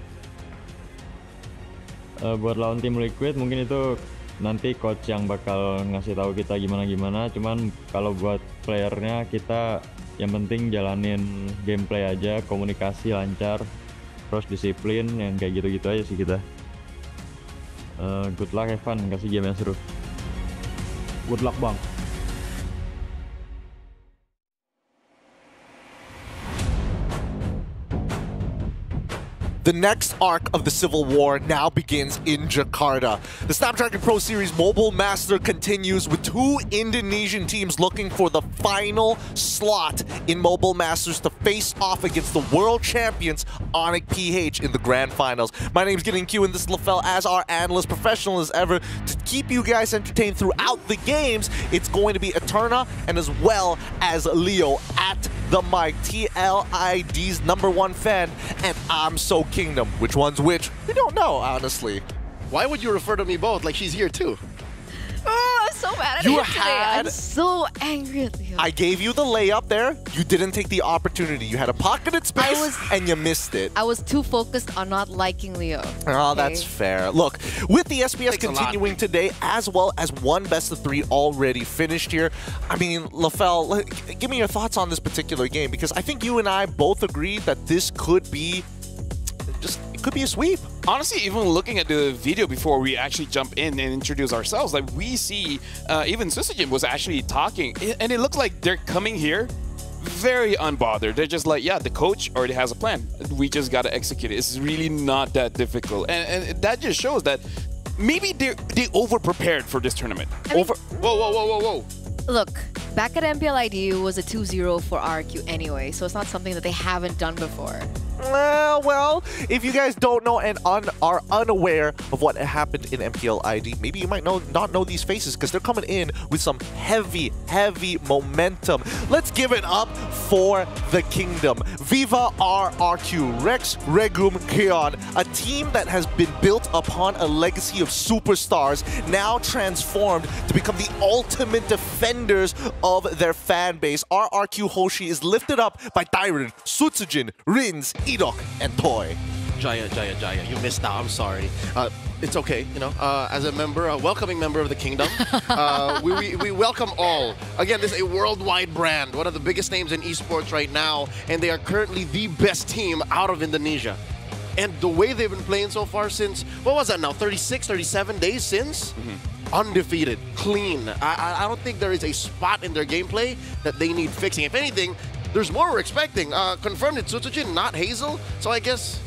Buat lawan tim Liquid mungkin itu nanti coach yang bakal ngasih tahu kita gimana. Cuman kalau buat playernya kita yang penting jalanin gameplay aja, komunikasi lancar, terus disiplin, yang kayak gitu-gitu aja sih kita. Good luck, have fun, kasih game yang seru. Good luck bang. The next arc of the Civil War now begins in Jakarta. The Snapdragon Pro Series Mobile Master continues with 2 Indonesian teams looking for the final slot in Mobile Masters to face off against the world champions Onyx PH in the grand finals. My name's Getting Q and this is LaFell as our analyst, professional as ever. To keep you guys entertained throughout the games, it's going to be Eterna and as well as Leo at the mic, TLID's #1 fan, and I'm so Kingdom. Which one's which? We don't know, honestly. Why would you refer to me both like she's here too? Oh, I'm so mad at you today. I'm so angry at you. I gave you the layup there. You didn't take the opportunity. You had a pocketed space and you missed it. I was too focused on not liking Leo. Oh, that's fair. Look, with the SBS continuing today, as well as one best of 3 already finished here, I mean, LaFell, give me your thoughts on this particular game, because I think you and I both agree that this could be could be a sweep. Honestly, even looking at the video before we actually jump in and introduce ourselves, like we see even Susujin was actually talking, and it looks like they're coming here very unbothered. They're just like, yeah, the coach already has a plan. We just got to execute it. It's really not that difficult. And that just shows that maybe they over-prepared for this tournament. Whoa. Look, back at MPLID, it was a 2-0 for RQ anyway, so it's not something that they haven't done before. Well, if you guys don't know and are unaware of what happened in MPLID, maybe you might not know these faces because they're coming in with some heavy momentum. Let's give it up for the Kingdom. Viva RRQ, Rex, Regum, Keon, a team that has been built upon a legacy of superstars, now transformed to become the ultimate defenders of their fan base. RRQ Hoshi is lifted up by Tyron, Sutsujin, Rins, Edok, and Toy. Jaya, you missed out. I'm sorry. It's okay, you know. As a member, a welcoming member of the Kingdom, we welcome all. Again, this is a worldwide brand, one of the biggest names in esports right now, and they are currently the best team out of Indonesia. And the way they've been playing so far since, what was that now, 36, 37 days since? Undefeated, clean. I don't think there is a spot in their gameplay that they need fixing. If anything, there's more we're expecting. Confirmed it's Sutsujin, not Hazel. So I guess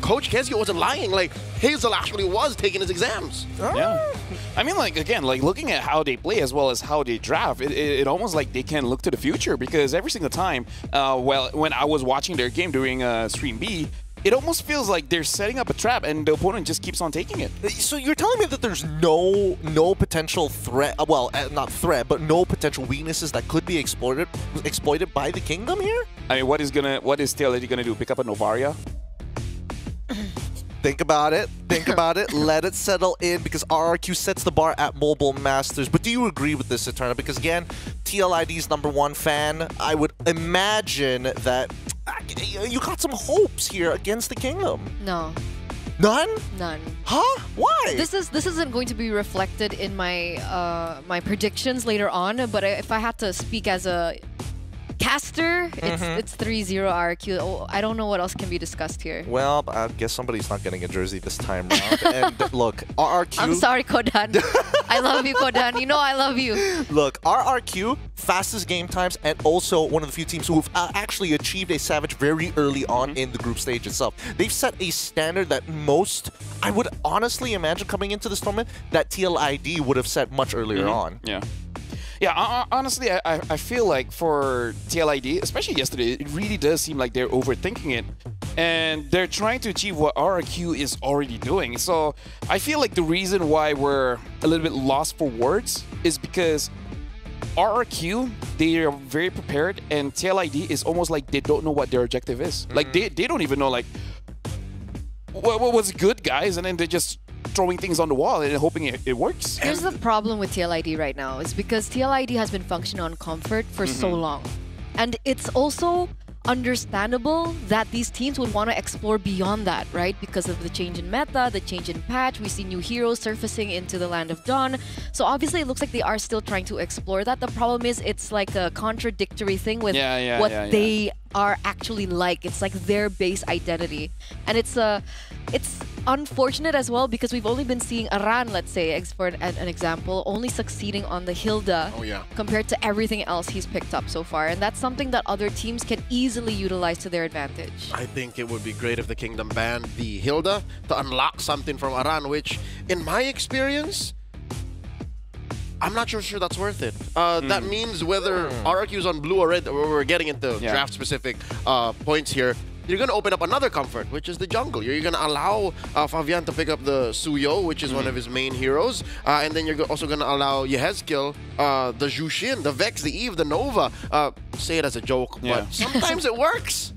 Coach Kezio wasn't lying. Like, Hazel actually was taking his exams. Yeah. I mean, like, again, like looking at how they play as well as how they draft, it almost like they can look to the future, because every single time, when I was watching their game during Stream B, it almost feels like they're setting up a trap and the opponent just keeps on taking it. So you're telling me that there's no potential threat, well, not threat, but no potential weaknesses that could be exploited by the Kingdom here? I mean, what is TLID gonna do? Pick up a Novaria? Think about it. Let it settle in, because RRQ sets the bar at Mobile Masters. But do you agree with this, Eterna? Because again, TLID's #1 fan, I would imagine that you got some hopes here against the Kingdom. No. None? None. Huh? Why? This isn't going to be reflected in my my predictions later on. But if I had to speak as a caster, it's 3-0 RQ. Oh, I don't know what else can be discussed here. Well, I guess somebody's not getting a jersey this time round. And look, RRQ... I'm sorry, Kodan. I love you, Kodan. You know I love you. Look, RRQ, fastest game times, and also one of the few teams who've actually achieved a Savage very early on in the group stage itself. They've set a standard that most, I would honestly imagine coming into this tournament, that TLID would have set much earlier on. Yeah, honestly, I feel like for TLID, especially yesterday, it really does seem like they're overthinking it. And they're trying to achieve what RRQ is already doing. So I feel like the reason why we're a little bit lost for words is because RRQ, they are very prepared, and TLID is almost like they don't know what their objective is. Like they don't even know like what was good, guys, and then they're just throwing things on the wall and hoping it works. Here's the problem with TLID right now is because TLID has been functioning on comfort for so long. And it's also understandable that these teams would want to explore beyond that, right? Because of the change in meta, the change in patch, we see new heroes surfacing into the Land of Dawn. So obviously it looks like they are still trying to explore that. The problem is it's like a contradictory thing with what they are actually like. It's like their base identity. And it's unfortunate as well because we've only been seeing Aran, let's say, for an example, only succeeding on the Hilda compared to everything else he's picked up so far. And that's something that other teams can easily utilize to their advantage. I think it would be great if the Kingdom banned the Hilda to unlock something from Aran, which, in my experience, I'm not sure that's worth it. That means whether RRQ is on blue or red, we're getting into draft-specific points here, you're going to open up another comfort, which is the jungle. You're going to allow Fabian to pick up the Suyo, which is one of his main heroes. And then you're also going to allow Yehezkiel, the Jushin, the Vex, the Eve, the Nova. Say it as a joke, but sometimes it works.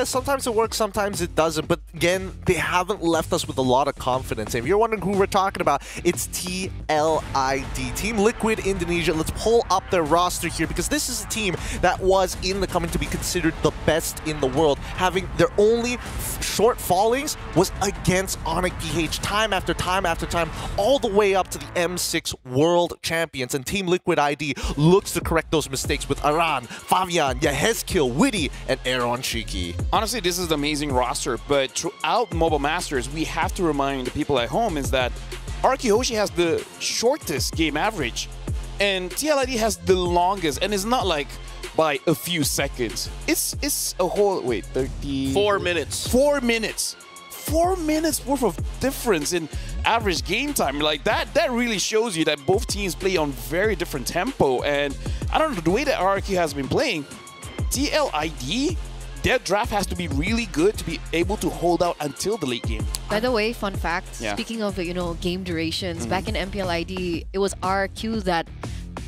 Sometimes it works, sometimes it doesn't. But again, they haven't left us with a lot of confidence. And if you're wondering who we're talking about, it's TLID, Team Liquid Indonesia. Let's pull up their roster here because this is a team that was in the coming to be considered the best in the world. Having their only short fallings was against Onyx PH time after time after time, all the way up to the M6 World Champions. And Team Liquid ID looks to correct those mistakes with Aran, Fabian, Yehezkiel, Witty, and Aaron Shiki. Honestly, this is an amazing roster, but throughout Mobile Masters, we have to remind the people at home is that RRQ Hoshi has the shortest game average, and TLID has the longest, and it's not like by a few seconds. It's a whole, 4 minutes. 4 minutes. 4 minutes worth of difference in average game time. Like that really shows you that both teams play on very different tempo, and I don't know, the way that RRQ has been playing, TLID, their draft has to be really good to be able to hold out until the late game. By the way, fun fact, speaking of, game durations, back in MPLID, it was RRQ that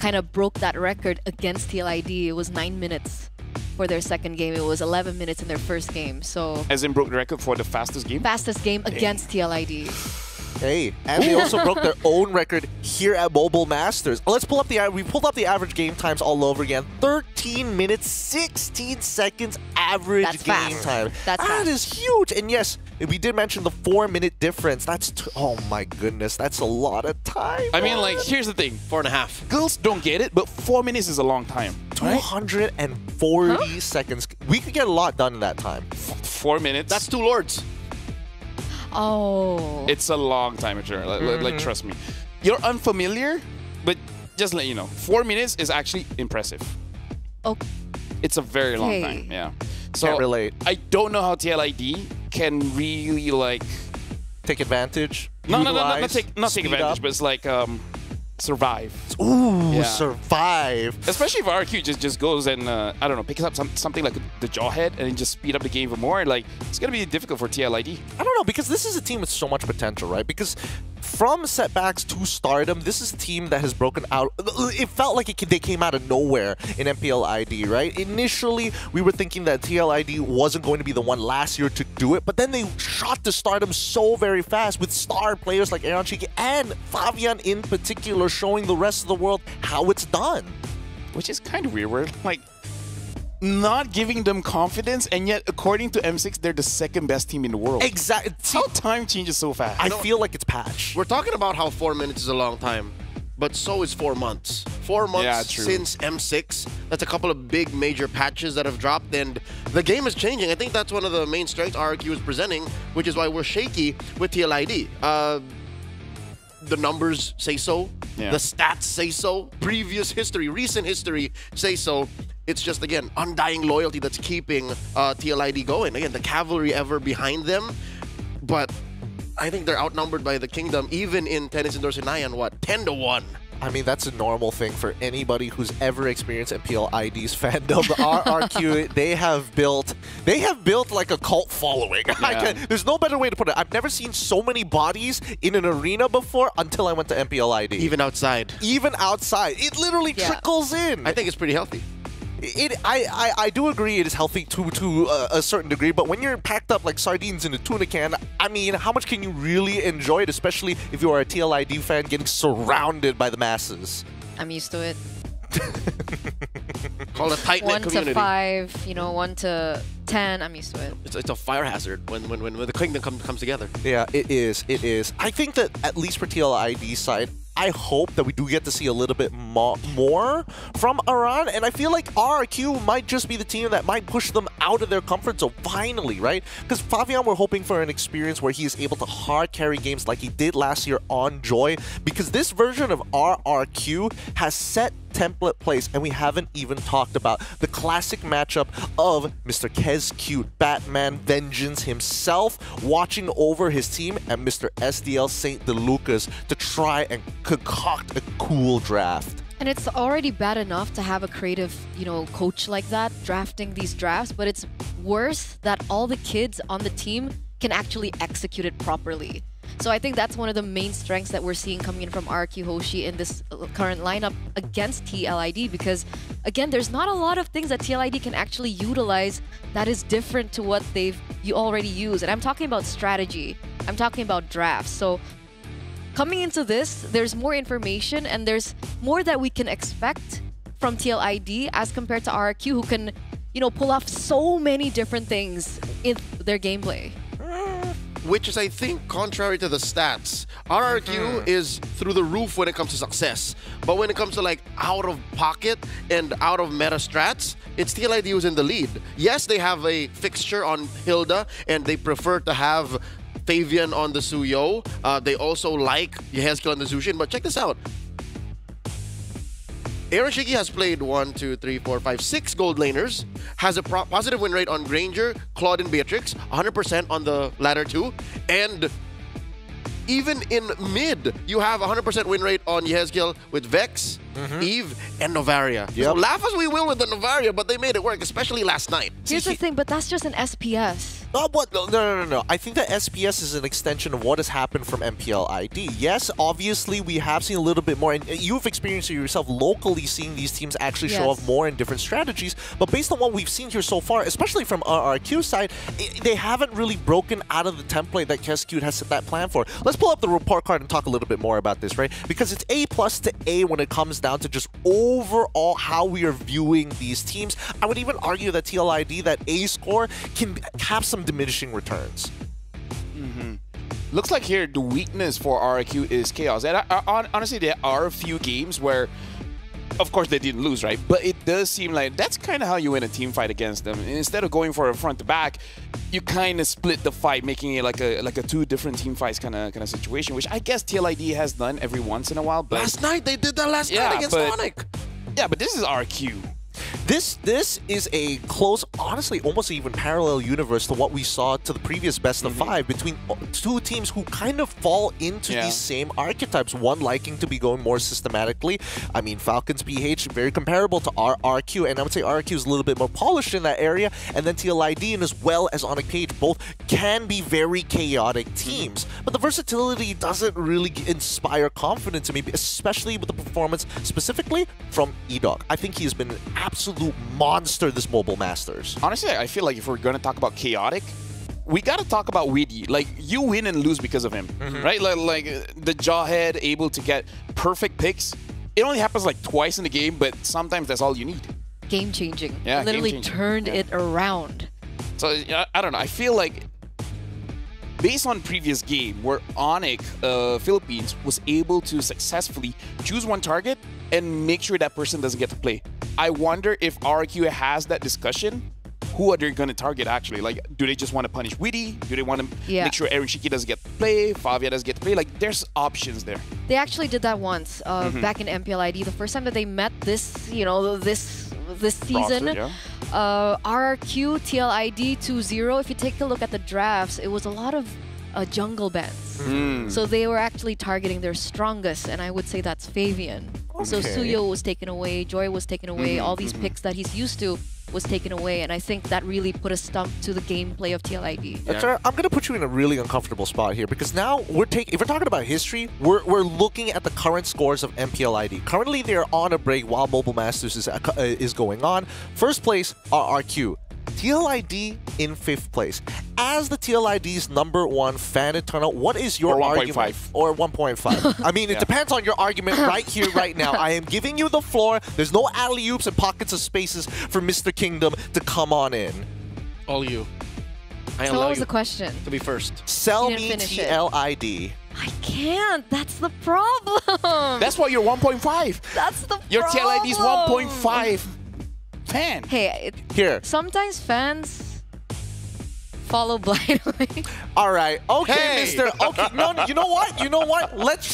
kind of broke that record against TLID. It was 9 minutes for their second game. It was 11 minutes in their first game. So as in broke the record for the fastest game? Fastest game against TLID. Hey, and they also broke their own record here at Mobile Masters. Let's pull up we pulled up the average game times all over again. 13 minutes, 16 seconds average game time. That is huge. And yes, we did mention the 4-minute difference. That's, oh my goodness, that's a lot of time. I mean, like, here's the thing. 4.5. Girls don't get it, but 4 minutes is a long time. 240 seconds. We could get a lot done in that time. 4 minutes? That's 2 Lords. Oh. It's a long time, like trust me. You're unfamiliar, but just let you know, 4 minutes is actually impressive. Oh. It's a very long time, yeah. So can't relate. I don't know how TLID can really like take advantage. Not take advantage, but it's like survive. Ooh, survive. Especially if RRQ just goes and, I don't know, picks up something like the Jawhead and just speed up the game even more. Like, it's going to be difficult for TLID. I don't know, because this is a team with so much potential, right? Because from setbacks to stardom, this is a team that has broken out. It felt like they came out of nowhere in MPLID, right? Initially, we were thinking that TLID wasn't going to be the one last year to do it, but then they shot to stardom so very fast with star players like Aaron Chiki and Fabian in particular, showing the rest of the world how it's done. Which is kind of weird. We're like not giving them confidence, and yet according to M6, they're the second best team in the world. Exactly. How time changes so fast. I feel like it's patched. We're talking about how 4 minutes is a long time, but so is 4 months. 4 months since M6. That's a couple of big major patches that have dropped, and the game is changing. I think that's one of the main strengths RRQ is presenting, which is why we're shaky with TLID. The numbers say so. The stats say so. Previous history, recent history say so. It's just, again, undying loyalty that's keeping TLID going. Again, the cavalry ever behind them. But I think they're outnumbered by the Kingdom, even in Tennis Indoor Senayan, what, 10-1? I mean, that's a normal thing for anybody who's ever experienced MPL ID's fandom. The RRQ, they have built like a cult following. Yeah. There's no better way to put it. I've never seen so many bodies in an arena before until I went to MPL ID. Even outside. Even outside. It literally trickles in. I think it's pretty healthy. I do agree it is healthy to a certain degree, but when you're packed up like sardines in a tuna can, I mean, how much can you really enjoy it, especially if you are a TLID fan getting surrounded by the masses? I'm used to it. Call it a tight-knit community. 1 to 5, you know, 1 to 10, I'm used to it. It's a fire hazard when the kingdom comes together. Yeah, it is. It is. I think that at least for TLID side, I hope that we do get to see a little bit more from Iran, and I feel like RRQ might just be the team that might push them out of their comfort zone finally, right? Because Fabian, we're hoping for an experience where he is able to hard carry games like he did last year on Joy, because this version of RRQ has set template plays, and we haven't even talked about the classic matchup of Mr. Kez Cute, Batman Vengeance himself, watching over his team, and Mr. SDL Saint DeLucas to try and concoct a cool draft. And it's already bad enough to have a creative, you know, coach like that drafting these drafts, but it's worse that all the kids on the team can actually execute it properly. So I think that's one of the main strengths that we're seeing coming in from RQ Hoshi in this current lineup against TLID, because again, there's not a lot of things that TLID can actually utilize that is different to what you already use. And I'm talking about strategy. I'm talking about drafts. So coming into this, there's more information and there's more that we can expect from TLID as compared to RQ, who can, you know, pull off so many different things in their gameplay. Which is, I think, contrary to the stats. RRQ is through the roof when it comes to success. But when it comes to like out of pocket and out of meta strats, it's TLID who's in the lead. Yes, they have a fixture on Hilda and they prefer to have Fabian on the Suyo. They also like Yehezkiel on the Zushin, but check this out. Aaron Shiki has played 1, 2, 3, 4, 5, 6 gold laners, has a positive win rate on Granger, Claude, and Beatrix, 100% on the latter two, and even in mid, you have 100% win rate on Yehezkiel with Vex, Eve, and Novaria. So laugh as we will with the Novaria, but they made it work, especially last night. Here's the thing, but that's just an SPS. Oh, what? No. I think that SPS is an extension of what has happened from MPL ID. Yes, obviously, we have seen a little bit more, and you've experienced it yourself locally, seeing these teams actually show off more in different strategies. But based on what we've seen here so far, especially from RRQ side, they haven't really broken out of the template that Keskute has set that plan for. Let's pull up the report card and talk a little bit more about this, right? Because it's A+ to A when it comes down to just overall how we are viewing these teams. I would even argue that TLID, that A score, can have some diminishing returns. Looks like here the weakness for RRQ is chaos. And honestly, there are a few games where, of course, they didn't lose, right? But it does seem like that's kind of how you win a team fight against them. And instead of going for a front to back, you kind of split the fight, making it like a two different team fights kind of situation, which I guess TLID has done every once in a while. But last night they did that last night against Sonic. Yeah, but this is RQ. This is a close, honestly, almost even parallel universe to what we saw to the previous best of 5 between two teams who kind of fall into these same archetypes. One liking to be going more systematically. I mean, Falcons BH, very comparable to RRQ, and I would say RRQ is a little bit more polished in that area, and then TLID and as well as Onyx Page both can be very chaotic teams. But the versatility doesn't really inspire confidence in me, especially with the performance specifically from E-Dog. I think he has been an absolute monster this Mobile Masters. Honestly, I feel like if we're going to talk about chaotic, we got to talk about Weedy. Like, you win and lose because of him, right? Like the Jawhead able to get perfect picks. It only happens like twice in the game, but sometimes that's all you need. Game-changing. Yeah, literally game-changing. turned it around. So, I don't know. I feel like based on previous game where Onyx Philippines was able to successfully choose one target and make sure that person doesn't get to play. I wonder if RQ has that discussion. Who are they going to target actually? Like, do they just want to punish Weedy? Do they want to make sure Aaron Shiki doesn't get to play? Favia doesn't get to play? Like, there's options there. They actually did that once back in MPLID. The first time that they met this, you know, this season. RRQ, TLID 2-0. If you take a look at the drafts, it was a lot of jungle bans. So they were actually targeting their strongest, and I would say that's Fabian. So Okay. Suyo was taken away, Joy was taken away, all these picks that he's used to was taken away, and I think that really put a stump to the gameplay of TLID. I'm going to put you in a really uncomfortable spot here because now if we're talking about history, we're looking at the current scores of MPLID. Currently, they're on a break while Mobile Masters is going on. First place, RRQ. TLID in 5th place. As the TLID's #1 fan internal, what is your Or argument? 1.5. Or 1.5. I mean, it depends on your argument right here, right now. I am giving you the floor. There's no alley-oops and pockets of spaces for Mr. Kingdom to come on in. All you. I So allow what was you the question? to be first. Sell You didn't me finish it. TLID. I can't. That's the problem. That's why you're 1.5. That's the Your problem. TLID is 1.5 fan. Hey, Here. sometimes fans follow blindly. All right. Okay, Hey. Mister. Okay. No, you know what? You know what? Let's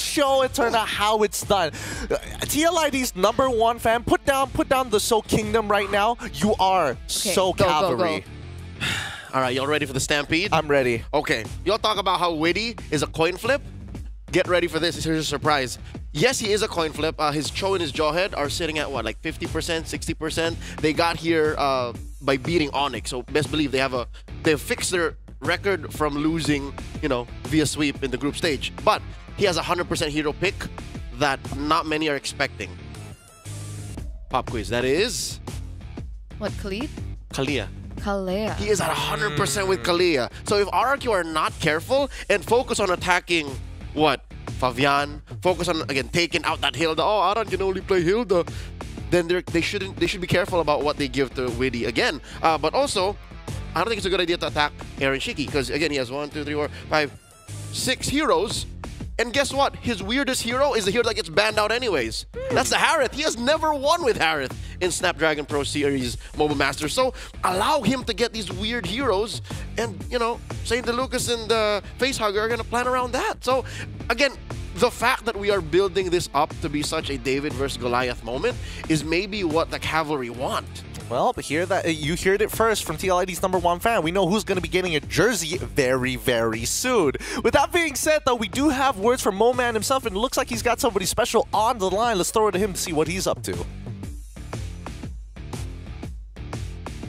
show it turn out how it's done. TLID's #1 fan. Put down the So Kingdom right now. You are So go, go, Cavalry. go. All right, y'all ready for the stampede? I'm ready. Okay, y'all talk about how witty is a coin flip. Get ready for this. Here's a surprise. Yes, he is a coin flip. His Cho and his Jawhead are sitting at what, like 50%, 60%. They got here by beating Onyx. So best believe they've fixed their record from losing, via sweep in the group stage. But he has a 100% hero pick that not many are expecting. Pop quiz. That is What, Khalid? Kalia. Kalea. He is at 100% with Kalia. So if RRQ are not careful and focus on attacking what? Fabian, focus on again taking out that Hilda. Oh, Aran can only play Hilda. Then they should be careful about what they give to Widdy again. But also, I don't think it's a good idea to attack Aaron Shiki because again he has 1, 2, 3, 4, 5, 6 heroes. And guess what? His weirdest hero is the hero that gets banned out anyways. That's the Harith. He has never won with Harith in Snapdragon Pro Series Mobile Masters. So allow him to get these weird heroes and, Saint DeLucas and Facehugger are going to plan around that. So again, the fact that we are building this up to be such a David versus Goliath moment is maybe what the Cavalry want. Well, but you heard it first from TLID's #1 fan. We know who's going to be getting a jersey very, very soon. With that being said, though, we do have words from Moman himself, and it looks like he's got somebody special on the line. Let's throw it to him to see what he's up to.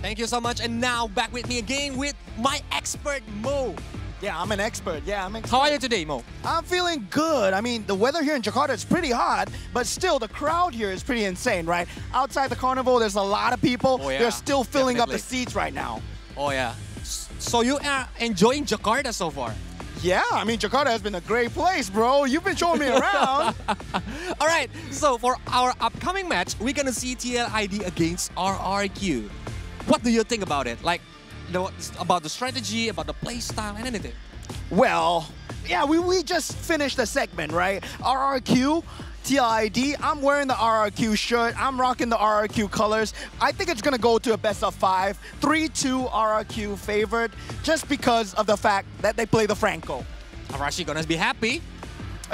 Thank you so much. And now back with me again with my expert, Mo. Yeah, I'm an expert. Yeah, I'm an expert. How are you today, Mo? I'm feeling good. I mean, the weather here in Jakarta is pretty hot, but still, the crowd here is pretty insane, right? Outside the carnival, there's a lot of people. Oh, yeah. They're still filling up the Definitely. seats right now. Oh, yeah. So you are enjoying Jakarta so far? Yeah, I mean, Jakarta has been a great place, bro. You've been showing me around. All right, so for our upcoming match, we're going to see TLID against RRQ. What do you think about it? Like, about the strategy, about the play style, and anything? Well, yeah, we just finished the segment, right? RRQ, TLID, I'm wearing the RRQ shirt. I'm rocking the RRQ colors. I think it's going to go to a best of 5. 3-2 RRQ favored just because of the fact that they play the Franco. Arashi gonna be happy.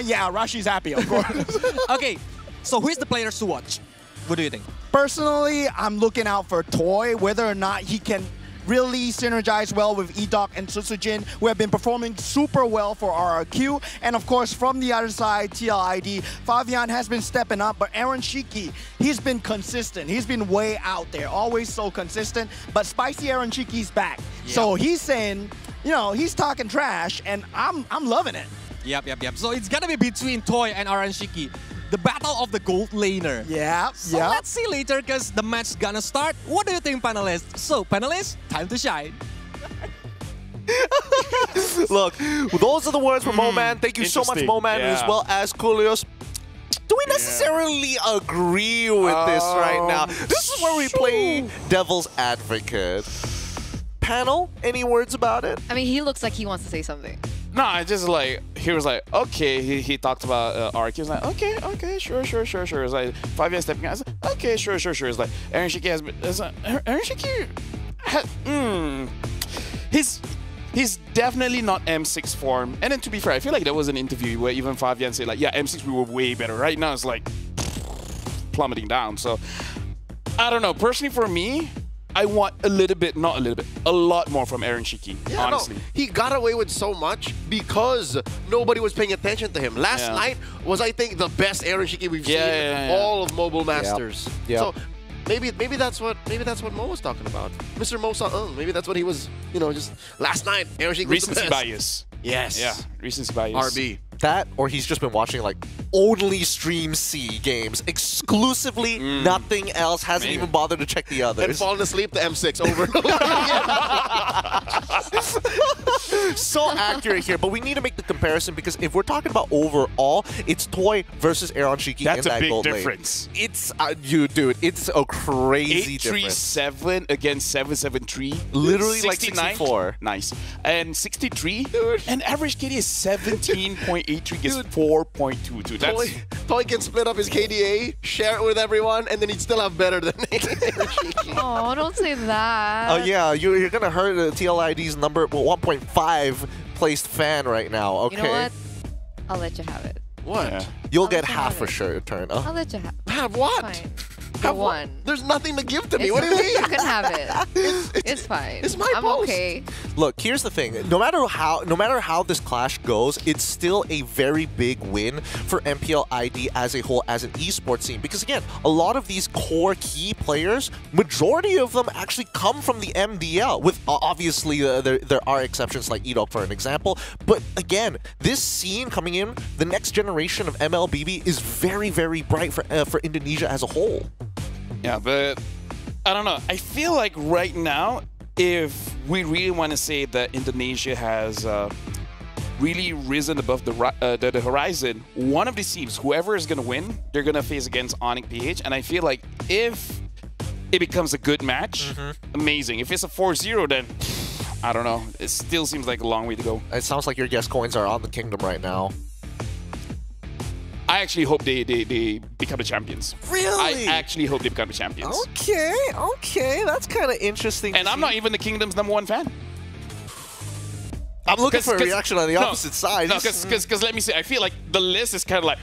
Yeah, Arashi's happy, of course. Okay, so who's the players to watch? What do you think? Personally, I'm looking out for Toy, whether or not he can really synergize well with Edok and Susujin, who have been performing super well for RRQ. And of course, from the other side, TLID, Fabian has been stepping up, but Aaron Shiki, he's been consistent. He's been way out there, always so consistent. But Spicy Aaron Shiki's back. Yeah. So he's saying, he's talking trash, and I'm loving it. Yep. So it's gonna be between Toy and Aranshiki. The battle of the gold laner. Yeah. So let's see later because the match's gonna start. What do you think, panelists? So, panelists, time to shine. Look, those are the words from Moman. Thank you so much, Moman, as well as Kulios. Do we necessarily agree with this right now? This is where we play devil's advocate. Panel, any words about it? I mean, he looks like he wants to say something. No, it's just like, he was like, okay, he talked about RQ. He was like, okay, sure. It's like, Fabian stepping out. I was like, okay, sure. It's like, Aaron Shiki has been, it's like, Aaron Shiki, he's definitely not M6 form. And then to be fair, I feel like there was an interview where even Fabian said like, yeah, M6 we were way better. Right now it's like plummeting down. So, I don't know. Personally for me, I want a little bit, not a little bit, a lot more from Aaron Shiki, Yeah, honestly. no, he got away with so much because nobody was paying attention to him. Last night was, I think, the best Aaron Shiki we've seen in all of Mobile Masters. Yep. So maybe that's what Mo was talking about. Mr. Mo maybe that's what he was, you know, just last night Aaron Shiki was the Recency best. bias. Yes. Yeah, recency bias. RB. That, or he's just been watching like only Stream C games exclusively, nothing else. Hasn't even bothered to check the others. And fallen asleep to M6 over and over again. So accurate here, but we need to make the comparison because if we're talking about overall, it's Toy versus Aaron Shiki. That's in a that big gold lane. difference. It's dude, it's a crazy difference. 837 against 773. Literally like 69. 64. Nice. And 63. And average KD is 17.83 against 4.22. That's Toy can split up his KDA, share it with everyone, and then he'd still have better than Oh, don't say that. Oh yeah, you're gonna hurt TLID's number 1.5 placed fan right now. Okay. You know what? I'll let you have it. What? Yeah. You'll I'll get let you half have for it. sure, Turn. I'll let you have it. Have what? Fine. Have one. There's nothing to give to me. It's What do you okay. mean? You can have it. It's fine. It's my I'm post. okay. Look, here's the thing. No matter how this clash goes, it's still a very big win for MPL ID as a whole, as an esports scene. Because again, a lot of these core key players, majority of them actually come from the MDL. With obviously there are exceptions like Edok for an example. But again, this scene coming in, the next generation of MLBB is very, very bright for Indonesia as a whole. Yeah, but I don't know. I feel like right now, if we really want to say that Indonesia has really risen above the horizon, one of these teams, whoever is going to win, they're going to face against Onyx PH. And I feel like if it becomes a good match, amazing. If it's a 4-0, then I don't know. It still seems like a long way to go. It sounds like your guess coins are on the Kingdom right now. I actually hope they become the champions. Really? I actually hope they become the champions. Okay, that's kind of interesting. And I'm not even the Kingdom's #1 fan. I'm looking for a reaction on the opposite side. No, because let me say, I feel like the list is kind of like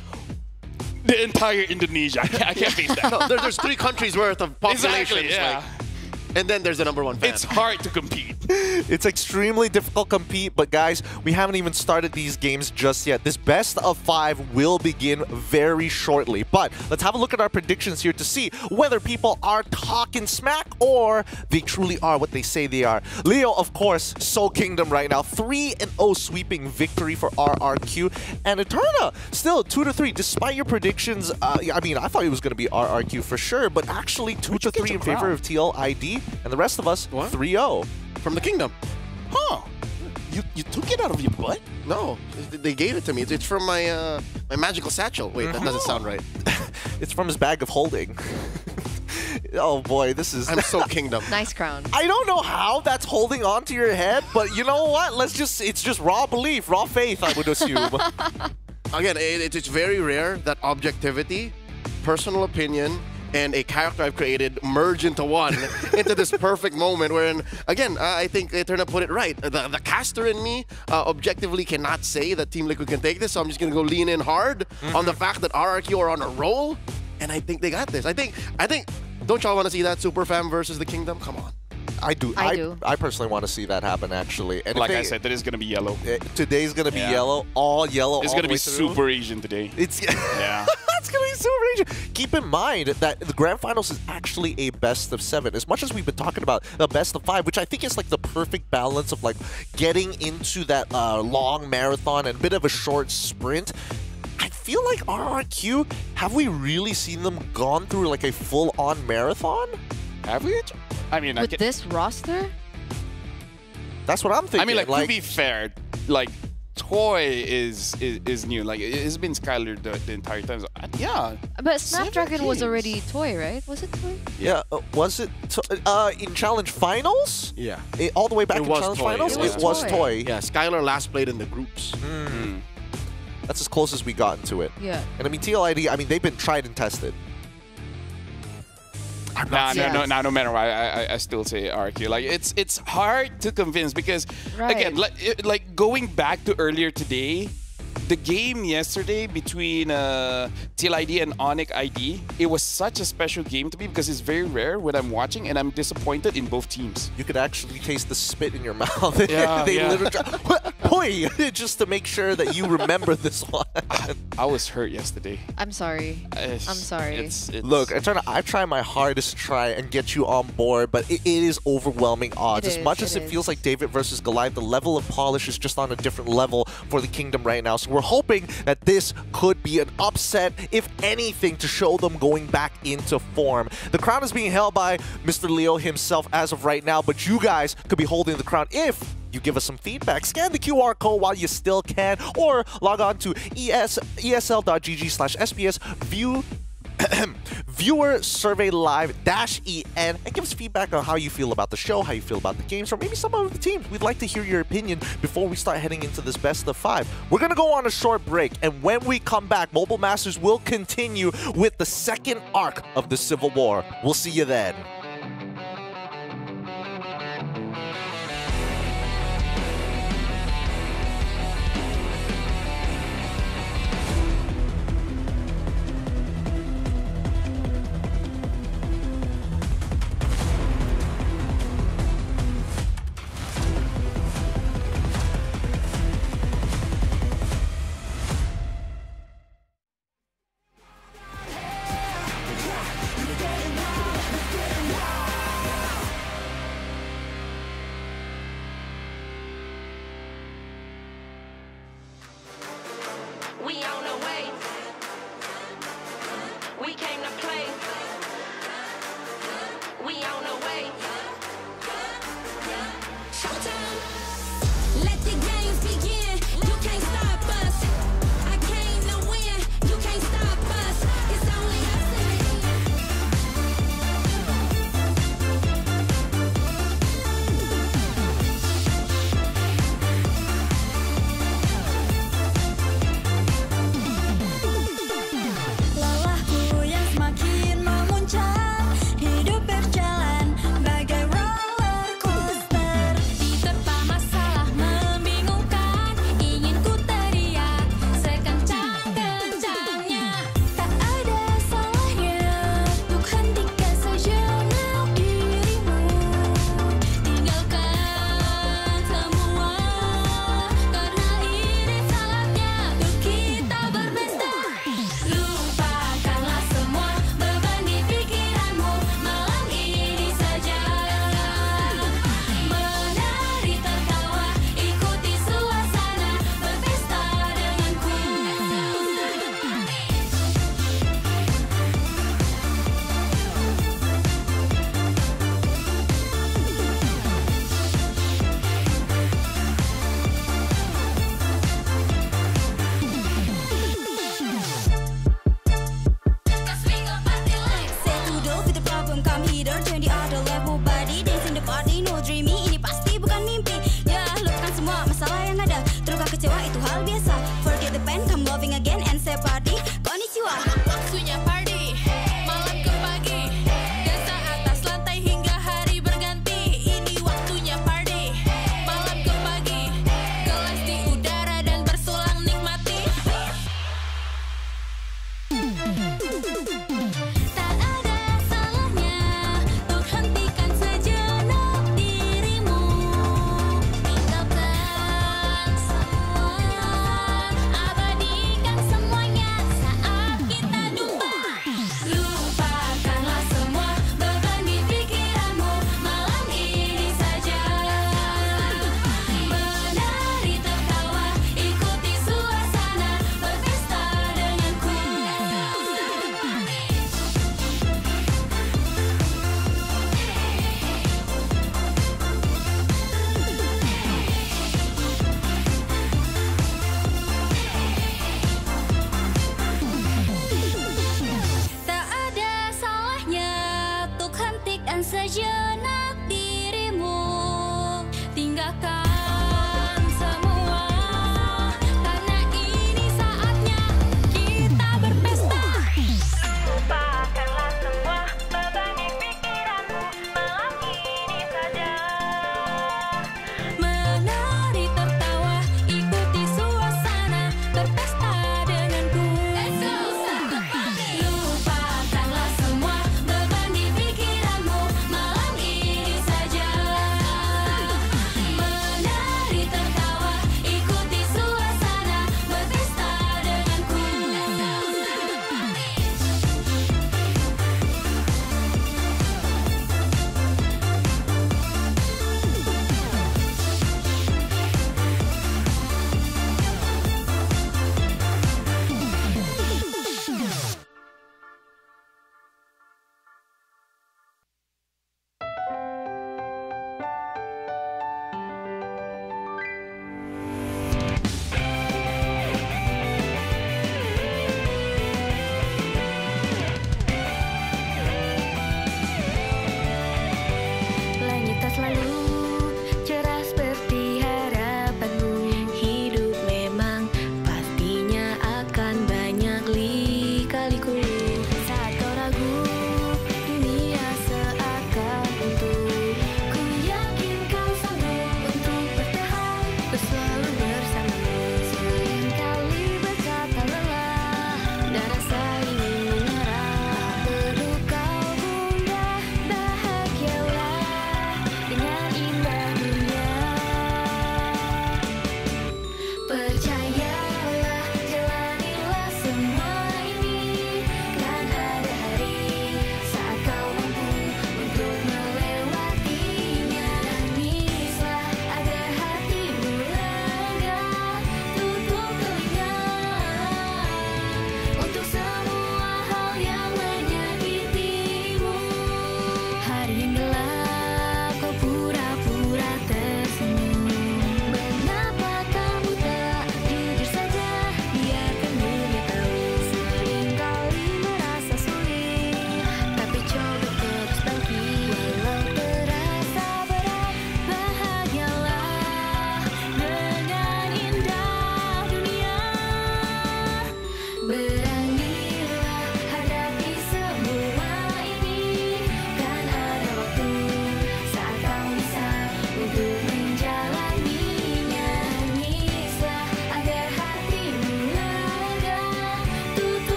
the entire Indonesia. I can't face that. No, there's 3 countries worth of population. Exactly, yeah. And then there's the #1 fan. It's hard to compete. It's extremely difficult to compete, but guys, we haven't even started these games just yet. This best of 5 will begin very shortly. But let's have a look at our predictions here to see whether people are talking smack or they truly are what they say they are. Leo, of course, Soul Kingdom right now. 3-0 sweeping victory for RRQ. And Eterna, still 2-3. Despite your predictions, I mean, I thought it was going to be RRQ for sure, but actually 2-3 in favor of TLID. And the rest of us, 3-0. From the Kingdom. Huh. You took it out of your butt? No, they gave it to me. It's from my my magical satchel. Wait, that doesn't sound right. It's from his bag of holding. Oh boy, this is... I'm so Kingdom. Nice crown. I don't know how that's holding on to your head, but you know what? It's just raw belief, raw faith, I would assume. Again, it's very rare that objectivity, personal opinion, and a character I've created merge into one, into this perfect moment wherein, again, I think Eterna put it right. The caster in me objectively cannot say that Team Liquid can take this, so I'm just going to go lean in hard on the fact that RRQ are on a roll, and I think they got this. I think, don't y'all want to see that Super Fam versus the Kingdom? Come on. I do. I personally want to see that happen, actually. And like I said, that is going to be yellow. Today's going to be yellow, all yellow. It's going to be super Asian today. It's yeah. It's going to be super Asian. Keep in mind that the Grand Finals is actually a best of 7. As much as we've been talking about the best of 5, which I think is like the perfect balance of like getting into that long marathon and a bit of a short sprint. I feel like RRQ, have we really seen them gone through like a full-on marathon? Have we? I mean, with this roster? That's what I'm thinking. I mean, like to be fair, like Toy is new. Like it's been Skylar the entire time. So, yeah. But Snapdragon was already Toy, right? Was it Toy? Yeah. Was it in Challenge Finals? Yeah. All the way back in Challenge Finals, it was Toy. Yeah. Skylar last played in the groups. That's as close as we got into it. Yeah. And I mean, TLID, I mean, they've been tried and tested. No matter what, I still say RQ. Like it's hard to convince because again, like going back to earlier today, The game yesterday between TLID and Onyx ID, it was such a special game to me because it's very rare when I'm watching, and I'm disappointed in both teams. You could actually taste the spit in your mouth. Yeah, they literally just to make sure that you remember this one. I was hurt yesterday. I'm sorry. I'm sorry. Look, I try my hardest to try and get you on board, but it is overwhelming odds. As much as it feels like David versus Goliath, the level of polish is just on a different level for the Kingdom right now. So we're hoping that this could be an upset, if anything, to show them going back into form. The crown is being held by Mr. Leo himself as of right now, but you guys could be holding the crown if you give us some feedback. Scan the QR code while you still can, or log on to esl.gg/SPS viewer survey live-en and give us feedback on how you feel about the show, how you feel about the games, or maybe some of the teams. We'd like to hear your opinion before we start heading into this best of 5. We're gonna go on a short break, and when we come back, Mobile Masters will continue with the second arc of the Civil War. We'll see you then. We on the way. We came to play. We on the way. Showtime. Let the games begin. You can't stop us. I came to win. You can't stop us. It's only us Lelahku yang semakin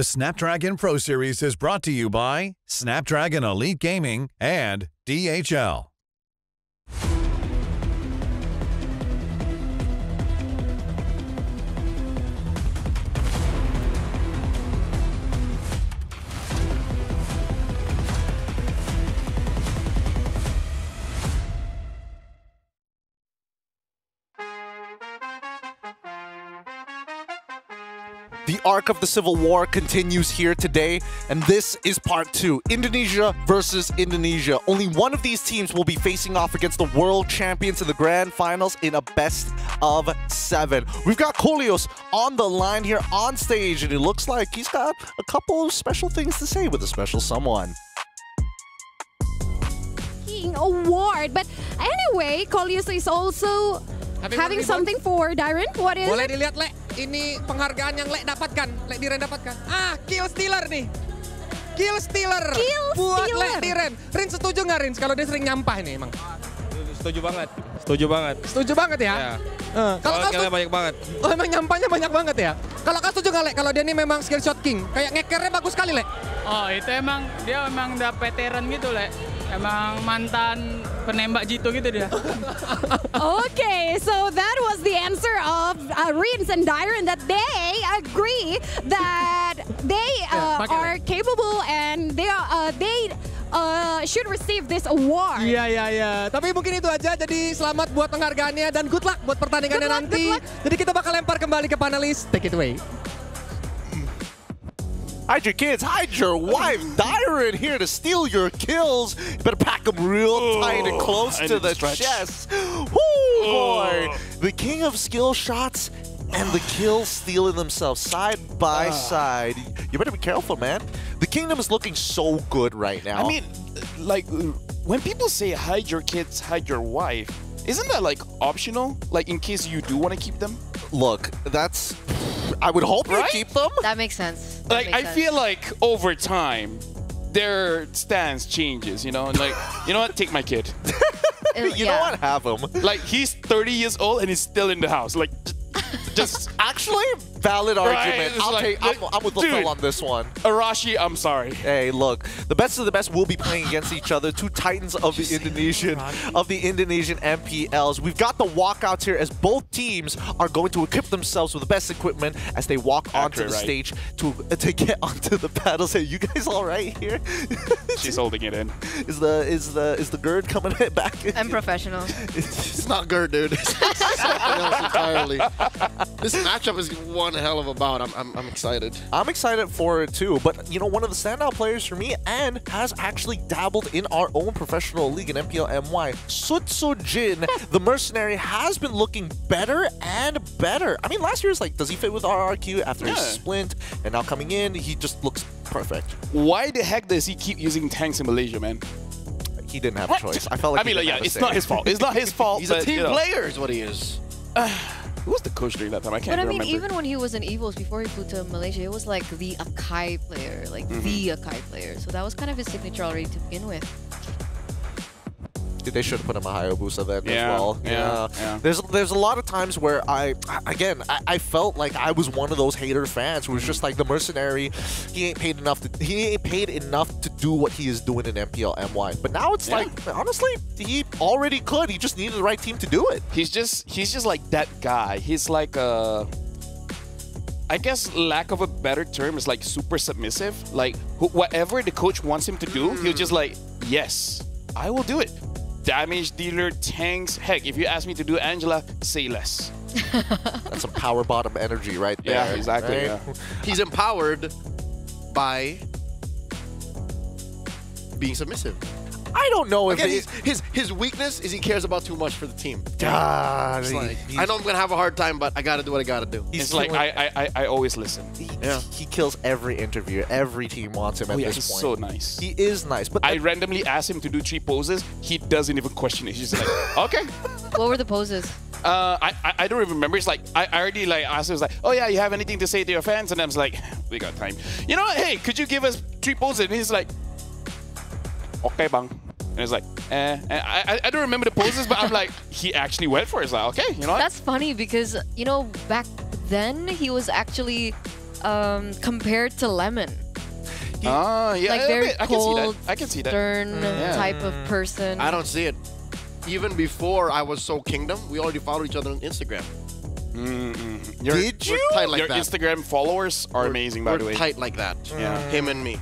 The Snapdragon Pro Series is brought to you by Snapdragon Elite Gaming and DHL. The arc of the Civil War continues here today, and this is part 2. Indonesia versus Indonesia. Only one of these teams will be facing off against the world champions in the grand finals in a best of 7. We've got Kolios on the line here on stage, and it looks like he's got a couple of special things to say with a special someone. Award, but anyway, Kolios is also having something for Darren. What is Boleh it? dilihat, Lek. Ini penghargaan yang Lek dapatkan. Lek Diren dapatkan. Ah, Kill Stealer nih. Kill Stealer. Buat Lek Diren. Rin setuju nggak, Rin? Kalau dia sering nyampah ini emang. Setuju banget. Setuju banget. Setuju banget ya? Ya. Kalau kau skillnya banyak banget. Oh, emang nyampahnya banyak banget ya? Kalau kau setuju nggak, Lek? Kalau dia ini memang skill shot king. Kayak ngekernya bagus sekali, Lek. Oh, itu emang dia emang udah veteran gitu, Lek. Emang mantan penembak jitu gitu dia. Okay, so that was the answer of Rins and Darren, that they agree that they are capable and they should receive this award. Iya. Tapi mungkin itu aja. Jadi selamat buat penghargaannya dan good luck buat pertandingannya nanti. Jadi kita bakal lempar kembali ke panelis. Take it away. Hide your kids, hide your wife. Darren here to steal your kills. You better pack them real tight and close to the chest. Woo, boy. The king of skill shots and the kills stealing themselves side by side. You better be careful, man. The kingdom is looking so good right now. I mean, like, when people say hide your kids, hide your wife, isn't that like optional? Like in case you do want to keep them? Look, that's... I would hope you keep them. That makes sense. Like, I feel like over time, their stance changes, you know? And like, you know what? Take my kid. You know what? Have him. Like, he's 30 years old and he's still in the house. Like, just... Actually, valid argument. Right? I'm with Phil on this one. Arashi, I'm sorry. Hey, look, the best of the best will be playing against each other. Two titans of the Indonesian MPLs. We've got the walkouts here as both teams are going to equip themselves with the best equipment as they walk onto the stage to get onto the battles. Hey, you guys all right here? She's holding it in. Is the GERD coming back? I'm professional. It's not GERD, dude. It's something else entirely. This matchup is one hell of a bout. I'm excited. I'm excited for it too. But you know, one of the standout players for me and has actually dabbled in our own professional league in MPL MY, Sutsujin, the mercenary, has been looking better and better. I mean, last year was like, does he fit with RRQ after his splint? And now coming in, he just looks perfect. Why the heck does he keep using tanks in Malaysia, man? He didn't have a choice. I felt like it's not his fault. It's not his fault. He's a team player is what he is. Who was the coach during that time? I can't But I remember. mean, even when he was in Evos before he flew to Malaysia, it was like the Akai player, like the Akai player. So that was kind of his signature already to begin with. They should have put him a Hayabusa then as well. Yeah. There's a lot of times where I felt like I was one of those hater fans who was just like, the mercenary, he ain't paid enough to do what he is doing in MPL MY. But now it's like, honestly, he already could. He just needed the right team to do it. He's just like that guy. He's like I guess lack of a better term is like super submissive. Like whatever the coach wants him to do, he'll just like, yes, I will do it. Damage dealer, tanks. Heck, if you ask me to do Angela, say less. That's some power bottom energy right there. Yeah, exactly. Right? Yeah. He's empowered by being submissive. I don't know if Again, his weakness is he cares about too much for the team. God, I know I'm gonna have a hard time, but I gotta do what I gotta do. It's like I always listen. He kills every interview. Every team wants him at this he's point. so nice. He is nice, but I randomly ask him to do 3 poses. He doesn't even question it. He's just like, okay. What were the poses? I don't even remember. It's like I already like asked him, like, oh yeah, you have anything to say to your fans? And I was like, we got time. You know what? Hey, could you give us 3 poses? And he's like, okay, bang. And it's like, I don't remember the poses, but I'm like, he actually went for it. It's like, okay, you know what? That's funny because, you know, back then he was actually compared to Lemon. Yeah, Like very I cold, I can see that. stern type of person. I don't see it. Even before I was so Kingdom, we already followed each other on Instagram. Did you? We're tight like Your that. Instagram followers are amazing, by the way. We're tight like that. Yeah. Him and me.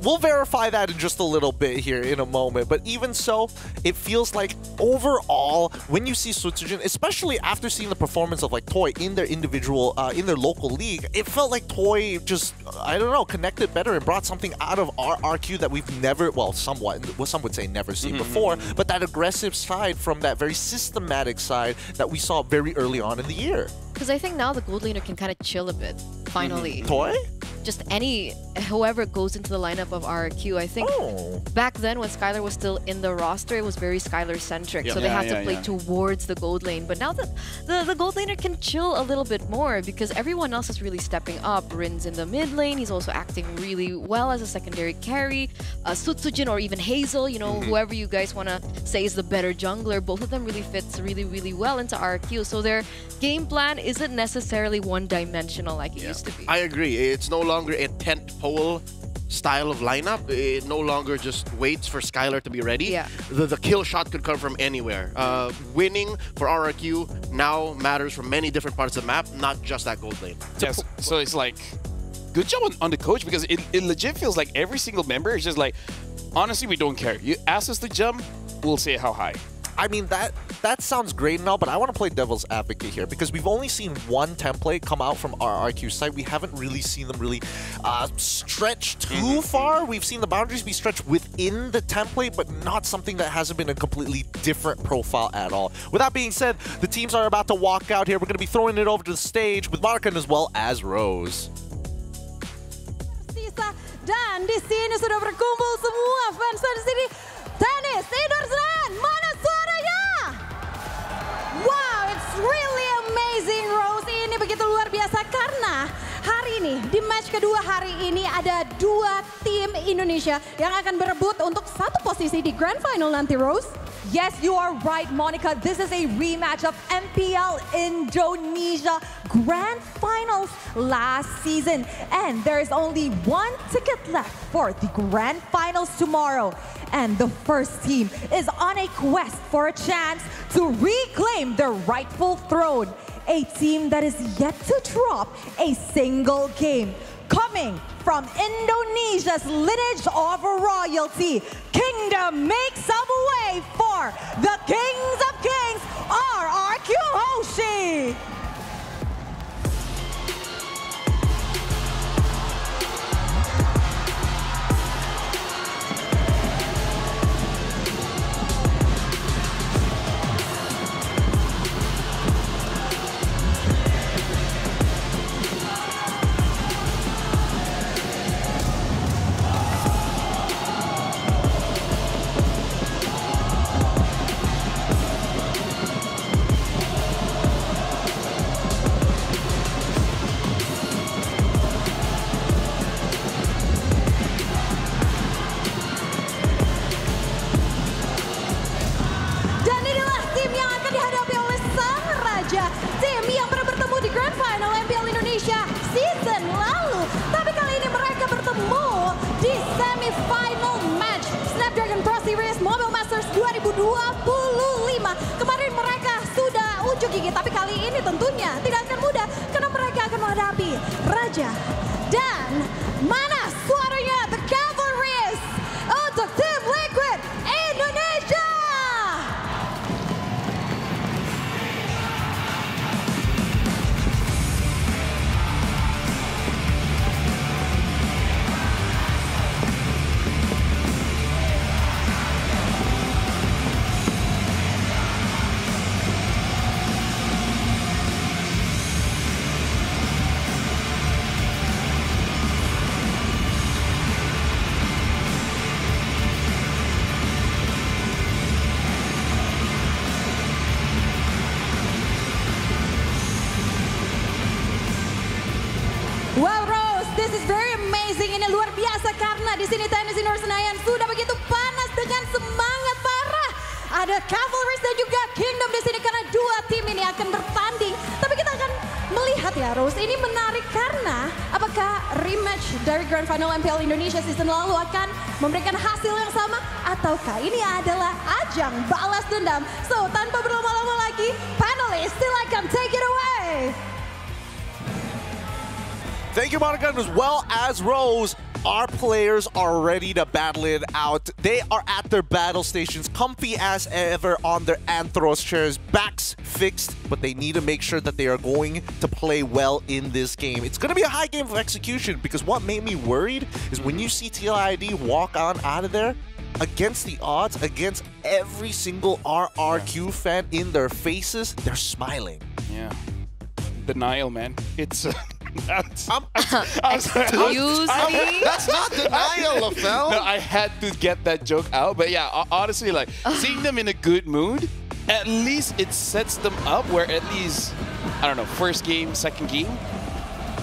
We'll verify that in just a little bit here in a moment. But even so, it feels like overall, when you see Sutsujin, especially after seeing the performance of like Toy in their individual, in their local league, it felt like Toy just, I don't know, connected better and brought something out of RRQ that we've never, well, somewhat, some would say never seen before, but that aggressive side from that very systematic side that we saw very early on in the year. Because I think now the gold laner can kind of chill a bit, finally. Toy? Just whoever goes into the lineup of RRQ. I think back then when Skylar was still in the roster, it was very Skylar-centric. Yep. So they had to play Yeah. towards the gold lane. But now that the gold laner can chill a little bit more because everyone else is really stepping up. Rin's in the mid lane. He's also acting really well as a secondary carry. Sutsujin or even Hazel, you know, whoever you guys want to say is the better jungler, both of them really fits really well into RRQ. So their game plan isn't necessarily one-dimensional like it used to be. I agree. It's no longer a tent pole style of lineup. It no longer just waits for Skylar to be ready. Yeah. The kill shot could come from anywhere. Winning for RRQ now matters from many different parts of the map, not just that gold lane. Yes. So it's like, good job on the coach, because it legit feels like every single member is just like, honestly, we don't care. You ask us to jump, we'll say how high. I mean, that sounds great and all, but I want to play devil's advocate here because we've only seen one template come out from RRQ side. We haven't really seen them really stretch too far. We've seen the boundaries be stretched within the template, but not something that hasn't been a completely different profile at all. With that being said, the teams are about to walk out here. We're going to be throwing it over to the stage with Markan as well as Rose. Dan di sini sudah berkumpul semua fans di sini. Tenis Indoor Senayan, mana suaranya? Wow, it's really amazing, Rose. Ini begitu luar biasa karena hari ini, di match kedua hari ini ada dua tim Indonesia yang akan berebut untuk satu posisi di Grand Final nanti, Rose. Yes, you are right, Monica. This is a rematch of MPL Indonesia Grand Finals last season. And there is only one ticket left for the Grand Finals tomorrow. And the first team is on a quest for a chance to reclaim their rightful throne. A team that is yet to drop a single game. Coming from Indonesia's lineage of royalty, Kingdom makes some way for the Kings of Kings, RRQ Hoshi. Snapdragon Pro Series Mobile Masters 2025. Kemarin mereka sudah unjuk gigi, tapi kali ini tentunya tidak akan mudah karena mereka akan menghadapi Raja dan mana suaranya The Cavalries untuk tim Liquid Indonesia. Wow, Rose, this is very amazing. Ini luar biasa karena di sini tenis indoor Senayan sudah begitu panas dengan semangat parah. Ada Cavalries dan juga Kingdom di sini karena dua tim ini akan bertanding. Tapi kita akan melihat lihat ya Rose, ini menarik karena apakah rematch dari Grand Final MPL Indonesia season lalu akan memberikan hasil yang sama ataukah ini adalah ajang balas dendam. So tanpa berlama-lama lagi, panelists silakan take it away. Thank you, Monica, as well as Rose. Our players are ready to battle it out. They are at their battle stations, comfy as ever on their Anthros chairs, backs fixed, but they need to make sure that they are going to play well in this game. It's going to be a high game of execution because what made me worried is when you see TLID walk on out of there, against the odds, against every single RRQ fan in their faces, they're smiling. Yeah. Denial, man. It's... That's not denial, Lafel. No, I had to get that joke out. But yeah, honestly, like seeing them in a good mood, at least it sets them up where at least, I don't know, first game, second game,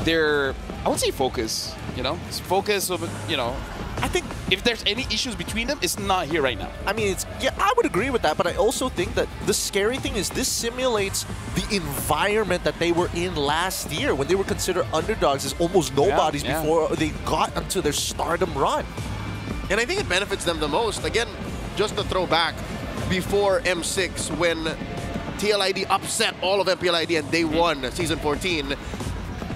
they're, I would say focus, you know? It's focus, you know. I think if there's any issues between them, it's not here right now. I mean, yeah, I would agree with that, but I also think that the scary thing is this simulates the environment that they were in last year when they were considered underdogs as almost nobodies before they got into their stardom run. And I think it benefits them the most. Again, just to throw back, before M6, when TLID upset all of MPLID and they won Season 14,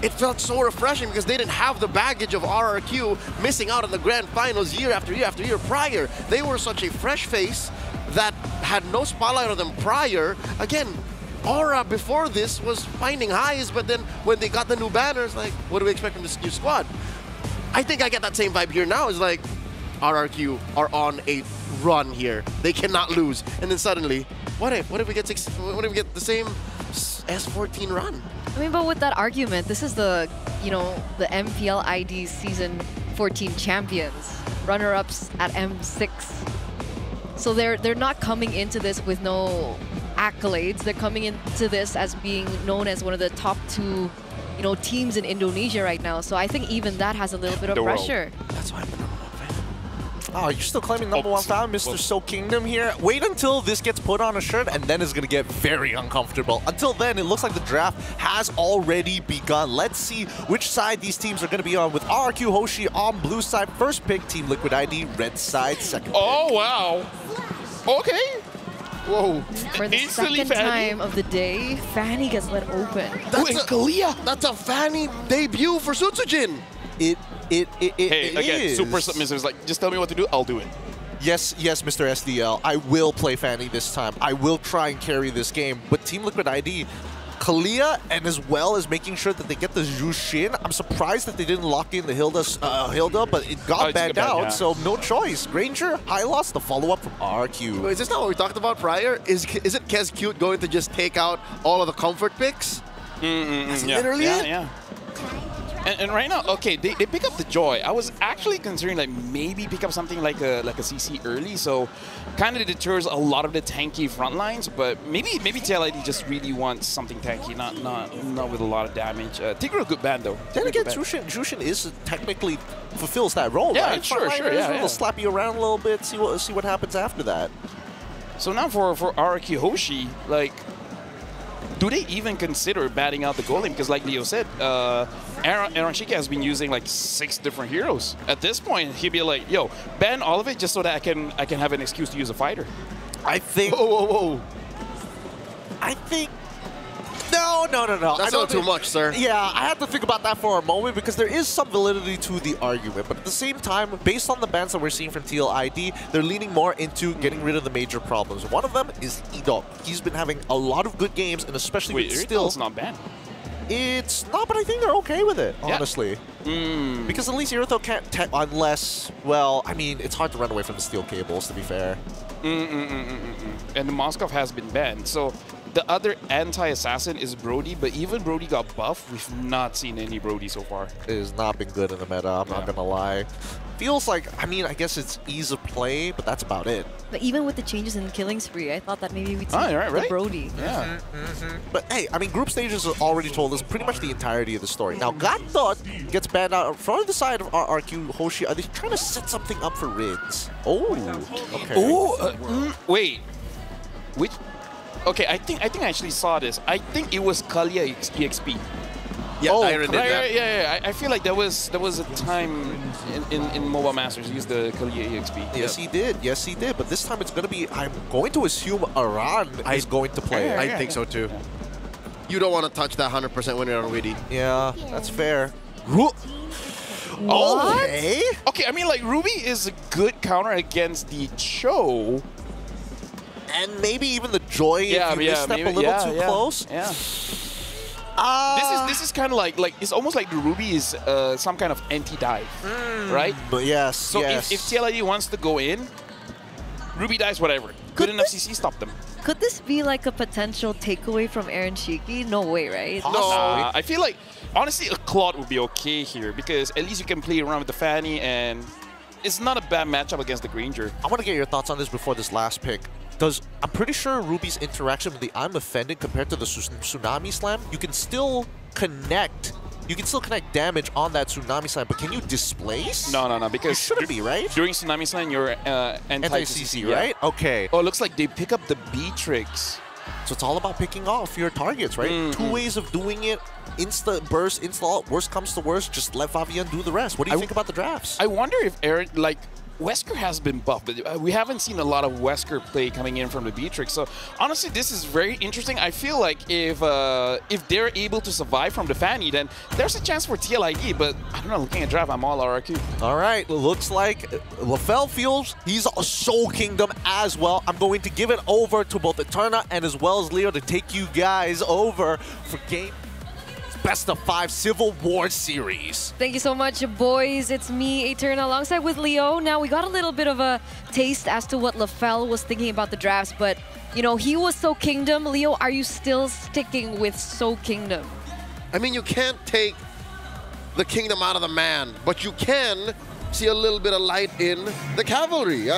it felt so refreshing because they didn't have the baggage of RRQ missing out on the grand finals year after year after year prior. They were such a fresh face that had no spotlight on them prior. Again, Aura before this was finding highs, but then when they got the new banners, like, what do we expect from this new squad? I think I get that same vibe here now. It's like, RRQ are on a run here. They cannot lose. And then suddenly, what if we get the same S14 run? I mean, but with that argument, this is the, you know, the MPL ID Season 14 champions, runner-ups at M6. So they're not coming into this with no accolades. They're coming into this as being known as one of the top 2, you know, teams in Indonesia right now. So I think even that has a little bit of pressure. That's why I'm the #1 fan. Oh, you're still claiming #1 fan, Mr. Soul Kingdom here. Wait until this gets put on a shirt and then it's going to get very uncomfortable. Until then, it looks like the draft has already begun. Let's see which side these teams are going to be on with RRQ Hoshi on blue side. First pick, Team Liquid ID, red side, second pick. Oh, wow. Okay. Whoa. For the second time of the day, Fanny gets let open. That's a Fanny debut for Sutsujin. Hey, again, super submissive. It's like, just tell me what to do, I'll do it. Yes, Mr. SDL. I will play Fanny this time. I will try and carry this game. But Team Liquid ID, Kalia, and as well as making sure that they get the Zhu Xin, I'm surprised that they didn't lock in the Hilda, but it got banned out, so no choice. Ranger, high loss, the follow-up from RQ. Is this not what we talked about prior? Is it Kez Cute going to just take out all of the comfort picks? That's literally it? Yeah. And right now, okay, they pick up the Joy. I was actually considering like maybe pick up something like a CC early, so kind of deters a lot of the tanky front lines. But maybe TLID just really wants something tanky, not with a lot of damage. Tigger a good band though. Then again, Jushin is technically fulfills that role, yeah, right? Sure, yeah. He'll slap you around a little bit, see what happens after that. So now for RRQ Hoshi, like, do they even consider batting out the golem? Because like Leo said, Aaron Shiki has been using like 6 different heroes. At this point, he'd be like, yo, ban all of it just so that I can have an excuse to use a fighter. I think... Whoa. I think... No. That's not too much, sir. Yeah, I had to think about that for a moment because there is some validity to the argument. But at the same time, based on the bans that we're seeing from TLID, they're leaning more into getting rid of the major problems. One of them is Edok. He's been having a lot of good games, and especially with still... It's not banned. It's not, but I think they're okay with it, honestly. Because at least Iruto can't, unless, well, I mean, it's hard to run away from the steel cables, to be fair. And the Moskov has been banned, so the other anti-assassin is Brody, but even Brody got buffed. We've not seen any Brody so far. It has not been good in the meta, I'm not gonna lie. Feels like, I mean, I guess it's ease of play, but that's about it. But even with the changes in Killing Spree, I thought that maybe we'd see the Brody. Yeah. But hey, I mean, group stages have already told us pretty much the entirety of the story. Now, Godthought gets banned out from the side of RRQ Hoshi. Are they trying to set something up for Rids? Oh, okay. Oh, wait. Which? Okay, I think I actually saw this. I think it was Kalia EXP. Yeah, Dyron did that. Yeah. I feel like there was a time in Mobile Masters he used the Kalia EXP. Yes, he did. Yes, he did. But this time it's going to be, I'm going to assume Aran is going to play it. I think so too. You don't want to touch that 100% when you're on Witty. Yeah, that's fair. Okay. Okay, I mean, like, Ruby is a good counter against the Cho. And maybe even the Joy if you step a little too close. Yeah. This is kind of like it's almost like the Ruby is some kind of anti-dive, right? But yes, so if TLID wants to go in, Ruby dives whatever. Good enough CC, stop them. Could this be like a potential takeaway from Aaron Shiki? No way, right? No, I feel like honestly a Claude would be okay here because at least you can play around with the Fanny and it's not a bad matchup against the Granger. I want to get your thoughts on this before this last pick. I'm pretty sure Ruby's interaction with the I'm Offended compared to the Tsunami Slam, you can still connect. You can still connect damage on that Tsunami Slam, but can you displace? No, because it shouldn't be, right? During Tsunami Slam, you're anti-CC, right? Okay. Oh, it looks like they pick up the B-Tricks. So it's all about picking off your targets, right? 2 ways of doing it. Insta burst, insta ult. Worst comes to worst, just let Fabian do the rest. What do you think about the drafts? I wonder if Aaron, like, Wesker has been buffed, but we haven't seen a lot of Wesker play coming in from the Beatrix. So honestly, this is very interesting. I feel like if they're able to survive from the Fanny, then there's a chance for TLID. But I don't know, looking at draft, I'm all RRQ. All right, looks like LaFell feels he's a Soul Kingdom as well. I'm going to give it over to both Eterna and as well as Leo to take you guys over for game Best of 5 Civil War Series. Thank you so much, boys. It's me, Eterna, alongside with Leo. Now, we got a little bit of a taste as to what LaFell was thinking about the drafts, but, you know, he was Soul Kingdom. Leo, are you still sticking with Soul Kingdom? I mean, you can't take the Kingdom out of the man, but you can see a little bit of light in the Cavalry.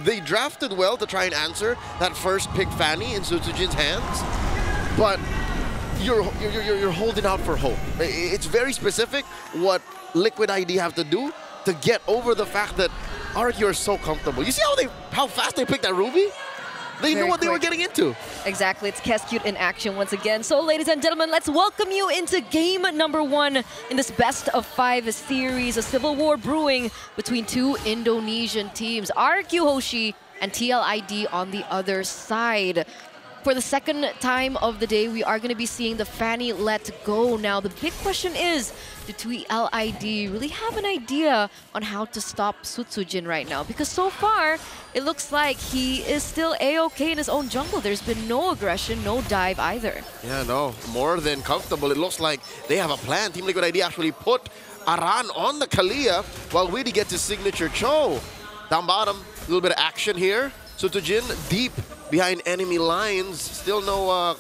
They drafted well to try and answer that first pick Fanny in Sutsujin's hands, but you're holding out for hope. It's very specific what Liquid ID have to do to get over the fact that RRQ are so comfortable. You see how fast they picked that Ruby? They knew what they were getting into. Exactly. It's Keskute in action once again. So, ladies and gentlemen, let's welcome you into game number 1 in this best of 5 series, a civil war brewing between 2 Indonesian teams, RRQ Hoshi and TLID on the other side. For the second time of the day, we are going to be seeing the Fanny let go. Now, the big question is, do TLID really have an idea on how to stop Sutsujin right now? Because so far, it looks like he is still A-okay in his own jungle. There's been no aggression, no dive either. Yeah, no, more than comfortable. It looks like they have a plan. Team Liquid ID actually put Aran on the Kalia while Witty gets his signature Cho. Down bottom, a little bit of action here. Sutsujin deep behind enemy lines. Still no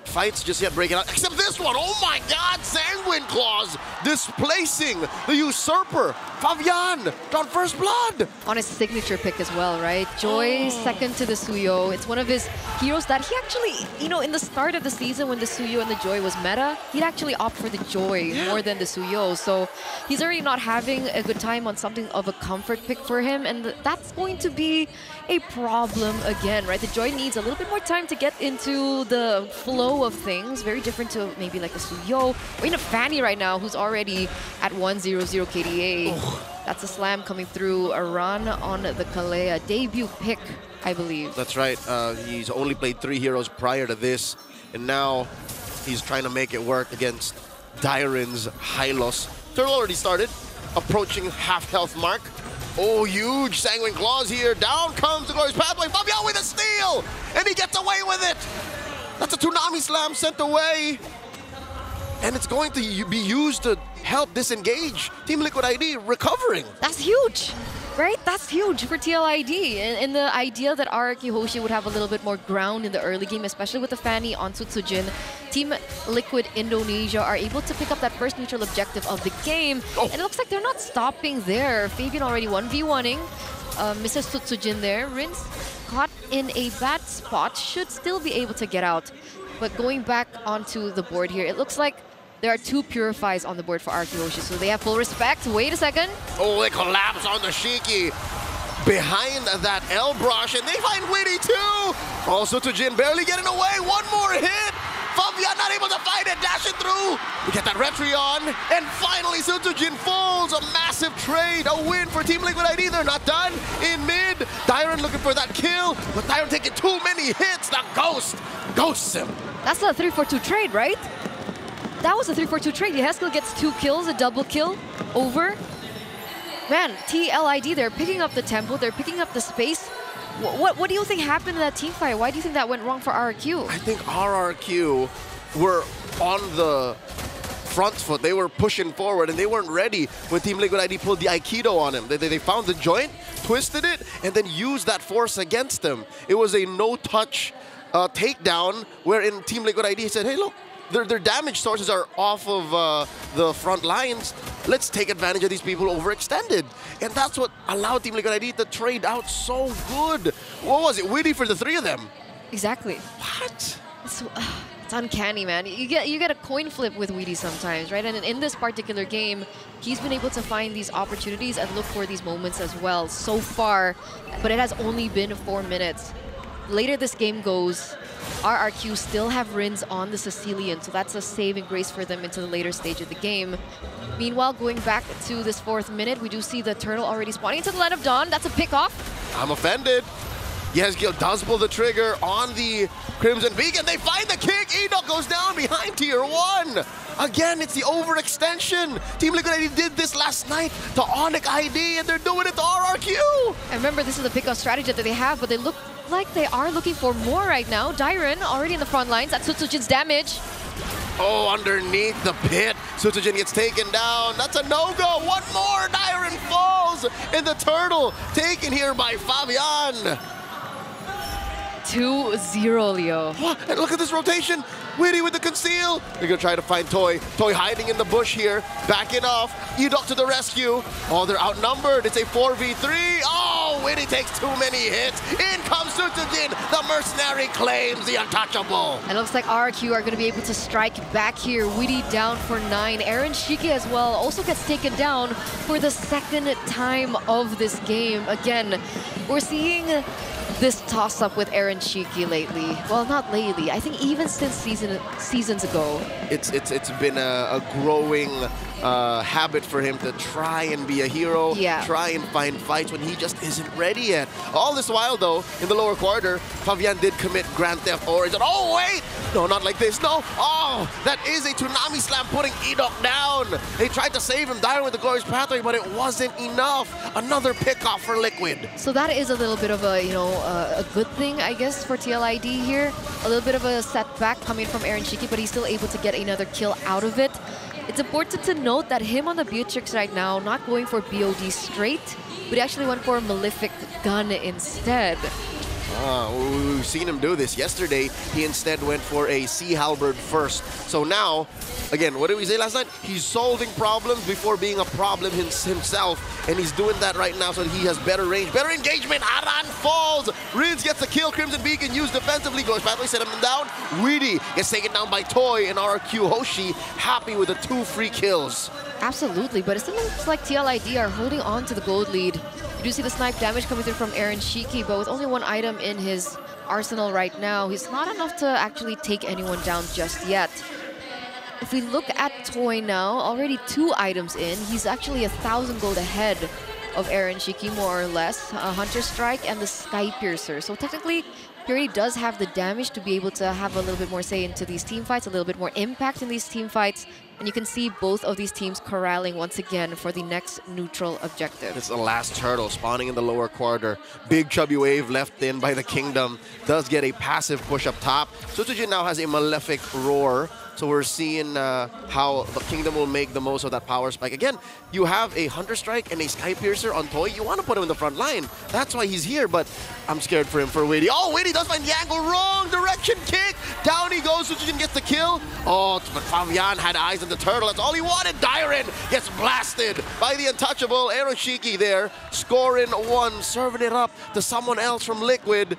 fights just yet breaking out, except this one. Oh my God, Sanguine Claws displacing the Usurper. Fabian got first blood. On his signature pick as well, right? Joy second to the Suyo. It's one of his heroes that he actually, you know, in the start of the season when the Suyo and the Joy was meta, he'd actually opt for the Joy more than the Suyo. So he's already not having a good time on something of a comfort pick for him, and that's going to be a problem again, right? The Joy needs a little bit more time to get into the flow of things. Very different to maybe like a Suyo or even a Fanny right now who's already at 100 KDA. That's a slam coming through. Aran on the Kalea. Debut pick, I believe. That's right. He's only played 3 heroes prior to this, and now he's trying to make it work against Dyron's Hylos. Turn already started, approaching half health mark. Oh, huge Sanguine Claws here. Down comes the Glorious Pathway. Fabian with a steal, and he gets away with it. That's a Tsunami Slam sent away. And it's going to be used to help disengage Team Liquid ID recovering. That's huge, right? That's huge for TLID. And the idea that RRQ Hoshi would have a little bit more ground in the early game, especially with the Fanny on Sutsujin, Team Liquid Indonesia are able to pick up that first neutral objective of the game. And it looks like they're not stopping there. Fabian already 1v1ing. Mrs. Sutsujin there. Rince caught in a bad spot. Should still be able to get out. But going back onto the board here, it looks like there are 2 Purifies on the board for RRQ Hoshi, so they have full respect. Wait a second. Oh, they collapse on the Shiki. Behind that L brush, and they find Witty too. Also to Jin barely getting away. One more hit. Fabian not able to find it, dashing through. We get that retry on, and finally Sutsujin falls. A massive trade, a win for Team Liquid ID. They're not done in mid. Dyron looking for that kill, but Dyron taking too many hits. The Ghost ghosts him. That's a 3-4-2 trade, right? That was a 3-4-2 trade. Haskell gets 2 kills, a double kill over. Man, TLID, they're picking up the tempo, they're picking up the space. What do you think happened in that team fight? Why do you think that went wrong for RRQ? I think RRQ were on the front foot. They were pushing forward and they weren't ready when Team Liquid ID pulled the Aikido on him. They found the joint, twisted it, and then used that force against him. It was a no-touch takedown wherein Team Liquid ID said, hey, look, their damage sources are off of the front lines. Let's take advantage of these people overextended. And that's what allowed Team Liquid ID to trade out so good. What was it? Witty for the 3 of them. Exactly. What? It's uncanny, man. You get a coin flip with Weedy sometimes, right? And in this particular game, he's been able to find these opportunities and look for these moments as well so far. But it has only been 4 minutes. Later this game goes, RRQ still have Rins on the Sicilian, so that's a saving grace for them into the later stage of the game. Meanwhile, going back to this 4th minute, we do see the Turtle already spawning into the Light of Dawn. That's a pick-off. I'm offended. Yesgil does pull the trigger on the Crimson Beacon. They find the kick. Edok goes down behind Tier 1. Again, it's the overextension. Team Liquid ID did this last night to Onyx ID, and they're doing it to RRQ. And remember, this is the pick-off strategy that they have, but they look like they are looking for more right now. Dyron already in the front lines. That's Sutsujin's damage. Oh, underneath the pit. Sutsujin gets taken down. That's a no-go. One more. Dyron falls. And the Turtle taken here by Fabian. 2-0, Leo. And look at this rotation. Witty with the conceal. They're going to try to find Toy. Toy hiding in the bush here. Backing off. Edok to the rescue. Oh, they're outnumbered. It's a 4v3. Oh, Witty takes too many hits. In comes Sutsujin. The mercenary claims the untouchable. And it looks like RRQ are going to be able to strike back here. Witty down for 9. Aaron Shiki as well also gets taken down for the 2nd time of this game. Again, we're seeing this toss-up with Aaron Shiki lately. Well, not lately. I think even since seasons ago. It's been a growing habit for him to try and be a hero, try and find fights when he just isn't ready yet. All this while, though, in the lower quarter, Fabian did commit Grand Theft Origin. Oh, wait! No, not like this. No! Oh, that is a Tsunami Slam putting Edok down. They tried to save him, Dyron with the Glorious Pathway, but it wasn't enough. Another pick-off for Liquid. So that is a little bit of a, a good thing, I guess, for TLID here. A little bit of a setback coming from Aaron Shiki, but he's still able to get another kill out of it. It's important to note that him on the Beatrix right now, not going for BOD straight, but he actually went for a Malefic gun instead. We've seen him do this. Yesterday, he instead went for a Sea Halberd first. So now, again, what did we say last night? He's solving problems before being a problem himself. And he's doing that right now so that he has better range, better engagement. Aran falls. Rins gets the kill. Crimson Beacon used defensively. Glorious Pathway set him down. Weedy gets taken down by Toy and RRQ. Hoshi happy with the 2 free kills. Absolutely, but it still looks like TLID are holding on to the gold lead. You do see the snipe damage coming through from Aaron Shiki, but with only 1 item in his arsenal right now, he's not enough to actually take anyone down just yet. If we look at Toy now, already 2 items in, he's actually 1,000 gold ahead of Aaron Shiki, more or less. A Hunter Strike and the Sky Piercer. So technically, he already does have the damage to be able to have a little bit more say into these team fights, a little bit more impact in these team fights. And you can see both of these teams corralling once again for the next neutral objective. It's the last Turtle spawning in the lower quarter. Big chubby wave left in by the Kingdom. Does get a passive push up top. Sutsujin now has a Malefic Roar. So we're seeing how the Kingdom will make the most of that power spike. Again, you have a Hunter Strike and a Sky Piercer on Toy. You want to put him in the front line. That's why he's here, but I'm scared for him for Witty. Oh, Witty does find the angle. Wrong direction kick. Down he goes. Sutsujin gets the kill. Oh, but Fabian had eyes on the Turtle. That's all he wanted. Dyron gets blasted by the untouchable Aaron Shiki there. Scoring 1, serving it up to someone else from Liquid.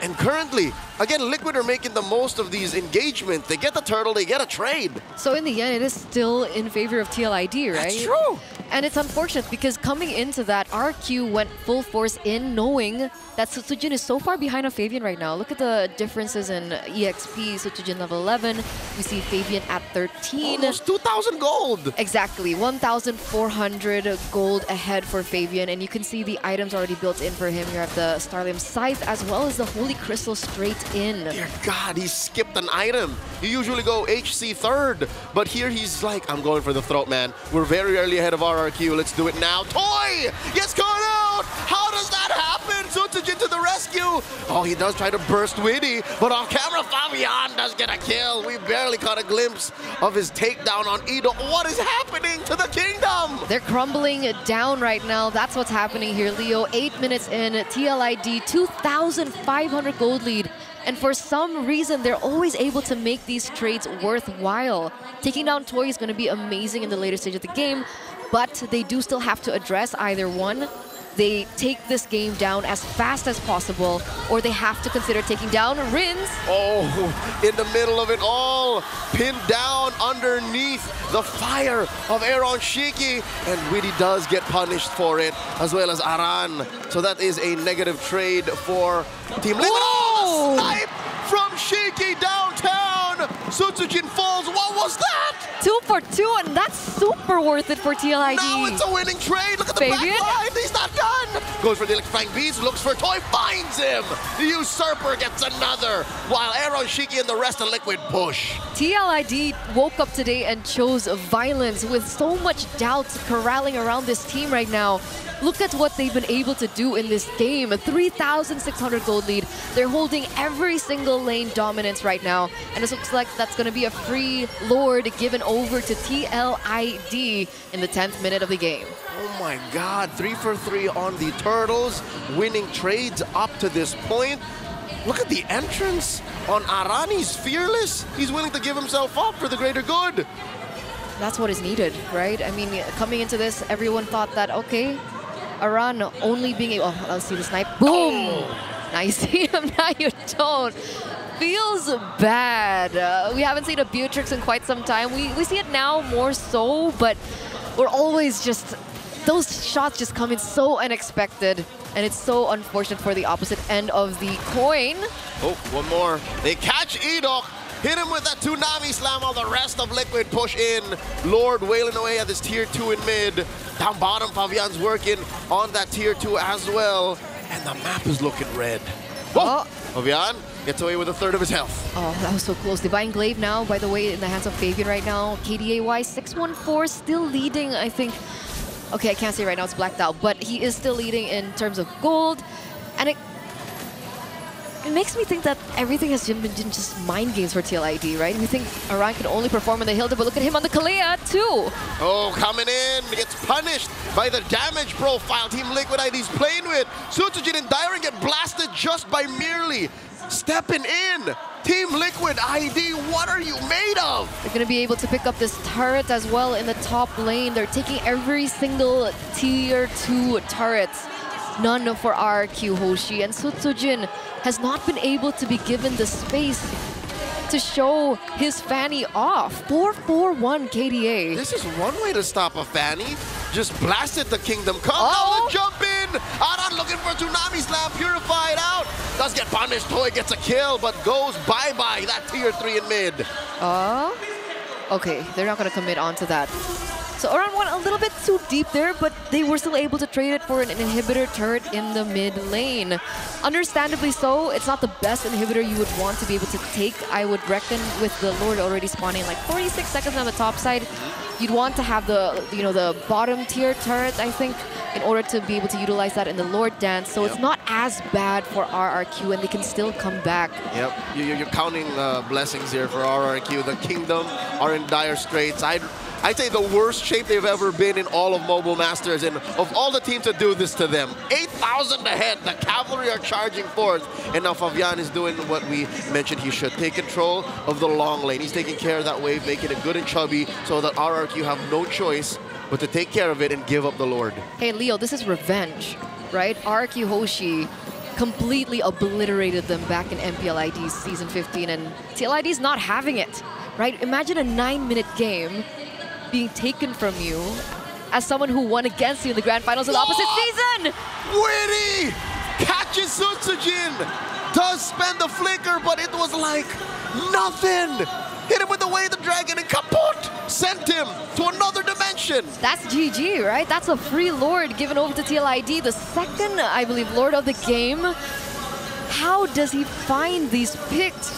And currently, again, Liquid are making the most of these engagements. They get the Turtle, they get a trade. So in the end, it is still in favor of TLID, right? That's true. And it's unfortunate because coming into that, RQ went full force in knowing that Sutsujin is so far behind on Fabian right now. Look at the differences in EXP. Sutsujin level 11. We see Fabian at 13. Almost 2,000 gold. Exactly. 1,400 gold ahead for Fabian. And you can see the items already built in for him. You have the Starlium Scythe as well as the Holy Crystal straight in. Dear God, he skipped an item. You usually go HC third, but here he's like, I'm going for the throat, man. We're very early ahead of RRQ. Let's do it now. Toy gets caught out. How does that happen? Sutsujin to the rescue. Oh, he does try to burst Witty, but off camera, Fabian does get a kill. We barely caught a glimpse of his takedown on Ido. What is happening to the kingdom? They're crumbling down right now. That's what's happening here, Leo. 8 minutes in, TLID, 2,500 gold lead. And for some reason, they're always able to make these trades worthwhile. Taking down Toy is going to be amazing in the later stage of the game, but they do still have to address either one. They take this game down as fast as possible, or they have to consider taking down Rins. Oh, in the middle of it all, pinned down underneath the fire of Aaron Shiki, and Witty does get punished for it, as well as Aran. So that is a negative trade for Team Liquid. Oh, the snipe from Shiki downtown. Sutsujin falls. What was that? 2 for 2, and that's super worth it for TLID. Now it's a winning trade. Look at the Fabian? back line. He's not done. Goes for the electrifying beast. Looks for Toy. Finds him. The Usurper gets another. While Aaron Shiki and the rest of Liquid push. TLID woke up today and chose violence with so much doubt corralling around this team right now. Look at what they've been able to do in this game. A 3,600 gold lead. They're holding every single lane dominance right now. And it looks like that's going to be a free Lord given over to TLID in the 10th minute of the game. Oh my God, 3 for 3 on the Turtles, winning trades up to this point. Look at the entrance on Arani's fearless. He's willing to give himself up for the greater good. That's what is needed, right? I mean, coming into this, everyone thought that, okay, Aran only being able... Oh, let's see the snipe. Boom! Oh. Nice. Now you don't. Feels bad. We haven't seen a Beatrix in quite some time. We see it now more so, but we're always just... Those shots just come in so unexpected, and it's so unfortunate for the opposite end of the coin. Oh, one more. They catch Edok. Hit him with that Toonami Slam while the rest of Liquid push in. Lord wailing away at this tier 2 in mid. Down bottom, Fabian's working on that tier 2 as well. And the map is looking red. Oh. Fabian gets away with a third of his health. Oh, that was so close. Divine Glaive now, by the way, in the hands of Fabian right now. KDA-wise, 614, still leading, I think. Okay, I can't say right now, it's blacked out. But he is still leading in terms of gold. And it makes me think that everything has been just mind games for TLID, right? We think Aran can only perform on the Hilda, but look at him on the Kalea too. Oh, coming in, gets punished by the damage profile Team Liquid ID's playing with. Sutsujin and Dyron get blasted just by merely stepping in. Team Liquid ID, what are you made of? They're going to be able to pick up this turret as well in the top lane. They're taking every single tier 2 turrets. None for RQ Hoshi, and Sutsujin has not been able to be given the space to show his Fanny off. 4-4-1 KDA. This is one way to stop a Fanny. Just blast it, the Kingdom Come. Now the jump in. Aran looking for Toonami Slam, purified out. Does get punished. Toy gets a kill, but goes bye-bye. That tier 3 in mid. Okay, they're not going to commit onto that. So Aran went a little bit too deep there, but they were still able to trade it for an inhibitor turret in the mid lane. Understandably so, it's not the best inhibitor you would want to be able to take. I would reckon with the Lord already spawning like 46 seconds on the top side, you'd want to have the, the bottom tier turret, I think, in order to be able to utilize that in the Lord Dance. So it's not as bad for RRQ, and they can still come back. Yep, you're counting blessings here for RRQ. The Kingdom are in dire straits. I'd say the worst shape they've ever been in all of Mobile Masters, and of all the teams to do this to them. 8,000 ahead, the Cavalry are charging forth, and now Fabian is doing what we mentioned he should. Take control of the long lane. He's taking care of that wave, making it good and chubby, so that RRQ have no choice but to take care of it and give up the Lord. Hey, Leo, this is revenge, right? RRQ Hoshi completely obliterated them back in MPLID's Season 15, and TLID's not having it, right? Imagine a 9-minute game being taken from you as someone who won against you in the grand finals of the opposite season. Witty catches Sutsujin. Does spend the flicker, but it was like nothing. Hit him with the Way of the Dragon and kaput! Sent him to another dimension. That's GG, right? That's a free Lord given over to TLID, the second, I believe, Lord of the game. How does he find these picks?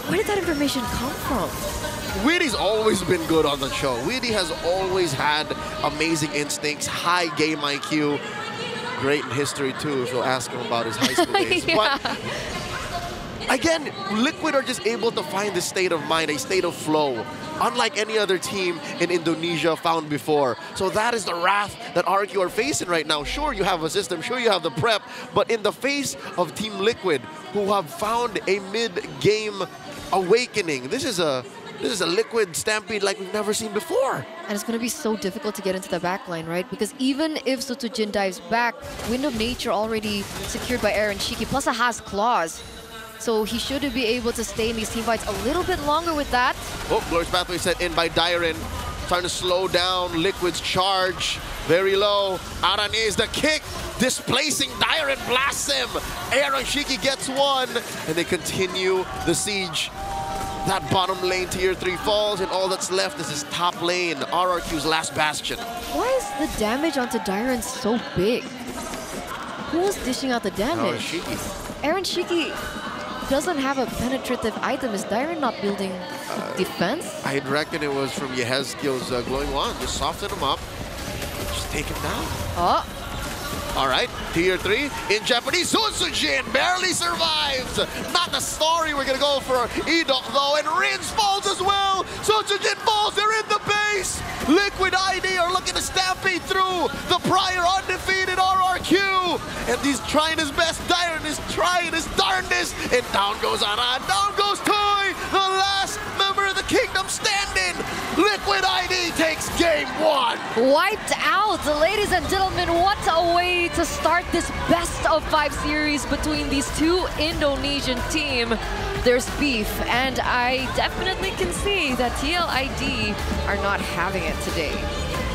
Where did that information come from? Witty's always been good on the show. Witty has always had amazing instincts, high game IQ. Great in history too, if you'll ask him about his high school days. Yeah. But again, Liquid are just able to find this state of mind, a state of flow, unlike any other team in Indonesia found before. So that is the wrath that RQ are facing right now. Sure, you have a system, sure you have the prep, but in the face of Team Liquid, who have found a mid-game awakening, this is a Liquid Stampede like we've never seen before. And it's going to be so difficult to get into the backline, right? Because even if Sutsujin dives back, Wind of Nature already secured by Aaron Shiki, plus a has claws. So he should be able to stay in these teamfights a little bit longer with that. Oh, Glorious Pathway set in by Dyren. Trying to slow down Liquid's charge. Very low. Aran is the kick. Displacing Dyren, blasts him. Aaron Shiki gets one. And they continue the siege. That bottom lane tier 3 falls, and all that's left is his top lane, RRQ's last bastion. Why is the damage onto Dyren so big? Who's dishing out the damage? Shiki. Aaron Shiki doesn't have a penetrative item. Is Dyren not building defense? I'd reckon it was from Yehezkiel's glowing wand. Just soften him up. Just take him down. Oh. All right, tier 3 in Japanese. Sutsujin barely survives. Not the story we're gonna go for Edok though, and Rins falls as well. Sutsujin falls. They're in the base. Liquid ID are looking to stampede through the prior undefeated RRQ, and he's trying his best. Dyren is trying his darndest, and down goes Aran. Down goes Toy, the last member of the kingdom standing. Liquid ID takes game 1. Wiped out, ladies and gentlemen. What a way to start this best of 5 series between these two Indonesian teams. There's beef, and I definitely can see that TLID are not having it today.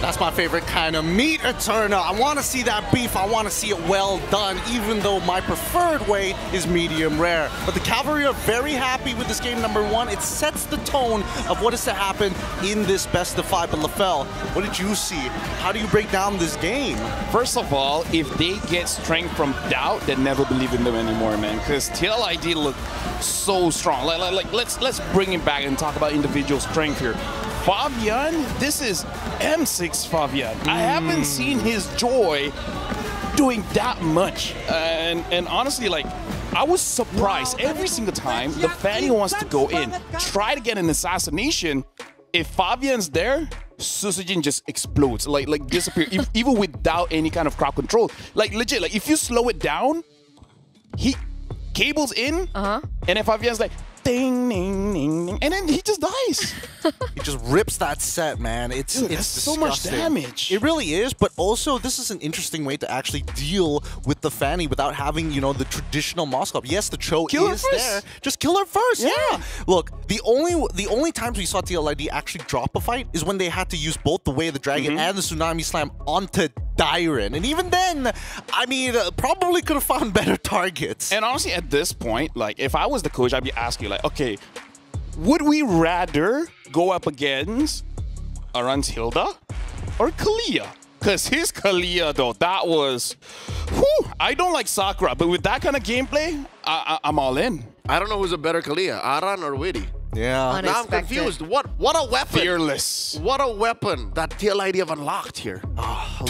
That's my favorite kind of meat, Eterna. I want to see that beef. I want to see it well done, even though my preferred way is medium rare. But the Cavalry are very happy with this game number 1. It sets the tone of what is to happen in this best of 5. But LaFell, what did you see? How do you break down this game? First of all, if they get strength from doubt, then never believe in them anymore, man. Because TLID look so strong. Like let's bring it back and talk about individual strength here. Fabian, this is M6 Fabian. I haven't seen his joy doing that much. And honestly, like, I was surprised every single time the Fanny wants to go in, try to get an assassination. If Fabian's there, Sutsujin just explodes, like disappear, even without any kind of crowd control. Like legit, like if you slow it down, he cables in, and then Fabian's like, ding, ding, ding, ding, and then he just dies. He just rips that set, man. It's so much damage. It really is, but also this is an interesting way to actually deal with the Fanny without having, you know, the traditional Moss Club. Yes, the Cho is there. Just kill her first. Yeah. Look, the only times we saw TLID actually drop a fight is when they had to use both the Way of the Dragon and the Tsunami Slam onto Dyren. And even then, I mean, probably could have found better targets. And honestly, at this point, like, if I was the coach, I'd be asking, like, okay, would we rather go up against Aran's Hilda or Kalia? Because his Kalia, though, that was... Whew, I don't like Sakura, but with that kind of gameplay, I'm all in. I don't know who's a better Kalia, Aran or Witty. Yeah. Now I'm confused. What a weapon. Fearless. What a weapon that TLID have unlocked here.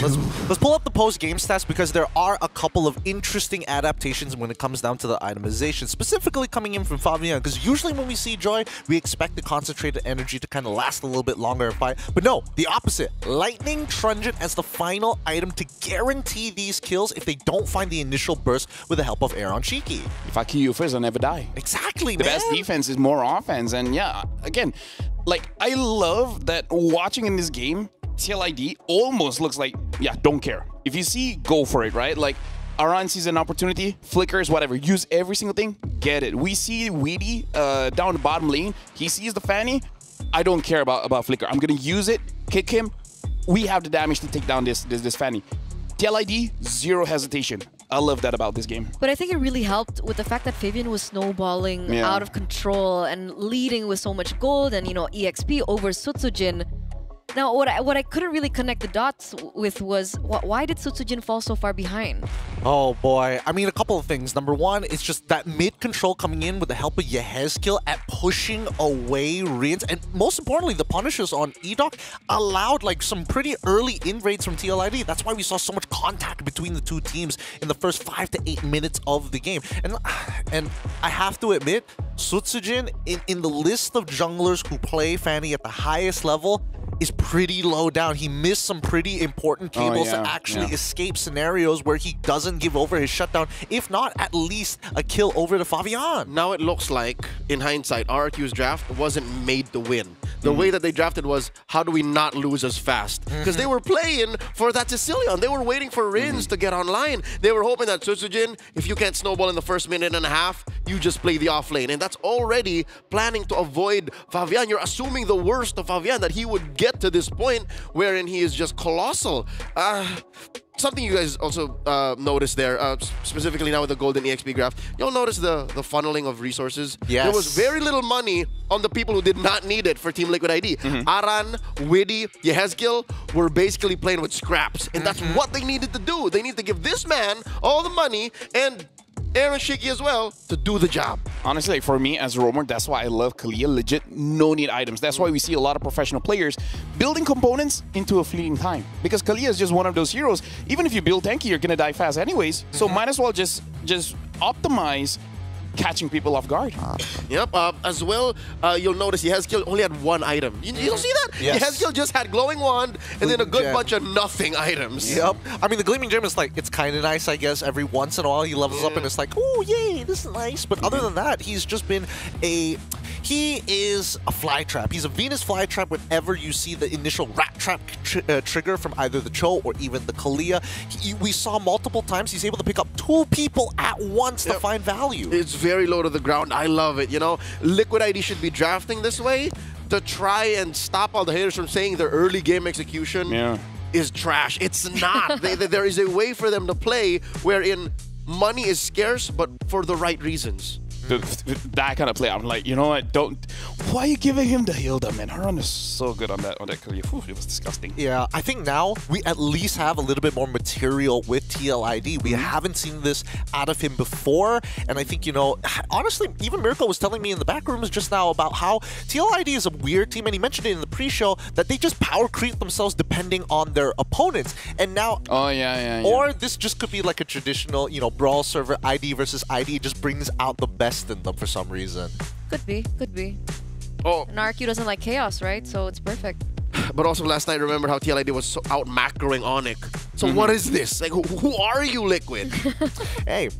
Let's pull up the post-game stats, because there are a couple of interesting adaptations when it comes down to the itemization, specifically coming in from Fabian, because usually when we see Joy, we expect the concentrated energy to kind of last a little bit longer in fight. But no, the opposite. Lightning Truncheon as the final item to guarantee these kills if they don't find the initial burst with the help of Aaron Shiki. If I kill you first, I'll never die. Exactly, man. The best defense is more offense. And yeah, again, like, I love that watching in this game, TLID almost looks like, yeah, don't care. If you see, go for it, right? Like, Aran sees an opportunity, flickers, whatever, use every single thing, get it. We see Weedy down the bottom lane. He sees the Fanny. I don't care about flicker. I'm gonna use it, kick him, we have the damage to take down this Fanny. TLID, zero hesitation. I love that about this game. But I think it really helped with the fact that Fabian was snowballing out of control and leading with so much gold and, you know, EXP over Sutsujin. Now, what I couldn't really connect the dots with was why did Sutsujin fall so far behind? Oh boy, I mean a couple of things. Number one, it's just that mid control coming in with the help of Yehezkiel at pushing away Rins, and most importantly, the punishes on Edoc allowed like some pretty early invades from TLID. That's why we saw so much contact between the two teams in the first 5 to 8 minutes of the game. And I have to admit, Sutsujin in the list of junglers who play Fanny at the highest level is pretty low down. He missed some pretty important cables to actually escape scenarios where he doesn't give over his shutdown, if not at least a kill over to Fabian. Now it looks like, in hindsight, RRQ's draft wasn't made to win. The way that they drafted was, how do we not lose as fast? Because they were playing for that Sicilian. They were waiting for Rins to get online. They were hoping that Sutsujin, if you can't snowball in the first minute and a half, you just play the off lane. And that's already planning to avoid Fabian. You're assuming the worst of Fabian, that he would get to this point wherein he is just colossal. Something you guys also noticed there, specifically now with the golden EXP graph, you'll notice the funneling of resources. Yes. There was very little money on the people who did not need it for Team Liquid ID. Aran, Widdy, Yehezkiel were basically playing with scraps, and that's what they needed to do. They need to give this man all the money and Aaron Shiki as well to do the job. Honestly, like for me as a roamer, that's why I love Kalia. Legit, no need items. That's why we see a lot of professional players building components into a fleeting time. Because Kalia is just one of those heroes. Even if you build tanky, you're gonna die fast anyways. So might as well just optimize catching people off guard. Yep. As well, you'll notice Yehezkiel only had one item. You don't see that? Yes. Yehezkiel just had Glowing Wand and then a good bunch of nothing items. Yep. I mean, the Gleaming Gem is like, it's kind of nice, I guess. Every once in a while, he levels up and it's like, oh, yay, this is nice. But other than that, he's just been he is a fly trap. He's a Venus fly trap whenever you see the initial rat trap trigger from either the Cho or even the Kalia. We saw multiple times he's able to pick up 2 people at once to find value. It's very low to the ground. I love it. You know, Liquid ID should be drafting this way to try and stop all the haters from saying their early game execution is trash. It's not. There is a way for them to play wherein money is scarce, but for the right reasons. That kind of play, I'm like, you know what, why are you giving him the Hilda, man? Her run is so good on that Kalia. It was disgusting. Yeah, I think now we at least have a little bit more material with TLID. We haven't seen this out of him before, and I think, you know, honestly, even Miracle was telling me in the back rooms just now about how TLID is a weird team, and he mentioned it in the pre-show that they just power creep themselves depending on their opponents. And now, or this just could be like a traditional, you know, brawl server, ID versus ID. It just brings out the best in them for some reason. Could be. Oh, and RQ doesn't like chaos, right? So it's perfect. But also last night, remember how TLID was so out macroing Onyx. So what is this? Like, who are you, Liquid? Hey,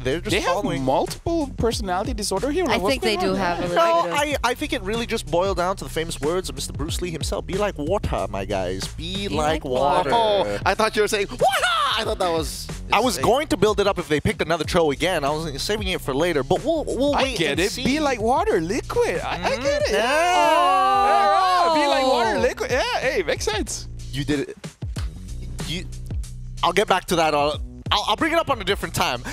they're just they following. Have multiple personality disorder here. I think they do have a little bit of... I think it really just boiled down to the famous words of Mr. Bruce Lee himself. Be like water, my guys. Be like water. Oh, I thought you were saying water. I thought that was... I was going to build it up if they picked another Cho again. I was saving it for later, but we'll wait. I get it. See. Be like water, liquid. I get it. Be like water, liquid. Yeah, hey, makes sense. You did it. I'll get back to that. I'll bring it up on a different time.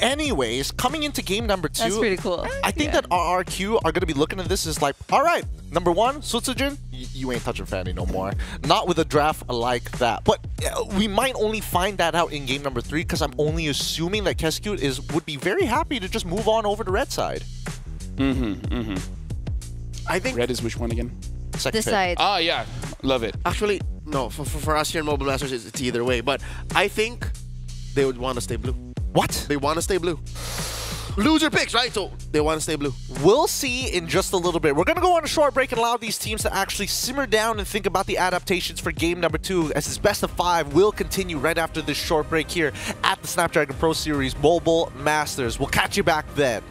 Anyways, coming into game number 2, that's pretty cool. I think that RRQ are going to be looking at this as like, all right, number 1, Sutsujin, you ain't touching Fanny no more. Not with a draft like that. But we might only find that out in game number 3 because I'm only assuming that Kescute would be very happy to just move on over to red side. I think red is which one again? Second this side. Oh yeah, love it. Actually, no, for us here in Mobile Masters, it's either way. But I think they would want to stay blue. What? They want to stay blue. Loser picks, right? So they want to stay blue. We'll see in just a little bit. We're going to go on a short break and allow these teams to actually simmer down and think about the adaptations for game number 2, as this best of 5 will continue right after this short break here at the Snapdragon Pro Series Mobile Masters. We'll catch you back then.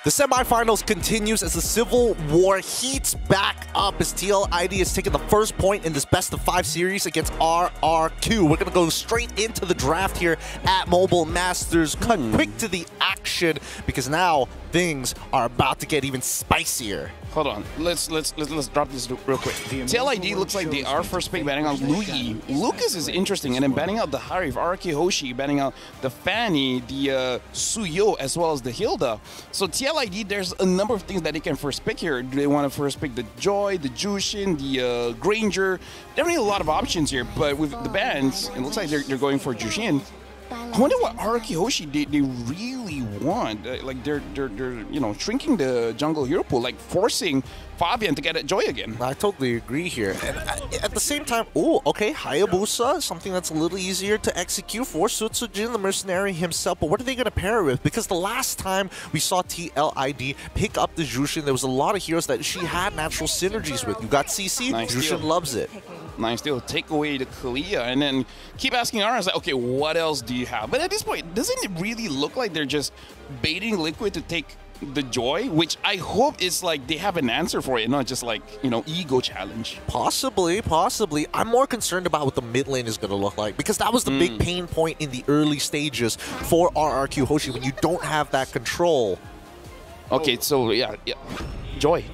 The semifinals continues as the Civil War heats back up as TLID has taken the first point in this best-of-5 series against RRQ. We're going to go straight into the draft here at Mobile Masters. Cut quick to the action because now things are about to get even spicier. Hold on, let's drop this real quick. TLID looks like they are first pick banning out Louis. Lucas is interesting, and then banning out the Harif, RRQ Hoshi, banning out the Fanny, the Suyo, as well as the Hilda. So TLID, there's a number of things that they can first pick here. Do they want to first pick the Joy, the Jushin, the Granger? Definitely a lot of options here, but with the bans, it looks like they're going for Jushin. I wonder what RRQ Hoshi they really want. Like they're you know, shrinking the jungle hero pool, like forcing Fabian to get a Joy again. I totally agree here. And at the same time, oh, okay, Hayabusa, something that's a little easier to execute for Sutsujin, the mercenary himself. But what are they going to pair it with? Because the last time we saw TLID pick up the Jushin, there was a lot of heroes that she had natural synergies with. You got CC, nice Jushin loves it. Nice deal. Take away the Kalia and then keep asking Aran, like, okay, what else do you have? But at this point, doesn't it really look like they're just baiting Liquid to take the Joy, which I hope is like they have an answer for it, not just like, you know, ego challenge. Possibly. I'm more concerned about what the mid lane is going to look like because that was the big pain point in the early stages for RRQ Hoshi when you don't have that control. Okay, so yeah. Joy.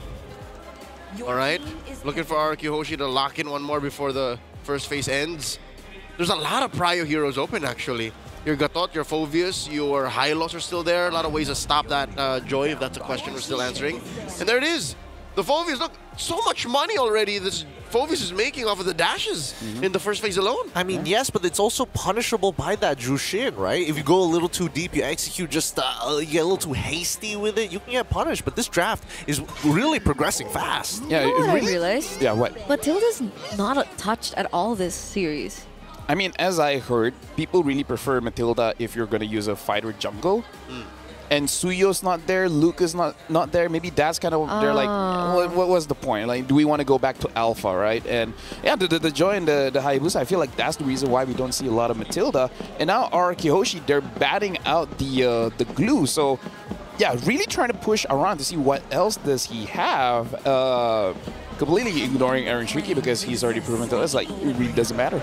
All right, looking for RRQ Hoshi to lock in one more before the first phase ends. There's a lot of Prio heroes open, actually. Your Gatot, your Phoveus, your Hylos are still there. A lot of ways to stop that Joy, if that's a question we're still answering. And there it is. The Phoveus, look, so much money already this Phoveus is making off of the dashes in the first phase alone. I mean, yes, but it's also punishable by that Jushin, right? If you go a little too deep, you execute just, you get a little too hasty with it, you can get punished. But this draft is really progressing fast. Yeah, you know what I realized? Yeah, what? Matilda's not touched at all this series. I mean, as I heard, people really prefer Matilda if you're going to use a fighter jungle. And Suyo's not there, Luca's not there. Maybe that's kind of, they're like, what was the point? Like, do we want to go back to Alpha, right? And yeah, the Joy and the Hayabusa, I feel like that's the reason why we don't see a lot of Matilda. And now RRQ Hoshi, they're batting out the glue. So yeah, really trying to push around to see what else does he have. Completely ignoring Aaron Tricky because he's already proven to us like it really doesn't matter.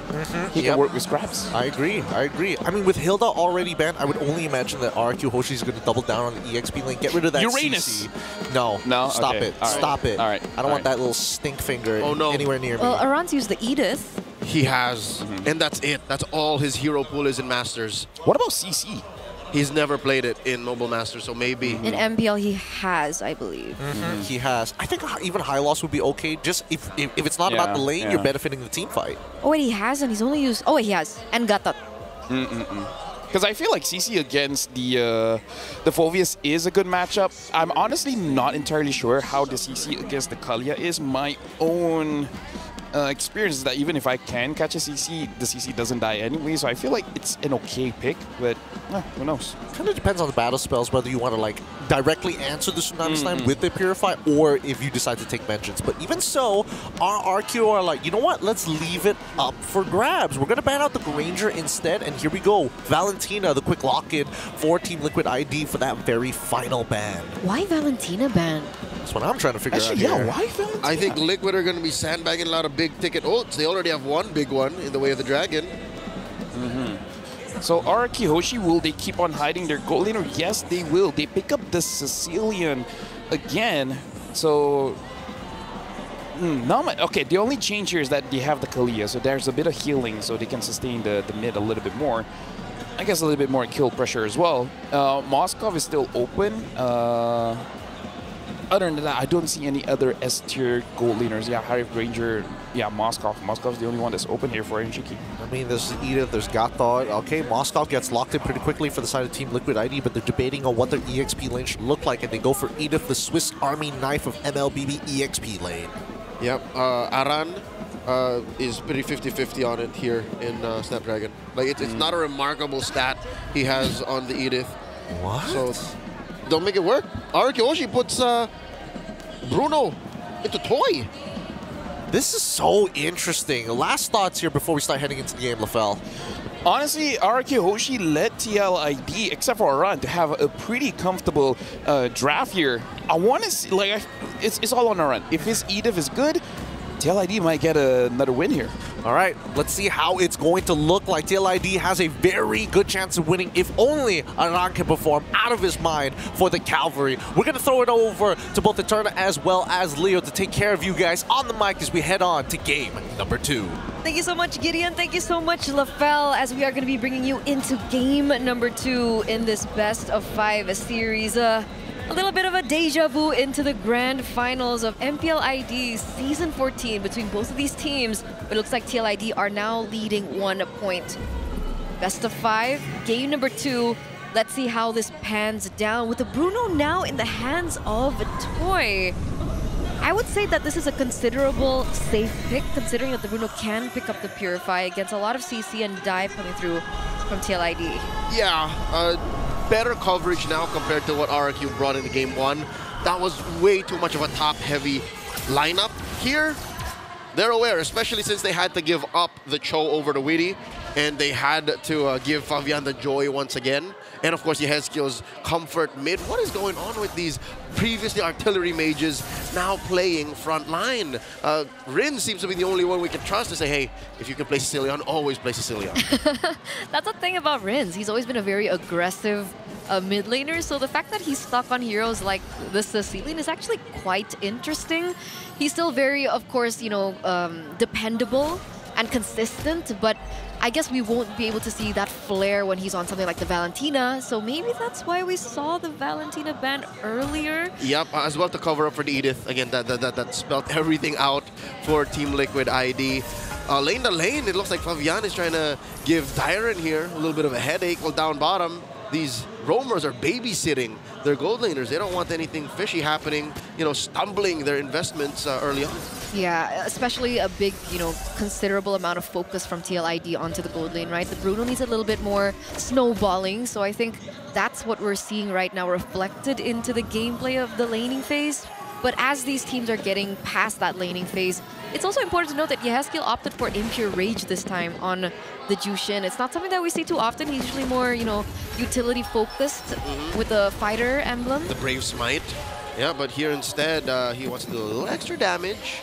He can work with scraps. I agree. I mean, with Hilda already banned, I would only imagine that RRQ Hoshi is going to double down on the EXP lane. Get rid of that Uranus. CC. No. Stop it. All Stop it. All right. I don't want that little stink finger anywhere near me. Well, Aran's used the Edith. He has, and that's it. That's all his hero pool is in Masters. What about CC? He's never played it in Mobile Masters, so maybe. In MPL, he has, I believe. He has. I think even Hylos would be okay. Just if it's not about the lane, you're benefiting the team fight. Oh wait, he hasn't. He's only used. Oh wait, he has. And Gatot. Because I feel like CC against the Phoveus is a good matchup. I'm honestly not entirely sure how the CC against the Kalia is. My own experience is that even if I can catch a CC, the CC doesn't die anyway. So I feel like it's an okay pick, but who knows? Kind of depends on the battle spells, whether you want to like directly answer the Tsunami Slam with the Purify or if you decide to take Vengeance. But even so, RRQ are like, you know what? Let's leave it up for grabs. We're going to ban out the Granger instead. And here we go. Valentina, the quick lock-in for Team Liquid ID for that very final ban. Why Valentina ban? That's what I'm trying to figure out here. Why Valentina? I think Liquid are going to be sandbagging a lot of big-ticket ults. They already have one big one in the way of the Dragon. So RRQ Hoshi, will they keep on hiding their gold laner? Yes, they will. They pick up the Sicilian again. So, okay, the only change here is that they have the Kalia. So there's a bit of healing so they can sustain the mid a little bit more. I guess a little bit more kill pressure as well. Moskov is still open. Other than that, I don't see any other S-tier gold laners. Yeah, Harif, Granger, yeah, Moskov. Moskov's the only one that's open here for Enjiki. I mean, there's Edith, there's Gatot. Okay, Moskov gets locked in pretty quickly for the side of Team Liquid ID, but they're debating on what their EXP lane should look like, and they go for Edith, the Swiss Army knife of MLBB EXP lane. Yep, Aran is pretty 50-50 on it here in Snapdragon. Like, it's not a remarkable stat he has on the Edith. What? So, don't make it work. RRQ Hoshi puts Bruno into toy. This is so interesting. Last thoughts here before we start heading into the game, LaFell. Honestly, RRQ Hoshi led TLID, except for a run, to have a pretty comfortable draft here. I want to see, like, it's all on a run. If his EDIF is good, TLID might get another win here. All right, let's see how it's going to look like. TLID has a very good chance of winning if only Aran can perform out of his mind for the Cavalry. We're going to throw it over to both Eterna as well as Leo to take care of you guys on the mic as we head on to game number 2. Thank you so much, Gideon. Thank you so much, LaFell, as we are going to be bringing you into game number 2 in this best of 5 series. A little bit of a deja vu into the grand finals of MPLID Season 14 between both of these teams. But it looks like TLID are now leading 1 point. Best of 5, game number 2. Let's see how this pans down with the Bruno now in the hands of Toy. I would say that this is a considerable safe pick, considering that the Bruno can pick up the Purify against a lot of CC and dive coming through from TLID. Yeah, better coverage now compared to what RRQ brought into game 1. That was way too much of a top-heavy lineup. Here, they're aware, especially since they had to give up the Cho over to Witty, and they had to give Favian the Joy once again. And of course, Yehezkiel's comfort mid. What is going on with these previously artillery mages now playing front line? Rin seems to be the only one we can trust to say, hey, if you can play Sicilian, always play Sicilian. That's the thing about Rins. He's always been a very aggressive mid laner, so the fact that he's stuck on heroes like the Sicilian is actually quite interesting. He's still very, of course, you know, dependable and consistent, but I guess we won't be able to see that flair when he's on something like the Valentina, so maybe that's why we saw the Valentina ban earlier. Yep, as well to cover up for the Edith. Again, that spelled everything out for Team Liquid ID. Lane to lane, it looks like Favian is trying to give Dyron here a little bit of a headache. While down bottom, these roamers are babysitting their gold laners. They don't want anything fishy happening, you know, stumbling their investments early on. Yeah, especially a big, you know, considerable amount of focus from TLID onto the gold lane, right? The Bruno needs a little bit more snowballing, so I think that's what we're seeing right now reflected into the gameplay of the laning phase. But as these teams are getting past that laning phase, it's also important to note that Yehezkiel opted for Impure Rage this time on the Jushin. It's not something that we see too often. He's usually more, you know, utility focused with the fighter emblem. The Brave Smite. Yeah, but here instead, he wants to do a little extra damage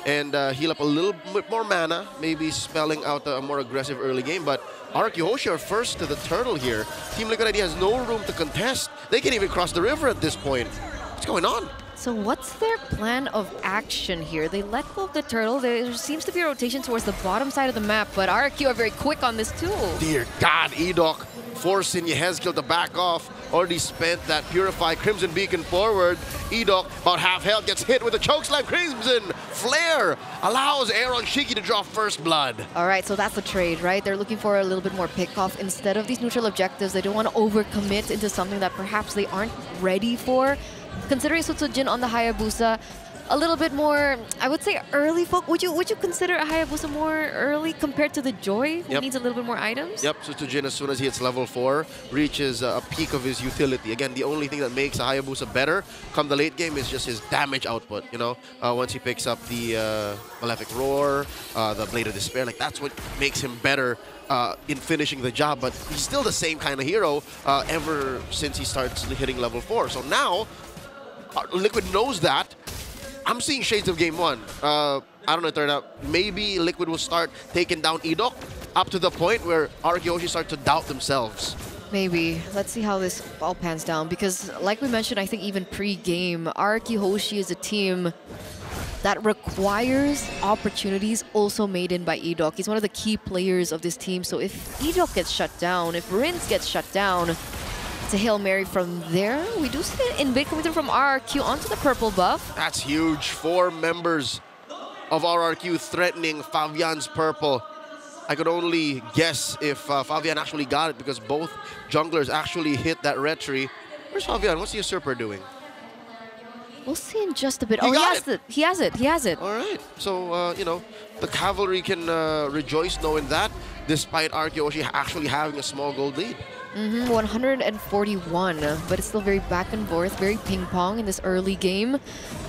and heal up a little bit more mana, maybe spelling out a more aggressive early game. But RRQ Hoshi are first to the turtle here. Team Liquid ID has no room to contest. They can't even cross the river at this point. What's going on? So what's their plan of action here? They let go of the turtle. There seems to be a rotation towards the bottom side of the map, but RRQ are very quick on this too. Dear God, Edok forcing Yehezkiel to back off. Already spent that Purify Crimson Beacon forward. Edok, about half health, gets hit with a chokeslam. Crimson Flare allows Aaron Shiki to draw first blood. All right, so that's the trade, right? They're looking for a little bit more pickoff instead of these neutral objectives. They don't want to overcommit into something that perhaps they aren't ready for. Considering Sutsujin on the Hayabusa, a little bit more, I would say, early folk. Would you consider a Hayabusa more early compared to the Joy, who needs a little bit more items? Yep, Sutsujin, as soon as he hits level 4, reaches a peak of his utility. Again, the only thing that makes a Hayabusa better come the late game is just his damage output, you know? Once he picks up the Malefic Roar, the Blade of Despair, like that's what makes him better in finishing the job. But he's still the same kind of hero ever since he starts hitting level 4. So now, Liquid knows that. I'm seeing shades of game 1. I don't know, turn out maybe Liquid will start taking down Edok up to the point where RRQ Hoshi start to doubt themselves. Maybe. Let's see how this all pans down, because like we mentioned, I think even pre-game, RRQ Hoshi is a team that requires opportunities also made in by Edok. He's one of the key players of this team, so if Edok gets shut down, if Rins gets shut down, it's a Hail Mary from there. We do see an invade coming through from RRQ onto the purple buff. That's huge. 4 members of RRQ threatening Favian's purple. I could only guess if Favian actually got it because both junglers actually hit that retry. Where's Favian? What's the usurper doing? We'll see in just a bit. He has it. He has it. He has it. All right. So, you know, the cavalry can rejoice knowing that, despite RRQ Hoshi actually having a small gold lead. 141, but it's still very back and forth, very ping-pong in this early game.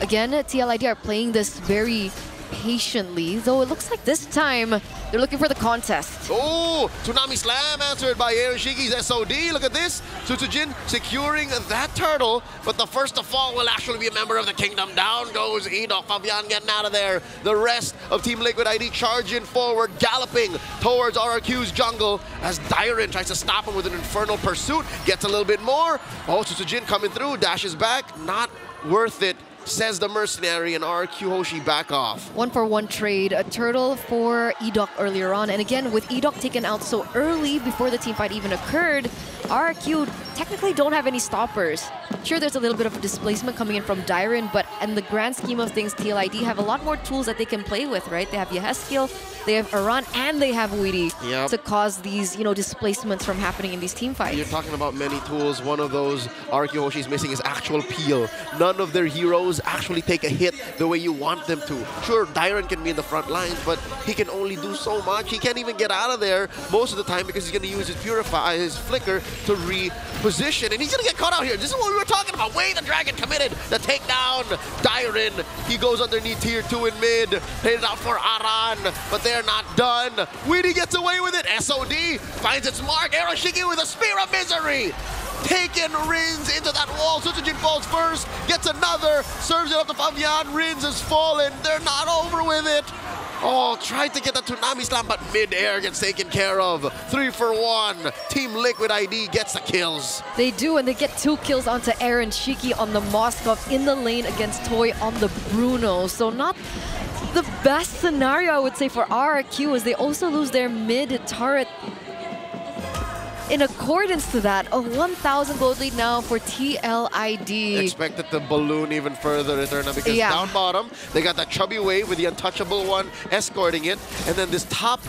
Again, TLID are playing this very patiently, though it looks like this time they're looking for the contest. Oh, Tsunami Slam answered by Eroshiki's SOD. Look at this. Sutsujin securing that turtle, but the first to fall will actually be a member of the Kingdom. Down goes Edok. Fabian getting out of there. The rest of Team Liquid ID charging forward, galloping towards RRQ's jungle as Dyron tries to stop him with an Infernal Pursuit. Gets a little bit more. Oh, Sutsujin coming through, dashes back. Not worth it, says the Mercenary, and RRQ Hoshi back off. 1-for-1 trade, a turtle for Edok earlier on. And again, with Edok taken out so early before the team fight even occurred, RRQ technically don't have any stoppers. Sure, there's a little bit of displacement coming in from Dyron, but in the grand scheme of things, TLID have a lot more tools that they can play with, right? They have Yehezkiel, they have Aran, and they have Weedy to cause these, displacements from happening in these team fights. You're talking about many tools. One of those RRQ Hoshi is missing is actual peel. None of their heroes actually take a hit the way you want them to. Sure, Dyron can be in the front lines, but he can only do so much. He can't even get out of there most of the time because he's going to use his Purify, his Flicker, to reposition, and he's going to get caught out here. This is what we were talking about. Way the Dragon committed the takedown. Dyron, he goes underneath tier 2 in mid. Played it out for Aran, but they're not done. Weedy gets away with it. SOD finds its mark. Eroshiki with a Spear of Misery. Taking Rins into that wall. Sutsujin falls first, gets another, serves it up to Fabian. Rins has fallen. They're not over with it. Oh, tried to get the Tsunami Slam, but mid-air gets taken care of. 3-for-1. Team Liquid ID gets the kills. They do, and they get 2 kills onto Aaron Shiki on the Moskov in the lane against Toy on the Bruno. So not the best scenario, I would say, for RRQ, as they also lose their mid-turret. In accordance to that, a 1,000 gold lead now for TLID. Expected to balloon even further, Eterna, because down bottom, they got that chubby wave with the Untouchable one escorting it. And then this top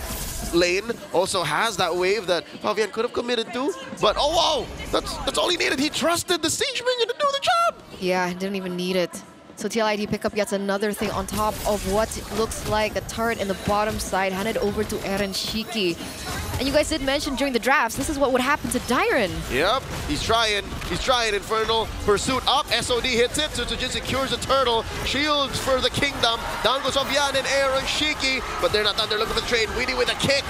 lane also has that wave that Fabian could have committed to. But oh wow, that's all he needed. He trusted the Siege Minion to do the job. Yeah, didn't even need it. So TLID pick up yet another thing on top of what looks like a turret in the bottom side, handed over to Eren Shiki. And you guys did mention during the drafts, this is what would happen to Dyron. Yep, he's trying. Infernal Pursuit up, SOD hits it, Sutsujin secures the turtle, shields for the Kingdom. Down goes Fabian and Eren Shiki, but they're not done, they're looking for the trade. Weedy with a kick.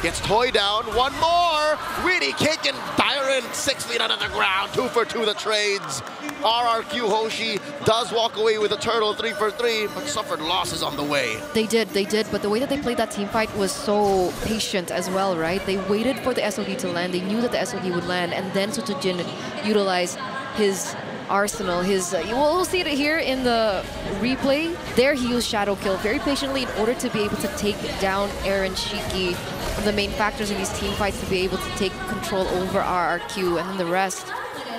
Gets Toy down, one more. Weedy kick and Dyron 6 feet under the ground. 2-for-2 the trades. RRQ Hoshi does walk away with a turtle 3-for-3, but suffered losses on the way. They did, but the way that they played that team fight was so patient as well, right? They waited for the SOD to land. They knew that the SOD would land, and then Sutsujin utilized his arsenal. We'll see it here in the replay. There he used Shadow Kill very patiently in order to be able to take down Eren Shiki. One of the main factors in these team fights to be able to take control over RRQ, and then the rest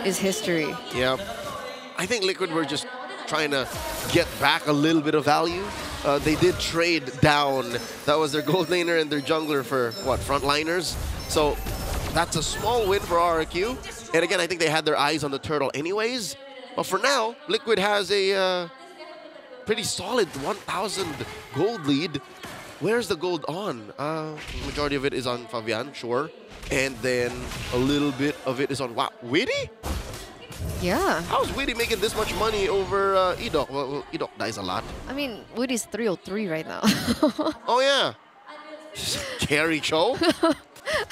is history. Yep. I think Liquid were just trying to get back a little bit of value. They did trade down. That was their gold laner and their jungler for, what, frontliners? So that's a small win for RRQ. And again, I think they had their eyes on the turtle anyways. But for now, Liquid has a pretty solid 1,000 gold lead. Where's the gold on? Majority of it is on Fabian, sure. And then a little bit of it is on, wow, Weedy? Yeah. How's Weedy making this much money over Edok? Well, Edok dies a lot. I mean, Weedy's 303 right now. Oh, yeah. Carry Cho?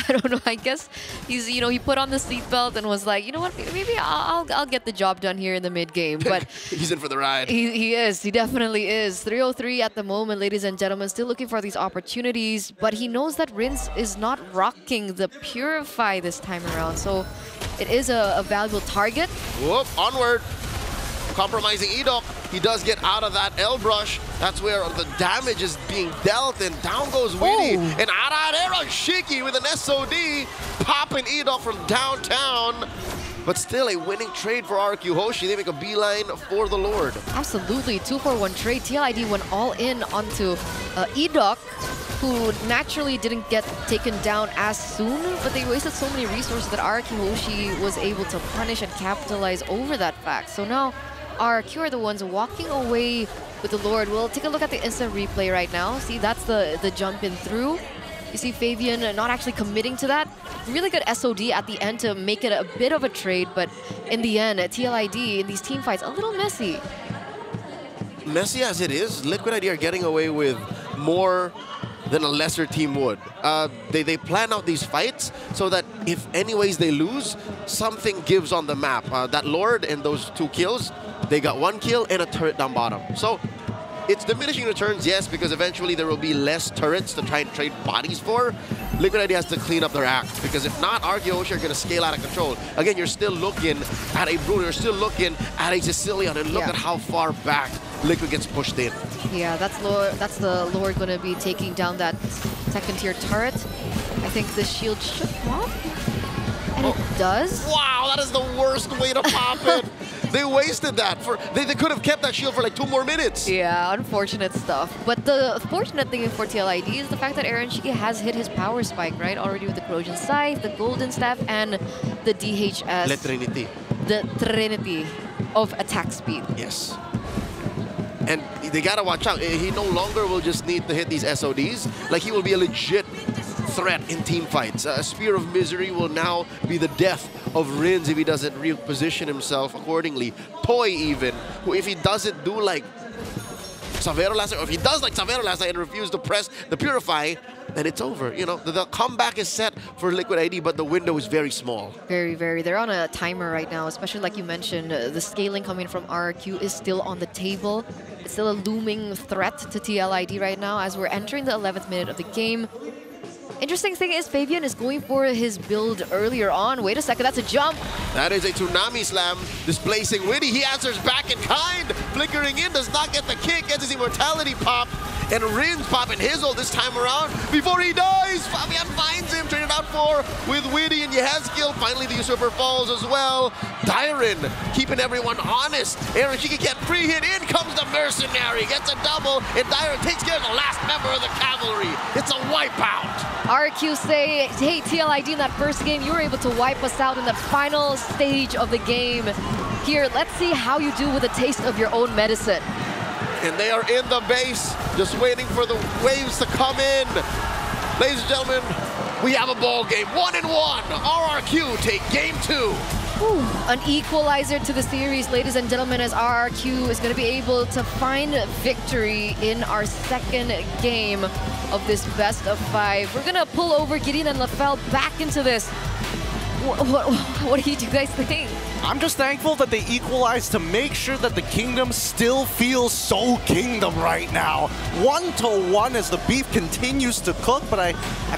I don't know. I guess he's, he put on the seatbelt and was like, you know what, maybe I'll get the job done here in the mid game. But he's in for the ride. He is. He definitely is. 303 at the moment, ladies and gentlemen. Still looking for these opportunities, but he knows that Rins is not rocking the Purify this time around. So it is a valuable target. Whoop! Onward. Compromising Edok. He does get out of that L brush. That's where the damage is being dealt, and down goes Weedy. And Eren Shiki with an SOD, popping Edok from downtown. But still a winning trade for RRQ Hoshi. They make a beeline for the Lord. Absolutely, 2-for-1 trade. TLID went all in onto Edok, who naturally didn't get taken down as soon, but they wasted so many resources that RRQ Hoshi was able to punish and capitalize over that fact. So now RRQ are the ones walking away with the Lord. We'll take a look at the instant replay right now. See, that's the jump in through. You see Fabian not actually committing to that. Really good SOD at the end to make it a bit of a trade, but in the end, TLID in these team fights, a little messy. messy as it is, Liquid ID are getting away with more than a lesser team would. They plan out these fights so that if anyways they lose, something gives on the map. That Lord and those 2 kills, they got 1 kill and a turret down bottom. So it's diminishing returns, yes, because eventually there will be less turrets to try and trade bodies for. Liquid ID has to clean up their act, because if not, Archeosia are going to scale out of control. Again, you're still looking at a Bruno, you're still looking at a Sicilian, and look at how far back Liquid gets pushed in. Yeah, that's the Lord going to be taking down that second tier turret. I think the shield should pop. And it does. Wow, that is the worst way to pop it. They wasted that. They could have kept that shield for like 2 more minutes. Yeah, unfortunate stuff. But the fortunate thing for TLID is the fact that Aaron Shiki has hit his power spike, right? Already with the Corrosion Scythe, the Golden Staff, and the DHS. Le Trinity. The Trinity of attack speed. Yes. And they gotta watch out. He no longer will just need to hit these SODs. Like, he will be a legit threat in team fights. Spear of Misery will now be the death of Rins if he doesn't reposition himself accordingly. Toy even, who if he doesn't do like Savero last night, or if he does like Savero last night and refuse to press the Purify, then it's over. You know, the comeback is set for Liquid ID, but the window is very small. Very, very. They're on a timer right now, especially like you mentioned. The scaling coming from RRQ is still on the table. It's still a looming threat to TLID right now as we're entering the 11th minute of the game. Interesting thing is Fabian is going for his build earlier on. Wait a second, that's a jump. That is a Tsunami Slam displacing Witty. He answers back in kind. Flickering in, does not get the kick, gets his Immortality pop. And Rins popping his ult this time around. Before he dies, Fabian finds him, traded out for with Witty and Yehezkiel. Finally, the Usurper falls as well. Dyron keeping everyone honest. Aaron Shiki can't pre-hit. In comes the Mercenary, gets a double, and Dyron takes care of the last member of the Cavalry. It's a wipeout. RQ say, hey, TLID, in that first game, you were able to wipe us out in the final stage of the game. Here, let's see how you do with a taste of your own medicine. And they are in the base, just waiting for the waves to come in. Ladies and gentlemen, we have a ball game. 1-1. RRQ take game 2. Ooh, an equalizer to the series, ladies and gentlemen, as RRQ is going to be able to find victory in our second game of this best of 5. We're going to pull over Gideon and Lafelle back into this. What do you guys think? I'm just thankful that they equalized to make sure that the Kingdom still feels so Kingdom right now. 1-1 as the beef continues to cook, but I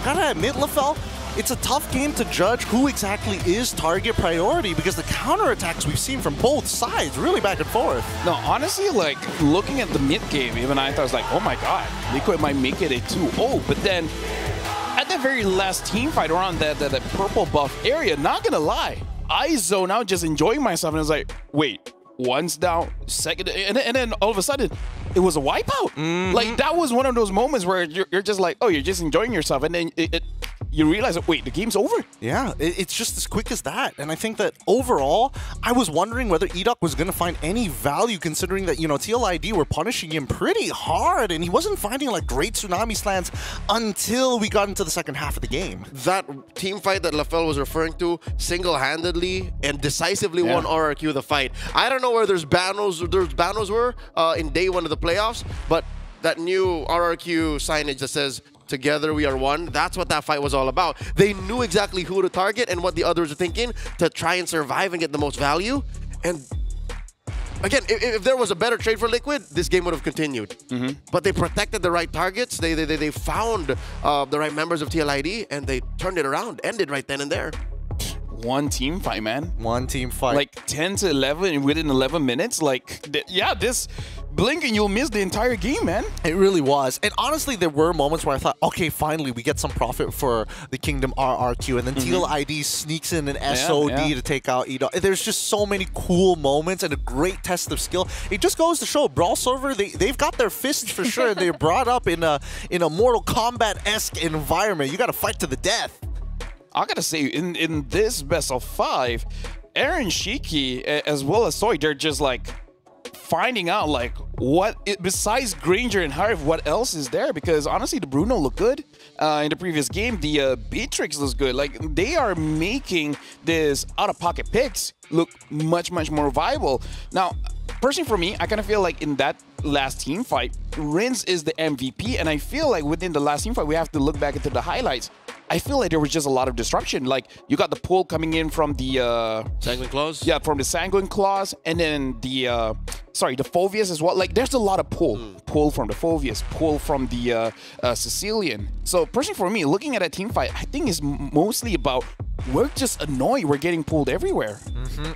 gotta admit, Lafelle, it's a tough game to judge who exactly is target priority because the counterattacks we've seen from both sides, really back and forth. No, honestly, like, looking at the mid game, even I thought, I was like, oh my god, Liquid might make it a 2-0, but then at the very last team fight around that purple buff area, not gonna lie, I zone out just enjoying myself, and I was like, wait, one's down, second, and then all of a sudden, it was a wipeout. Like, that was one of those moments where you're just like, oh, you're just enjoying yourself, and then you realize, wait, the game's over. Yeah, it's just as quick as that. And I think that overall, I was wondering whether Edok was going to find any value considering that, you know, TLID were punishing him pretty hard and he wasn't finding like great Tsunami slams until we got into the second half of the game. That team fight that Lafelle was referring to single-handedly and decisively won RRQ the fight. I don't know where there's banos were in day 1 of the playoffs, but that new RRQ signage that says, "Together we are one," that's what that fight was all about. They knew exactly who to target and what the others were thinking to try and survive and get the most value. And again, if there was a better trade for Liquid, this game would have continued. But they protected the right targets. They found the right members of TLID and they turned it around, ended right then and there. One team fight, man. One team fight. Like 10 to 11 within 11 minutes. Like, yeah, this blink and you'll miss the entire game, man. It really was. And honestly, there were moments where I thought, okay, finally, we get some profit for the Kingdom RRQ. And then TLID sneaks in an SOD to take out Edok. There's just so many cool moments and a great test of skill. It just goes to show, Brawl Server, they've got their fists for sure. They're brought up in a Mortal Kombat-esque environment. You got to fight to the death. I gotta say, in this best of 5, Aaron Shiki as well as Soy, they're just like finding out like besides Granger and Harv, what else is there? Because honestly, the Bruno looked good in the previous game. The Beatrix looks good. Like, they are making this out-of-pocket picks look much more viable. Now, personally for me, I kind of feel like in that last team fight, Rins is the MVP, and I feel like within the last team fight, we have to look back into the highlights. I feel like there was just a lot of disruption. Like, you got the pull coming in from the... Sanguine Claws? Yeah, from the Sanguine Claws, and then the... sorry, the Phoveus as well. Like, there's a lot of pull. Pull from the Phoveus, pull from the Sicilian. So, personally for me, looking at a team fight, I think it's mostly about we're just annoyed. We're getting pulled everywhere.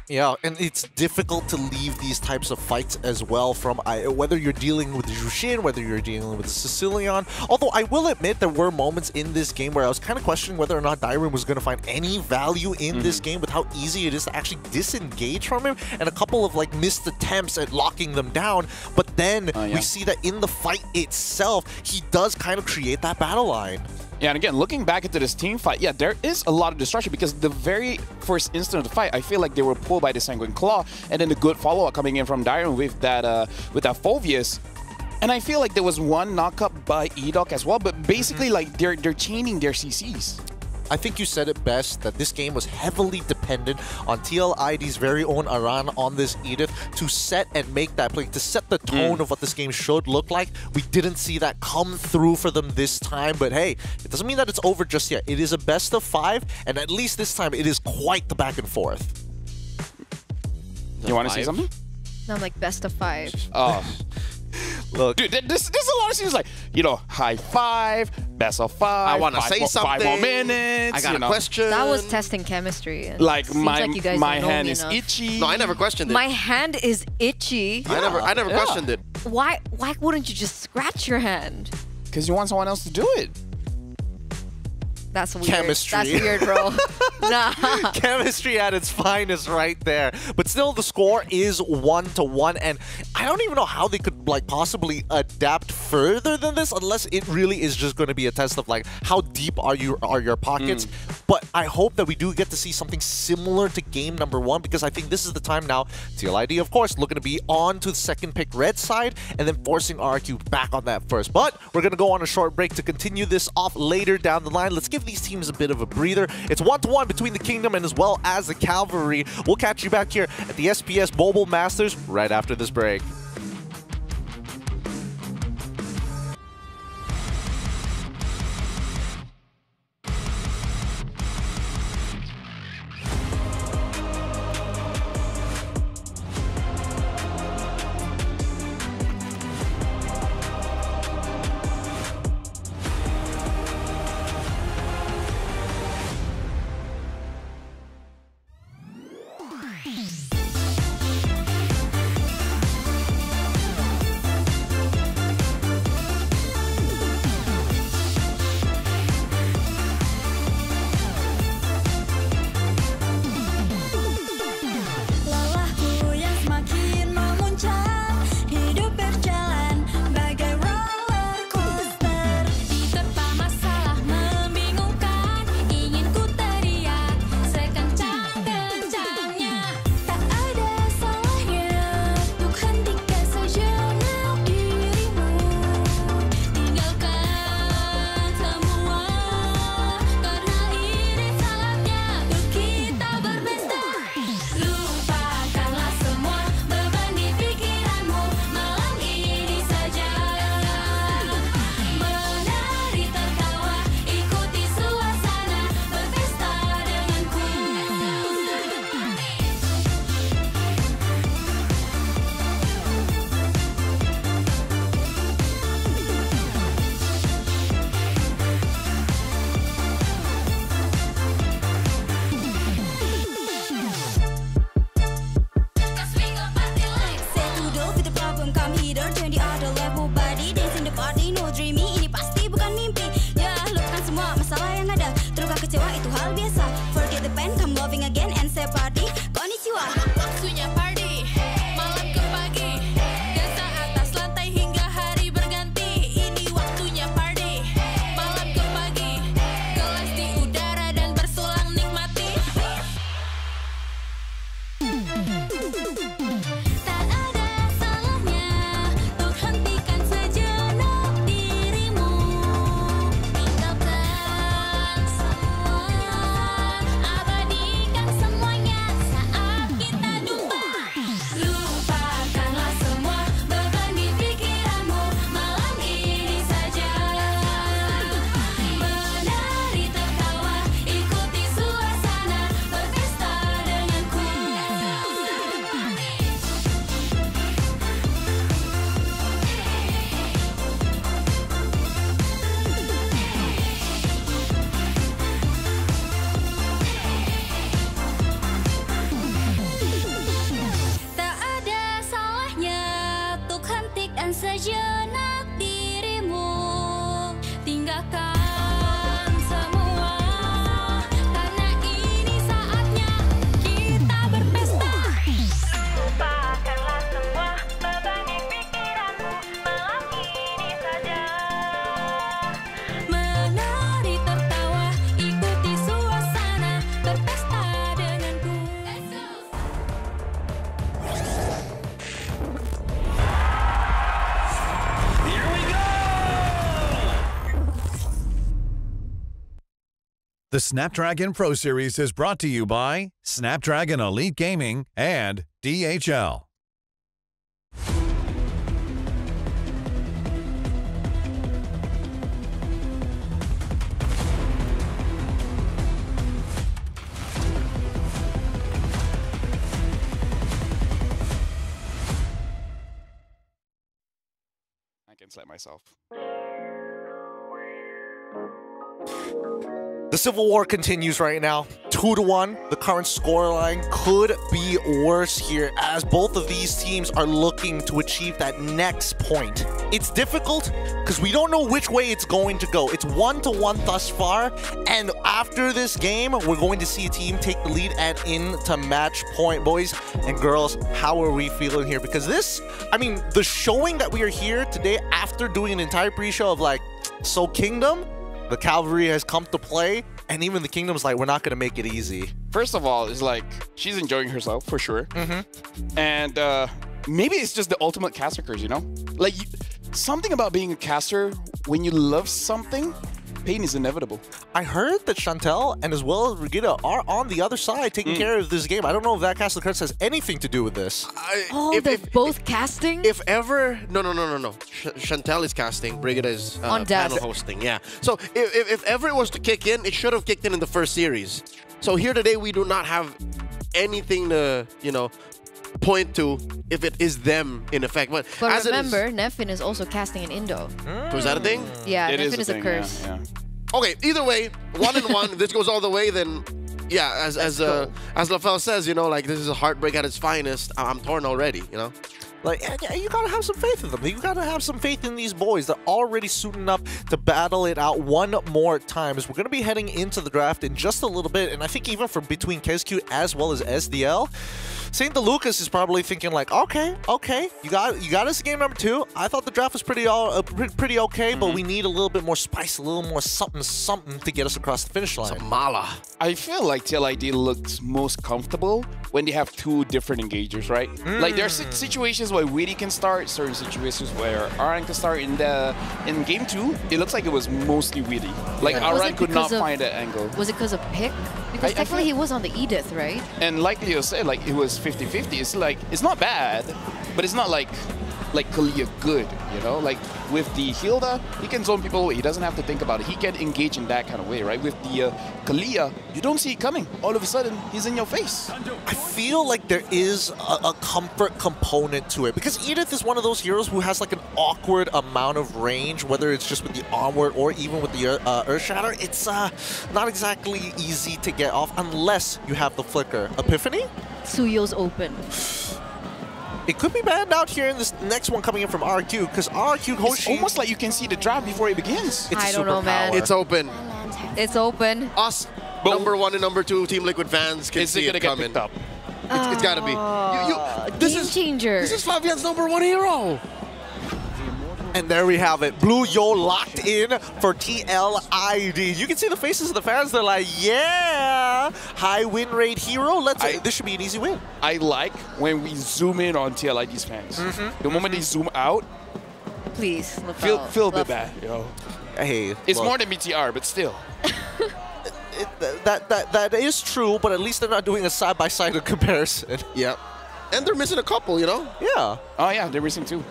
Yeah, and it's difficult to leave these types of fights as well from whether you're dealing with the Jushin, whether you're dealing with the Sicilian. Although I will admit there were moments in this game where I was kind of questioning whether or not Dairon was going to find any value in this game with how easy it is to actually disengage from him and a couple of like missed attempts at locking them down. But then we see that in the fight itself, he does kind of create that battle line. Yeah, and again, looking back into this team fight, yeah, there is a lot of destruction because the very first instant of the fight, I feel like they were pulled by the Sanguine Claw, and then the good follow-up coming in from Dairon with that Phoveus. And I feel like there was one knockup by Edok as well, but basically like they're chaining their CCs. I think you said it best, that this game was heavily dependent on TLID's very own Aran on this Edith to set and make that play, to set the tone of what this game should look like. We didn't see that come through for them this time, but hey, it doesn't mean that it's over just yet. It is a best of 5, and at least this time it is quite the back and forth. You want to say something? No, I'm like best of 5. Oh. Look, dude, there's a lot of scenes like, you know, high 5, best of 5. I want to say something. 5 more minutes. I got a question. That was testing chemistry. And like my like you guys my don't know hand me is enough. itchy. No, I never questioned it. My hand is itchy. I never questioned it. Why wouldn't you just scratch your hand? Because you want someone else to do it. That's weird. Chemistry. That's weird, bro. Nah. Chemistry at its finest right there. But still, the score is 1-1, and I don't even know how they could like possibly adapt further than this unless it really is just going to be a test of like how deep are your pockets. But I hope that we do get to see something similar to game number 1, because I think this is the time now. TLID, of course, looking to be on to the second pick red side and then forcing RRQ back on that first. But we're going to go on a short break to continue this off later down the line. Let's give these teams a bit of a breather. It's 1-1 between the Kingdom and as well as the Cavalry. We'll catch you back here at the SPS Mobile Masters right after this break. The Snapdragon Pro Series is brought to you by Snapdragon Elite Gaming and DHL. I can slap myself. The Civil War continues right now. 2-1. The current scoreline could be worse here as both of these teams are looking to achieve that next point. It's difficult because we don't know which way it's going to go. It's 1-1 thus far, and after this game, we're going to see a team take the lead and into match point. Boys and girls, how are we feeling here? Because this, I mean, the showing that we are here today after doing an entire pre-show of like, so Kingdom, the cavalry has come to play, and even the Kingdom's like, we're not going to make it easy. First of all, it's like, she's enjoying herself, for sure. And maybe it's just the ultimate caster curse, you know? Like, something about being a caster, when you love something, pain is inevitable. I heard that Chantel and as well as Regina are on the other side taking care of this game. I don't know if that caster curse has anything to do with this. They're both casting? If ever... No. Chantel is casting. Brigida is on panel hosting. Yeah. So if ever it was to kick in, it should have kicked in the first series. So here today, we do not have anything to, you know, point to if it is them in effect. But as remember, Nefin is also casting in Indo. So is that a thing? Yeah, Nefin is a curse. Yeah. Okay, either way, 1-1. This goes all the way. Then, yeah, as LaFell says, you know, like this is a heartbreak at its finest. I'm torn already, you know. Like, yeah, you gotta have some faith in them. You gotta have some faith in these boys. They're already suiting up to battle it out one more time. As we're gonna be heading into the draft in just a little bit, and I think even from between KSQ as well as SDL, St. DeLucas is probably thinking like, okay, you got us game number 2. I thought the draft was pretty okay, but we need a little bit more spice, a little more something to get us across the finish line. Some mala. I feel like TLID looks most comfortable when they have 2 different engagers, right? Like there's situations where Witty can start, certain situations where Aran can start. In game 2, it looks like it was mostly Witty. Like Aran could not find that angle. Was it because of pick? Because technically he was on the Edith, right? And like Leo said, like it was 50-50. It's like, it's not bad, but it's not like Kalia good, you know? Like with the Hilda, he can zone people away. He doesn't have to think about it. He can engage in that kind of way, right? With the Kalia, you don't see it coming. All of a sudden, he's in your face. I feel like there is a comfort component to it because Edith is one of those heroes who has like an awkward amount of range, whether it's just with the onward or even with the Earth Shatter. It's not exactly easy to get off unless you have the flicker. Epiphany? Suyo's open. It could be banned out here in this next one coming in from RQ because RQ Hoshi... It's almost like you can see the draft before it begins. I don't know, man. It's open. It's open. Us, number 1 and number 2 Team Liquid fans can see it coming. Get picked up? It's got to be. Game changer. This is Fabian's number 1 hero. And there we have it. Blue Yo locked in for TLID. You can see the faces of the fans. They're like, yeah, high win rate hero. This should be an easy win. I like when we zoom in on TLID's fans. The moment they zoom out, please, feel a bit bad, yo. Hey, it's more than BTR, but still. That is true, but at least they're not doing a side-by-side comparison. Yep. And they're missing a couple, you know? Yeah. Oh, yeah, they're missing 2.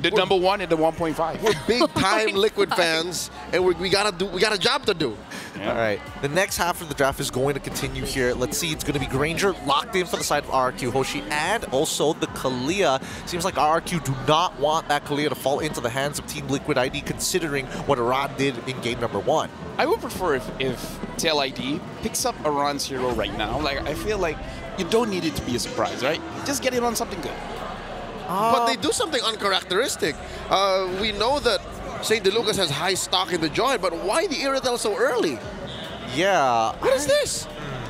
The number 1 and the 1.5. We're big-time Liquid fans, and we got a job to do. Yeah. All right. The next half of the draft is going to continue here. Let's see. It's going to be Granger locked in for the side of RRQ Hoshi and also the Kalia. Seems like RRQ do not want that Kalia to fall into the hands of Team Liquid ID, considering what Aran did in game number 1. I would prefer if TLID picks up Aran's hero right now. Like, I feel like you don't need it to be a surprise, right? Just get it on something good. But they do something uncharacteristic. We know that St. DeLucas has high stock in the joint, but why the Iritel so early? Yeah. What is this?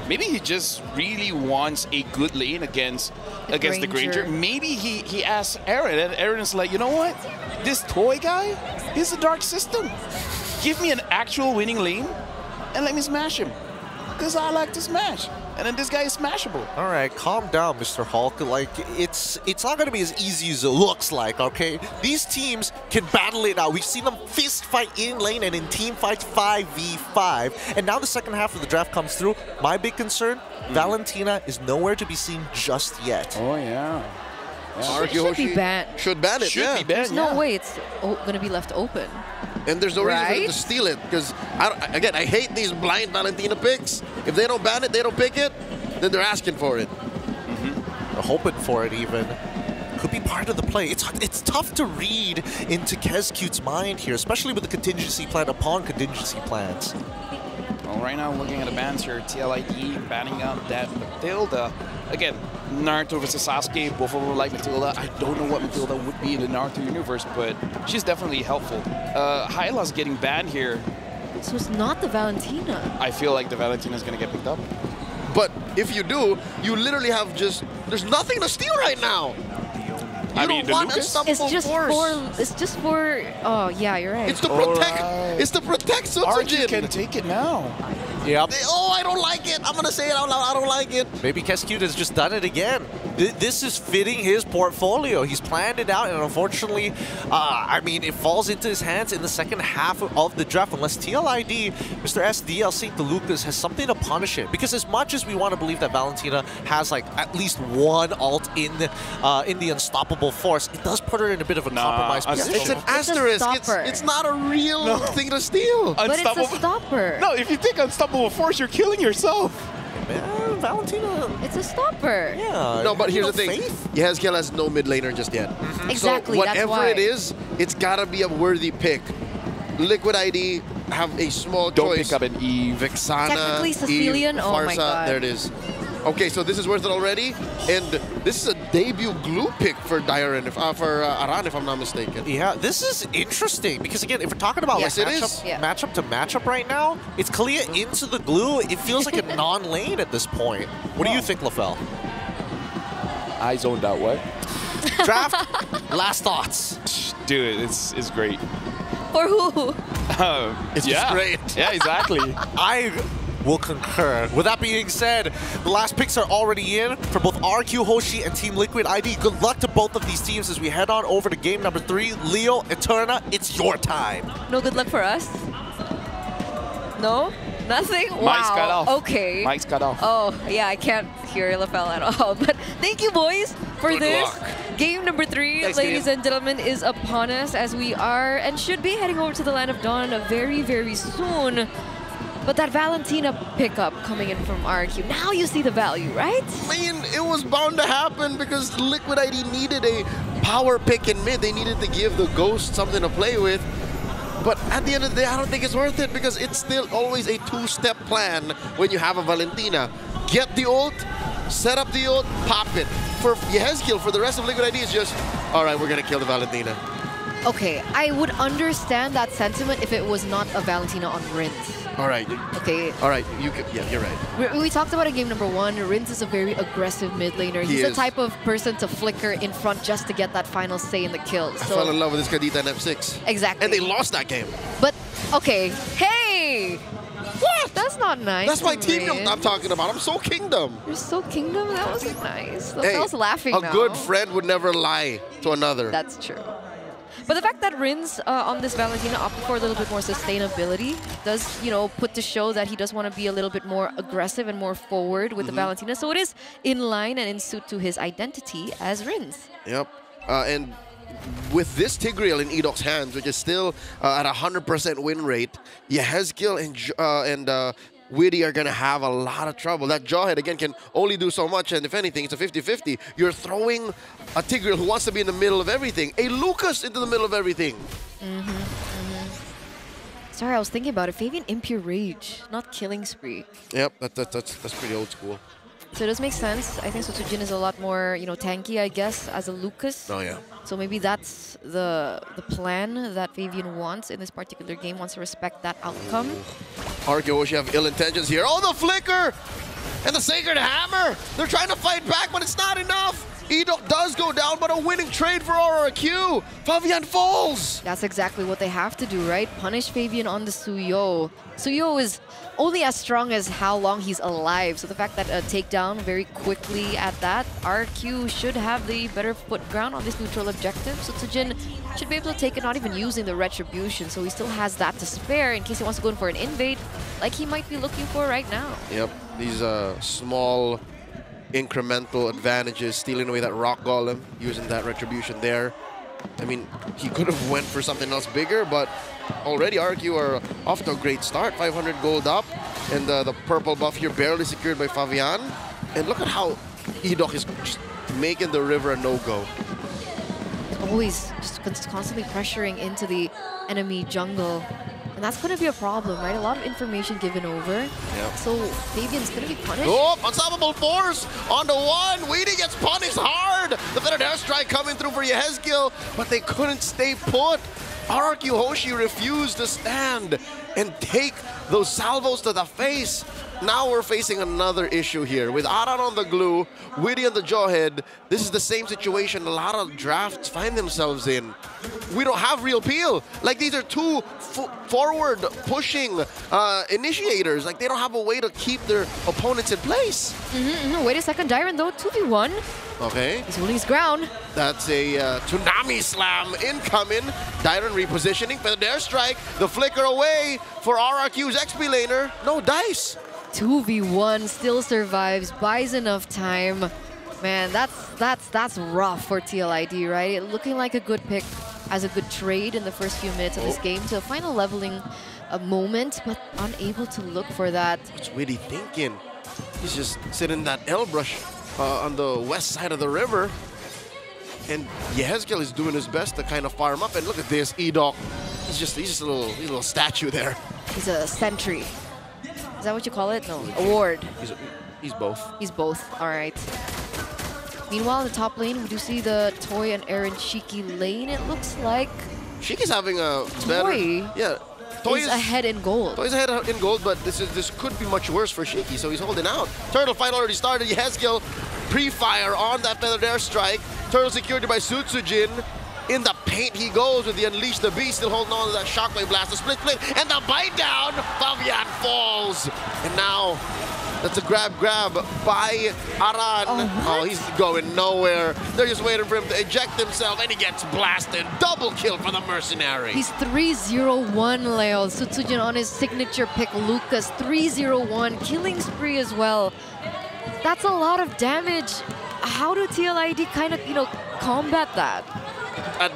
Maybe he just really wants a good lane against the Granger. Maybe he asks Aaron, and Aaron's like, you know what? This toy guy, he's a dark system. Give me an actual winning lane, and let me smash him. Because I like to smash. And then this guy is smashable. All right, calm down, Mr. Hulk. Like, it's not going to be as easy as it looks like, okay? These teams can battle it out. We've seen them fist fight in lane and in team fights 5v5. And now the second half of the draft comes through. My big concern, Valentina is nowhere to be seen just yet. Oh, yeah. It should be banned. Should ban it, Should be banned, There's no way it's going to be left open. And there's no reason for them Right? to steal it, because, again, I hate these blind Valentina picks. If they don't ban it, they don't pick it, then they're asking for it. They're hoping for it even. Could be part of the play. It's tough to read into Kezcute's mind here, especially with the contingency plan upon contingency plans. Well, right now, looking at the bans here, TLID banning out that Matilda. Again, Naruto versus Sasuke, both of them like Matilda. I don't know what Matilda would be in the Naruto universe, but she's definitely helpful. Hyla's getting banned here. So it's not the Valentina. I feel like the Valentina is going to get picked up. But if you do, you literally have there's nothing to steal right now. I mean, the Lucas? It's just for. Oh yeah, you're right. It's to protect. It's to protect Sutsujin. can take it now. Yep. Oh, I don't like it. I'm gonna say it out loud. I don't like it. Maybe Kezcute has just done it again. This is fitting his portfolio. He's planned it out, and unfortunately, I mean, it falls into his hands in the second half of the draft, unless TLID, Mr. SDL St. Lucas, has something to punish it. Because as much as we want to believe that Valentina has like at least one ult in the unstoppable force, it does put her in a bit of a compromised position. It's an asterisk. It's not a real thing to steal. But it's a stopper. No, if you think unstoppable force, you're killing yourself. Man, Valentina. It's a stopper. Yeah. No, but here's the thing. Yehezkiel has no mid laner just yet. Exactly, So that's whatever why. it is, it's gotta be a worthy pick. Liquid ID have a small Don't choice. pick up an Eve. Vexana, Technically Eve, Sicilian? Oh my Farsa. God. There it is. Okay, so this is worth it already, and this is a debut glue pick for Aran, if I'm not mistaken. Yeah, this is interesting because again, if we're talking about Yes, like it is. matchup to matchup right now, it's Kalia into the glue. It feels like a non-lane at this point. What do you think, LaFell? I zoned out. What? Draft. Last thoughts. Dude, it's great. For who? It's yeah. just great. Yeah, exactly. I will concur. With that being said, the last picks are already in for both RQ Hoshi and Team Liquid ID. Good luck to both of these teams as we head on over to game number 3. Leo, Eterna, it's your time. No good luck for us? No? Nothing? Wow. Mike's cut off. Okay. Mike's cut off. Oh, yeah, I can't hear LaFell at all. But thank you, boys, for Good this. luck. Game number 3, Thanks, ladies Ian. and gentlemen, is upon us as we are and should be heading over to the Land of Dawn very, very soon. But that Valentina pickup coming in from RQ, now you see the value, right? I mean, it was bound to happen because Liquid ID needed a power pick in mid. They needed to give the Ghost something to play with. But at the end of the day, I don't think it's worth it because it's still always a two-step plan when you have a Valentina. Get the ult, set up the ult, pop it. For Yehezkiel, for the rest of Liquid ID, it's just, all right, we're going to kill the Valentina. Okay, I would understand that sentiment if it was not a Valentina on Rins. All right. Okay. All right, yeah, you're right. We talked about in game number 1, Rins is a very aggressive mid laner. He He's the is. type of person to flicker in front just to get that final say in the kill. I fell in love with this Kadita in F6. Exactly. And they lost that game. But, okay, hey! What? That's not nice. That's my to team Rins. I'm talking about. I'm so Kingdom. You're so Kingdom? That wasn't nice. Hey, I was laughing a now. good friend would never lie to another. That's true. But the fact that Rins on this Valentina opted for a little bit more sustainability does, you know, put to show that he does want to be a little bit more aggressive and more forward with the Valentina. So it is in line and in suit to his identity as Rins. Yep. And with this Tigreal in Edoc's hands, which is still at 100% win rate, Yehezkiel and Witty are going to have a lot of trouble. That Jawhead, again, can only do so much, and if anything, it's a 50-50. You're throwing a Tigreal who wants to be in the middle of everything, a Lucas into the middle of everything. Sorry, I was thinking about it. Fabian Impure Rage, not Killing Spree. Yep, that's pretty old school. So it does make sense. I think Sutsujin is a lot more, you know, tanky, I guess, as a Lucas. Oh, yeah. So maybe that's the plan that Fabian wants in this particular game, wants to respect that outcome. Argo should have ill intentions here. Oh, the flicker! And the Sacred Hammer! They're trying to fight back, but it's not enough! Edok does go down, but a winning trade for RRQ. Fabian falls. That's exactly what they have to do, right? Punish Fabian on the Suyo. Suyo is only as strong as how long he's alive. So the fact that a takedown very quickly at that, RQ should have the better foot ground on this neutral objective. So Tsujin should be able to take it, not even using the retribution. So he still has that to spare in case he wants to go in for an invade, like he might be looking for right now. Yep, these small incremental advantages, stealing away that rock golem, using that retribution there. I mean, he could have went for something else bigger, but already RQ are off to a great start. 500 gold up, and the purple buff here barely secured by Fabian. And look at how Edok is just making the river a no-go. Always just constantly pressuring into the enemy jungle. And that's going to be a problem, right? A lot of information given over. Yep. So Fabian's going to be punished. Oh, unstoppable force on the one. Weedy gets punished hard. The feathered airstrike coming through for Yehezkiel, but they couldn't stay put. RRQ Hoshi refused to stand and take those salvos to the face. Now we're facing another issue here. With Aran on the glue, Weedy on the jawhead, this is the same situation a lot of drafts find themselves in. We don't have real peel. Like, these are two forward pushing initiators. Like, they don't have a way to keep their opponents in place. Wait a second, Dyron though, 2v1. Okay. He's holding his ground. That's a tsunami slam incoming. Dyron repositioning for the airstrike. The flicker away for RRQ's XP laner. No dice. 2v1 still survives, buys enough time. Man, that's rough for TLID, right? Looking like a good pick as a good trade in the first few minutes of this game to a final leveling moment, but unable to look for that. What's Weedy thinking? He's just sitting in that L brush on the west side of the river. And Yehezkiel is doing his best to kind of fire him up. And look at this, Edok. He's just a little statue there. He's a sentry. Is that what you call it? No, a ward. He's both. He's both, all right. Meanwhile, in the top lane, we do see the Toy and Aaron Shiki lane, it looks like. Shiki's having a better... Yeah. Toy is ahead in gold. Toy's ahead in gold, but this could be much worse for Shiki, so he's holding out. Turtle fight already started. Yehezkiel pre-fire on that feathered airstrike. Turtle secured by Sutsujin. In the paint he goes with the Unleash the Beast, still holding on to that Shockwave Blast, the split, and the bite down. Fabian falls. And now, that's a grab by Aran. Oh, he's going nowhere. They're just waiting for him to eject himself, and he gets blasted. Double kill for the Mercenary. He's 3-0-1, Leo. Sutsujin on his signature pick, Lucas. 3-0-1, killing spree as well. That's a lot of damage. How do TLID kind of, combat that? At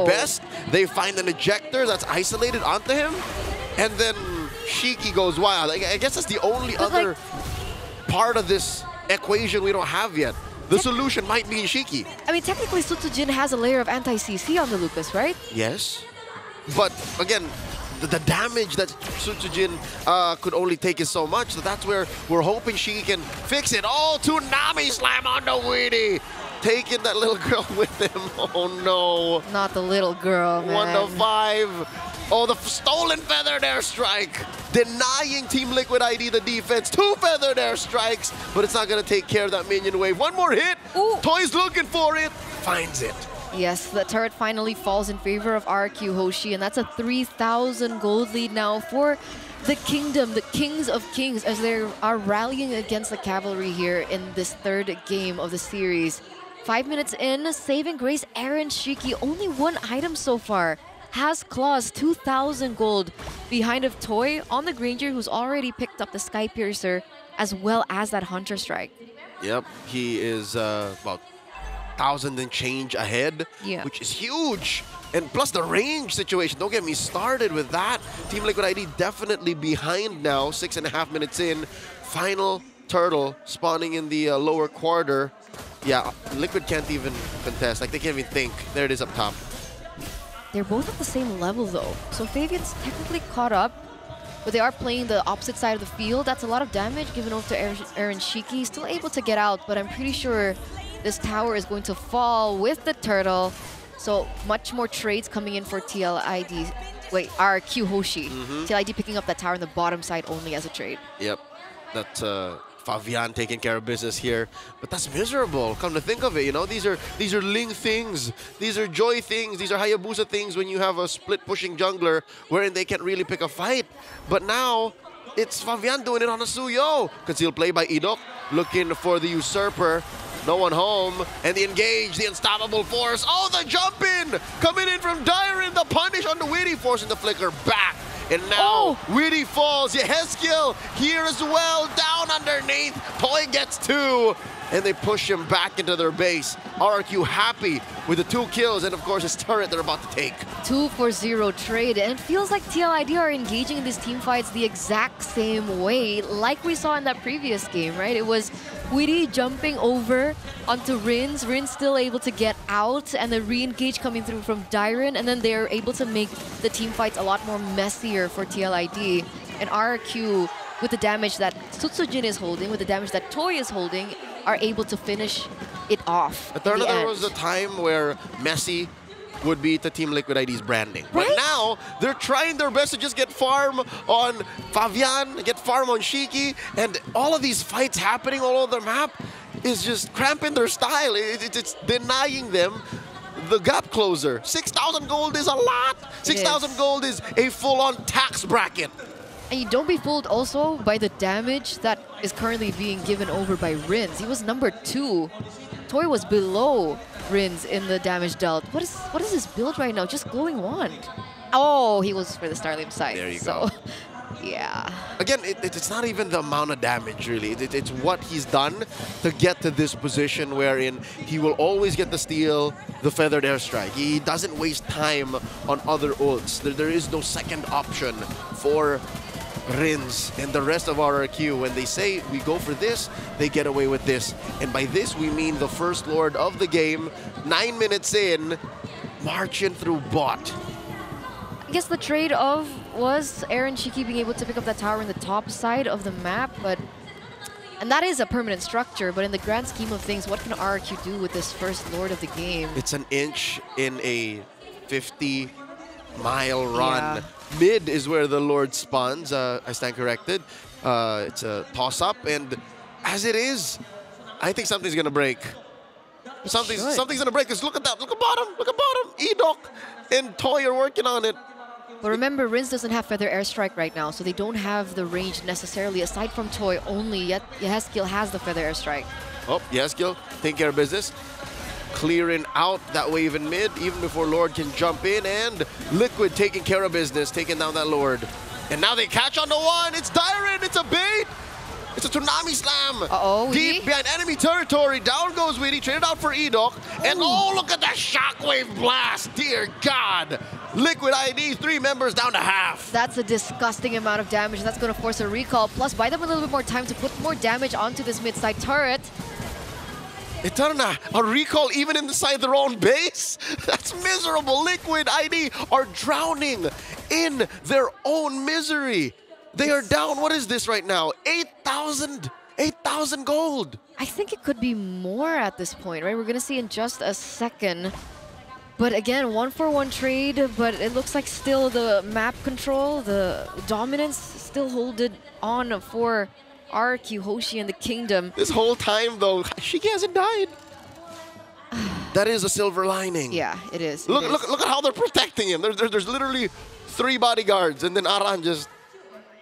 best, they find an ejector that's isolated onto him, and then Shiki goes wild. I guess that's the only other part of this equation we don't have yet. The solution might be in Shiki. I mean, technically, Sutsujin has a layer of anti-CC on the Lucas, right? Yes. But, again, the damage that Sutsujin could only take is so much. So that's where we're hoping Shiki can fix it. Oh, tsunami slam on the Weedy. Taking that little girl with him. Oh no. Not the little girl, man. 1-5. Oh, the stolen feathered airstrike. Denying Team Liquid ID the defense. 2 feathered airstrikes, but it's not going to take care of that minion wave. One more hit. Ooh. Toy's looking for it. Finds it. Yes, the turret finally falls in favor of RQ Hoshi, and that's a 3,000 gold lead now for the Kingdom, the Kings of Kings, as they are rallying against the Cavalry here in this third game of the series. 5 minutes in, saving grace, Aaron Shiki, only 1 item so far. Has claws, 2,000 gold behind of Toy on the Granger, who's already picked up the Sky Piercer, as well as that Hunter Strike. Yep, he is about 1,000 and change ahead, which is huge. And plus the range situation, don't get me started with that. Team Liquid ID definitely behind now, 6.5 minutes in. Final turtle spawning in the lower quarter. Yeah, Liquid can't even contest, like they can't even think. There it is up top. They're both at the same level though. So Fabian's technically caught up, but they are playing the opposite side of the field. That's a lot of damage given over to Aaron Shiki. Still able to get out, but I'm pretty sure this tower is going to fall with the turtle. So much more trades coming in for TLID. Wait, RQ Hoshi. TLID picking up that tower on the bottom side only as a trade. Yep, that Fabian taking care of business here, but that's miserable. Come to think of it, you know, these are Ling things, these are Joy things, these are Hayabusa things when you have a split pushing jungler wherein they can't really pick a fight. But now it's Fabian doing it on a Suyo. Concealed play by Idok, looking for the usurper. No one home, and the engage, the unstoppable force. Oh, the jump in! Coming in from Dyron, the punish on the Witty, forcing the flicker back. And now, Witty falls. Yeheskiel here as well, down underneath. Toy gets 2, and they push him back into their base. RRQ happy with the 2 kills, and of course his turret they're about to take. 2-for-0 trade, and it feels like TLID are engaging in these team fights the exact same way, like we saw in that previous game, right? It was Witty jumping over onto Rins, Rins still able to get out, and the re-engage coming through from Dyron, and then they're able to make the team fights a lot more messier for TLID. And RRQ, with the damage that Sutsujin is holding, with the damage that Toy is holding, are able to finish it off. There was a time where Messi would be the Team Liquid ID's branding. Right? But now, they're trying their best to just get farm on Fabian, get farm on Shiki, and all of these fights happening all over the map is just cramping their style. It's denying them the gap closer. 6,000 gold is a lot. 6,000 gold is a full-on tax bracket. And you don't be fooled also by the damage that is currently being given over by Rins. He was number 2. Toy was below Rins in the damage dealt. What is his build right now? Just glowing wand. Oh, he was for the Starlim side. There you go. Yeah. Again, it's not even the amount of damage, really. It's what he's done to get to this position wherein he will always get the steal, the feathered airstrike. He doesn't waste time on other ults. There is no second option for Rins and the rest of RRQ. When they say we go for this, they get away with this. And by this, we mean the first Lord of the game, 9 minutes in, marching through bot. I guess the trade-off was Aaron Shiki being able to pick up that tower in the top side of the map, and that is a permanent structure, but in the grand scheme of things, what can RRQ do with this first Lord of the game? It's an inch in a 50-mile run. Yeah. Mid is where the Lord spawns, I stand corrected. It's a toss-up, and as it is, I think something's gonna break. Something's gonna break, because look at that, look at bottom, Edok and Toy are working on it. But remember, Rins doesn't have Feather Airstrike right now, so they don't have the range necessarily. Aside from Toy only, yet Yeheskiel has the Feather Airstrike. Oh, Yeheskiel taking care of business. Clearing out that wave in mid, even before Lord can jump in, and Liquid taking care of business, taking down that Lord. And now they catch on the one, it's Dyron, it's a bait! It's a Tsunami Slam! Deep behind enemy territory, down goes Witty, traded out for Edok, and oh, look at that shockwave blast! Dear God! Liquid ID, 3 members down to half. That's a disgusting amount of damage, and that's going to force a recall. Plus, buy them a little bit more time to put more damage onto this mid-side turret. Eterna, a recall even inside their own base? That's miserable. Liquid ID are drowning in their own misery. They are down, what is this right now? 8,000 gold. I think it could be more at this point, right? We're going to see in just a second. But again, 1-for-1 trade, but it looks like still the map control, the dominance still holded on for RRQ, Hoshi, and the Kingdom. This whole time, though, Shiki hasn't died. That is a silver lining. Yeah, it is. Look at how they're protecting him. There's literally 3 bodyguards, and then Aran just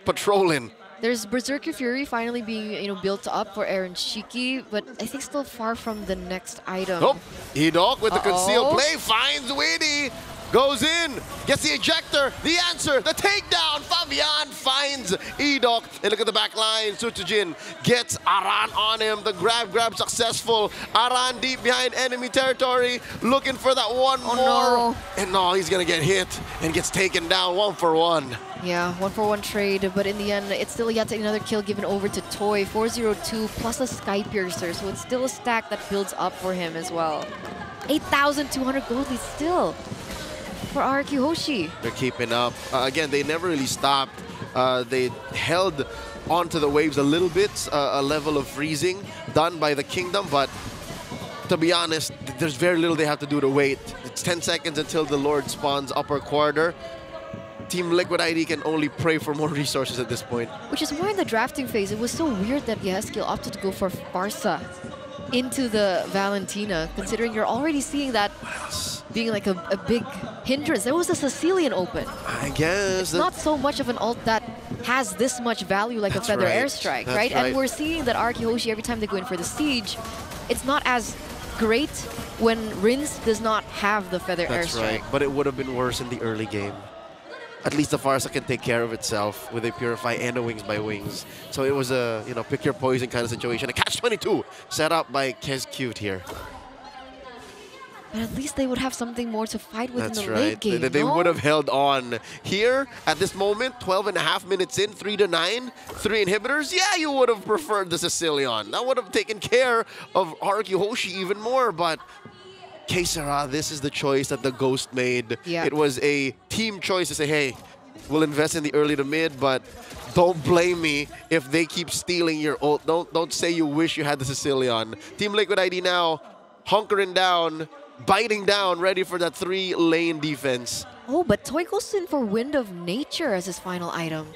patrolling. There's Berserker Fury finally being built up for Aaron Shiki, but I think still far from the next item. Oh, Edok with the concealed play finds Witty. Goes in, gets the ejector, the answer, the takedown. Fabian finds Edok. And look at the back line. Sutsujin gets Aran on him. The grab successful. Aran deep behind enemy territory, looking for that one more. No. And no, he's gonna get hit and gets taken down 1-for-1. Yeah, 1-for-1 trade, but in the end, it's still yet another kill given over to Toy. 402 plus a Sky Piercer, so it's still a stack that builds up for him as well. 8,200 gold lead still for RRQ Hoshi. They're keeping up. Again, they never really stopped. They held onto the waves a little bit, a level of freezing done by the Kingdom, but to be honest, there's very little they have to do to wait. It's 10 seconds until the Lord spawns upper quarter. Team Liquid ID can only pray for more resources at this point. Which is why in the drafting phase, it was so weird that Yeskiel opted to go for Barca into the Valentina, considering you're already seeing that being like a big hindrance. There was a Sicilian Open. I guess. It's not so much of an ult that has this much value like a Feather Airstrike, right? And we're seeing that RRQ Hoshi, every time they go in for the Siege, it's not as great when Rins does not have the Feather That's Airstrike. right, but it would have been worse in the early game. At least the Farsa can take care of itself with a Purify and a Wings by Wings. So it was a, you know, pick your poison kind of situation. A catch-22 set up by KezCute here. But at least they would have something more to fight with That's in the right. late game, They no? would have held on. Here, at this moment, 12.5 minutes in, 3-9, 3 inhibitors. Yeah, you would have preferred the Sicilian. That would have taken care of RRQ Hoshi even more, but Kesara, this is the choice that the Ghost made. Yeah. It was a team choice to say, hey, we'll invest in the early to mid, but don't blame me if they keep stealing your ult. Don't say you wish you had the Sicilian. Team Liquid ID now hunkering down, biting down, ready for that 3-lane defense. Oh, but Toy goes in for Wind of Nature as his final item.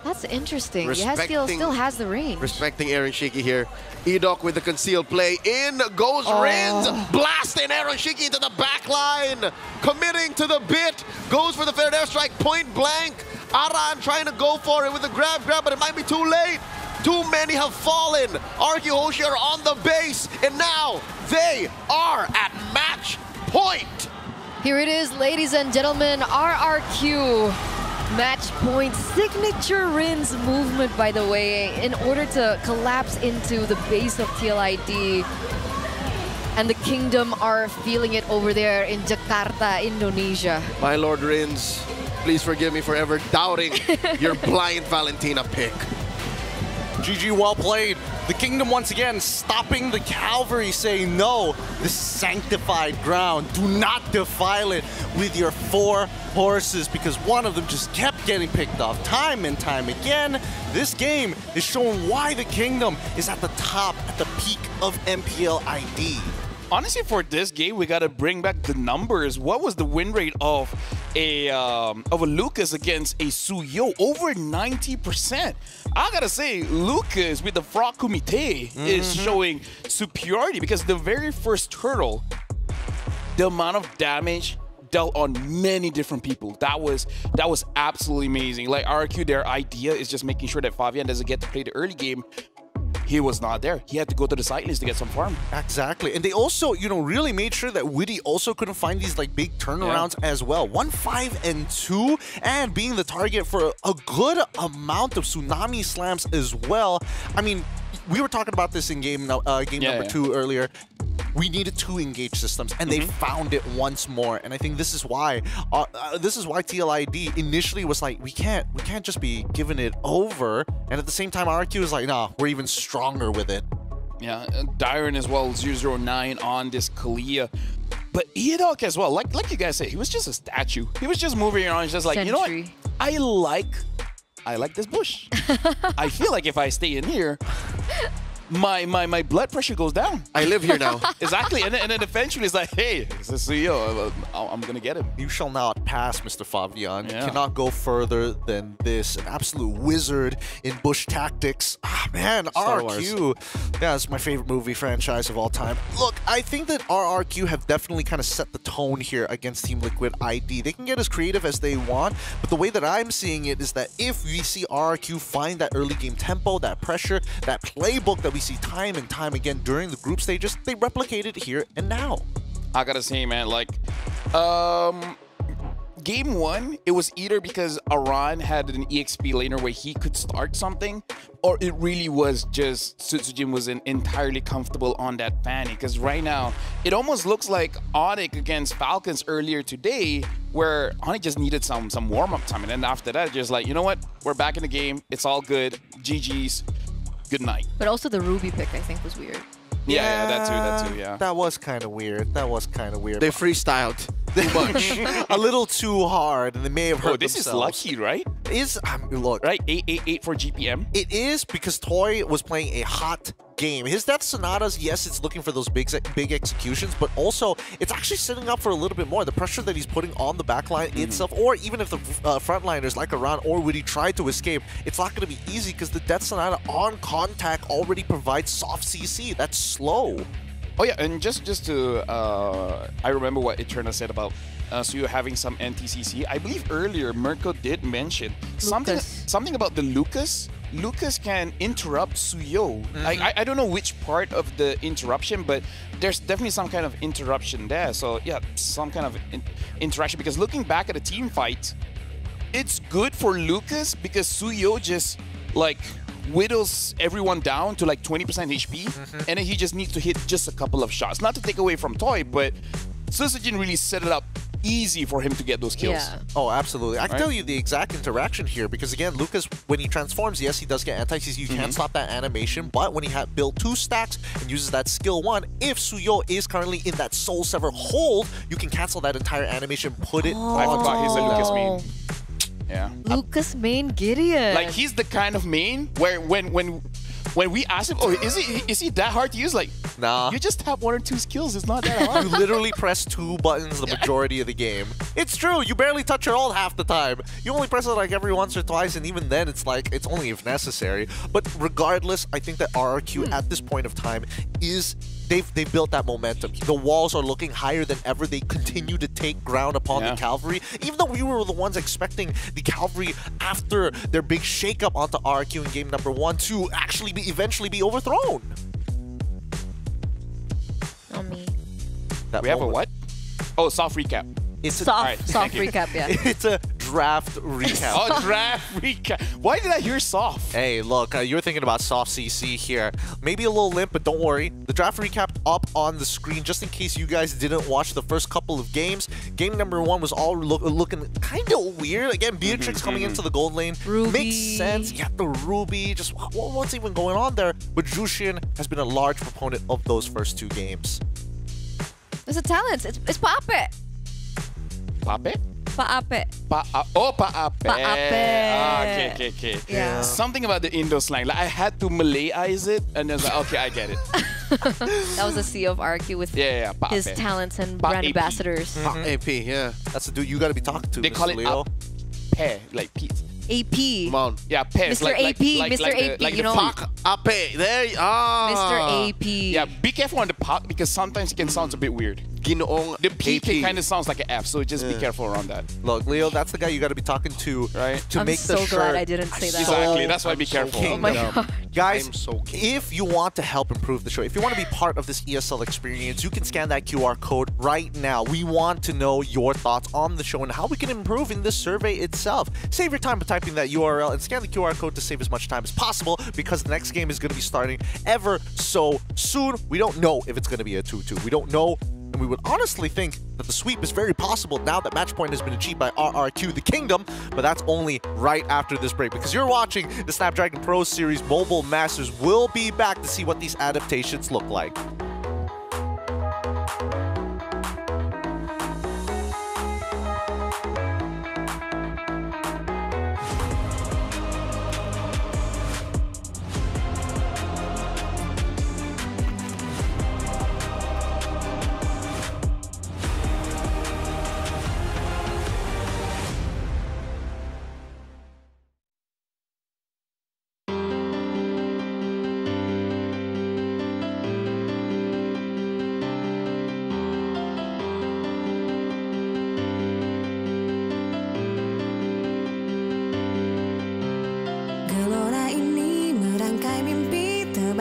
That's interesting. Yeskiel still has the range. Respecting Aaron Shiki here. Edok with the concealed play. In goes Rins. Blasting Aaron Shiki into the back line. Committing to the bit. Goes for the fair airstrike. Point blank. Aran trying to go for it with the grab, but it might be too late. Too many have fallen. RRQ Hoshi are on the base. And now they are at match point. Here it is, ladies and gentlemen. RRQ. Match point, signature Rins movement, by the way, in order to collapse into the base of TLID. And the Kingdom are feeling it over there in Jakarta, Indonesia. My Lord Rins, please forgive me for ever doubting your blind Valentina pick. GG, well played. The Kingdom once again stopping the Cavalry, saying no, this is sanctified ground. Do not defile it with your 4 horses, because one of them just kept getting picked off time and time again. This game is showing why the Kingdom is at the top, at the peak of MPL ID. Honestly, for this game, we gotta bring back the numbers. What was the win rate of a Lucas against a Suyo? Over 90%. I gotta say, Lucas with the Frog Kumite is showing superiority, because the very first turtle, the amount of damage dealt on many different people. That was absolutely amazing. Like RRQ, their idea is just making sure that Fabian doesn't get to play the early game. He was not there. He had to go to the side lanes to get some farm. Exactly. And they also, you know, really made sure that Witty also couldn't find these like big turnarounds as well. 1-5-2 and being the target for a good amount of Tsunami slams as well. I mean, we were talking about this in game number 2 earlier. We needed 2 engage systems, and they found it once more. And I think this is why TLID initially was like, we can't just be giving it over. And at the same time, RRQ is like, nah, we're even stronger with it. Yeah, Dyron as well, 009 on this Kalia. But Edok as well, like you guys say, he was just a statue. He was just moving around, just like, you know what? I like this bush. I feel like if I stay in here, my blood pressure goes down. I live here now. Exactly. And then eventually it's like, hey, it's the CEO. I'm going to get him. You shall not pass, Mr. Fabian. You cannot go further than this. An absolute wizard in bush tactics. Ah, man, RRQ. Yeah, it's my favorite movie franchise of all time. Look, I think that RRQ have definitely kind of set the tone here against Team Liquid ID. They can get as creative as they want, but the way that I'm seeing it is that if we see RRQ find that early game tempo, that pressure, that playbook that we see time and time again during the group stages, they replicate it here and now. I gotta say, man, like, game 1, it was either because Aran had an EXP laner where he could start something, or it really was just Sutsujin was entirely comfortable on that Fanny. Because right now, it almost looks like Onyx against Falcons earlier today, where Onyx just needed some warm-up time. And then after that, just like, you know what? We're back in the game. It's all good. GG's. Good night. But also the Ruby pick, I think, was weird. Yeah, that too, yeah. That was kind of weird. They freestyled too much. A little too hard, and they may have hurt this themselves. Is lucky, right? Look. Right, 888 for GPM. It is, because Toy was playing a hot game. His Death Sonatas, yes, it's looking for those big executions, but also it's actually setting up for a little bit more. The pressure that he's putting on the backline itself, or even if the frontliners like Aran or Woody try to escape, it's not going to be easy because the Death Sonata on contact already provides soft CC. That's slow. Oh yeah, and just to, I remember what Eterna said about Suyo having some NTCC. I believe earlier Mirko did mention something about the Lucas. Lucas can interrupt Suyo. I don't know which part of the interruption, but there's definitely some kind of interruption there. So yeah, some kind of interaction. Because looking back at a team fight, it's good for Lucas because Suyo just like whittles everyone down to like 20% HP, and then he just needs to hit just a couple of shots. Not to take away from Toy, but Susujin really set it up easy for him to get those kills. Yeah. Oh, absolutely. I can tell you the exact interaction here because, again, Lucas, when he transforms, yes, he does get anti-CC. You can't stop that animation, but when he built 2 stacks and uses that skill 1, if Suyo is currently in that Soul Sever hold, you can cancel that entire animation, put it on. I forgot he's a Lucas main. Yeah. Lucas main Gideon. Like, he's the kind of main where when we ask him, oh, is he that hard to use? Like, nah. You just have 1 or 2 skills. It's not that hard. You literally press 2 buttons the majority of the game. It's true. You barely touch your ult half the time. You only press it like every once or twice, and even then, it's like, it's only if necessary. But regardless, I think that RRQ at this point of time is... They've built that momentum. The walls are looking higher than ever. They continue to take ground upon the Cavalry. Even though we were the ones expecting the Cavalry after their big shakeup onto RRQ in game number 1 to actually eventually be overthrown. On me. We have a what? Oh, soft recap. It's soft recap, yeah. It's a draft recap. Oh, draft recap. Why did I hear soft? Hey, look, you're thinking about soft CC here. Maybe a little limp, but don't worry. The draft recap up on the screen, just in case you guys didn't watch the first couple of games. Game number 1 was all looking kind of weird. Again, Beatrix coming into the gold lane. Ruby. Makes sense. You have the Ruby. Just what's even going on there? But Jushin has been a large proponent of those first 2 games. There's a talent. It's Paape. Paape? Paape. Paape. Okay. Yeah. Something about the Indo slang. Like I had to Malayize it, and then I was like, okay, I get it. That was a CEO of RQ with his talents and brand ambassadors. AP, yeah. That's the dude you got to be talking to. They call it Leo. Pe, like Pete. AP. Come on. Yeah, Pe. Mr. AP, Mr. AP, you know. AP, there you are. Mr. AP. Yeah, be careful on the Pak because sometimes it can sound a bit weird. Ginoong The P AP. kind of sounds like an F, so just be careful around that. Look, Leo, that's the guy you got to be talking to, right? To I'm make so the shirt. glad I didn't say that. Exactly, that's why be careful. Oh my God. Guys, if you want to help improve the show, if you want to be part of this ESL experience, you can scan that QR code right now. We want to know your thoughts on the show and how we can improve in this survey itself. Save your time by typing that URL and scan the QR code to save as much time as possible because the next game is going to be starting ever so soon. We don't know if it's going to be a 2-2. We don't know. And we would honestly think that the sweep is very possible now that match point has been achieved by RRQ, the Kingdom, but that's only right after this break because you're watching the Snapdragon Pro Series Mobile Masters. We'll be back to see what these adaptations look like.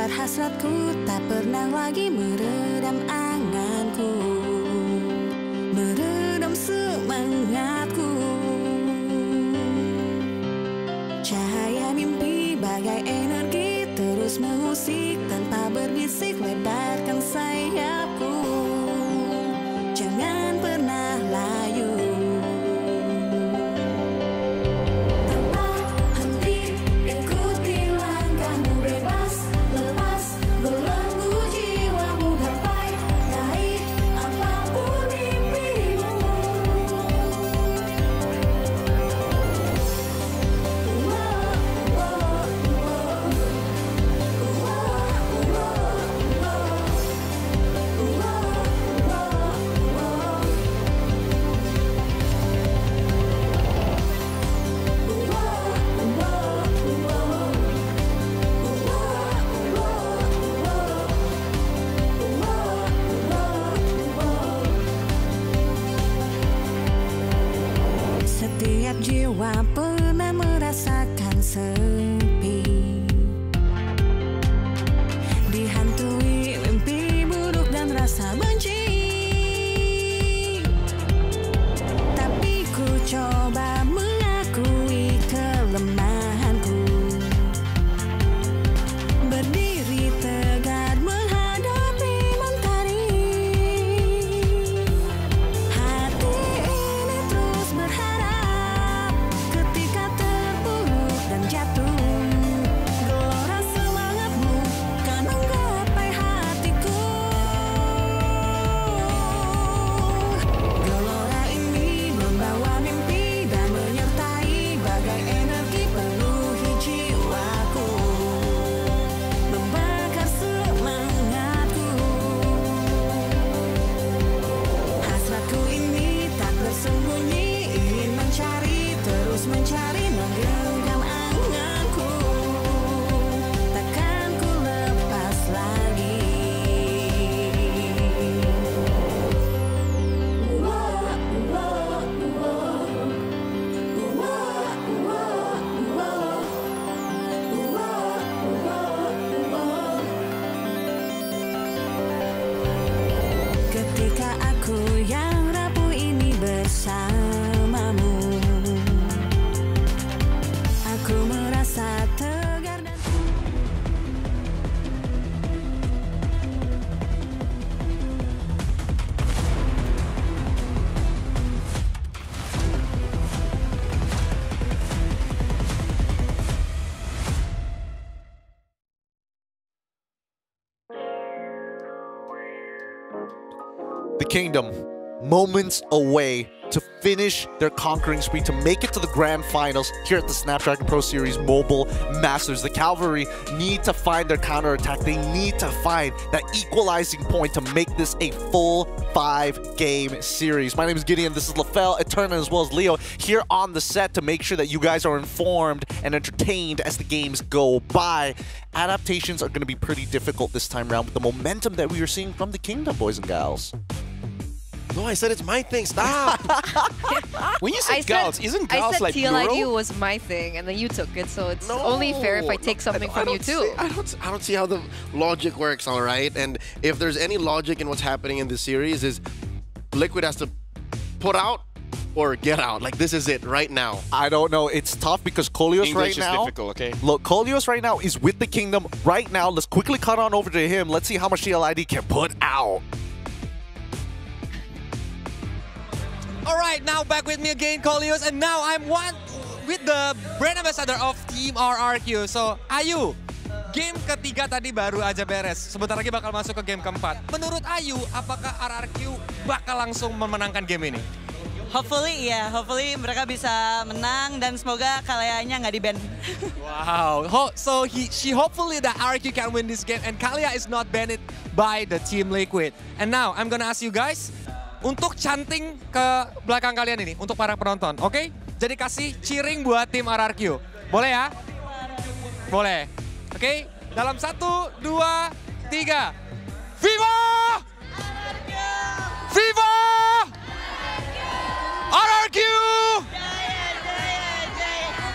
Hasratku tak pernah lagi meredam anganku, meredam semangatku. Cahaya mimpi bagai energi terus mengusik tanpa berbisik, lebarkan sayapku. Jangan pernah layu. Whoa. Kingdom moments away to finish their conquering spree, to make it to the grand finals here at the Snapdragon Pro Series Mobile Masters. The Cavalry need to find their counterattack. They need to find that equalizing point to make this a full 5-game series. My name is Gideon. This is LaFell, Eterna, as well as Leo here on the set to make sure that you guys are informed and entertained as the games go by. Adaptations are going to be pretty difficult this time around with the momentum that we are seeing from the Kingdom, boys and gals. No, I said it's my thing. Stop. When you say gals, isn't gals like I said TLID plural? was my thing, and then you took it, so it's only fair if I take something from you too. I don't see how the logic works, all right? And if there's any logic in what's happening in this series, is Liquid has to put out or get out. Like, this is it right now. I don't know. It's tough because Koleos English right now... is difficult, okay? Look, Koleos right now is with the Kingdom. Right now, let's quickly cut on over to him. Let's see how much TLID can put out. All right, now back with me again, Koleos, and now I'm one with the brand ambassador of Team RRQ. So, Ayu, game ketiga tadi baru aja beres. Sebentar lagi bakal masuk ke game keempat. Menurut Ayu, apakah RRQ bakal langsung memenangkan game ini? Hopefully, yeah. Hopefully mereka bisa menang dan semoga Kalianya nggak di-ban. Wow. So she hopefully that RRQ can win this game and Kalia is not banned by the Team Liquid. And now I'm gonna ask you guys untuk chanting ke belakang kalian ini untuk para penonton, oke? Jadi kasih cheering buat tim RRQ. Boleh ya? Boleh. Oke? Dalam 1, 2, 3. Viva! Viva! RRQ!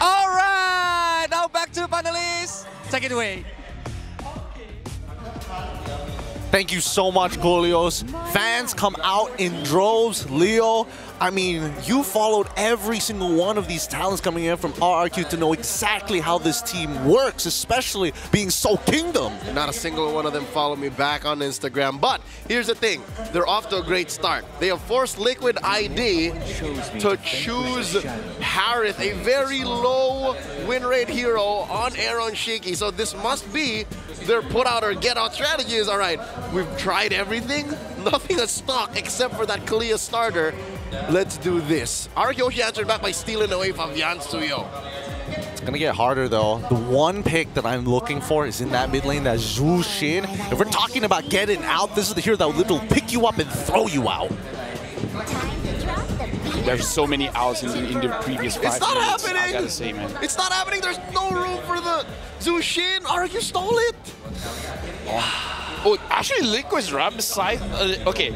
All right, now back to the panelists. Take it away. Thank you so much, Koleos. Fans come out in droves. Leo, I mean, you followed every single one of these talents coming in from RRQ to know exactly how this team works, especially being so Kingdom. Not a single one of them follow me back on Instagram. But here's the thing. They're off to a great start. They have forced Liquid ID to choose Harith, a very low win rate hero on Aaron Shiki. So this must be their put out or get out strategy is, all right, we've tried everything. Nothing has stuck except for that Kalia starter. Let's do this. RRQ answered back by stealing away from Yan Suyo. It's gonna get harder though. The one pick that I'm looking for is in that mid lane, that Zhu Xin. If we're talking about getting out, this is the hero that will pick you up and throw you out. There's so many outs in the previous 5 It's not minutes, happening! I gotta say, man. It's not happening! There's no room for the Zhu Xin! RRQ stole it! Oh, actually, Liquid's right beside... okay,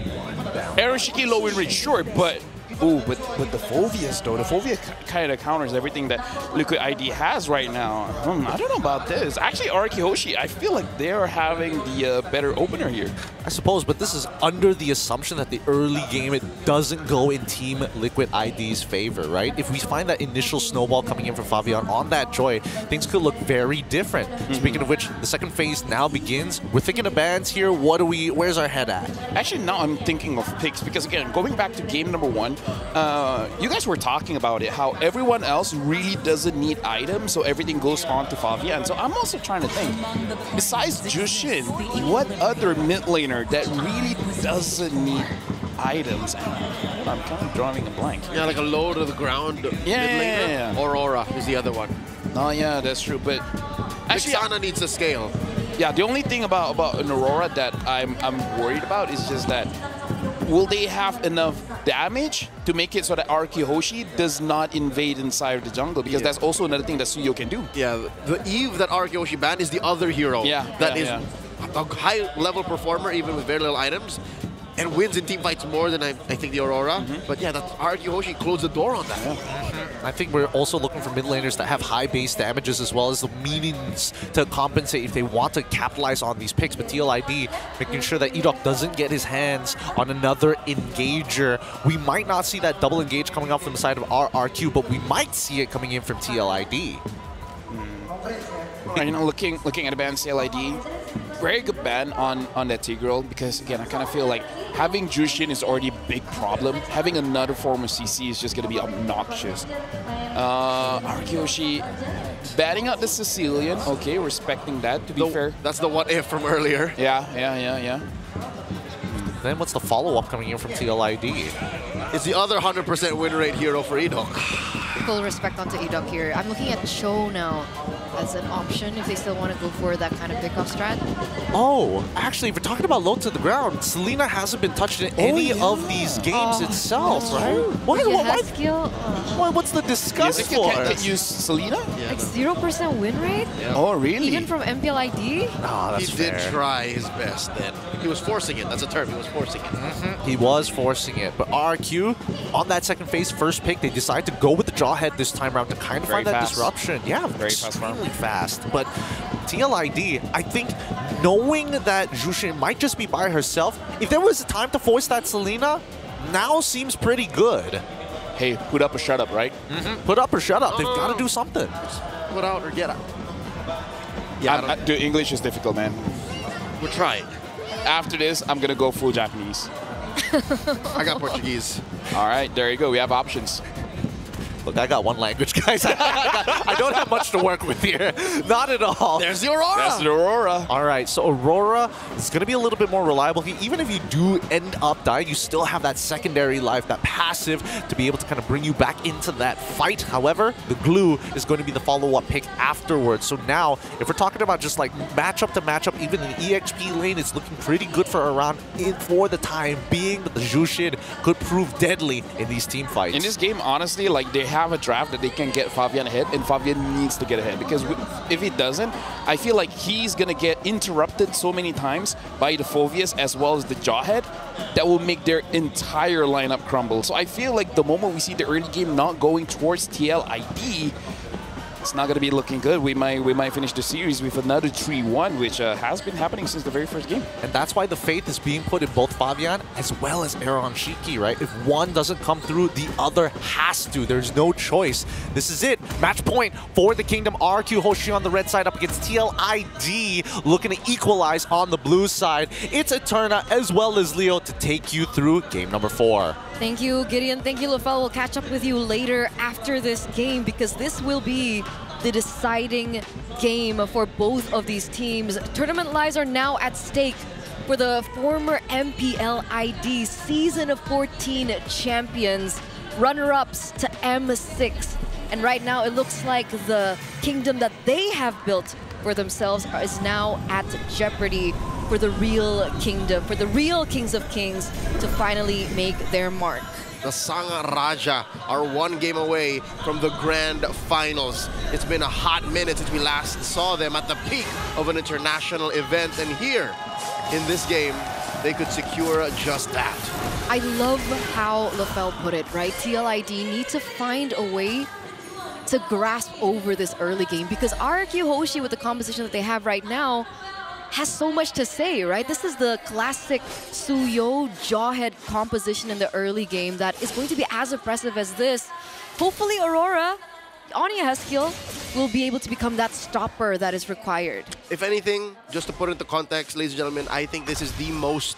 Aaron Shiki low win rate, sure, but... Ooh, but the Fovias, though. The Fovia kind of counters everything that Liquid ID has right now. I don't know about this. Actually, RRQ Hoshi, I feel like they're having the better opener here. I suppose, but this is under the assumption that the early game, it doesn't go in Team Liquid ID's favor, right? If we find that initial snowball coming in from Favian on that Joy, things could look very different. Speaking of which, the second phase now begins. We're thinking of bans here. Where's our head at? Actually, now I'm thinking of picks because, again, going back to game number 1, you guys were talking about it, how everyone else really doesn't need items, so everything goes on to Favian. So I'm also trying to think, besides Jushin, what other mid laner that really doesn't need items? I'm kind of drawing a blank. Yeah, like a low to the ground mid laner. Yeah. Aurora is the other one. Oh yeah, that's true. But actually, Vixana needs to scale. Yeah, the only thing about an Aurora that I'm worried about is just that will they have enough damage to make it so that RRQ Hoshi does not invade inside of the jungle? Because that's also another thing that Suyo can do. Yeah, the Eve that RRQ Hoshi banned is the other hero. That is a high-level performer, even with very little items, and wins in team fights more than I think the Aurora. But yeah, that RRQ Hoshi closed the door on that. I think we're also looking for mid laners that have high base damages as well as the means to compensate if they want to capitalize on these picks. But TLID making sure that Edok doesn't get his hands on another engager. We might not see that double engage coming out from the side of RRQ, but we might see it coming in from TLID. You know, looking at a ban TLID, very good ban on that Tigreal, because again, I kind of feel like having Jushin is already a big problem. Having another form of CC is just going to be obnoxious. RRQ Hoshi batting out the Sicilian. Okay, respecting that, to be fair. That's the what if from earlier. Yeah. Then what's the follow-up coming in from TLID? It's the other 100% win rate hero for Edok. Full respect onto Edok here. I'm looking at Cho now as an option if they still want to go for that kind of pickoff strat. Oh, actually, if we're talking about low to the ground, Selena hasn't been touched in any of these games itself, right? What's the disgust you for? Can't use Selena? Like 0% win rate? Yeah. Oh, really? Even from MPLID? Oh, that's He did try his best then. He was forcing it. That's a term. He was forcing it. He was forcing it, but RRQ on that second phase, first pick, they decide to go with the Jawhead this time around to kind of Very find that fast. disruption. Yeah, Very fast farm. extremely fast. But TLID, I think, knowing that Jushin might just be by herself, if there was a time to force that Selena, now seems pretty good. Hey, put up or shut up, right? Put up or shut up. They've got to do something. Put out or get out. Yeah, dude, English is difficult, man. We'll try it. After this, I'm gonna go full Japanese. I got Portuguese. All right, there you go. We have options. Look, I got one language, guys. I don't have much to work with here. Not at all. There's the Aurora. That's the Aurora. All right, so Aurora is going to be a little bit more reliable. Even if you do end up dying, you still have that secondary life, that passive, to be able to kind of bring you back into that fight. However, the glue is going to be the follow-up pick afterwards. So now, if we're talking about just like matchup to matchup, even in the EXP lane, it's looking pretty good for Aran for the time being, but the Jushin could prove deadly in these team fights. In this game, honestly, like they have a draft that they can get Fabian ahead, and Fabian needs to get ahead because if he doesn't, I feel like he's gonna get interrupted so many times by the Phovius as well as the Jawhead that will make their entire lineup crumble. So I feel like the moment we see the early game not going towards TLID, it's not going to be looking good. We might finish the series with another 3-1, which has been happening since the very first game. And that's why the faith is being put in both Fabian as well as Aaron Shiki, right? If one doesn't come through, the other has to. There's no choice. This is it. Match point for the Kingdom. RQ Hoshi on the red side up against TLID, looking to equalize on the blue side. It's Eterna as well as Leo to take you through game number 4. Thank you, Gideon. Thank you, Lafel. We'll catch up with you later after this game because this will be the deciding game for both of these teams. Tournament lives are now at stake for the former MPLID Season of 14 champions, runner-ups to M6. And right now, it looks like the kingdom that they have built for themselves is now at jeopardy for the real kingdom, for the real Kings of Kings to finally make their mark. The Sangha Raja are one game away from the grand finals. It's been a hot minute since we last saw them at the peak of an international event, and here in this game, they could secure just that. I love how Lafel put it, right? TLID need to find a way to grasp over this early game because RQ Hoshi, with the composition that they have right now, has so much to say, right? This is the classic Suyo Jawhead composition in the early game that is going to be as impressive as this. Hopefully Aurora, Anya Haskill, will be able to become that stopper that is required. If anything, just to put it into context, ladies and gentlemen, I think this is the most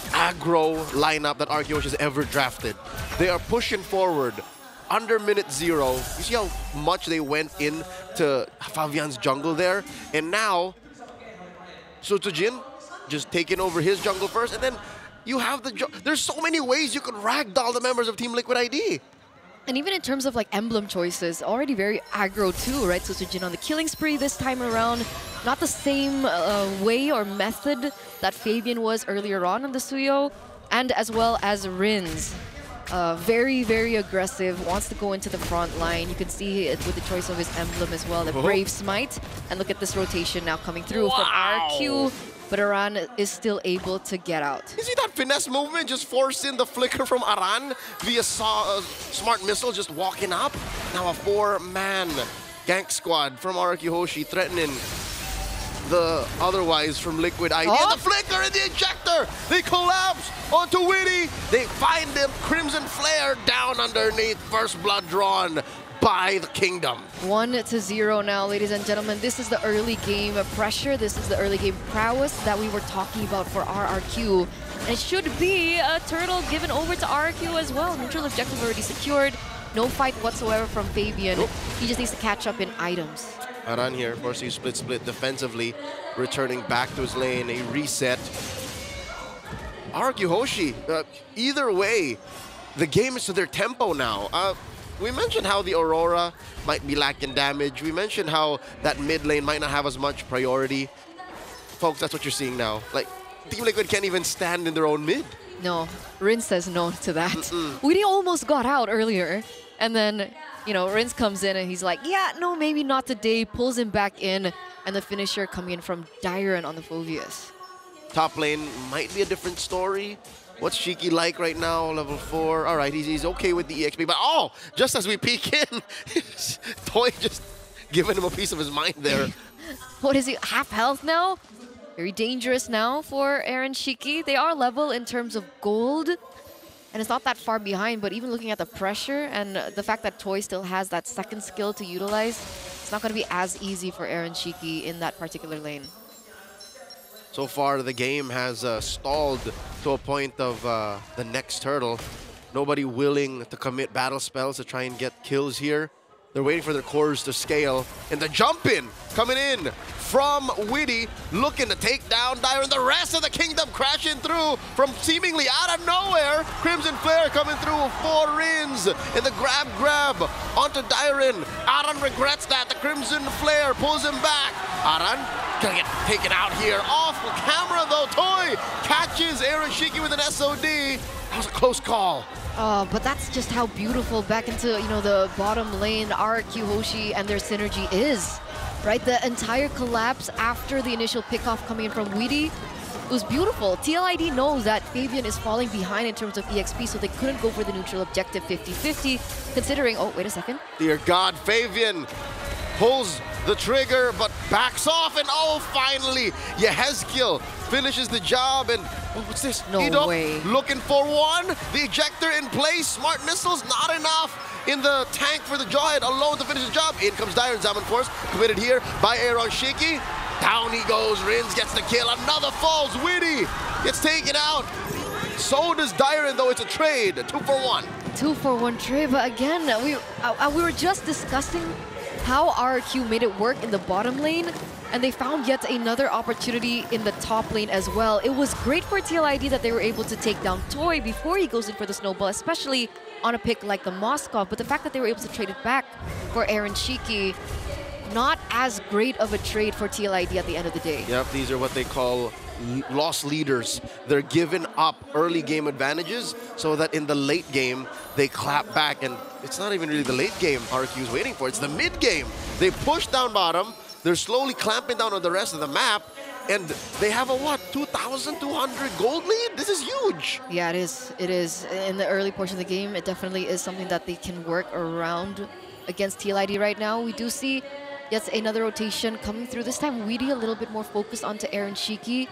aggro lineup that RQ Hoshi has ever drafted. They are pushing forward under minute 0. You see how much they went into Fabian's jungle there? And now, Sutsujin just taking over his jungle first, and then you have there's so many ways you could ragdoll the members of Team Liquid ID. And even in terms of like emblem choices, already very aggro too, right? Sutsujin on the killing spree this time around. Not the same way or method that Fabian was earlier on the Suyo, and as well as Rins. Very, very aggressive, wants to go into the front line. You can see it with the choice of his emblem as well, the Brave Smite. And look at this rotation now coming through from RQ, but Aran is still able to get out. You see that finesse movement? Just force in the flicker from Aran via smart missile just walking up. Now a 4-man gank squad from RQ Hoshi threatening the otherwise from Liquid ID. And the flicker and the ejector! They collapse onto Witty. They find them Crimson Flare down underneath. First blood drawn by the Kingdom. 1-0 now, ladies and gentlemen. This is the early game pressure. This is the early game prowess that we were talking about for RRQ. And it should be a turtle given over to RRQ as well. Neutral objective already secured. No fight whatsoever from Fabian. He just needs to catch up in items. Aran here, forcing split defensively, returning back to his lane, a reset. RQ Hoshi, either way, the game is to their tempo now. We mentioned how the Aurora might be lacking damage. We mentioned how that mid lane might not have as much priority. Folks, that's what you're seeing now. Like, Team Liquid can't even stand in their own mid. No, Rin says no to that. We almost got out earlier. And then, you know, Rins comes in and he's like, yeah, no, maybe not today. Pulls him back in. And the finisher coming in from Dyron on the Phoveus. Top lane might be a different story. What's Shiki like right now, level 4? All right, he's okay with the EXP. But oh, just as we peek in, Toy just giving him a piece of his mind there. What is he, half health now? Very dangerous now for Aaron Shiki. They are level in terms of gold. And it's not that far behind, but even looking at the pressure and the fact that Toy still has that second skill to utilize, it's not going to be as easy for Aaron Shiki in that particular lane. So far, the game has stalled to a point of the next turtle. Nobody willing to commit battle spells to try and get kills here. They're waiting for their cores to scale. And the jump in coming in from Witty, looking to take down Dyron. The rest of the kingdom crashing through from seemingly out of nowhere. Crimson Flare coming through with 4 Rins. And the grab onto Dyron. Aran regrets that. The Crimson Flare pulls him back. Aran gonna get taken out here. Off camera though. Toy catches Aaron Shiki with an SOD. That was a close call. But that's just how beautiful back into, you know, the bottom lane RQ Hoshi and their synergy is, right? The entire collapse after the initial pickoff coming in from Weedy, it was beautiful. TLID knows that Fabian is falling behind in terms of EXP, so they couldn't go for the neutral objective 50-50, considering, oh, wait a second. Dear God, Fabian pulls the trigger, but backs off, and oh, finally, Yehezkiel finishes the job, and oh, what's this? No Edok way. Looking for one. The ejector in place. Smart missiles, not enough in the tank for the Jawhead alone to finish the job. In comes Dyron. Zaman Force committed here by Aaron Shiki. Down he goes. Rins gets the kill. Another falls. Witty gets taken out. So does Dyron, though it's a trade. 2-for-1. 2-for-1 trade, but again, we were just discussing how RQ made it work in the bottom lane, and they found yet another opportunity in the top lane as well. It was great for TLID that they were able to take down Toy before he goes in for the snowball, especially on a pick like the Moskov, but the fact that they were able to trade it back for Aaron Shiki, not as great of a trade for TLID at the end of the day. Yep, these are what they call lost leaders. They're giving up early game advantages so that in the late game, they clap back. And it's not even really the late game RQ is waiting for, it's the mid game. They push down bottom, they're slowly clamping down on the rest of the map, and they have a, what, 2,200 gold lead? This is huge. Yeah, it is. It is. In the early portion of the game, it definitely is something that they can work around against TLID right now. We do see yet another rotation coming through. This time, Weedy a little bit more focused onto Aaron Shiki,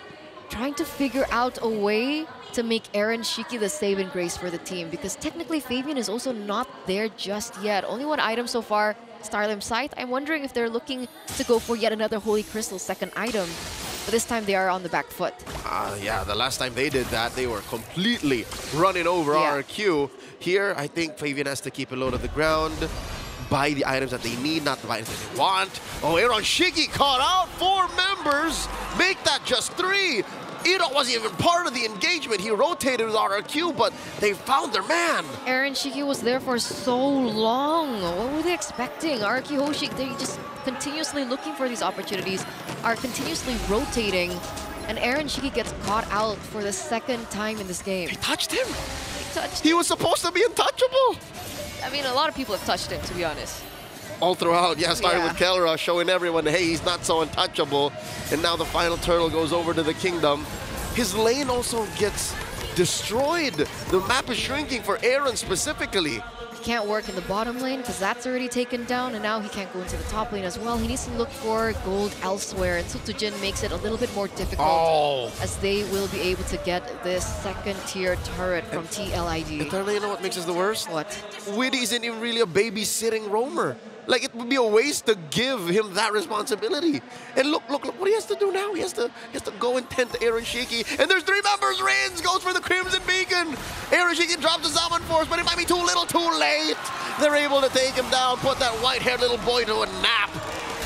trying to figure out a way to make Aaron Shiki the save and grace for the team, because technically Fabian is also not there just yet. Only one item so far, Starlim Sight. I'm wondering if they're looking to go for yet another Holy Crystal second item. But this time they are on the back foot. Yeah, the last time they did that, they were completely running over RQ. Here, I think Fabian has to keep it low to the ground, buy the items that they need, not the items that they want. Oh, Aaron Shiki caught out 4 members, make that just 3. Edok wasn't even part of the engagement. He rotated with RQ, but they found their man. Aaron Shiki was there for so long. What were they expecting? RQ Hoshi, they're just continuously looking for these opportunities, are continuously rotating, and Aaron Shiki gets caught out for the second time in this game. They touched him. They touched He was supposed to be untouchable. I mean, a lot of people have touched him, to be honest. All throughout, yeah, starting with Kelra, showing everyone, hey, he's not so untouchable. And now the final turtle goes over to the kingdom. His lane also gets destroyed. The map is shrinking for Aaron specifically. He can't work in the bottom lane because that's already taken down, and now he can't go into the top lane as well. He needs to look for gold elsewhere, and Sutujin makes it a little bit more difficult as they will be able to get this second-tier turret from TLID. Entirely, you know what makes us the worst? What? Widdy isn't even really a babysitting roamer. Like, it would be a waste to give him that responsibility. And look what he has to do now. He has to go and tend to Aaron Shiki. And there's 3 members. Rins goes for the Crimson Beacon. Aaron Shiki drops the Zaman Force, but it might be too little, too late. They're able to take him down, put that white-haired little boy to a nap.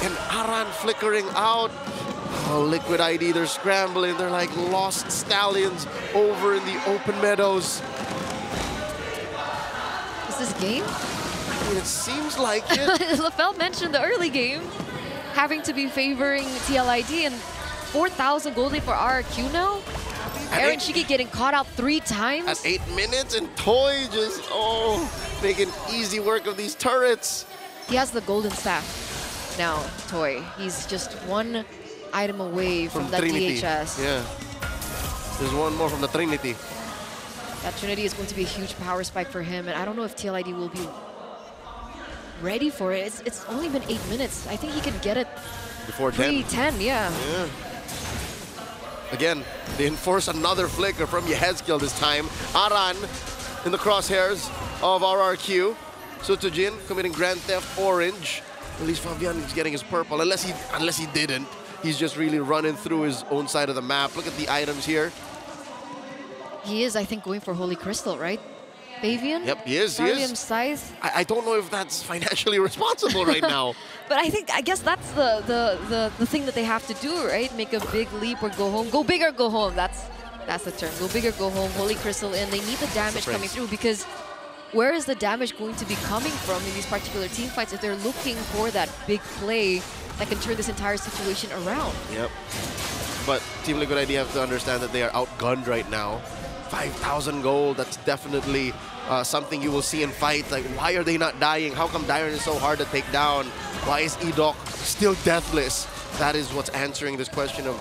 And Aran flickering out. Oh, Liquid ID, they're scrambling. They're like lost stallions over in the open meadows. Is this game? I mean, it seems like it. LaFell mentioned the early game having to be favoring TLID and 4,000 gold lead for RRQ now. Aaron Shiki getting caught out 3 times. At 8 minutes, and Toy just, making easy work of these turrets. He has the golden staff now, Toy. He's just 1 item away from that Trinity. DHS. Yeah. There's one more from the Trinity. That Trinity is going to be a huge power spike for him, and I don't know if TLID will be ready for it. It's only been 8 minutes. I think he could get it Before 10. pre-10, yeah. Again, they enforce another flicker from Yehezkiel this time. Aran in the crosshairs of RRQ. Sutujin committing Grand Theft Orange. At least Fabian is getting his purple, unless he didn't. He's just really running through his own side of the map. Look at the items here. He is, I think, going for Holy Crystal, right? Fabian? Yep, he is. Scythe. I don't know if that's financially responsible right now. But I guess that's the thing that they have to do, right? Make a big leap or go home. Go big or go home. That's the term. Go big or go home. Holy Crystal in. They need the damage coming through, because where is the damage going to be coming from in these particular team fights if they're looking for that big play that can turn this entire situation around? Yep. But Team Liquid ID have to understand that they are outgunned right now. 5,000 gold, that's definitely something you will see in fights. Like, why are they not dying? How come Dyron is so hard to take down? Why is Edok still deathless? That is what's answering this question of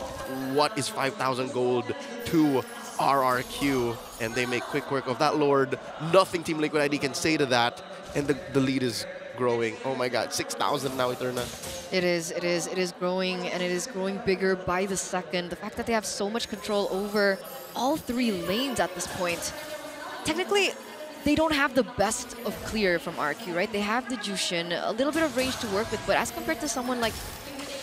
what is 5,000 gold to RRQ, and they make quick work of that Lord. Nothing Team Liquid ID can say to that, and the lead is growing. Oh my God, 6,000 now, Eterna. It is growing, and it is growing bigger by the second. The fact that they have so much control over all 3 lanes at this point. Technically, they don't have the best of clear from RQ, right? They have the Jushin, a little bit of range to work with, but as compared to someone like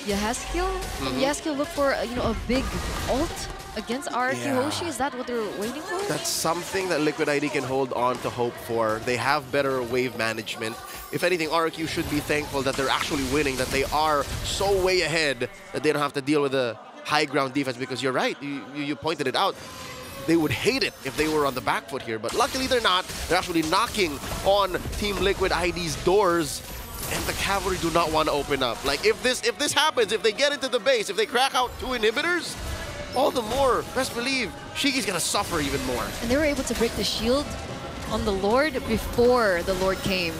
Yehezkiel, Yehezkiel look for a big ult against RRQ Hoshi. Is that what they're waiting for? That's something that Liquid ID can hold on to hope for. They have better wave management. If anything, RRQ should be thankful that they're actually winning, that they are so way ahead that they don't have to deal with a high ground defense, because you're right, you pointed it out. They would hate it if they were on the back foot here, but luckily they're not. They're actually knocking on Team Liquid ID's doors, and the Cavalry do not want to open up. Like, if this happens, if they get into the base, if they crack out 2 inhibitors, all the more, best believe, Shiki's gonna suffer even more. And they were able to break the shield on the Lord before the Lord came.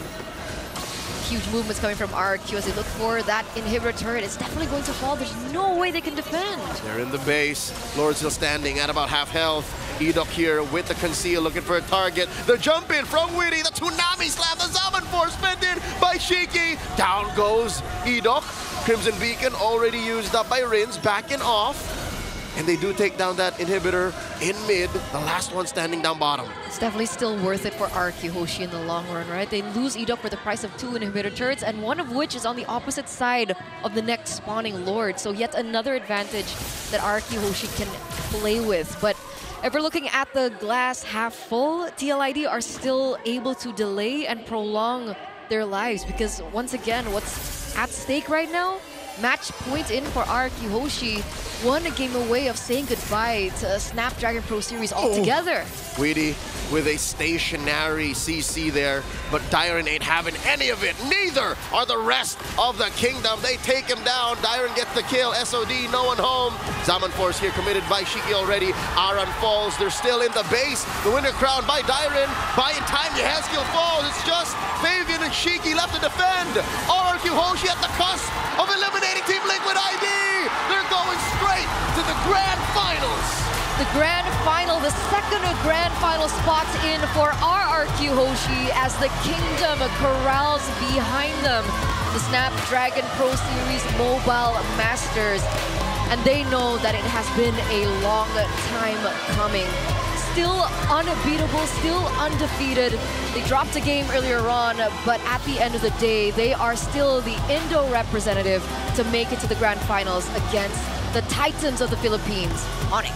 Huge movements coming from RRQ as they look for that inhibitor turret. It's definitely going to fall. There's no way they can defend. They're in the base. Lord still standing at about half health. Edok here with the conceal, looking for a target. The jump in from Witty. The Tsunami slam. The Zaman Force spent in by Shiki. Down goes Edok. Crimson Beacon already used up by Rins. Backing off. And they do take down that inhibitor in mid, the last one standing down bottom. It's definitely still worth it for RRQ Hoshi in the long run, right? They lose Edok for the price of 2 inhibitor turrets, and one of which is on the opposite side of the next spawning Lord. So yet another advantage that RRQ Hoshi can play with. But if we're looking at the glass half full, TLID are still able to delay and prolong their lives, because once again, what's at stake right now? Match point in for RRQ Hoshi, 1 game away of saying goodbye to Snapdragon Pro Series altogether. Weedy with a stationary CC there, but Dyron ain't having any of it. Neither are the rest of the kingdom. They take him down. Dyron gets the kill. SOD, no one home. Zaman Force here committed by Shiki already. Aran falls. They're still in the base. The winner crowned by Dyron. By time Yehezkiel falls, it's just Fabian and Shiki left to defend. RRQ Hoshi at the cusp of eliminating Team Liquid ID. They're going straight to the Grand Finals. The Grand Final, the second Grand Final spot in for RRQ Hoshi as the Kingdom corrals behind them. The Snapdragon Pro Series Mobile Masters. And they know that it has been a long time coming. Still unbeatable, still undefeated. They dropped a game earlier on, but at the end of the day, they are still the Indo representative to make it to the Grand Finals against the Titans of the Philippines, Onic.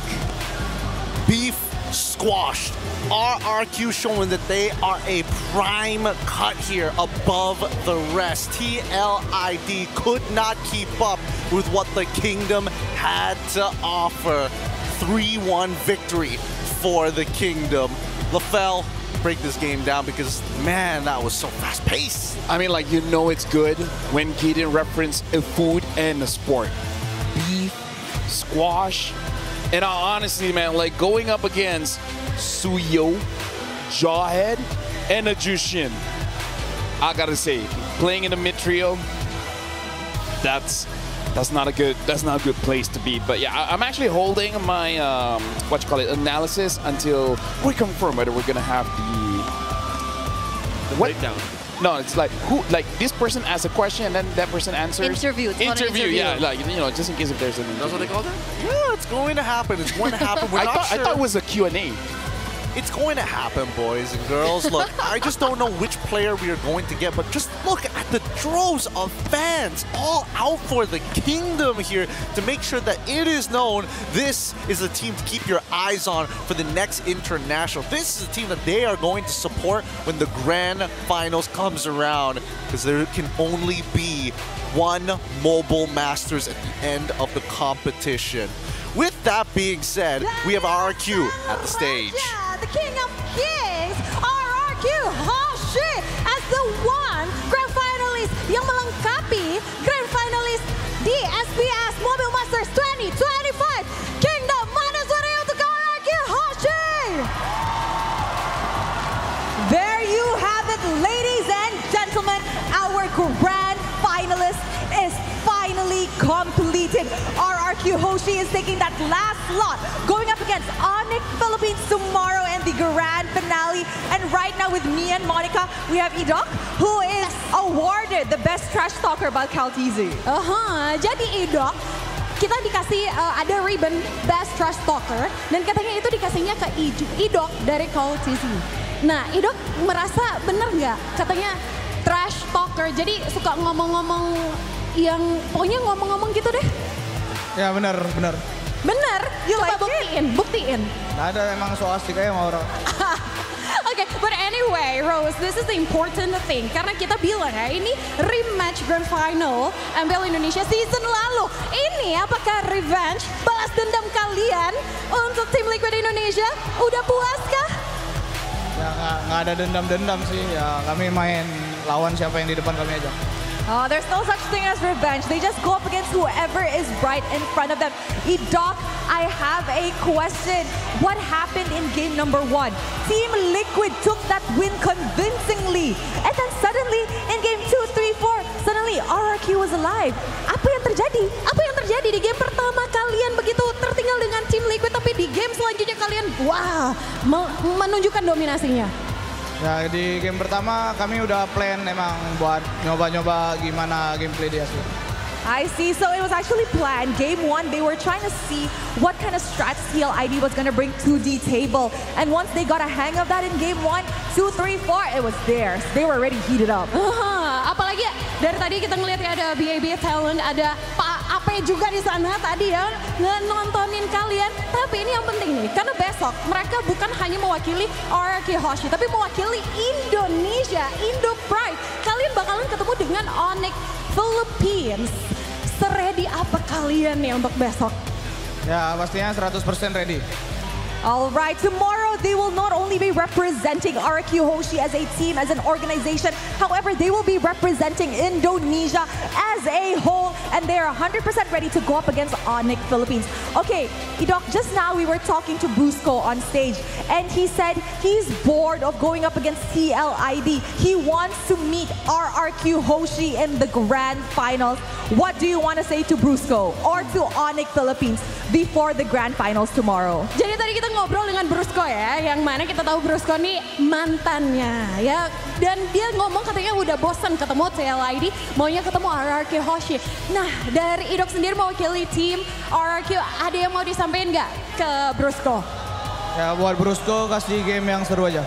Beef squashed. RRQ showing that they are a prime cut here above the rest. TLID could not keep up with what the Kingdom had to offer 3-1 victory for the Kingdom. LaFell, break this game down because, man, that was so fast-paced. I mean, like, you know it's good when Gideon referenced a food and a sport. Beef, squash, and honestly, man, like, going up against Suyo, Jawhead, and a Jushin, I gotta say, playing in the mid trio, that's not a good place to be. But yeah, I'm actually holding my analysis until we confirm whether we're gonna have the breakdown. No, it's like this person asks a question and then that person answers. Interview. It's not an interview. Yeah, like, you know, just in case if there's an interview. That's what they call that? Yeah, it's going to happen. It's going to happen. We're not sure. I thought it was a Q&A. It's going to happen, boys and girls. Look, I just don't know which player we are going to get, but just look at the droves of fans all out for the Kingdom here to make sure that it is known this is a team to keep your eyes on for the next international. This is a team that they are going to support when the Grand Finals comes around, because there can only be one Mobile Masters at the end of the competition. With that being said, we have RRQ at the stage. The King of Kings, RRQ Hoshi, as the one Grand Finalist yang melengkapi Grand Finalist di SBS Mobile Masters 2025. Kingdom, mana suaranya untuk RRQ Hoshi? There you have it, ladies and gentlemen. Our Grand Finalist is finally completed. RRQ Hoshi is taking that last slot, going up against Onyx Philippines tomorrow in the grand finale. And right now with me and Monica, we have Idok, who is awarded the best trash talker by Caltizi. Jadi Idok, kita dikasih ada ribbon Best Trash Talker, dan katanya itu dikasihnya ke Idok dari Caltizi. Nah, Idok merasa bener nggak? Katanya trash talker, jadi suka ngomong-ngomong yang pokoknya ngomong-ngomong gitu deh. Ya benar. Bener? Coba buktiin. Nah, ada emang so asik aja sama orang. Okay, but anyway, Rose, this is the important thing. Karena kita bilang ya, ini rematch Grand Final MPL Indonesia season lalu. Ini apakah revenge, balas dendam kalian untuk tim Liquid Indonesia? Udah puaskah? Ya nggak ada dendam-dendam sih. Ya kami main lawan siapa yang di depan kami aja. Oh, there's no such thing as revenge. They just go up against whoever is right in front of them. Idok, I have a question. What happened in game number 1? Team Liquid took that win convincingly. And then suddenly, in game 2, 3, 4, suddenly RRQ was alive. Apa yang terjadi? Apa yang terjadi di game pertama kalian begitu tertinggal dengan Team Liquid, tapi di game selanjutnya kalian, wah, menunjukkan dominasinya? Ya di game pertama kami udah plan emang buat nyoba-nyoba gimana gameplay dia sih. I see. So it was actually planned. Game 1, they were trying to see what kind of strats TLID was going to bring to the table. And once they got a hang of that in game 1, 2, 3, 4, it was theirs. They were already heated up. Apalagi dari tadi kita ngeliat ada BAB Talent, ada Pak Ape juga di sana tadi ya nontonin kalian. Tapi ini yang penting nih, karena besok mereka bukan hanya mewakili RRQ Hoshi, tapi mewakili Indonesia, Indo Pride. Kalian bakalan ketemu dengan Onyx Philippines. Seredi apa kalian nih untuk besok? Ya pastinya 100% ready. Alright, tomorrow they will not only be representing RRQ Hoshi as a team, as an organization, however, they will be representing Indonesia as a whole, and they are 100% ready to go up against Onyx Philippines. Okay, Idok, just now we were talking to Brusco on stage, and he said he's bored of going up against TLID. He wants to meet RRQ Hoshi in the grand finals. What do you want to say to Brusco or to Onyx Philippines before the grand finals tomorrow? Jadi tadi kita ngobrol dengan Brusco ya, yang mana kita tahu Brusco nih mantannya ya, dan dia ngomong katanya udah bosan ketemu TLID, maunya ketemu RRQ Hoshi. Nah, dari Idok sendiri mewakili tim RRQ, ada yang mau disampaikan nggak ke Brusco? Ya buat Brusco kasih game yang seru aja.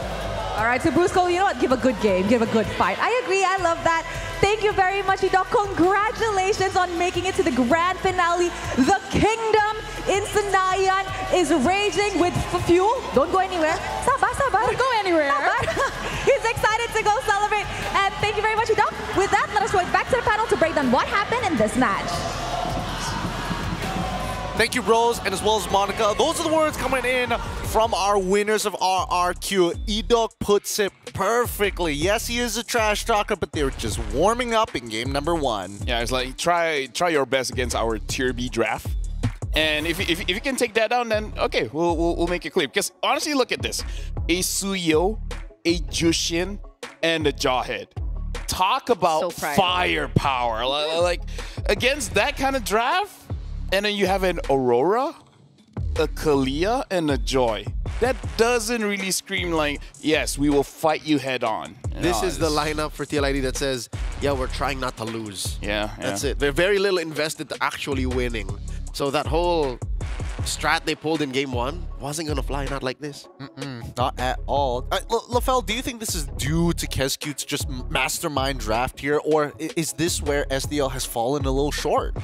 Alright, so Brusco, you know what? Give a good game, give a good fight. I agree, I love that. Thank you very much, Idok. Congratulations on making it to the grand finale. The Kingdom in Senayan is raging with fuel. Don't go anywhere. Sabar, sabar. Don't go anywhere. Sabar. He's excited to go celebrate. And thank you very much, Idok. With that, let us go back to the panel to break down what happened in this match. Thank you, Rose, and as well as Monica. Those are the words coming in from our winners of RRQ. Edok puts it perfectly. Yes, he is a trash talker, but they're just warming up in game number 1. Yeah, it's like try your best against our Tier B draft. And if you can take that down, then okay, we'll make it clear. Because honestly, look at this: a Suyo, a Jushin, and a Jawhead. Talk about firepower! Like against that kind of draft, and then you have an Aurora, a Kalia, and a Joy. That doesn't really scream like, yes, we will fight you head on. This is the lineup for TLID that says, yeah, we're trying not to lose. Yeah, that's it. They're very little invested to actually winning. So that whole strat they pulled in game 1 wasn't going to fly not like this. Not at all. LaFell, do you think this is due to Kescute's just mastermind draft here, or is this where SDL has fallen a little short?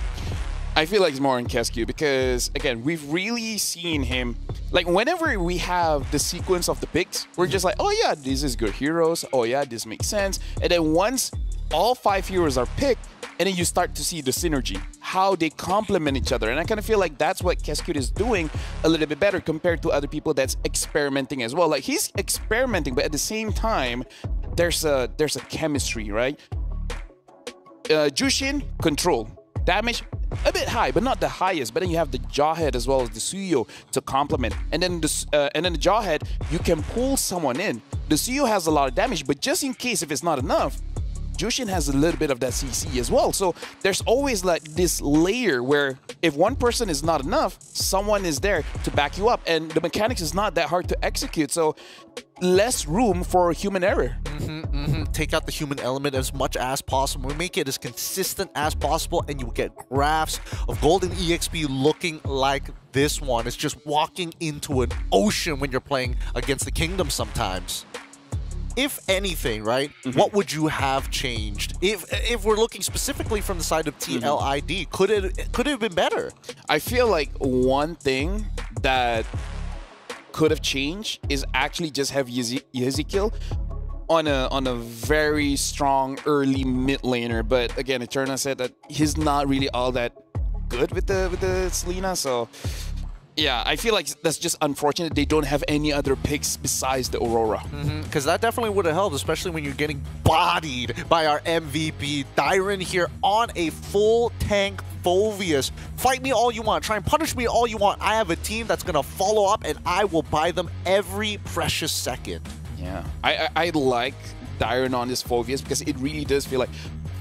I feel like it's more in Kescute because, again, we've really seen him, like, whenever we have the sequence of the picks, we're just like, oh yeah, this is good heroes. Oh yeah, this makes sense. And then once all 5 heroes are picked, and then you start to see the synergy, how they complement each other. And I kind of feel like that's what Kescute is doing a little bit better compared to other people that's experimenting as well. Like, he's experimenting, but at the same time, there's a chemistry, right? Jushin, control. Damage, a bit high, but not the highest. But then you have the Jawhead as well as the Suyo to complement. And then the Jawhead, you can pull someone in. The Suyo has a lot of damage, but just in case if it's not enough, Jushin has a little bit of that CC as well. So there's always like this layer where if one person is not enough, someone is there to back you up. And the mechanics is not that hard to execute. So less room for human error. Take out the human element as much as possible. Make it as consistent as possible, and you get graphs of Golden EXP looking like this one. It's just walking into an ocean when you're playing against the Kingdom sometimes. If anything, right, what would you have changed? If we're looking specifically from the side of TLID, could it have been better? I feel like one thing that could have changed is actually just have Ezekiel on a very strong early mid laner. But again, Eterna said that he's not really all that good with the Selena, so yeah, I feel like that's just unfortunate they don't have any other picks besides the Aurora. Because that definitely would have helped, especially when you're getting bodied by our MVP. Dyron here on a full tank Phoveus. Fight me all you want. Try and punish me all you want. I have a team that's going to follow up, and I will buy them every precious second. Yeah, I like Dyron on this Phoveus because it really does feel like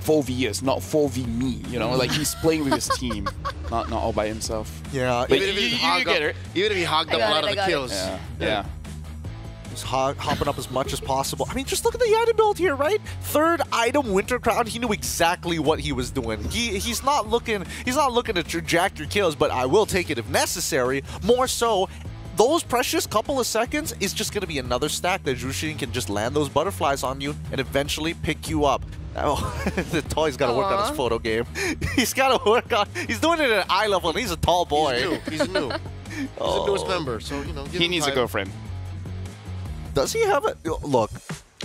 Phoveus, not Phovi me, you know, like he's playing with his team, not all by himself. Yeah, even if he hogged up a lot of the kills. Yeah. Just hopping up as much as possible. I mean, just look at the item build here, right? Third item, Winter Crown. He knew exactly what he was doing. He's not looking to jack your kills, but I will take it if necessary. More so, those precious couple of seconds is just going to be another stack that Jushin can just land those butterflies on you and eventually pick you up. Oh, the toy's got to work on his photo game. He's got to work on. He's doing it at eye level, and he's a tall boy. He's new. He's a newest member, so you know. He needs a girlfriend. Does he have it? Look,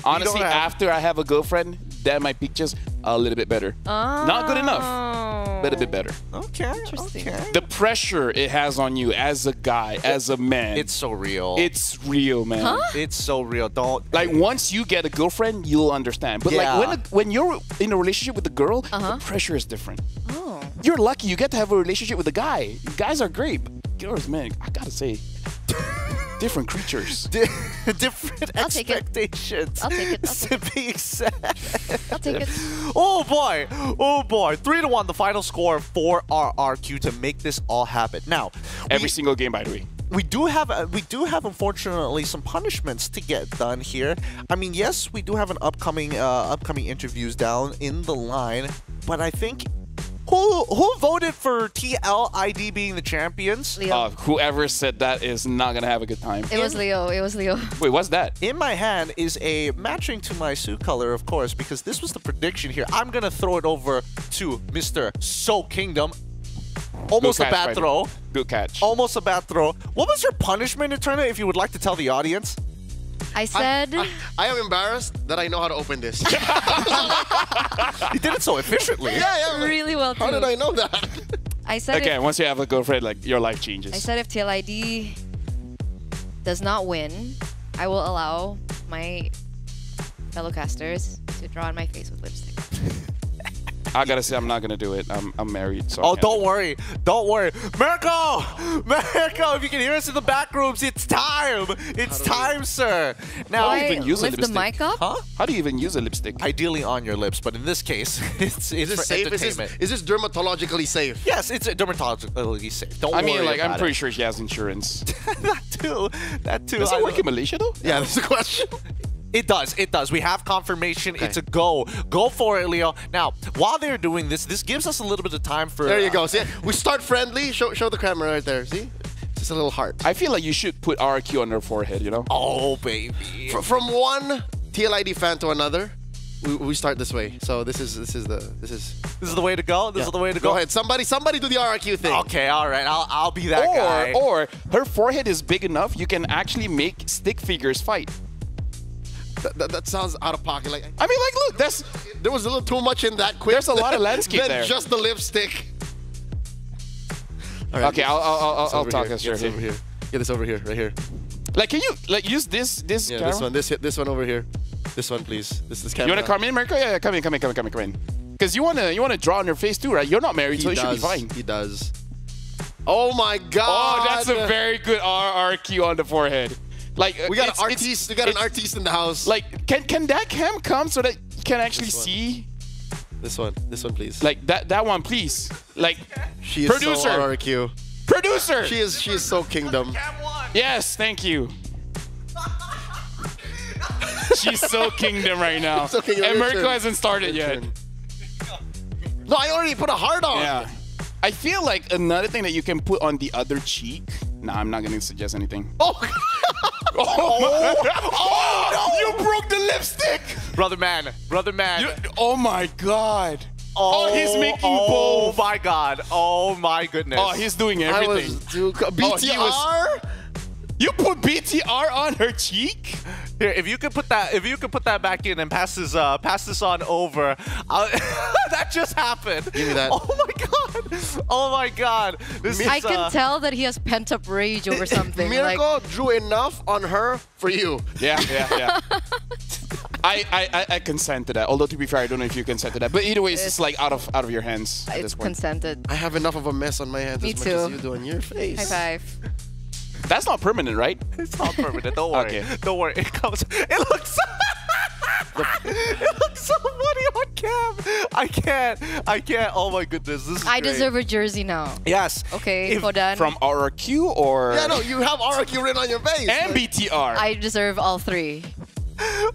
honestly, after I have a girlfriend, then my pictures are a little bit better. Not good enough, but a bit better. Okay, okay. The pressure it has on you as a guy, as a man. It's so real. It's real, man. Huh? It's so real. Don't like once you get a girlfriend, you'll understand. But like when you're in a relationship with a girl, the pressure is different. Oh. You're lucky you get to have a relationship with a guy. Guys are great, but girls, man, I gotta say. Different creatures. Different expectations. I'll take it. Being said. I'll take it. Oh boy. Oh boy. 3-1 the final score for our RQ to make this all happen. Now, every single game, by the way. We do have unfortunately some punishments to get done here. I mean, yes, we do have an upcoming interviews down in the line, but I think who voted for TLID being the champions? Leo. Whoever said that is not gonna have a good time. It was Leo. It was Leo. Wait, what's that? In my hand is a matching to my suit color, of course, because this was the prediction here. I'm gonna throw it over to Mr. So Kingdom. Almost a bad throw. Good catch. Almost a bad throw. What was your punishment, Eterna, if you would like to tell the audience? I said... I am embarrassed that I know how to open this. You did it so efficiently. Yeah. Really well, too. How did I know that? I said Again, once you have a girlfriend, like your life changes. I said if TLID does not win, I will allow my fellow casters to draw on my face with lipstick. I gotta say, I'm not gonna do it. I'm married, so. Oh, don't worry. Don't worry. Mirko! Mirko, if you can hear us in the back rooms, it's time. It's time, sir. Now, how do you even use a lift the lipstick? mic up? Huh? How do you even use a lipstick? Ideally on your lips, but in this case, it's Is this for safe? entertainment. Is this dermatologically safe? Yes, it's dermatologically safe. Don't I worry mean, like, I'm about pretty it. sure she has insurance. That too. Does it work in Malaysia, though? Yeah, that's the question. It does. It does. We have confirmation. Okay. It's a go. Go for it, Leo. Now, while they're doing this, this gives us a little bit of time for... There you go. See, we start friendly. Show the camera right there. See? Just a little heart. I feel like you should put RQ on their forehead, you know? Oh, baby. From one TLID fan to another, we start this way. So this is the way to go. This is the way to go. Go ahead. Somebody do the RQ thing. Okay, all right. I'll be that guy. Or her forehead is big enough, you can actually make stick figures fight. That sounds out of pocket. Like, I mean, like, look, there was a little too much in that quick. There's a lot of landscape than there. Just the lipstick. All Okay, I'll talk us through here. Over here. Get this over here, right here. Like, can you like use this Yeah, camera? this one over here. This one, please. This camera. You wanna come in, Mirko? Yeah, come in. Because you wanna draw on your face too, right? You're not married, so you should be fine. He does. Oh my God! Oh, that's a very good RQ on the forehead. Like we got an artiste. We got an artiste in the house. Like, can that cam come so that you can actually see? This one, please. Like that one, please. Like, she is producer. so RQ. Producer. She is so kingdom. Yes, thank you. She's so kingdom right now. So kingdom, and your Mirko turn. hasn't started yet. No, I already put a heart on. Yeah. I feel like another thing that you can put on the other cheek. Nah, I'm not gonna suggest anything. Oh! Oh no! You broke the lipstick! Brother man. Oh my God. Oh, he's making Oh both. my God. Oh my goodness. Oh, he's doing everything. BTR? You put BTR on her cheek? Here, if you could put that back in and pass this on over. That just happened. Give me that. Oh my God. Oh my God. This I is, can tell that he has pent-up rage over something. Mirko drew enough on her for you. Yeah. I consent to that. Although to be fair, I don't know if you consent to that. But either way, it's like out of your hands at this point. Consented. I have enough of a mess on my hands Me as too. much as you do on your face. High five. That's not permanent, right? It's not permanent. Don't worry. Okay. Don't worry. It comes. It looks. It looks so funny on cam. I can't. Oh my goodness. This is I great. deserve a jersey now. Yes. Okay, Kodan. From RQ or? Yeah, no, you have RQ written on your face. And BTR. I deserve all three.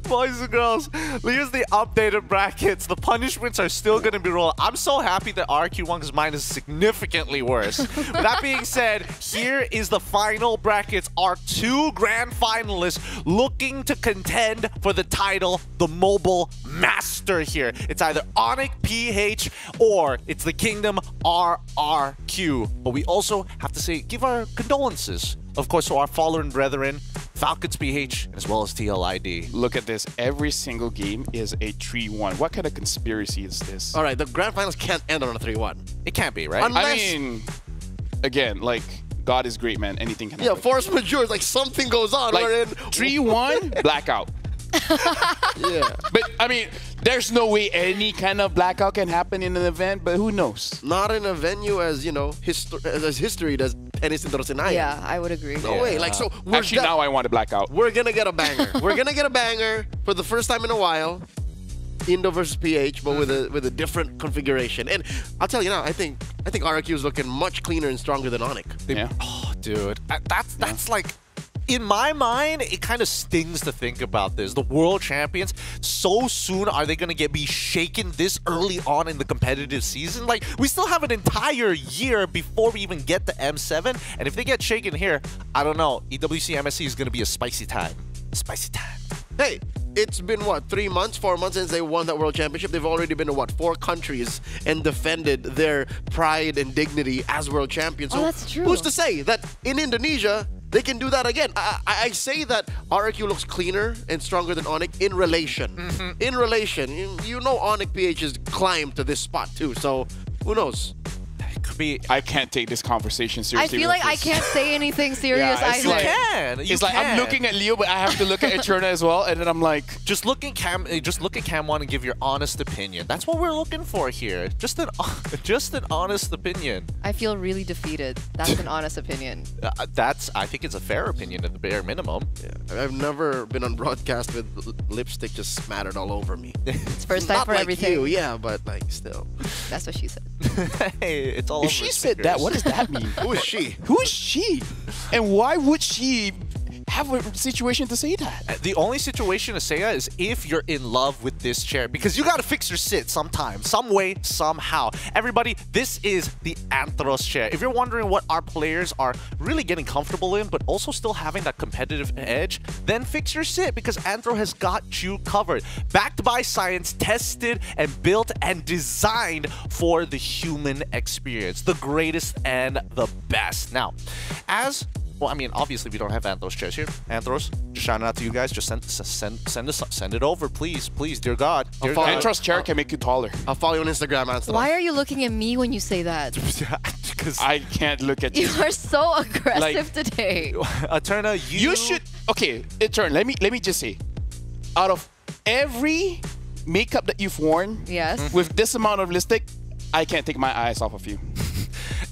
Boys and girls, here's the updated brackets. The punishments are still going to be rolled. I'm so happy that RQ won because mine is significantly worse. With that being said, here is the final brackets. Our two grand finalists looking to contend for the title, the Mobile Master here. It's either Onyx PH or it's the Kingdom RRQ. But we also have to say, give our condolences, of course, to our fallen brethren, Falcons PH, as well as TLID. Look at this. Every single game is a 3-1. What kind of conspiracy is this? All right, the grand finals can't end on a 3-1. It can't be, right? Unless, I mean, again, like, God is great, man. Anything can happen. yeah, force majeure, like something goes on. Like, we're in 3-1, blackout. Yeah. But, I mean, there's no way any kind of blackout can happen in an event, but who knows? Not in a venue as, you know, as history does tennis in Senayan. Yeah, I would agree. No way. Like, so we're Actually, now I want a blackout. We're going to get a banger. We're going to get a banger for the first time in a while. Indo versus PH, but with a different configuration. And I'll tell you now, I think RRQ is looking much cleaner and stronger than Onyx. Yeah. Oh, dude. That's like... In my mind, it kind of stings to think about this. The world champions, so soon are they going to be shaken this early on in the competitive season? Like, we still have an entire year before we even get to M7. And if they get shaken here, I don't know. EWC MSC is going to be a spicy time. Spicy time. Hey, it's been, what, 3 months, 4 months since they won that world championship? They've already been to, what, 4 countries and defended their pride and dignity as world champions. So that's true. Who's to say that in Indonesia, they can do that again? I say that RRQ looks cleaner and stronger than Onyx in relation. In relation. You know Onyx PH has climbed to this spot too, so who knows? be. I can't take this conversation I seriously. feel like I can't say anything serious Yeah, it's either. like- You can. It's like I'm looking at Leo, but I have to look at Eterna as well, and then I'm like, just look at Cam One and give your honest opinion. That's what we're looking for here. Just an honest opinion. I feel really defeated. That's an honest opinion. I think it's a fair opinion at the bare minimum. Yeah. I've never been on broadcast with lipstick just smattered all over me. It's first time Not for like everything. you, yeah, but like still. That's what she said. Hey, it's all if over she his said fingers. that, what does that mean? Who is she? Who is she? And why would she have a situation to say that? The only situation to say that is if you're in love with this chair, because you gotta fix your sit sometime, some way, somehow. Everybody, this is the Anthros chair. If you're wondering what our players are really getting comfortable in, but also still having that competitive edge, then fix your sit, because Anthro has got you covered. Backed by science, tested and built and designed for the human experience. The greatest and the best. Now, well, I mean, obviously we don't have Anthros chairs here. Anthros, just shouting out to you guys. Just send it over, please, dear God. Dear God. Anthros chair can make you taller. I'll follow you on Instagram, Anthros. Why are you looking at me when you say that? Because I can't look at you. You are so aggressive today. Eterna, you should. Okay, Eterna. Let me just say, out of every makeup that you've worn, yes, with this amount of lipstick, I can't take my eyes off of you.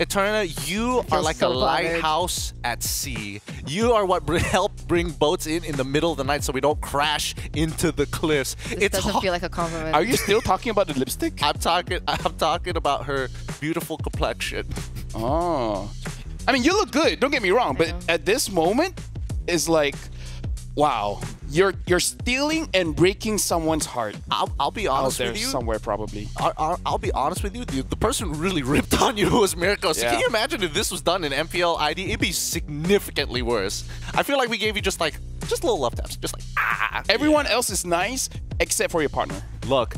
Eterna, you are like so a lighthouse at sea. You are what help bring boats in the middle of the night so we don't crash into the cliffs. This doesn't feel like a compliment. Are you still talking about the lipstick? I'm talking about her beautiful complexion. Oh. I mean, you look good, don't get me wrong, but at this moment, it's like, wow, you're stealing and breaking someone's heart. I'll be honest out there with you. somewhere probably. I'll be honest with you. The person who really ripped on you was Mirko. So Yeah. can you imagine if this was done in MPL ID? It'd be significantly worse. I feel like we gave you just little love taps, just like ah. Everyone else is nice except for your partner. Look,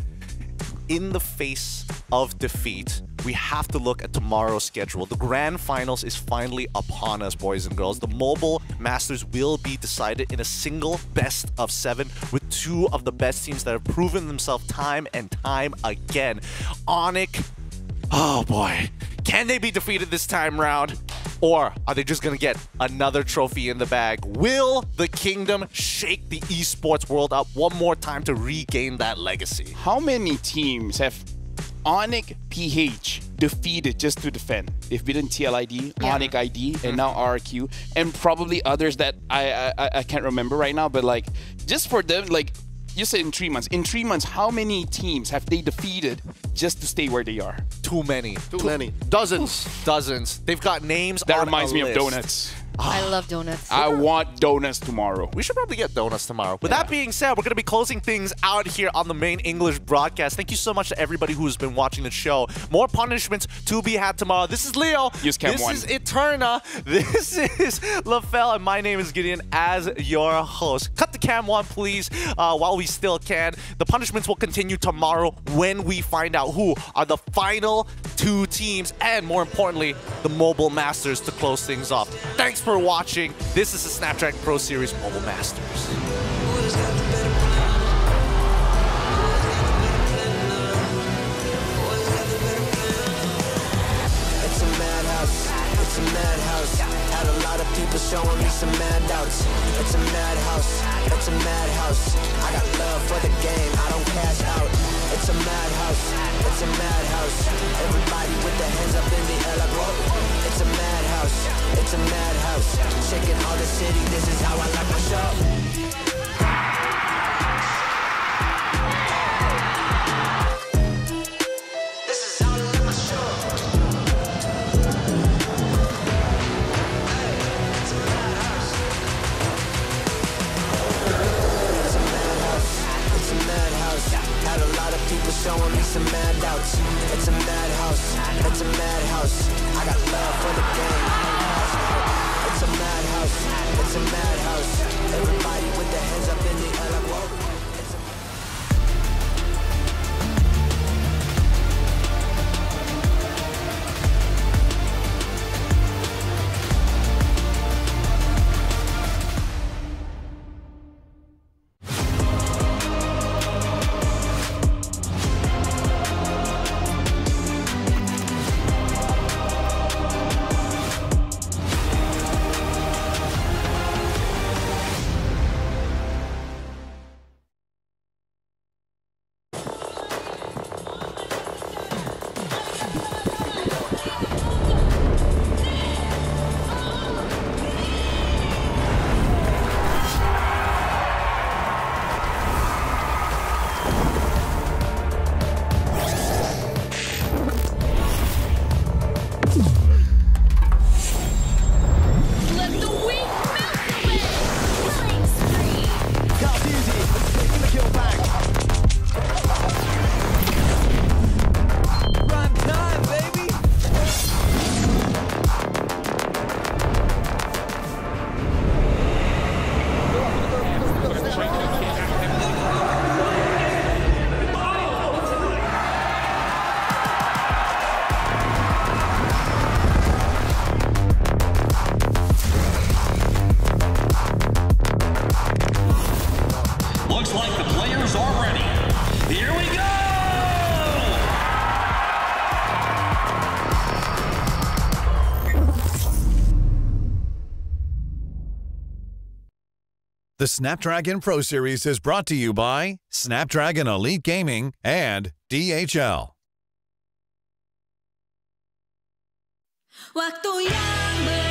in the face of defeat, we have to look at tomorrow's schedule. The grand finals is finally upon us, boys and girls. The Mobile Masters will be decided in a single best of 7 with 2 of the best teams that have proven themselves time and time again. Onyx, oh boy, can they be defeated this time round? Or are they just gonna get another trophy in the bag? Will the Kingdom shake the esports world up one more time to regain that legacy? How many teams have Onyx PH defeated just to defend? They've beaten TLID, Onyx ID, and now RQ, and probably others that I can't remember right now, but like, just for them, like, you said in 3 months. In 3 months, how many teams have they defeated just to stay where they are? Too many. Too many. Dozens. Dozens. They've got names That on reminds a me of list. donuts. I love donuts. I want donuts tomorrow. We should probably get donuts tomorrow. With that being said, we're going to be closing things out here on the main English broadcast. Thank you so much to everybody who's been watching the show. More punishments to be had tomorrow. This is Leo. Use Cam This one. is Eterna. This is LaFell, and my name is Gideon as your host. Cut the cam one, please, while we still can. The punishments will continue tomorrow when we find out who are the final 2 teams, and more importantly, the Mobile Masters to close things off. Thanks for watching. This is the Snapdragon Pro Series Mobile Masters. It's a madhouse, it's a madhouse. Had a lot of people showing me some handouts. It's a madhouse, it's a madhouse. I got love for the game, I don't cash out. It's a madhouse, it's a madhouse. Everybody with their hands up in the air like whoa. It's a madhouse, it's a madhouse. Shaking all the city, this is how I like my show. Had a lot of people showing me some handouts. It's a madhouse, it's a madhouse. I got love for the game. It's a madhouse, it's a madhouse. Everybody The Snapdragon Pro Series is brought to you by Snapdragon Elite Gaming and DHL. Waktu yang